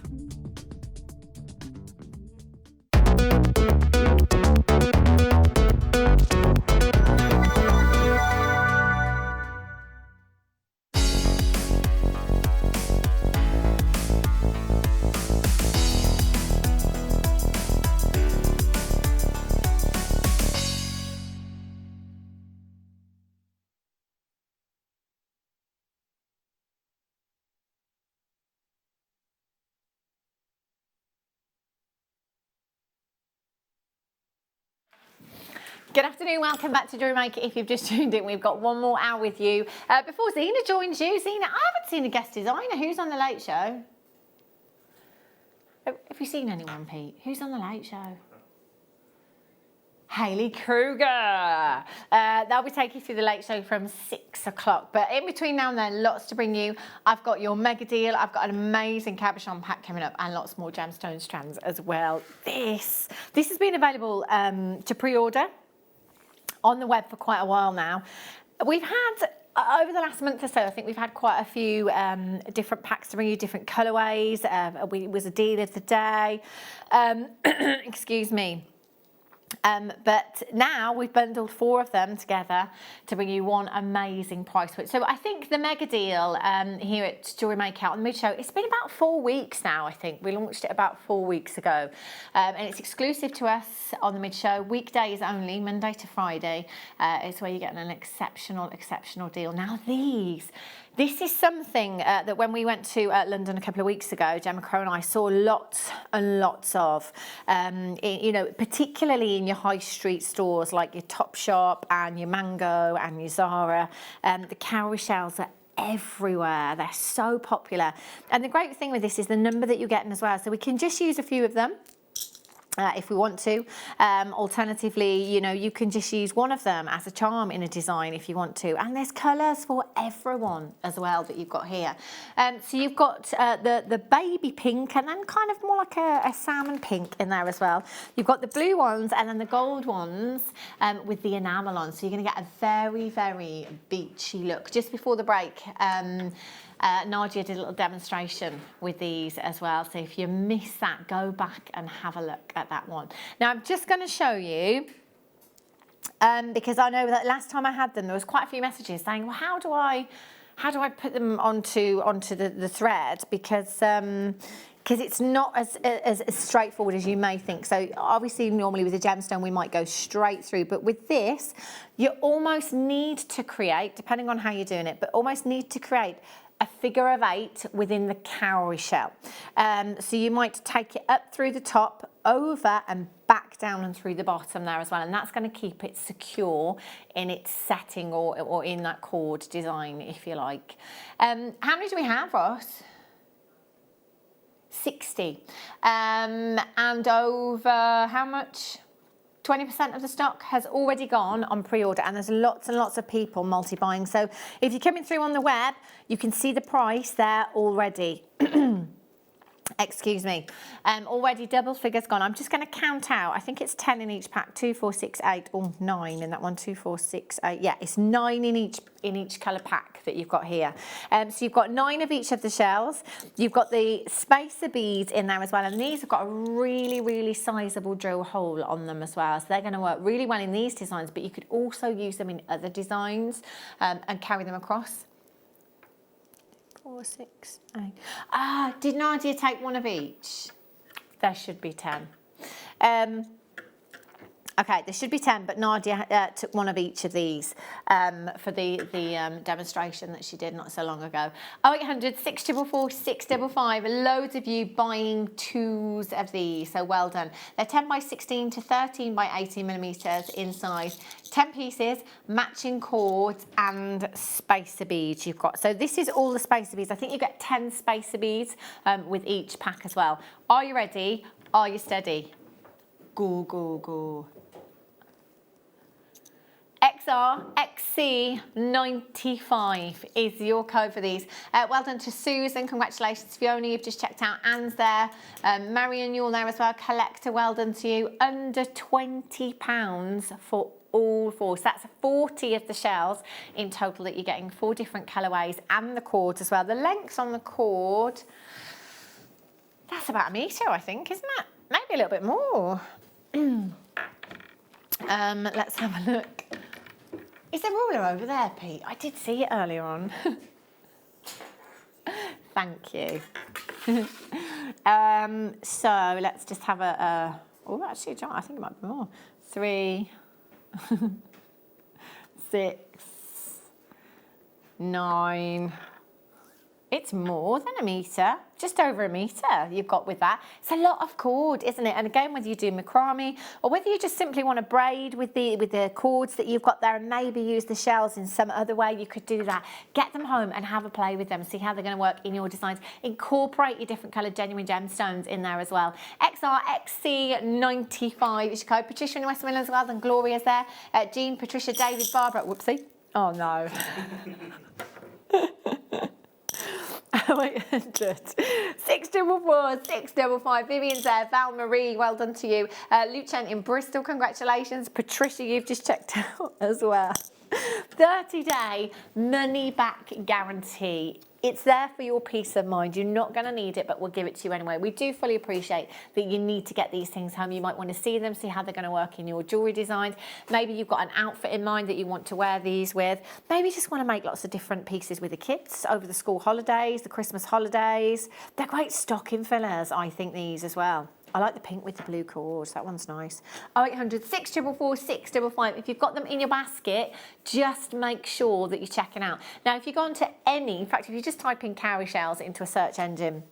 Speaker 2: Good afternoon, welcome back to Jewellery Maker. If you've just tuned in, we've got one more hour with you. Before Zena joins you, Zena, I haven't seen a guest designer. Who's on the Late Show? Have you seen anyone, Pete? Who's on the Late Show? Hayley Kruger. They'll be taking you through the Late Show from 6 o'clock. But in between now and then, lots to bring you. I've got your mega deal. I've got an amazing cabochon pack coming up and lots more gemstone strands as well. This has been available to pre-order on the web for quite a while now. We've had, over the last month or so, I think we've had quite a few different packs to bring you, different colourways. It was a deal of the day. Excuse me. But now we've bundled 4 of them together to bring you one amazing price point. So I think the mega deal here at Jewellery Maker on the Mid Show, it's been about 4 weeks now, I think. We launched it about 4 weeks ago. And it's exclusive to us on the Mid Show, weekdays only, Monday to Friday. It's where you're getting an exceptional deal. Now this is something that when we went to London a couple of weeks ago, Gemma Crow and I saw lots and lots of, you know, particularly in your high street stores like your Topshop and your Mango and your Zara. The cowrie shells are everywhere. They're so popular. And the great thing with this is the number that you're getting as well. So we can just use a few of them. If we want to. Alternatively, you know, you can just use one of them as a charm in a design if you want to. And there's colours for everyone as well that you've got here. So you've got the baby pink and then kind of more like a salmon pink in there as well. You've got the blue ones and then the gold ones with the enamel on. So you're going to get a very, very beachy look. Just before the break, Nadja did a little demonstration with these as well. So if you miss that, go back and have a look at that one. Now I'm just going to show you, because I know that last time I had them, there was quite a few messages saying, well, how do I put them onto the thread? Because it's not as straightforward as you may think. So obviously normally with a gemstone we might go straight through, but with this you almost need to create, depending on how you're doing it, but almost need to create a figure of 8 within the cowrie shell. So you might take it up through the top, over and back down and through the bottom there as well, and that's going to keep it secure in its setting or in that cord design, if you like. How many do we have, Ross? 60. And over how much? 20% of the stock has already gone on pre-order, and there's lots and lots of people multi-buying. So if you're coming through on the web, you can see the price there already. Excuse me. Already double figures gone. I'm just going to count out. I think it's 10 in each pack. 2, 4, 6, 8. Oh, 9 in that one. 2, 4, 6, 8. Yeah, it's 9 in each colour pack that you've got here. So you've got 9 of each of the shells. You've got the spacer beads in there as well, and these have got a really, really sizable drill hole on them as well. So they're going to work really well in these designs, but you could also use them in other designs and carry them across. 4, 6, 8. Did Nadja take one of each? There should be 10. Okay, there should be 10, but Nadja took one of each of these for the demonstration that she did not so long ago. 0800 644 655. Loads of you buying 2s of these, so well done. They're 10 by 16 to 13 by 18 millimeters in size. 10 pieces, matching cords and spacer beads you've got. So this is all the spacer beads. I think you get 10 spacer beads with each pack as well. Are you ready? Are you steady? Go, go, go. XRXC95 is your code for these. Well done to Susan, congratulations. Fiona, you've just checked out. Anne's there. Marion, you're there as well. Collector, well done to you. Under £20 for all 4. So that's 40 of the shells in total that you're getting. 4 different colourways and the cords as well. The lengths on the cord, that's about 1 metre, I think, isn't it? Maybe a little bit more. Let's have a look. Is the ruler over there, Pete? I did see it earlier on. Thank you. So let's just have oh, actually, John, I think it might be more. 3, 6, 9. It's more than 1 metre, just over 1 metre you've got with that. It's a lot of cord, isn't it? And again, whether you do macrame or whether you just simply want to braid with the cords that you've got there and maybe use the shells in some other way, you could do that. Get them home and have a play with them, see how they're going to work in your designs. Incorporate your different coloured genuine gemstones in there as well. XRXC95 is your code. Patricia in West Midlands as well, and Gloria's there. Jean, Patricia, David, Barbara. Whoopsie. Oh, no. 0800 644 655. Vivian's there. Val Marie, well done to you. Lucien in Bristol, congratulations. Patricia, you've just checked out as well. 30-day money back guarantee. It's there for your peace of mind. You're not going to need it, but we'll give it to you anyway. We do fully appreciate that you need to get these things home. You might want to see them, see how they're going to work in your jewellery designs. Maybe you've got an outfit in mind that you want to wear these with. Maybe you just want to make lots of different pieces with the kids over the school holidays, the Christmas holidays. They're great stocking fillers, I think, these as well. I like the pink with the blue cords. That one's nice. 0800 644 655. If you've got them in your basket, just make sure that you're checking out. Now, if you go on to any, in fact, if you just type in cowrie shells into a search engine,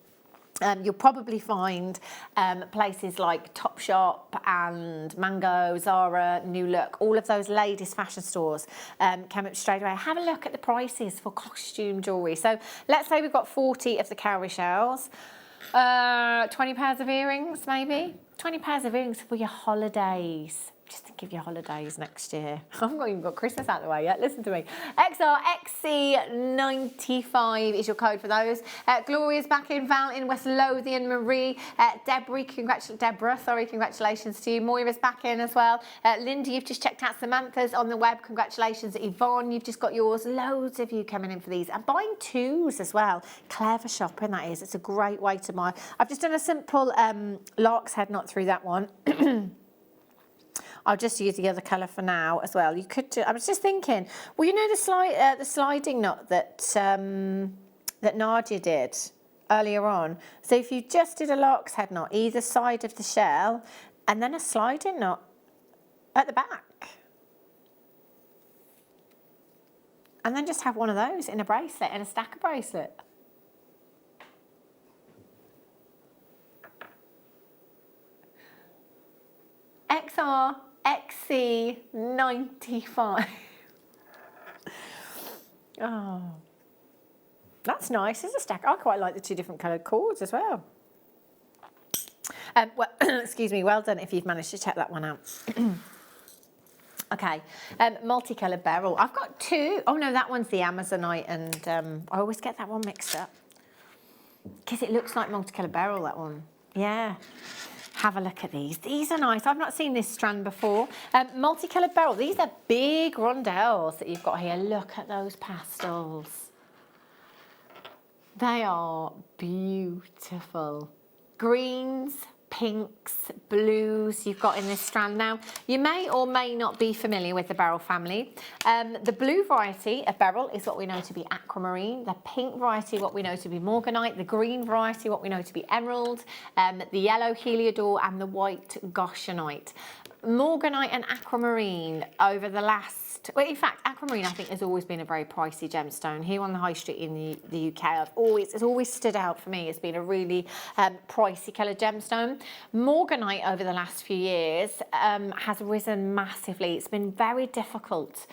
Speaker 2: you'll probably find places like Topshop and Mango, Zara, New Look, all of those ladies' fashion stores came up straight away. Have a look at the prices for costume jewellery. So let's say we've got 40 of the cowrie shells. 20 pairs of earrings, maybe? 20 pairs of earrings for your holidays. Just think of your holidays next year. I've not even got Christmas out of the way yet. Listen to me. XRXC95 is your code for those. Gloria's back in. Val in West Lothian. Marie. Deborah, congratulations to you. Moira's back in as well. Linda, you've just checked out Samantha's on the web. Congratulations. Yvonne, you've just got yours. Loads of you coming in for these. And buying 2s as well. Clever shopping, that is. It's a great way to buy. I've just done a simple lark's head knot through that one. I'll just use the other colour for now as well. You could do, I was just thinking, well, you know the sliding knot that that Nadja did earlier on. So if you just did a lark's head knot either side of the shell and then a sliding knot at the back. And then just have one of those in a bracelet, in a stack of bracelet. XRXC95. Oh, that's nice. It's a stack. I quite like the 2 different coloured cords as well. Well, excuse me. Well done if you've managed to check that one out. Okay, multicoloured beryl. I've got 2. Oh no, that one's the Amazonite, and I always get that one mixed up because it looks like multicoloured beryl. That one, yeah. Have a look at these. These are nice. I've not seen this strand before. Multicoloured beryl. These are big rondelles that you've got here. Look at those pastels. They are beautiful. Greens, pinks, blues you've got in this strand. Now, you may or may not be familiar with the beryl family. The blue variety of beryl is what we know to be aquamarine. The pink variety, what we know to be morganite. The green variety, what we know to be emerald. The yellow heliodor and the white goshenite. Morganite and aquamarine over the last, well, in fact, aquamarine I think has always been a very pricey gemstone. Here on the high street in the UK, it's always stood out for me as being a really pricey coloured gemstone. Morganite over the last few years has risen massively. It's been very difficult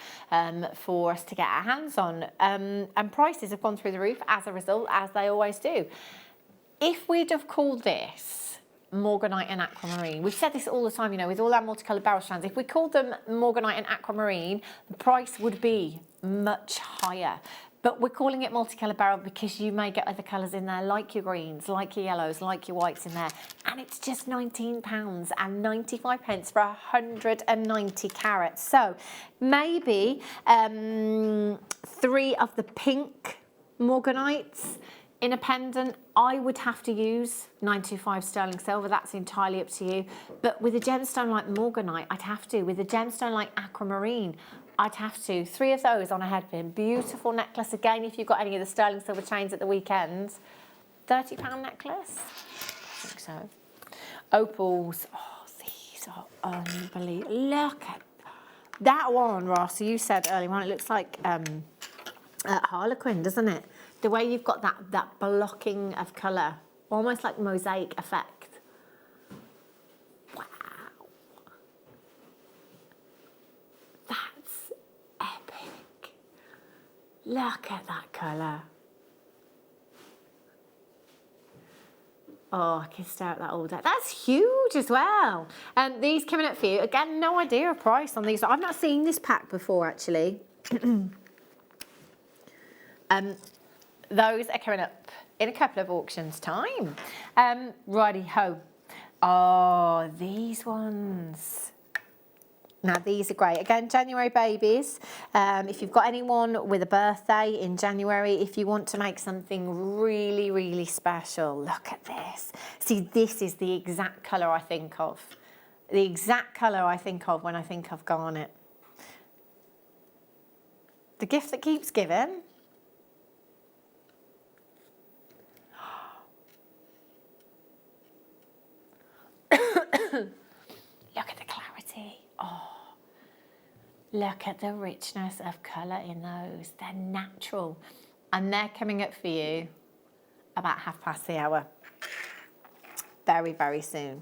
Speaker 2: for us to get our hands on, and prices have gone through the roof as a result, as they always do. If we'd have called this Morganite and aquamarine, we've said this all the time, you know, with all our multicoloured barrel strands, if we called them Morganite and aquamarine, the price would be much higher. But we're calling it multicoloured barrel because you may get other colours in there, like your greens, like your yellows, like your whites in there. And it's just £19.95 for 190 carats. So maybe 3 of the pink Morganites in a pendant. I would have to use 925 sterling silver. That's entirely up to you. But with a gemstone like Morganite, I'd have to. With a gemstone like aquamarine, I'd have to. 3 of those on a headpin. Beautiful necklace. Again, if you've got any of the sterling silver chains at the weekends, £30 necklace? I think so. Opals. Oh, these are unbelievable. Look at that one, Ross. You said earlier on, it looks like Harlequin, doesn't it? The way you've got that blocking of colour, almost like mosaic effect. Wow. That's epic. Look at that colour. Oh, I can stare at that all day. That's huge as well. And these coming up for you. Again, no idea of price on these. I've not seen this pack before, actually. Those are coming up in a couple of auctions' time. Righty-ho. Oh, these ones. Now, these are great. Again, January babies. If you've got anyone with a birthday in January, if you want to make something really, really special, look at this. See, this is the exact colour I think of. The exact colour I think of when I think of garnet. The gift that keeps giving. Look at the clarity. Oh, look at the richness of colour in those. They're natural. And they're coming up for you about hour. Very, very soon.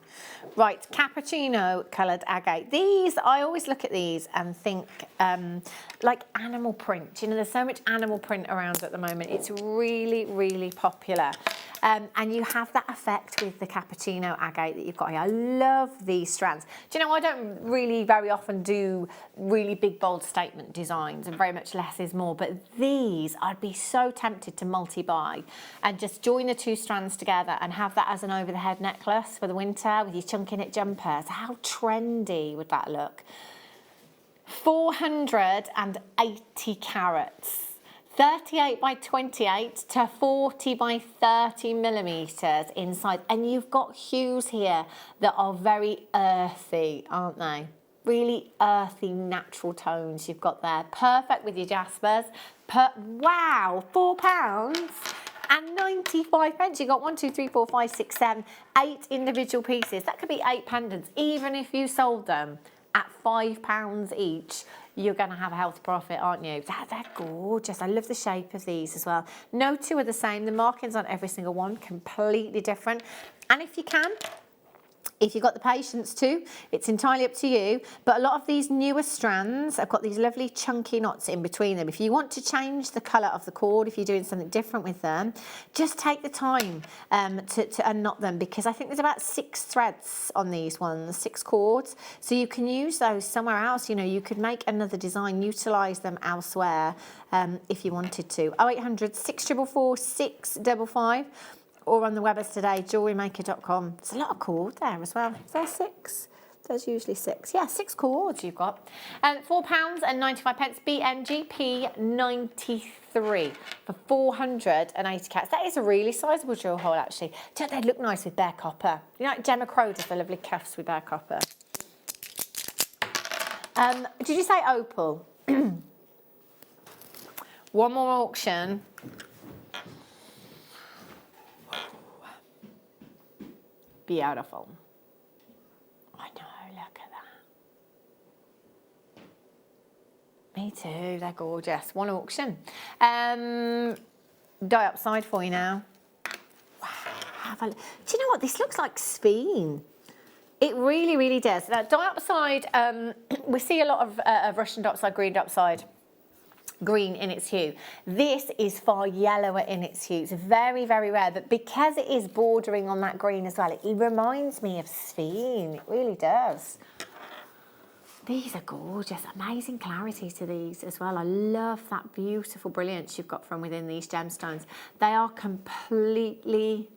Speaker 2: Right, cappuccino coloured agate. These, I always look at these and think like animal print. You know, there's so much animal print around at the moment. It's really, really popular. And you have that effect with the cappuccino agate that you've got here. I love these strands. Do you know, I don't really very often do really big, bold statement designs, and very much less is more. But these, I'd be so tempted to multi-buy and just join the 2 strands together and have that as an over-the-head necklace for the winter with your chunky knit jumpers. How trendy would that look? 480 carats. 38 by 28 to 40 by 30 millimetres inside. And you've got hues here that are very earthy, aren't they? Really earthy, natural tones you've got there. Perfect with your jaspers. Wow, £4.95. You got 1, 2, 3, 4, 5, 6, 7, 8 individual pieces. That could be 8 pendants, even if you sold them at £5 each. You're going to have a healthy profit, aren't you? They're gorgeous. I love the shape of these as well. No 2 are the same. The markings on every single one completely different. And if you can, if you've got the patience to, it's entirely up to you. But a lot of these newer strands have got these lovely chunky knots in between them. If you want to change the colour of the cord, if you're doing something different with them, just take the time to unknot them, because I think there's about 6 threads on these ones, 6 cords. So you can use those somewhere else. You know, you could make another design, utilise them elsewhere if you wanted to. 0800 644 655. Or on the website today, JewelleryMaker.com. There's a lot of cord there as well. Is there 6? There's usually 6. Yeah, 6 cords you've got. £4.95, BMGP 93 for 480 carats. That is a really sizable jewel hole, actually. Do you know, they look nice with bare copper. You know, like Gemma Crow does the lovely cuffs with bare copper. Did you say opal? One more auction. Beautiful. I know, look at that. Me too, they're gorgeous. One auction. Diopside for you now. Wow, do you know what? This looks like Speen. It really, really does. Now, diopside, we see a lot of Russian diopside, green diopside, green in its hue. This is far yellower in its hue. It's very, very rare, but because it is bordering on that green as well, it reminds me of Speen. It really does. These are gorgeous, amazing clarity to these as well. I love that beautiful brilliance you've got from within these gemstones. They are completely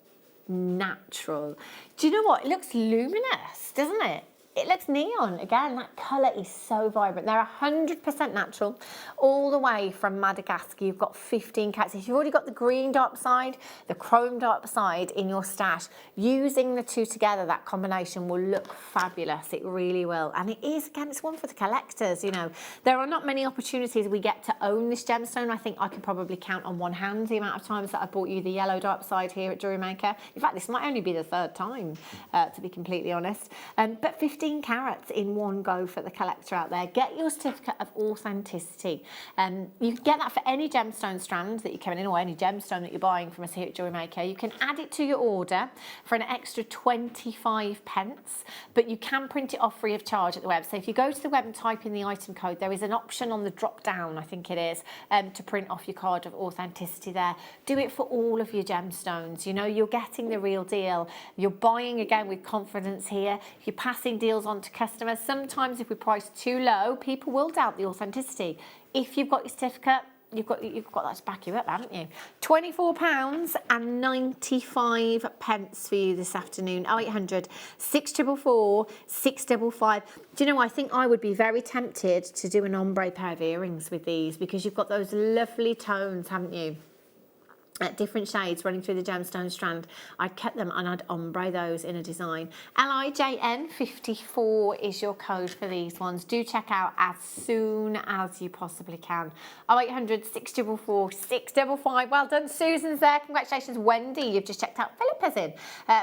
Speaker 2: natural. Do you know what? It looks luminous, doesn't it? It looks neon. Again, that colour is so vibrant. They're 100% natural, all the way from Madagascar. You've got 15 carats. If you've already got the green diopside, the chrome diopside in your stash, using the two together, that combination will look fabulous. It really will. And it is, again, it's one for the collectors, you know. There are not many opportunities we get to own this gemstone. I think I can probably count on one hand the amount of times that I bought you the yellow diopside here at Jewellery Maker. In fact, this might only be the third time, to be completely honest. But 15 carats in one go for the collector out there. Get your certificate of authenticity. You can get that for any gemstone strand that you're coming in, or any gemstone that you're buying from us here at Jewellery Maker. You can add it to your order for an extra 25 pence, but you can print it off free of charge at the web. So if you go to the web and type in the item code, there is an option on the drop down, I think it is, to print off your card of authenticity there. Do it for all of your gemstones. You know, you're getting the real deal. You're buying again with confidence here. You're passing deals on to customers. Sometimes if we price too low, people will doubt the authenticity. If you've got your certificate, you've got that to back you up, haven't you? £24.95 for you this afternoon. 0800 644 655. Do you know, I think I would be very tempted to do an ombre pair of earrings with these, because you've got those lovely tones, haven't you? At different shades running through the gemstone strand. I'd cut them and I'd ombre those in a design. LIJN54 is your code for these ones. Do check out as soon as you possibly can. 0800 644 655. Well done, Susan's there. Congratulations, Wendy. You've just checked out. Philippa's in.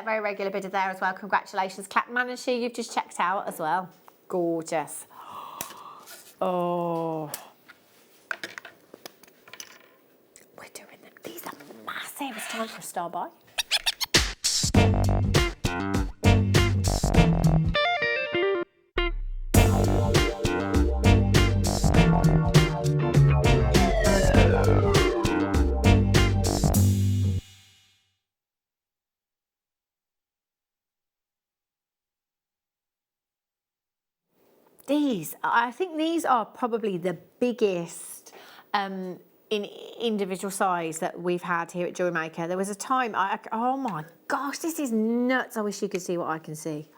Speaker 2: Very regular bidder there as well. Congratulations, Clap Manager. You've just checked out as well. Gorgeous. Oh. These are massive. It's time for a star buy. I think these are probably the biggest in individual size that we've had here at Jewellery Maker. There was a time, oh my gosh, this is nuts. I wish you could see what I can see.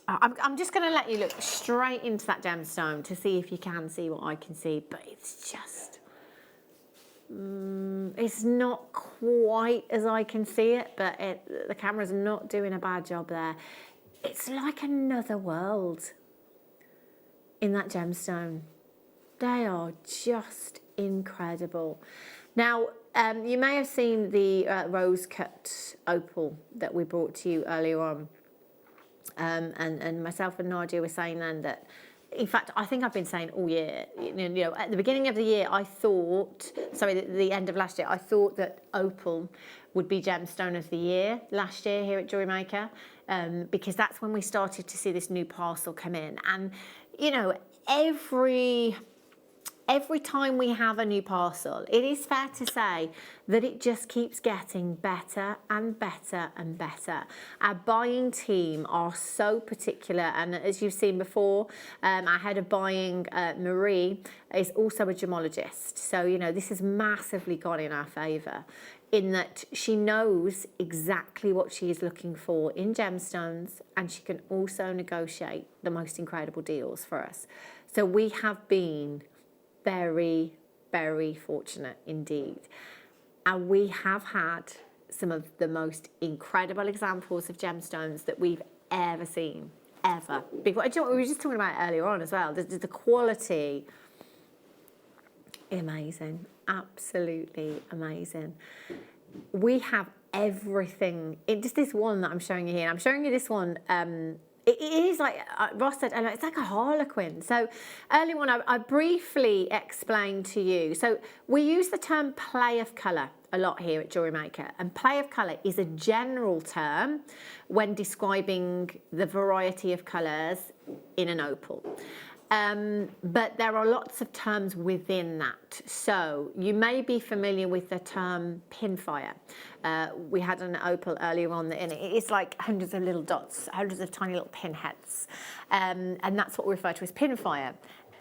Speaker 2: I'm just going to let you look straight into that gemstone to see if you can see what I can see, but it's just, it's not quite as I can see it, but the camera's not doing a bad job there. It's like another world in that gemstone. They are just incredible. Now, you may have seen the rose cut opal that we brought to you earlier on. And myself and Nadja were saying then that, in fact, I think I've been saying all year, you know, at the beginning of the year, I thought, sorry, the end of last year, I thought that opal would be gemstone of the year last year here at Jewellery Maker, because that's when we started to see this new parcel come in. And, you know, every time we have a new parcel, it is fair to say that it just keeps getting better and better and better. Our buying team are so particular, and as you've seen before, our head of buying, Marie, is also a gemologist. So, you know, this has massively gone in our favour, in that she knows exactly what she is looking for in gemstones, and she can also negotiate the most incredible deals for us. So we have been very, very fortunate indeed. And we have had some of the most incredible examples of gemstones that we've ever seen, ever. Before, we were just talking about it earlier on as well. The quality, amazing, absolutely amazing. We have everything. Just this one that I'm showing you here. I'm showing you this one It is like Ross said, it's like a harlequin. So earlier on, I briefly explained to you. So we use the term play of colour a lot here at Jewellery Maker, and play of colour is a general term when describing the variety of colours in an opal. But there are lots of terms within that. So you may be familiar with the term pinfire. We had an opal earlier on, and it's like hundreds of little dots, hundreds of tiny little pinheads. And that's what we refer to as pinfire.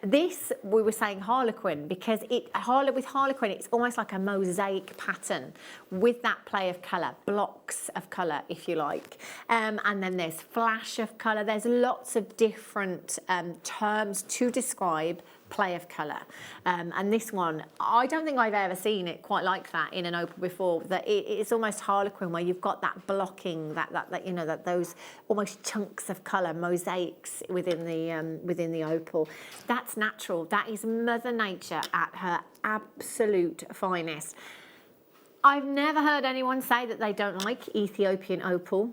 Speaker 2: This, we were saying harlequin, because with harlequin, it's almost like a mosaic pattern with that play of colour, blocks of colour, if you like. And then there's flash of colour. There's lots of different terms to describe play of colour. And this one, I don't think I've ever seen it quite like that in an opal before. That it's almost harlequin, where you've got that blocking, that those almost chunks of colour, mosaics within the opal. That's natural. That is Mother Nature at her absolute finest. I've never heard anyone say that they don't like Ethiopian opal,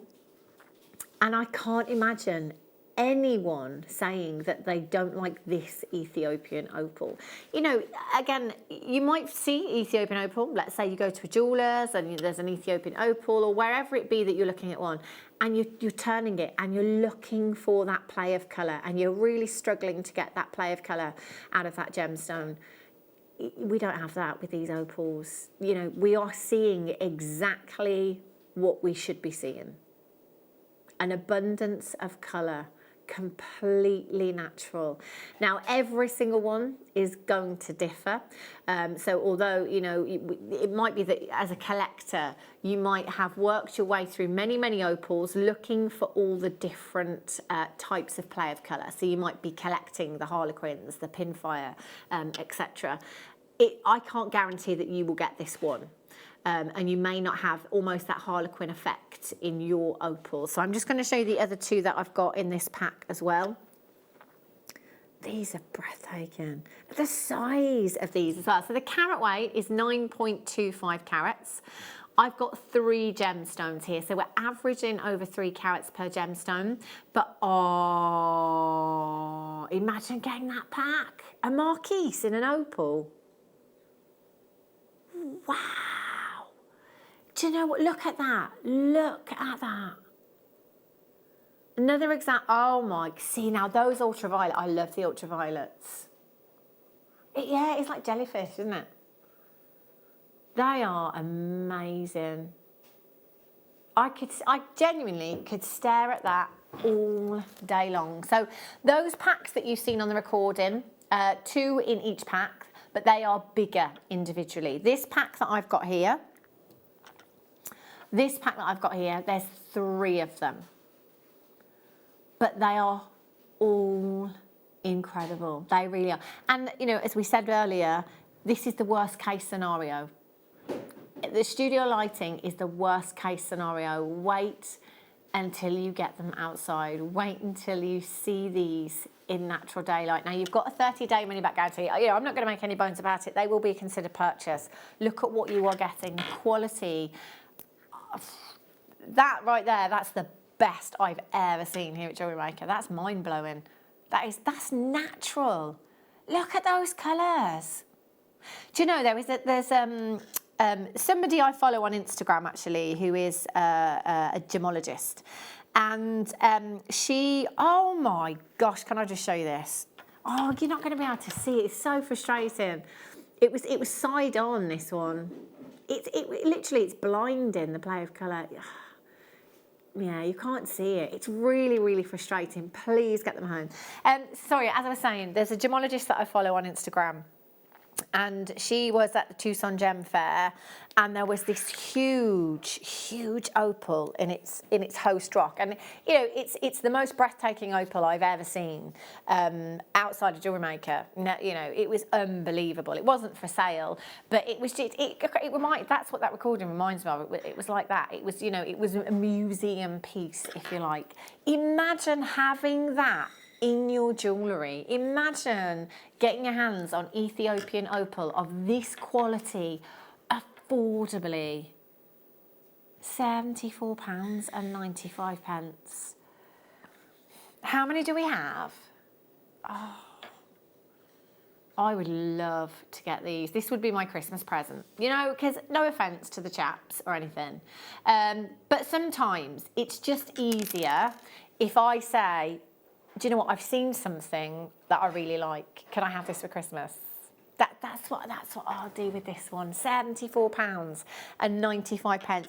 Speaker 2: and I can't imagine anyone saying that they don't like this Ethiopian opal. You know, again, you might see Ethiopian opal. Let's say you go to a jeweller's and there's an Ethiopian opal, or wherever it be that you're looking at one, and you're turning it and you're looking for that play of colour, and you're really struggling to get that play of colour out of that gemstone. We don't have that with these opals. You know, we are seeing exactly what we should be seeing. An abundance of colour, completely natural. Now, every single one is going to differ. So although, you know, it might be that as a collector, you might have worked your way through many, many opals looking for all the different types of play of colour. So you might be collecting the harlequins, the pinfire, etc. I can't guarantee that you will get this one. And you may not have almost that harlequin effect in your opal. So I'm just going to show you the other two that I've got in this pack as well. These are breathtaking. The size of these as well. So the carat weight is 9.25 carats. I've got 3 gemstones here, so we're averaging over 3 carats per gemstone. But imagine getting that pack, a marquise in an opal. Wow. Do you know what? Look at that. Look at that. Another example. Oh my, see now those ultraviolet. I love the ultraviolets. Yeah, it's like jellyfish, isn't it? They are amazing. I genuinely could stare at that all day long. So those packs that you've seen on the recording, 2 in each pack, but they are bigger individually. This pack that I've got here, there's 3 of them. But they are all incredible. They really are. And, you know, as we said earlier, this is the worst case scenario. The studio lighting is the worst case scenario. Wait until you get them outside. Wait until you see these in natural daylight. Now, you've got a 30-day money-back guarantee. You know, I'm not going to make any bones about it. They will be a considered purchase. Look at what you are getting. The quality. That right there, that's the best I've ever seen here at Jewellery Maker. That's mind-blowing. That's natural. Look at those colours. Do you know there's somebody I follow on Instagram actually who is a gemologist, and she, oh my gosh, can I just show you this? Oh, you're not going to be able to see it. It's so frustrating. It was side on, this one. It literally, it's blinding, the play of colour. Yeah, you can't see it. It's really, really frustrating. Please get them home. Sorry, as I was saying, there's a gemologist that I follow on Instagram, and she was at the Tucson Gem Fair, and there was this huge opal in its host rock, and you know it's the most breathtaking opal I've ever seen outside of Jewellery Maker. You know, it was unbelievable. It wasn't for sale, but it was just it that's what that recording reminds me of. It was like that. It was, you know, it was a museum piece, if you like. Imagine having that in your jewellery. Imagine getting your hands on Ethiopian opal of this quality affordably. £74.95. How many do we have? Oh, I would love to get these. This would be my Christmas present, you know, because no offence to the chaps or anything. But sometimes it's just easier if I say, do you know what, I've seen something that I really like. Can I have this for Christmas? That's what I'll do with this one. £74.95.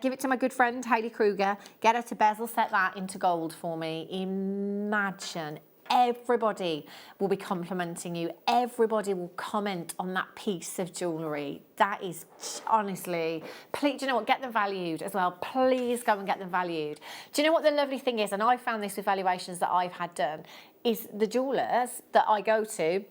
Speaker 2: Give it to my good friend Hayley Kruger. Get her to bezel set that into gold for me. Imagine everybody will be complimenting you. Everybody will comment on that piece of jewellery. That is honestly, please, do you know what? Get them valued as well. Please go and get them valued. Do you know what the lovely thing is? And I found this with valuations that I've had done, is the jewellers that I go to,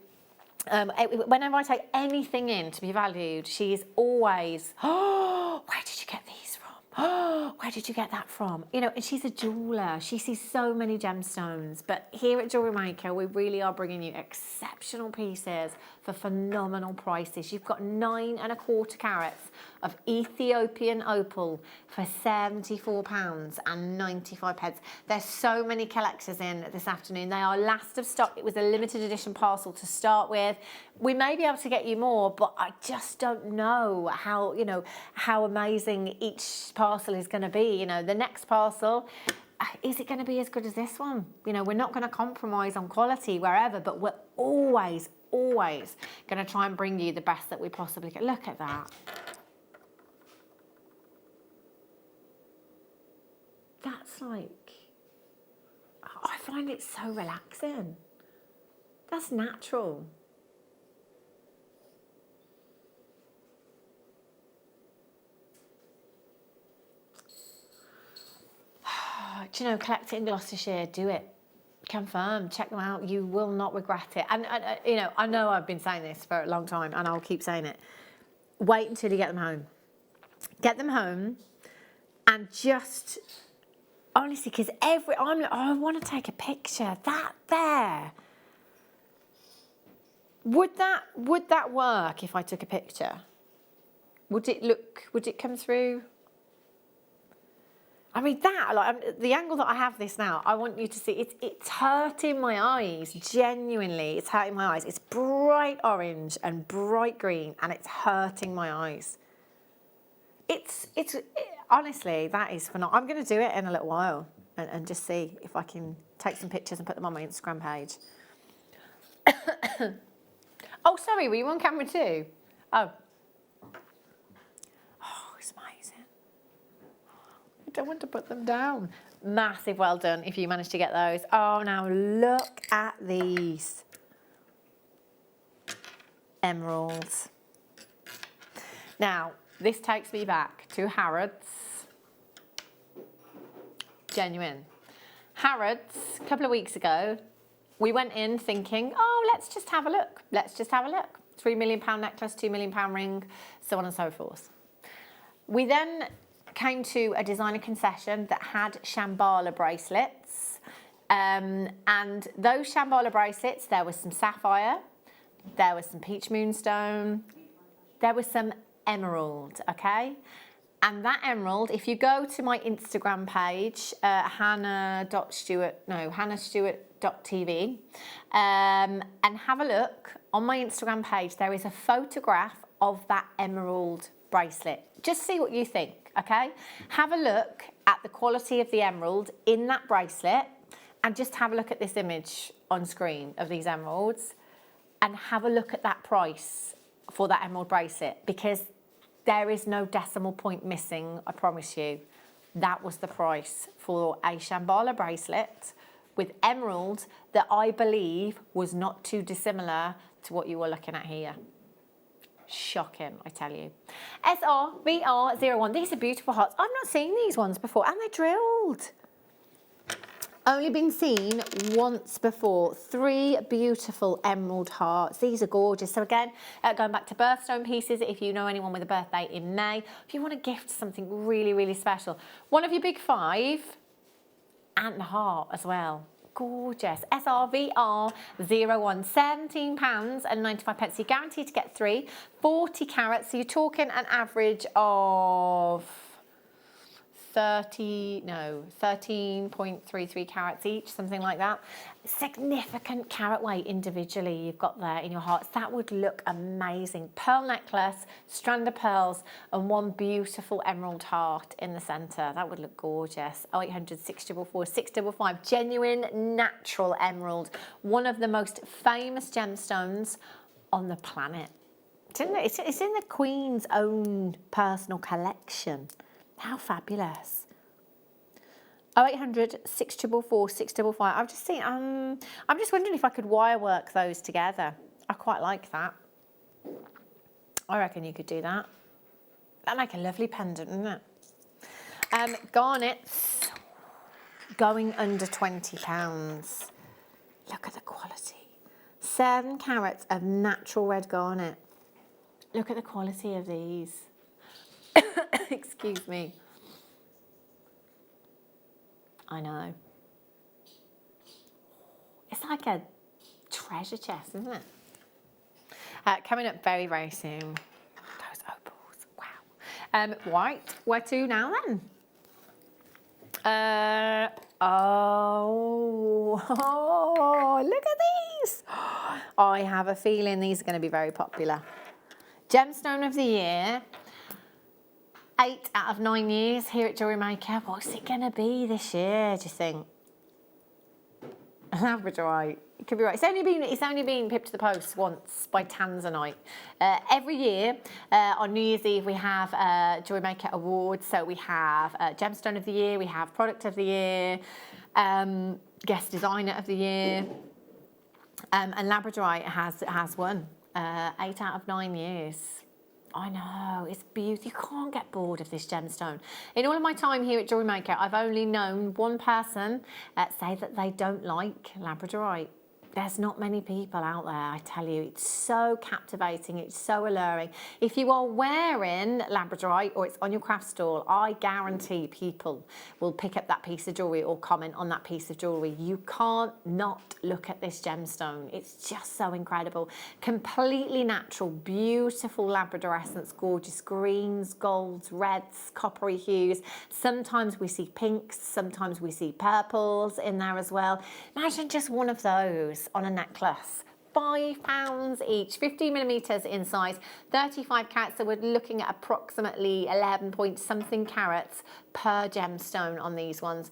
Speaker 2: whenever I take anything in to be valued, she is always, oh, where did you get these from? Oh, where did you get that from? You know, and she's a jeweller. She sees so many gemstones. But here at Jewellery Maker, we really are bringing you exceptional pieces for phenomenal prices. You've got 9¼ carats of Ethiopian opal for £74.95. There's so many collectors in this afternoon. They are last of stock. It was a limited edition parcel to start with. We may be able to get you more, but I just don't know how, you know, how amazing each parcel is going to be. You know, the next parcel, is it going to be as good as this one? You know, we're not going to compromise on quality wherever, but we're always going to try and bring you the best that we possibly can. Look at that. That's like, I find it so relaxing. That's natural. Do you know, collect it in Gloucestershire, do it. Confirm, check them out. You will not regret it. And you know, I know I've been saying this for a long time and I'll keep saying it. Wait until you get them home. Get them home and just, honestly, because I want to take a picture. That there. Would that work if I took a picture? Would it come through? I mean, that, like, the angle that I have this now, I want you to see, it's hurting my eyes, genuinely, it's hurting my eyes. It's bright orange and bright green, and it's hurting my eyes. Honestly, that is phenomenal. I'm going to do it in a little while and just see if I can take some pictures and put them on my Instagram page. Oh, sorry, were you on camera too? Oh, it's amazing. I don't want to put them down. Massive well done if you managed to get those. Oh, now look at these. Emeralds. Now, this takes me back to Harrods. Genuine. Harrods, a couple of weeks ago, we went in thinking, oh, let's just have a look. Let's just have a look. £3 million necklace, £2 million ring, so on and so forth. We then came to a designer concession that had Shambhala bracelets. And those Shambhala bracelets, there was some sapphire, there was some peach moonstone, there was some emerald, okay? And that emerald, if you go to my Instagram page, hannahstewart.tv, and have a look, on my Instagram page, there is a photograph of that emerald bracelet. Just see what you think, okay? Have a look at the quality of the emerald in that bracelet, and just have a look at this image on screen of these emeralds, and have a look at that price for that emerald bracelet, because there is no decimal point missing, I promise you. That was the price for a Shambhala bracelet with emerald that I believe was not too dissimilar to what you were looking at here. Shocking, I tell you. SRVR01, these are beautiful hearts. I've not seen these ones before, and they're drilled. Only been seen once before. 3 beautiful emerald hearts. These are gorgeous. So again, going back to birthstone pieces, if you know anyone with a birthday in May, if you want to gift something really, really special, one of your big 5 and the heart as well. Gorgeous. SRVR01, £17.95. You're guaranteed to get 3, 40 carats. So you're talking an average of 13.33 carats each, something like that. Significant carat weight individually you've got there in your hearts. That would look amazing. Pearl necklace, strand of pearls, and one beautiful emerald heart in the centre. That would look gorgeous. 0800 644 655. Genuine natural emerald. One of the most famous gemstones on the planet. It's in the Queen's own personal collection. How fabulous. 0800 644 655. I've just seen, I'm just wondering if I could wire work those together. I quite like that. I reckon you could do that. That'd make a lovely pendant, wouldn't it? Garnets, going under £20. Look at the quality. 7 carats of natural red garnet. Look at the quality of these. Excuse me. I know. It's like a treasure chest, isn't it? Coming up very, very soon. Those opals, wow. White, where to now then? Oh, look at these. I have a feeling these are going to be very popular. Gemstone of the year. 8 out of 9 years here at Jewellery Maker. What's it going to be this year, do you think? Labradorite. It could be right. It's only been pipped to the post once by Tanzanite. Every year on New Year's Eve we have Jewellery Maker awards. So we have Gemstone of the Year, we have Product of the Year, Guest Designer of the Year, and Labradorite has won 8 out of 9 years. I know, it's beautiful. You can't get bored of this gemstone. In all of my time here at Jewellery Maker, I've only known one person say that they don't like Labradorite. There's not many people out there, I tell you. It's so captivating, it's so alluring. If you are wearing Labradorite or it's on your craft stall, I guarantee people will pick up that piece of jewellery or comment on that piece of jewellery. You can't not look at this gemstone. It's just so incredible. Completely natural, beautiful Labrador essence, gorgeous greens, golds, reds, coppery hues. Sometimes we see pinks, sometimes we see purples in there as well. Imagine just one of those on a necklace. £5 each, 15mm in size, 35 carats, so we're looking at approximately 11 point something carats per gemstone on these ones.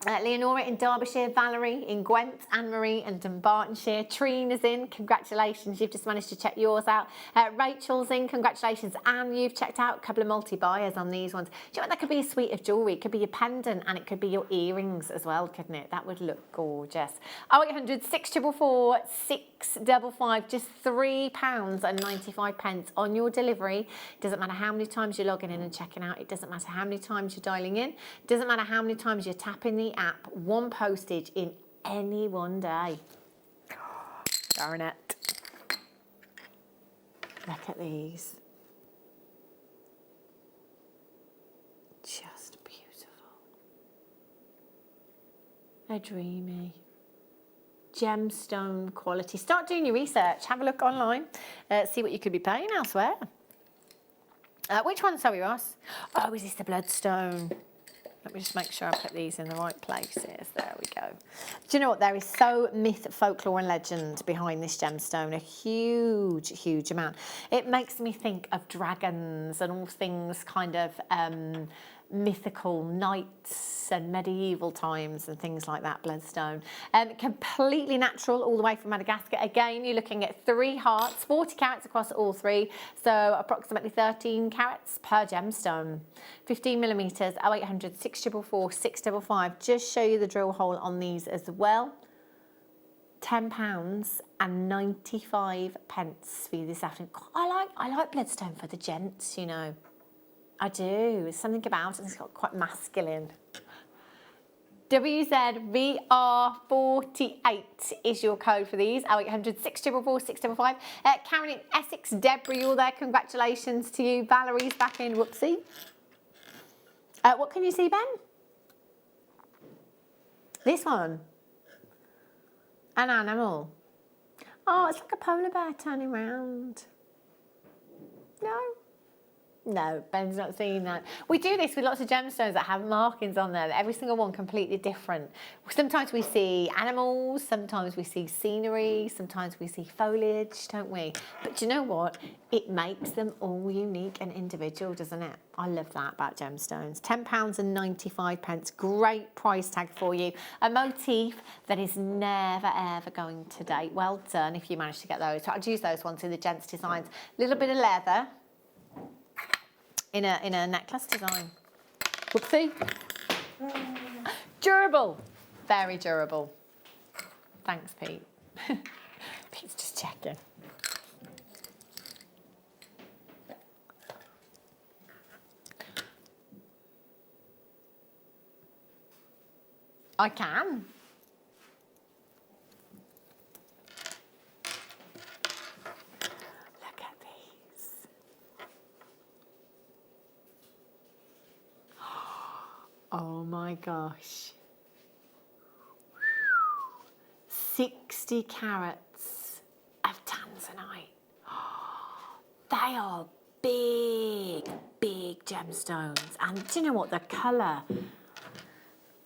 Speaker 2: Leonora in Derbyshire, Valerie in Gwent, Anne-Marie and Dunbartonshire, Trina's in, congratulations, you've just managed to check yours out. Rachel's in, congratulations, Anne, you've checked out a couple of multi-buyers on these ones. Do you know what, that could be a suite of jewellery, it could be your pendant and it could be your earrings as well, couldn't it? That would look gorgeous. 0800 644 655, just £3.95 on your delivery. It doesn't matter how many times you're logging in and checking out, it doesn't matter how many times you're dialing in, it doesn't matter how many times you're tapping the app, one postage in any one day. Darn it. Look at these. Just beautiful. They're dreamy. Gemstone quality. Start doing your research. Have a look online. See what you could be paying elsewhere. Which one, sorry, Ross? Oh, is this the bloodstone? Let me just make sure I put these in the right places. There we go. Do you know what? There is so myth, folklore and legend behind this gemstone. A huge, huge amount. It makes me think of dragons and all things kind of mythical, knights and medieval times and things like that, bloodstone. Completely natural all the way from Madagascar. Again, you're looking at 3 hearts, 40 carats across all 3, so approximately 13 carats per gemstone. 15mm, 0800 644 655. Just show you the drill hole on these as well. £10 and 95 pence for you this afternoon. I like bloodstone for the gents, you know. I do. There's something about it that's got quite masculine. WZVR48 is your code for these. 0800 644 655. Karen in Essex, Deborah, you're there. Congratulations to you. Valerie's back in. Whoopsie. What can you see, Ben? This one. An animal. Oh, it's like a polar bear turning round. No. No, Ben's not seeing that. We do this with lots of gemstones that have markings on there. Every single one completely different. Sometimes we see animals, sometimes we see scenery, sometimes we see foliage, don't we? But do you know what? It makes them all unique and individual, doesn't it? I love that about gemstones. £10.95. Great price tag for you. A motif that is never, ever going to date. Well done if you manage to get those. So I'd use those ones in the gents designs. A little bit of leather. In a necklace design. Whoopsie. Durable. Very durable. Thanks, Pete. Pete's just checking. I can. Look at these. Oh my gosh. 60 carats of tanzanite. They are big, big gemstones. And do you know what? The colour.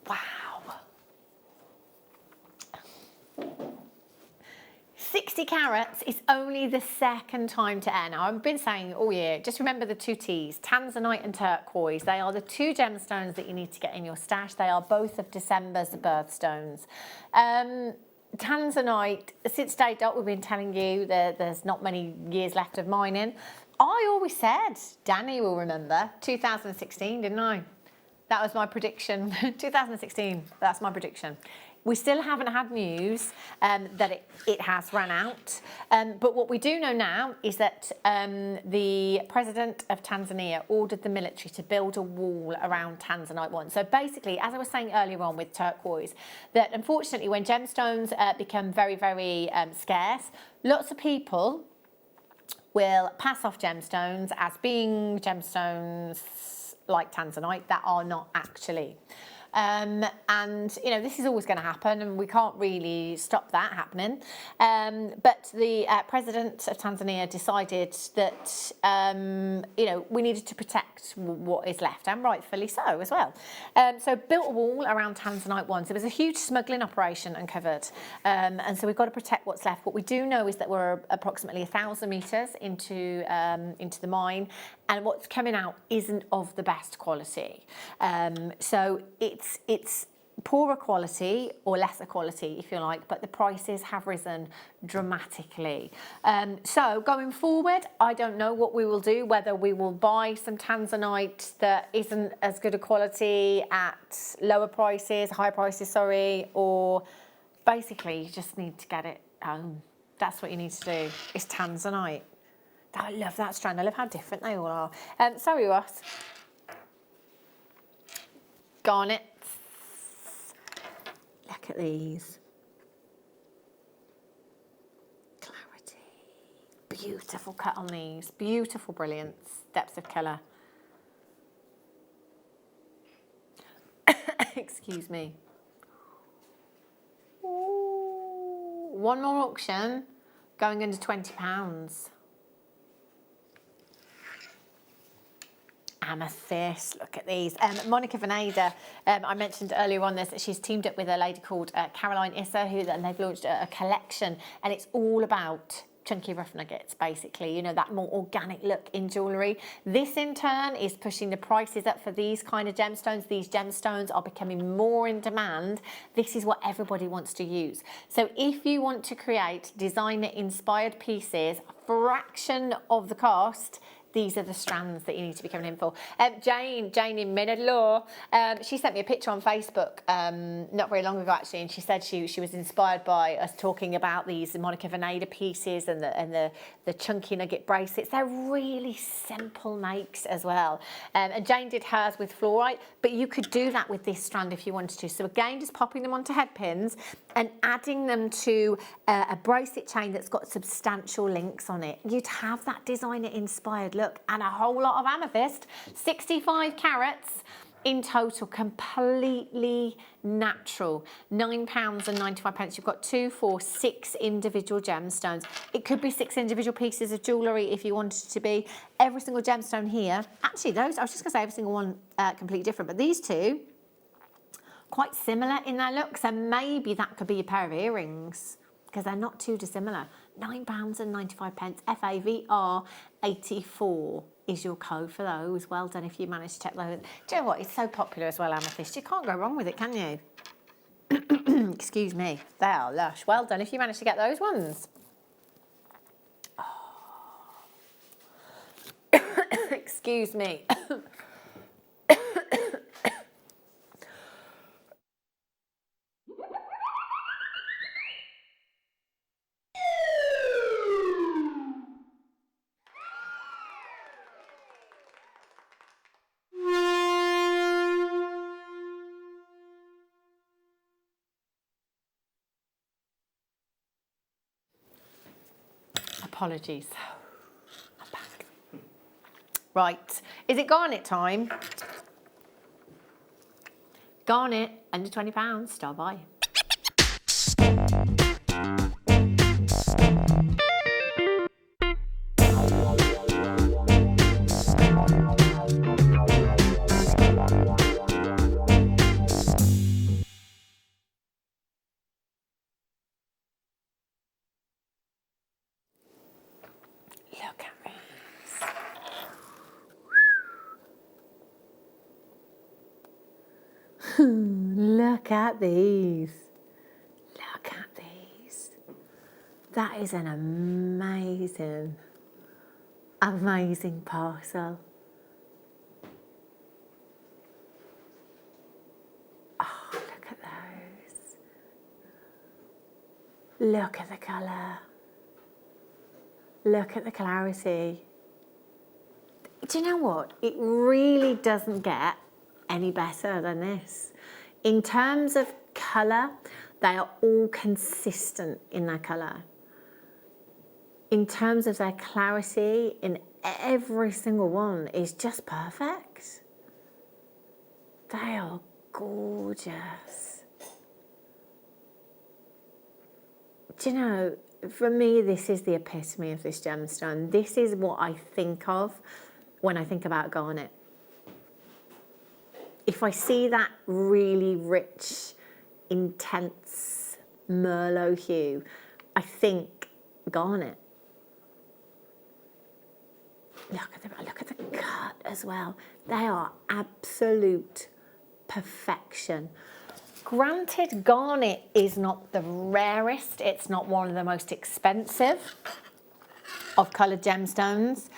Speaker 2: Wow. 60 carats is only the second time to air. Now, I've been saying all year, just remember the two T's, tanzanite and turquoise. They are the two gemstones that you need to get in your stash. They are both of December's birthstones. Tanzanite, since day dot, we've been telling you that there's not many years left of mining. I always said, Danny will remember, 2016, didn't I? That was my prediction. 2016, that's my prediction. We still haven't had news that it has run out. But what we do know now is that the president of Tanzania ordered the military to build a wall around Tanzanite 1. So basically, as I was saying earlier on with turquoise, that unfortunately when gemstones become very, very scarce, lots of people will pass off gemstones as being gemstones like tanzanite that are not actually. And, you know, this is always going to happen and we can't really stop that happening. But the president of Tanzania decided that, you know, we needed to protect what is left, and rightfully so as well. So built a wall around Tanzanite 1. So it was a huge smuggling operation uncovered. And so we've got to protect what's left. What we do know is that we're approximately 1,000 metres into the mine, and what's coming out isn't of the best quality. So it's poorer quality or lesser quality, if you like, but the prices have risen dramatically. So going forward, I don't know what we will do, whether we will buy some tanzanite that isn't as good a quality at lower prices, higher prices, sorry, or basically you just need to get it home. That's what you need to do, is tanzanite. I love that strand. I love how different they all are. Sorry, Ross. Garnets. Look at these. Clarity. Beautiful cut on these. Beautiful brilliance. Depth of colour. Excuse me. Ooh. One more auction going under £20. Amethyst, look at these. Monica Veneda, I mentioned earlier on this, that she's teamed up with a lady called Caroline Issa, and they've launched a collection, and it's all about chunky rough nuggets, basically, you know, that more organic look in jewellery. This in turn is pushing the prices up for these kind of gemstones. These gemstones are becoming more in demand. This is what everybody wants to use. So if you want to create designer inspired pieces, a fraction of the cost, these are the strands that you need to be coming in for. Jane in Minadlaw, she sent me a picture on Facebook not very long ago actually, and she said she was inspired by us talking about these Monica Veneda pieces and the chunky nugget bracelets. They're really simple makes as well. And Jane did hers with fluorite, but you could do that with this strand if you wanted to. So again, just popping them onto head pins and adding them to a bracelet chain that's got substantial links on it. You'd have that designer inspired look and a whole lot of amethyst. 65 carats in total, completely natural. £9.95. You've got 2, 4, 6 individual gemstones. It could be 6 individual pieces of jewellery if you wanted it to be. Every single gemstone here, actually those, I was just going to say every single one completely different, but these two, quite similar in their look, so maybe that could be a pair of earrings because they're not too dissimilar. £9.95, FAVR 84 is your code for those. Well done if you managed to check those. Do you know what? It's so popular as well, amethyst. You can't go wrong with it, can you? Excuse me. They are lush. Well done if you managed to get those ones. Oh. Excuse me. Apologies. I'm back. Right, is it garnet time? Garnet, under £20, star buy. Look at these. Look at these. Look at these. That is an amazing, amazing parcel. Oh, look at those. Look at the colour. Look at the clarity. Do you know what? It really doesn't get any better than this. In terms of colour, they are all consistent in their colour. In terms of their clarity, in every single one is just perfect. They are gorgeous. Do you know, for me, this is the epitome of this gemstone. This is what I think of when I think about garnet. If I see that really rich, intense Merlot hue, I think garnet. Look at the cut as well. They are absolute perfection. Granted, garnet is not the rarest, it's not one of the most expensive of coloured gemstones,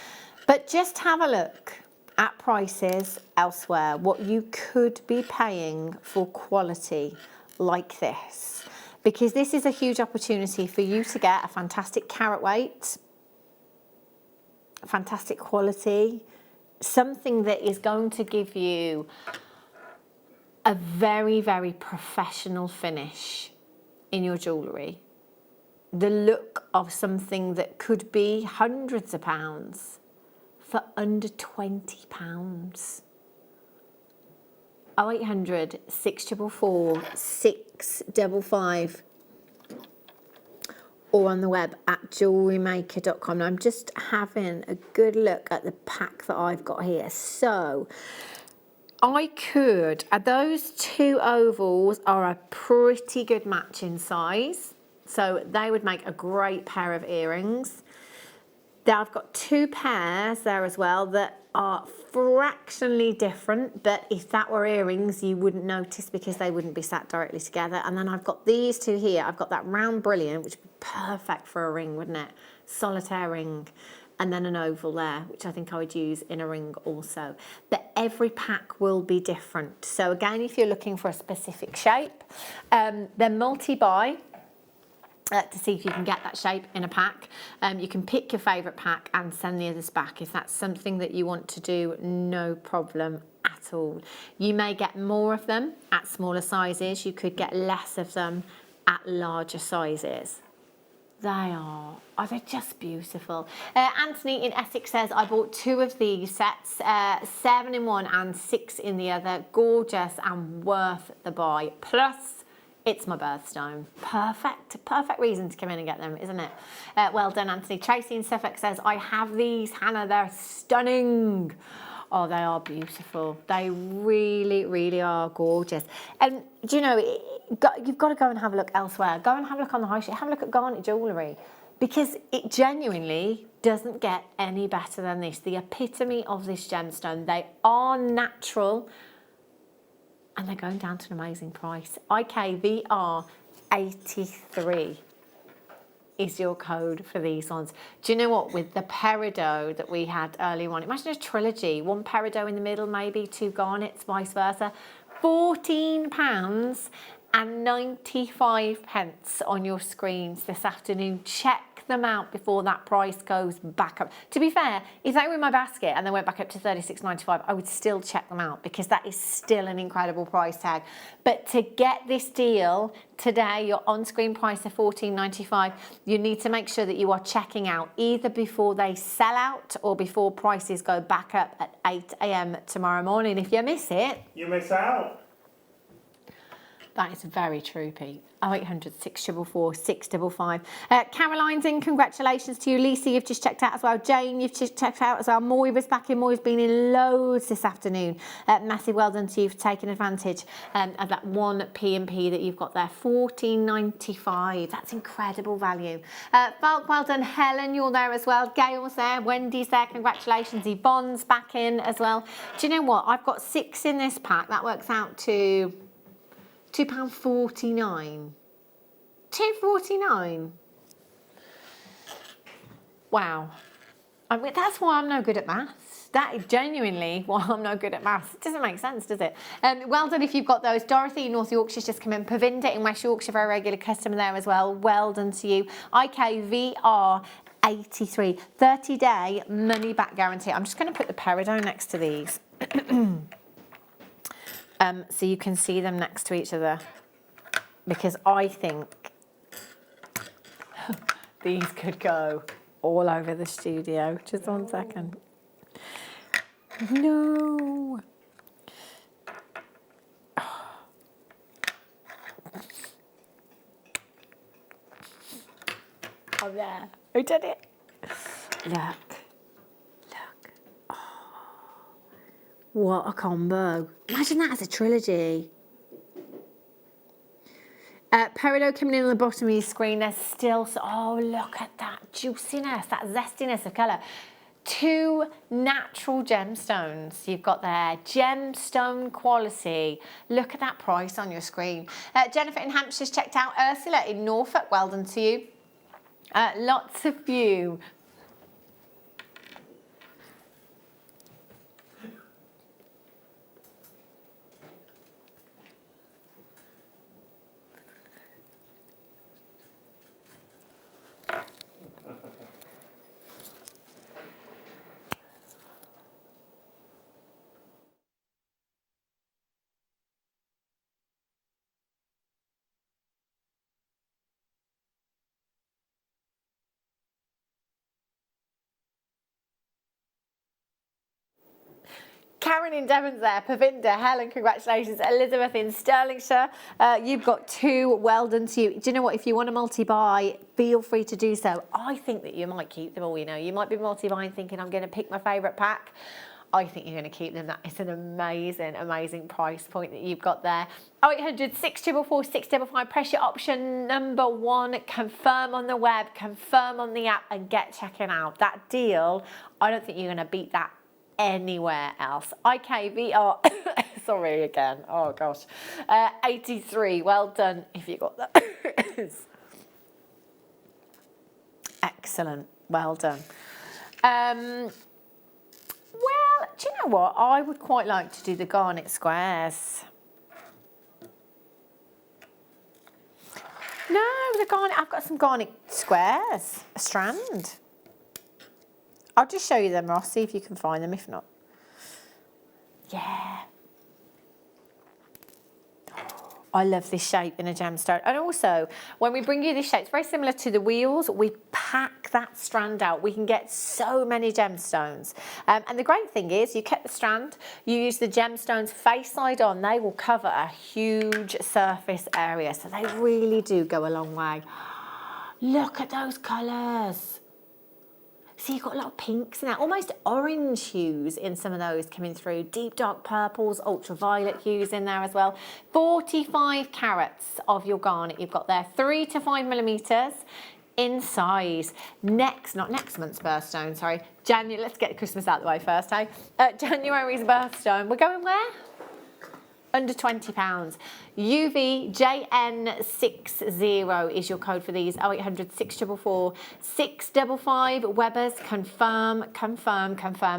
Speaker 2: but just have a look at prices elsewhere, what you could be paying for quality like this, because this is a huge opportunity for you to get a fantastic carat weight, fantastic quality, something that is going to give you a very, very professional finish in your jewellery. The look of something that could be hundreds of pounds for under £20. 0800 644 655 or on the web at jewellerymaker.com. I'm just having a good look at the pack that I've got here. So I could, those two ovals are a pretty good match in size. So they would make a great pair of earrings. Now I've got 2 pairs there as well that are fractionally different, but if that were earrings, you wouldn't notice because they wouldn't be sat directly together. And then I've got these 2 here. I've got that round brilliant, which would be perfect for a ring, wouldn't it? Solitaire ring. And then an oval there, which I think I would use in a ring also. But every pack will be different. So again, if you're looking for a specific shape, they're multi-buy. To see if you can get that shape in a pack. You can pick your favourite pack and send the others back. If that's something that you want to do, no problem at all. You may get more of them at smaller sizes. You could get less of them at larger sizes. They are. Oh, they're just beautiful. Anthony in Essex says, I bought 2 of these sets, 7 in one and 6 in the other. Gorgeous and worth the buy. Plus, it's my birthstone. Perfect reason to come in and get them, isn't it? Well done, Anthony. Tracy in Suffolk says, I have these, Hannah, they're stunning. Oh, they are beautiful. They really, really are gorgeous. And do you know, you've got to go and have a look elsewhere. Go and have a look on the high street. Have a look at Garnet Jewellery, because it genuinely doesn't get any better than this. The epitome of this gemstone. They are natural and they're going down to an amazing price. IKVR 83 is your code for these ones. Do you know what? With the peridot that we had earlier on, imagine a trilogy, 1 peridot in the middle, maybe 2 garnets, vice versa. £14.95 on your screens this afternoon. Check them out before that price goes back up. To be fair, if they were in my basket and they went back up to £36.95, I would still check them out, because that is still an incredible price tag. But to get this deal today, your on-screen price of £14.95, you need to make sure that you are checking out either before they sell out or before prices go back up at 8 AM tomorrow morning. If you miss it,
Speaker 4: You miss out.
Speaker 2: that is very true, Pete. 0800 644 655. Caroline's in, congratulations to you. Lisa, you've just checked out as well. Jane, you've just checked out as well. Moira's back in. Moira's been in loads this afternoon. Massive well done to you for taking advantage of that 1 P&P that you've got there. £14.95. That's incredible value. Falk, well done. Helen, you're there as well. Gail's there. Wendy's there. Congratulations. Yvonne's back in as well. Do you know what? I've got 6 in this pack. That works out to £2.49. £2.49. Wow. I mean, that's why I'm no good at maths. That is genuinely why I'm no good at maths. It doesn't make sense, does it? Well done if you've got those. Dorothy in North Yorkshire's just come in. Pavinda in West Yorkshire, very regular customer there as well. Well done to you. IKVR 83. 30-day money-back guarantee. I'm just going to put the peridot next to these. So you can see them next to each other, because I think these could go all over the studio. Just 1 second. No. Oh, there. Who did it? Look. What a combo. Imagine that as a trilogy. Peridot coming in on the bottom of your screen. There's still, oh, look at that juiciness, that zestiness of colour. 2 natural gemstones you've got there. Gemstone quality. Look at that price on your screen. Jennifer in Hampshire's checked out. Ursula in Norfolk, well done to you. Lots of you. Karen in Devon's there, Pavinda, Helen, congratulations. Elizabeth in Stirlingshire, you've got 2, well done to you. Do you know what, if you want to multi-buy, feel free to do so. I think that you might keep them all, you know. You might be multi-buying thinking, I'm going to pick my favourite pack. I think you're going to keep them. That is an amazing, amazing price point that you've got there. 0800 644 655, press your option number 1, confirm on the web, confirm on the app, and get checking out. That deal, I don't think you're going to beat that anywhere else. IKVR, sorry again, oh gosh, 83, well done if you got that. Excellent, well done. Well, do you know what, I would quite like to do the garnet squares. No, the garnet, I've got some garnet squares, a strand. I'll just show you them, Ross, see if you can find them, if not. Yeah. I love this shape in a gemstone. And also, when we bring you this shape, it's very similar to the wheels. We pack that strand out. We can get so many gemstones. And the great thing is, you kept the strand, you use the gemstones face side on, they will cover a huge surface area. So they really do go a long way. Look at those colours. So you've got a lot of pinks in there, almost orange hues in some of those coming through. Deep dark purples, ultraviolet hues in there as well. 45 carats of your garnet you've got there, 3 to 5 millimeters in size. Not next month's birthstone, sorry. January, let's get Christmas out of the way first, hey? January's birthstone, we're going where? Under £20. UVJN60 is your code for these. 0800 644 655. Webbers, confirm.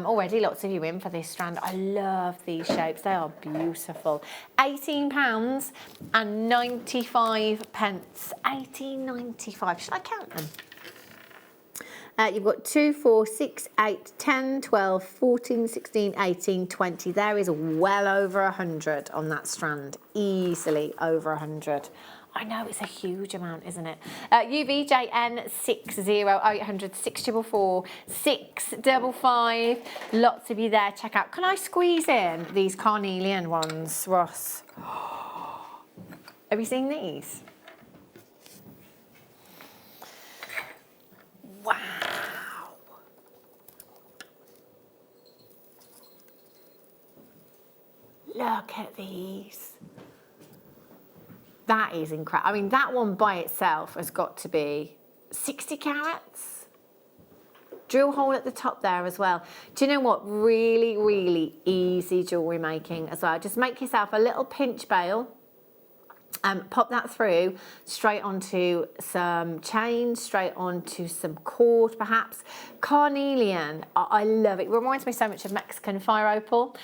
Speaker 2: Already lots of you in for this strand. I love these shapes. They are beautiful. £18 and 95 pence. 18.95. Should I count them? You've got 2, 4, 6, 8, 10, 12, 14, 16, 18, 20. There is well over 100 on that strand. Easily over 100. I know, it's a huge amount, isn't it? UVJN60, 0800 644 655. Lots of you there. Check out. Can I squeeze in these carnelian ones, Ross? Have you seen these? Wow. Look at these. That is incredible. I mean, that one by itself has got to be 60 carats. Drill hole at the top there as well. Do you know what? Really, really easy jewellery making as well. Just make yourself a little pinch bail. Pop that through straight onto some chains, straight onto some cord perhaps. Carnelian, I love it. It reminds me so much of Mexican fire opal.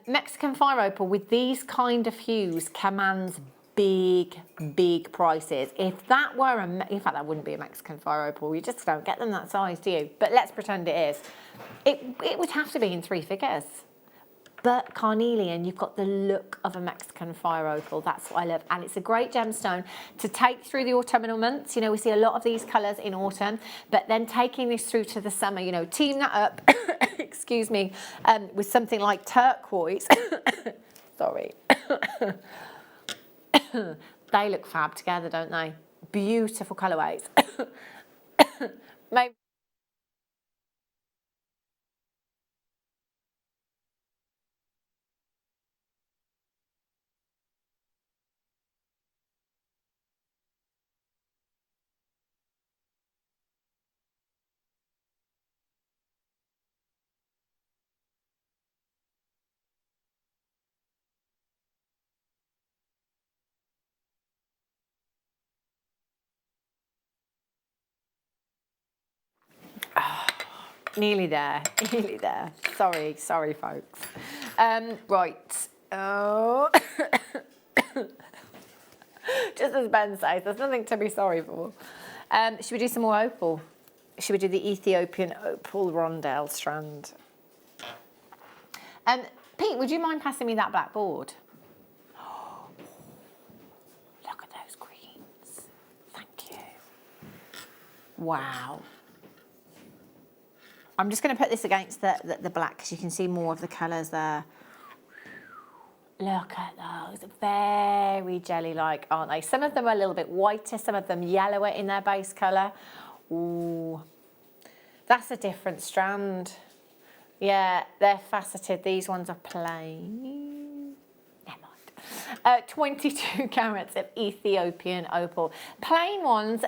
Speaker 2: Mexican fire opal with these kind of hues commands big prices. If that were in fact, that wouldn't be a Mexican fire opal. You just don't get them that size, do you? But let's pretend it is. It would have to be in 3 figures. But carnelian, you've got the look of a Mexican fire opal. That's what I love. And it's a great gemstone to take through the autumnal months. You know, we see a lot of these colours in autumn, but then taking this through to the summer, you know, team that up, excuse me, with something like turquoise. Sorry. They look fab together, don't they? Beautiful colourways. Maybe. Nearly there, nearly there. Sorry folks. Right. Oh. Just as Ben says, there's nothing to be sorry for. Should we do some more opal? Should we do the Ethiopian opal rondelle strand? Pete, would you mind passing me that black board? Look at those greens. Thank you. Wow. I'm just going to put this against the black because you can see more of the colours there. Look at those, very jelly-like, aren't they? Some of them are a little bit whiter, some of them yellower in their base colour. Ooh, that's a different strand. Yeah, they're faceted. These ones are plain. Never mind. 22 carats of Ethiopian opal. Plain ones,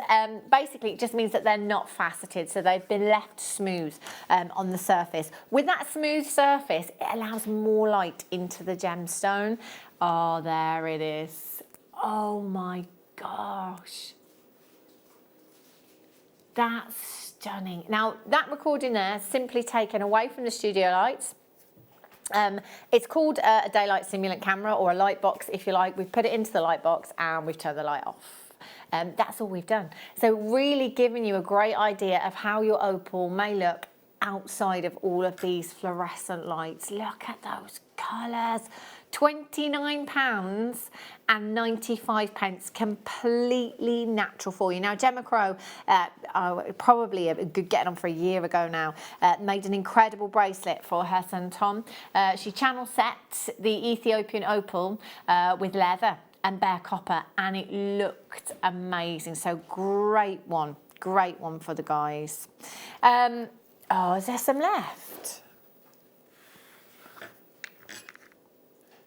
Speaker 2: basically it just means that they're not faceted, so they've been left smooth on the surface. With that smooth surface, it allows more light into the gemstone. Oh, there it is. Oh my gosh. That's stunning. Now, that recording there, simply taken away from the studio lights. It's called a daylight simulant camera, or a light box if you like. We've put it into the light box and we've turned the light off. That's all we've done. So really giving you a great idea of how your opal may look outside of all of these fluorescent lights. Look at those colours. £29.95, completely natural for you. Now, Gemma Crow, probably a good getting on for a year ago now, made an incredible bracelet for her son Tom. She channel set the Ethiopian opal with leather and bare copper, and it looked amazing. So great one for the guys. Oh, is there some left?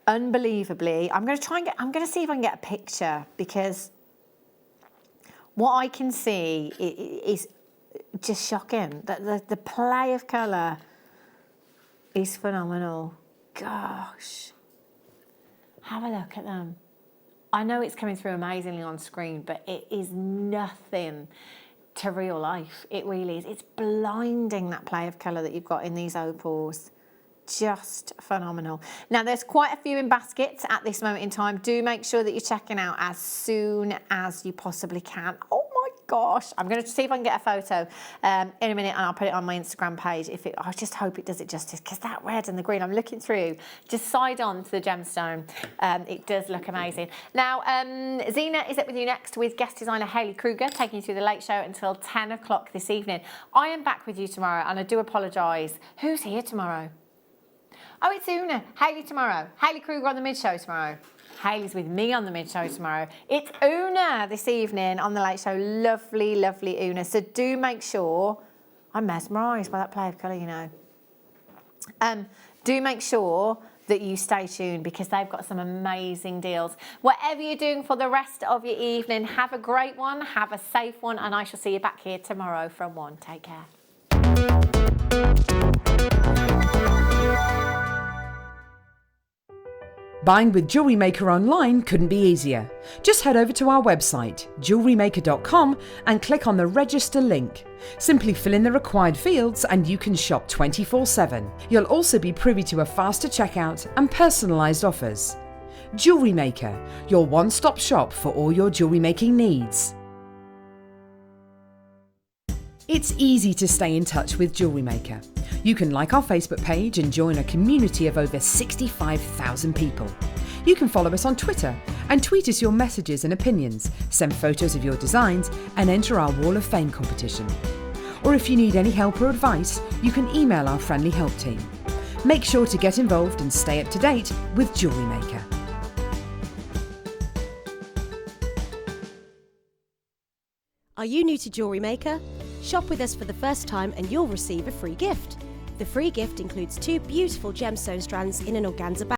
Speaker 2: Unbelievably, I'm going to see if I can get a picture, because what I can see is just shocking. The play of colour is phenomenal. Gosh, have a look at them. I know it's coming through amazingly on screen, but it is nothing to real life. It really is. It's blinding, that play of colour that you've got in these opals. Just phenomenal. Now, there's quite a few in baskets at this moment in time. Do make sure that you're checking out as soon as you possibly can. Oh my gosh, I'm going to see if I can get a photo in a minute, and I'll put it on my Instagram page. I just hope it does it justice, because that red and the green, I'm looking through, just side on to the gemstone, it does look amazing. Now, Zena is up with you next with guest designer Hayley Kruger, taking you through the late show until 10 o'clock this evening. I am back with you tomorrow, and I do apologise. Who's here tomorrow? Oh, it's Una. Hayley tomorrow. Hayley Kruger on the mid-show tomorrow. Hayley's with me on the mid-show tomorrow. It's Una this evening on the late show. Lovely, lovely Una. So do make sure, I'm mesmerised by that play of colour, you know. Do make sure that you stay tuned, because they've got some amazing deals. Whatever you're doing for the rest of your evening, have a great one, have a safe one, and I shall see you back here tomorrow from 1. Take care.
Speaker 1: Buying with Jewellery Maker online couldn't be easier. Just head over to our website, JewelleryMaker.com, and click on the register link. Simply fill in the required fields and you can shop 24/7. You'll also be privy to a faster checkout and personalised offers. Jewellery Maker, your one-stop shop for all your jewellery making needs. It's easy to stay in touch with Jewellery Maker. You can like our Facebook page and join a community of over 65,000 people. You can follow us on Twitter and tweet us your messages and opinions, send photos of your designs, and enter our Wall of Fame competition. Or if you need any help or advice, you can email our friendly help team. Make sure to get involved and stay up to date with Jewellery Maker.
Speaker 10: Are you new to Jewellery Maker? Shop with us for the first time and you'll receive a free gift. The free gift includes 2 beautiful gemstone strands in an organza bag.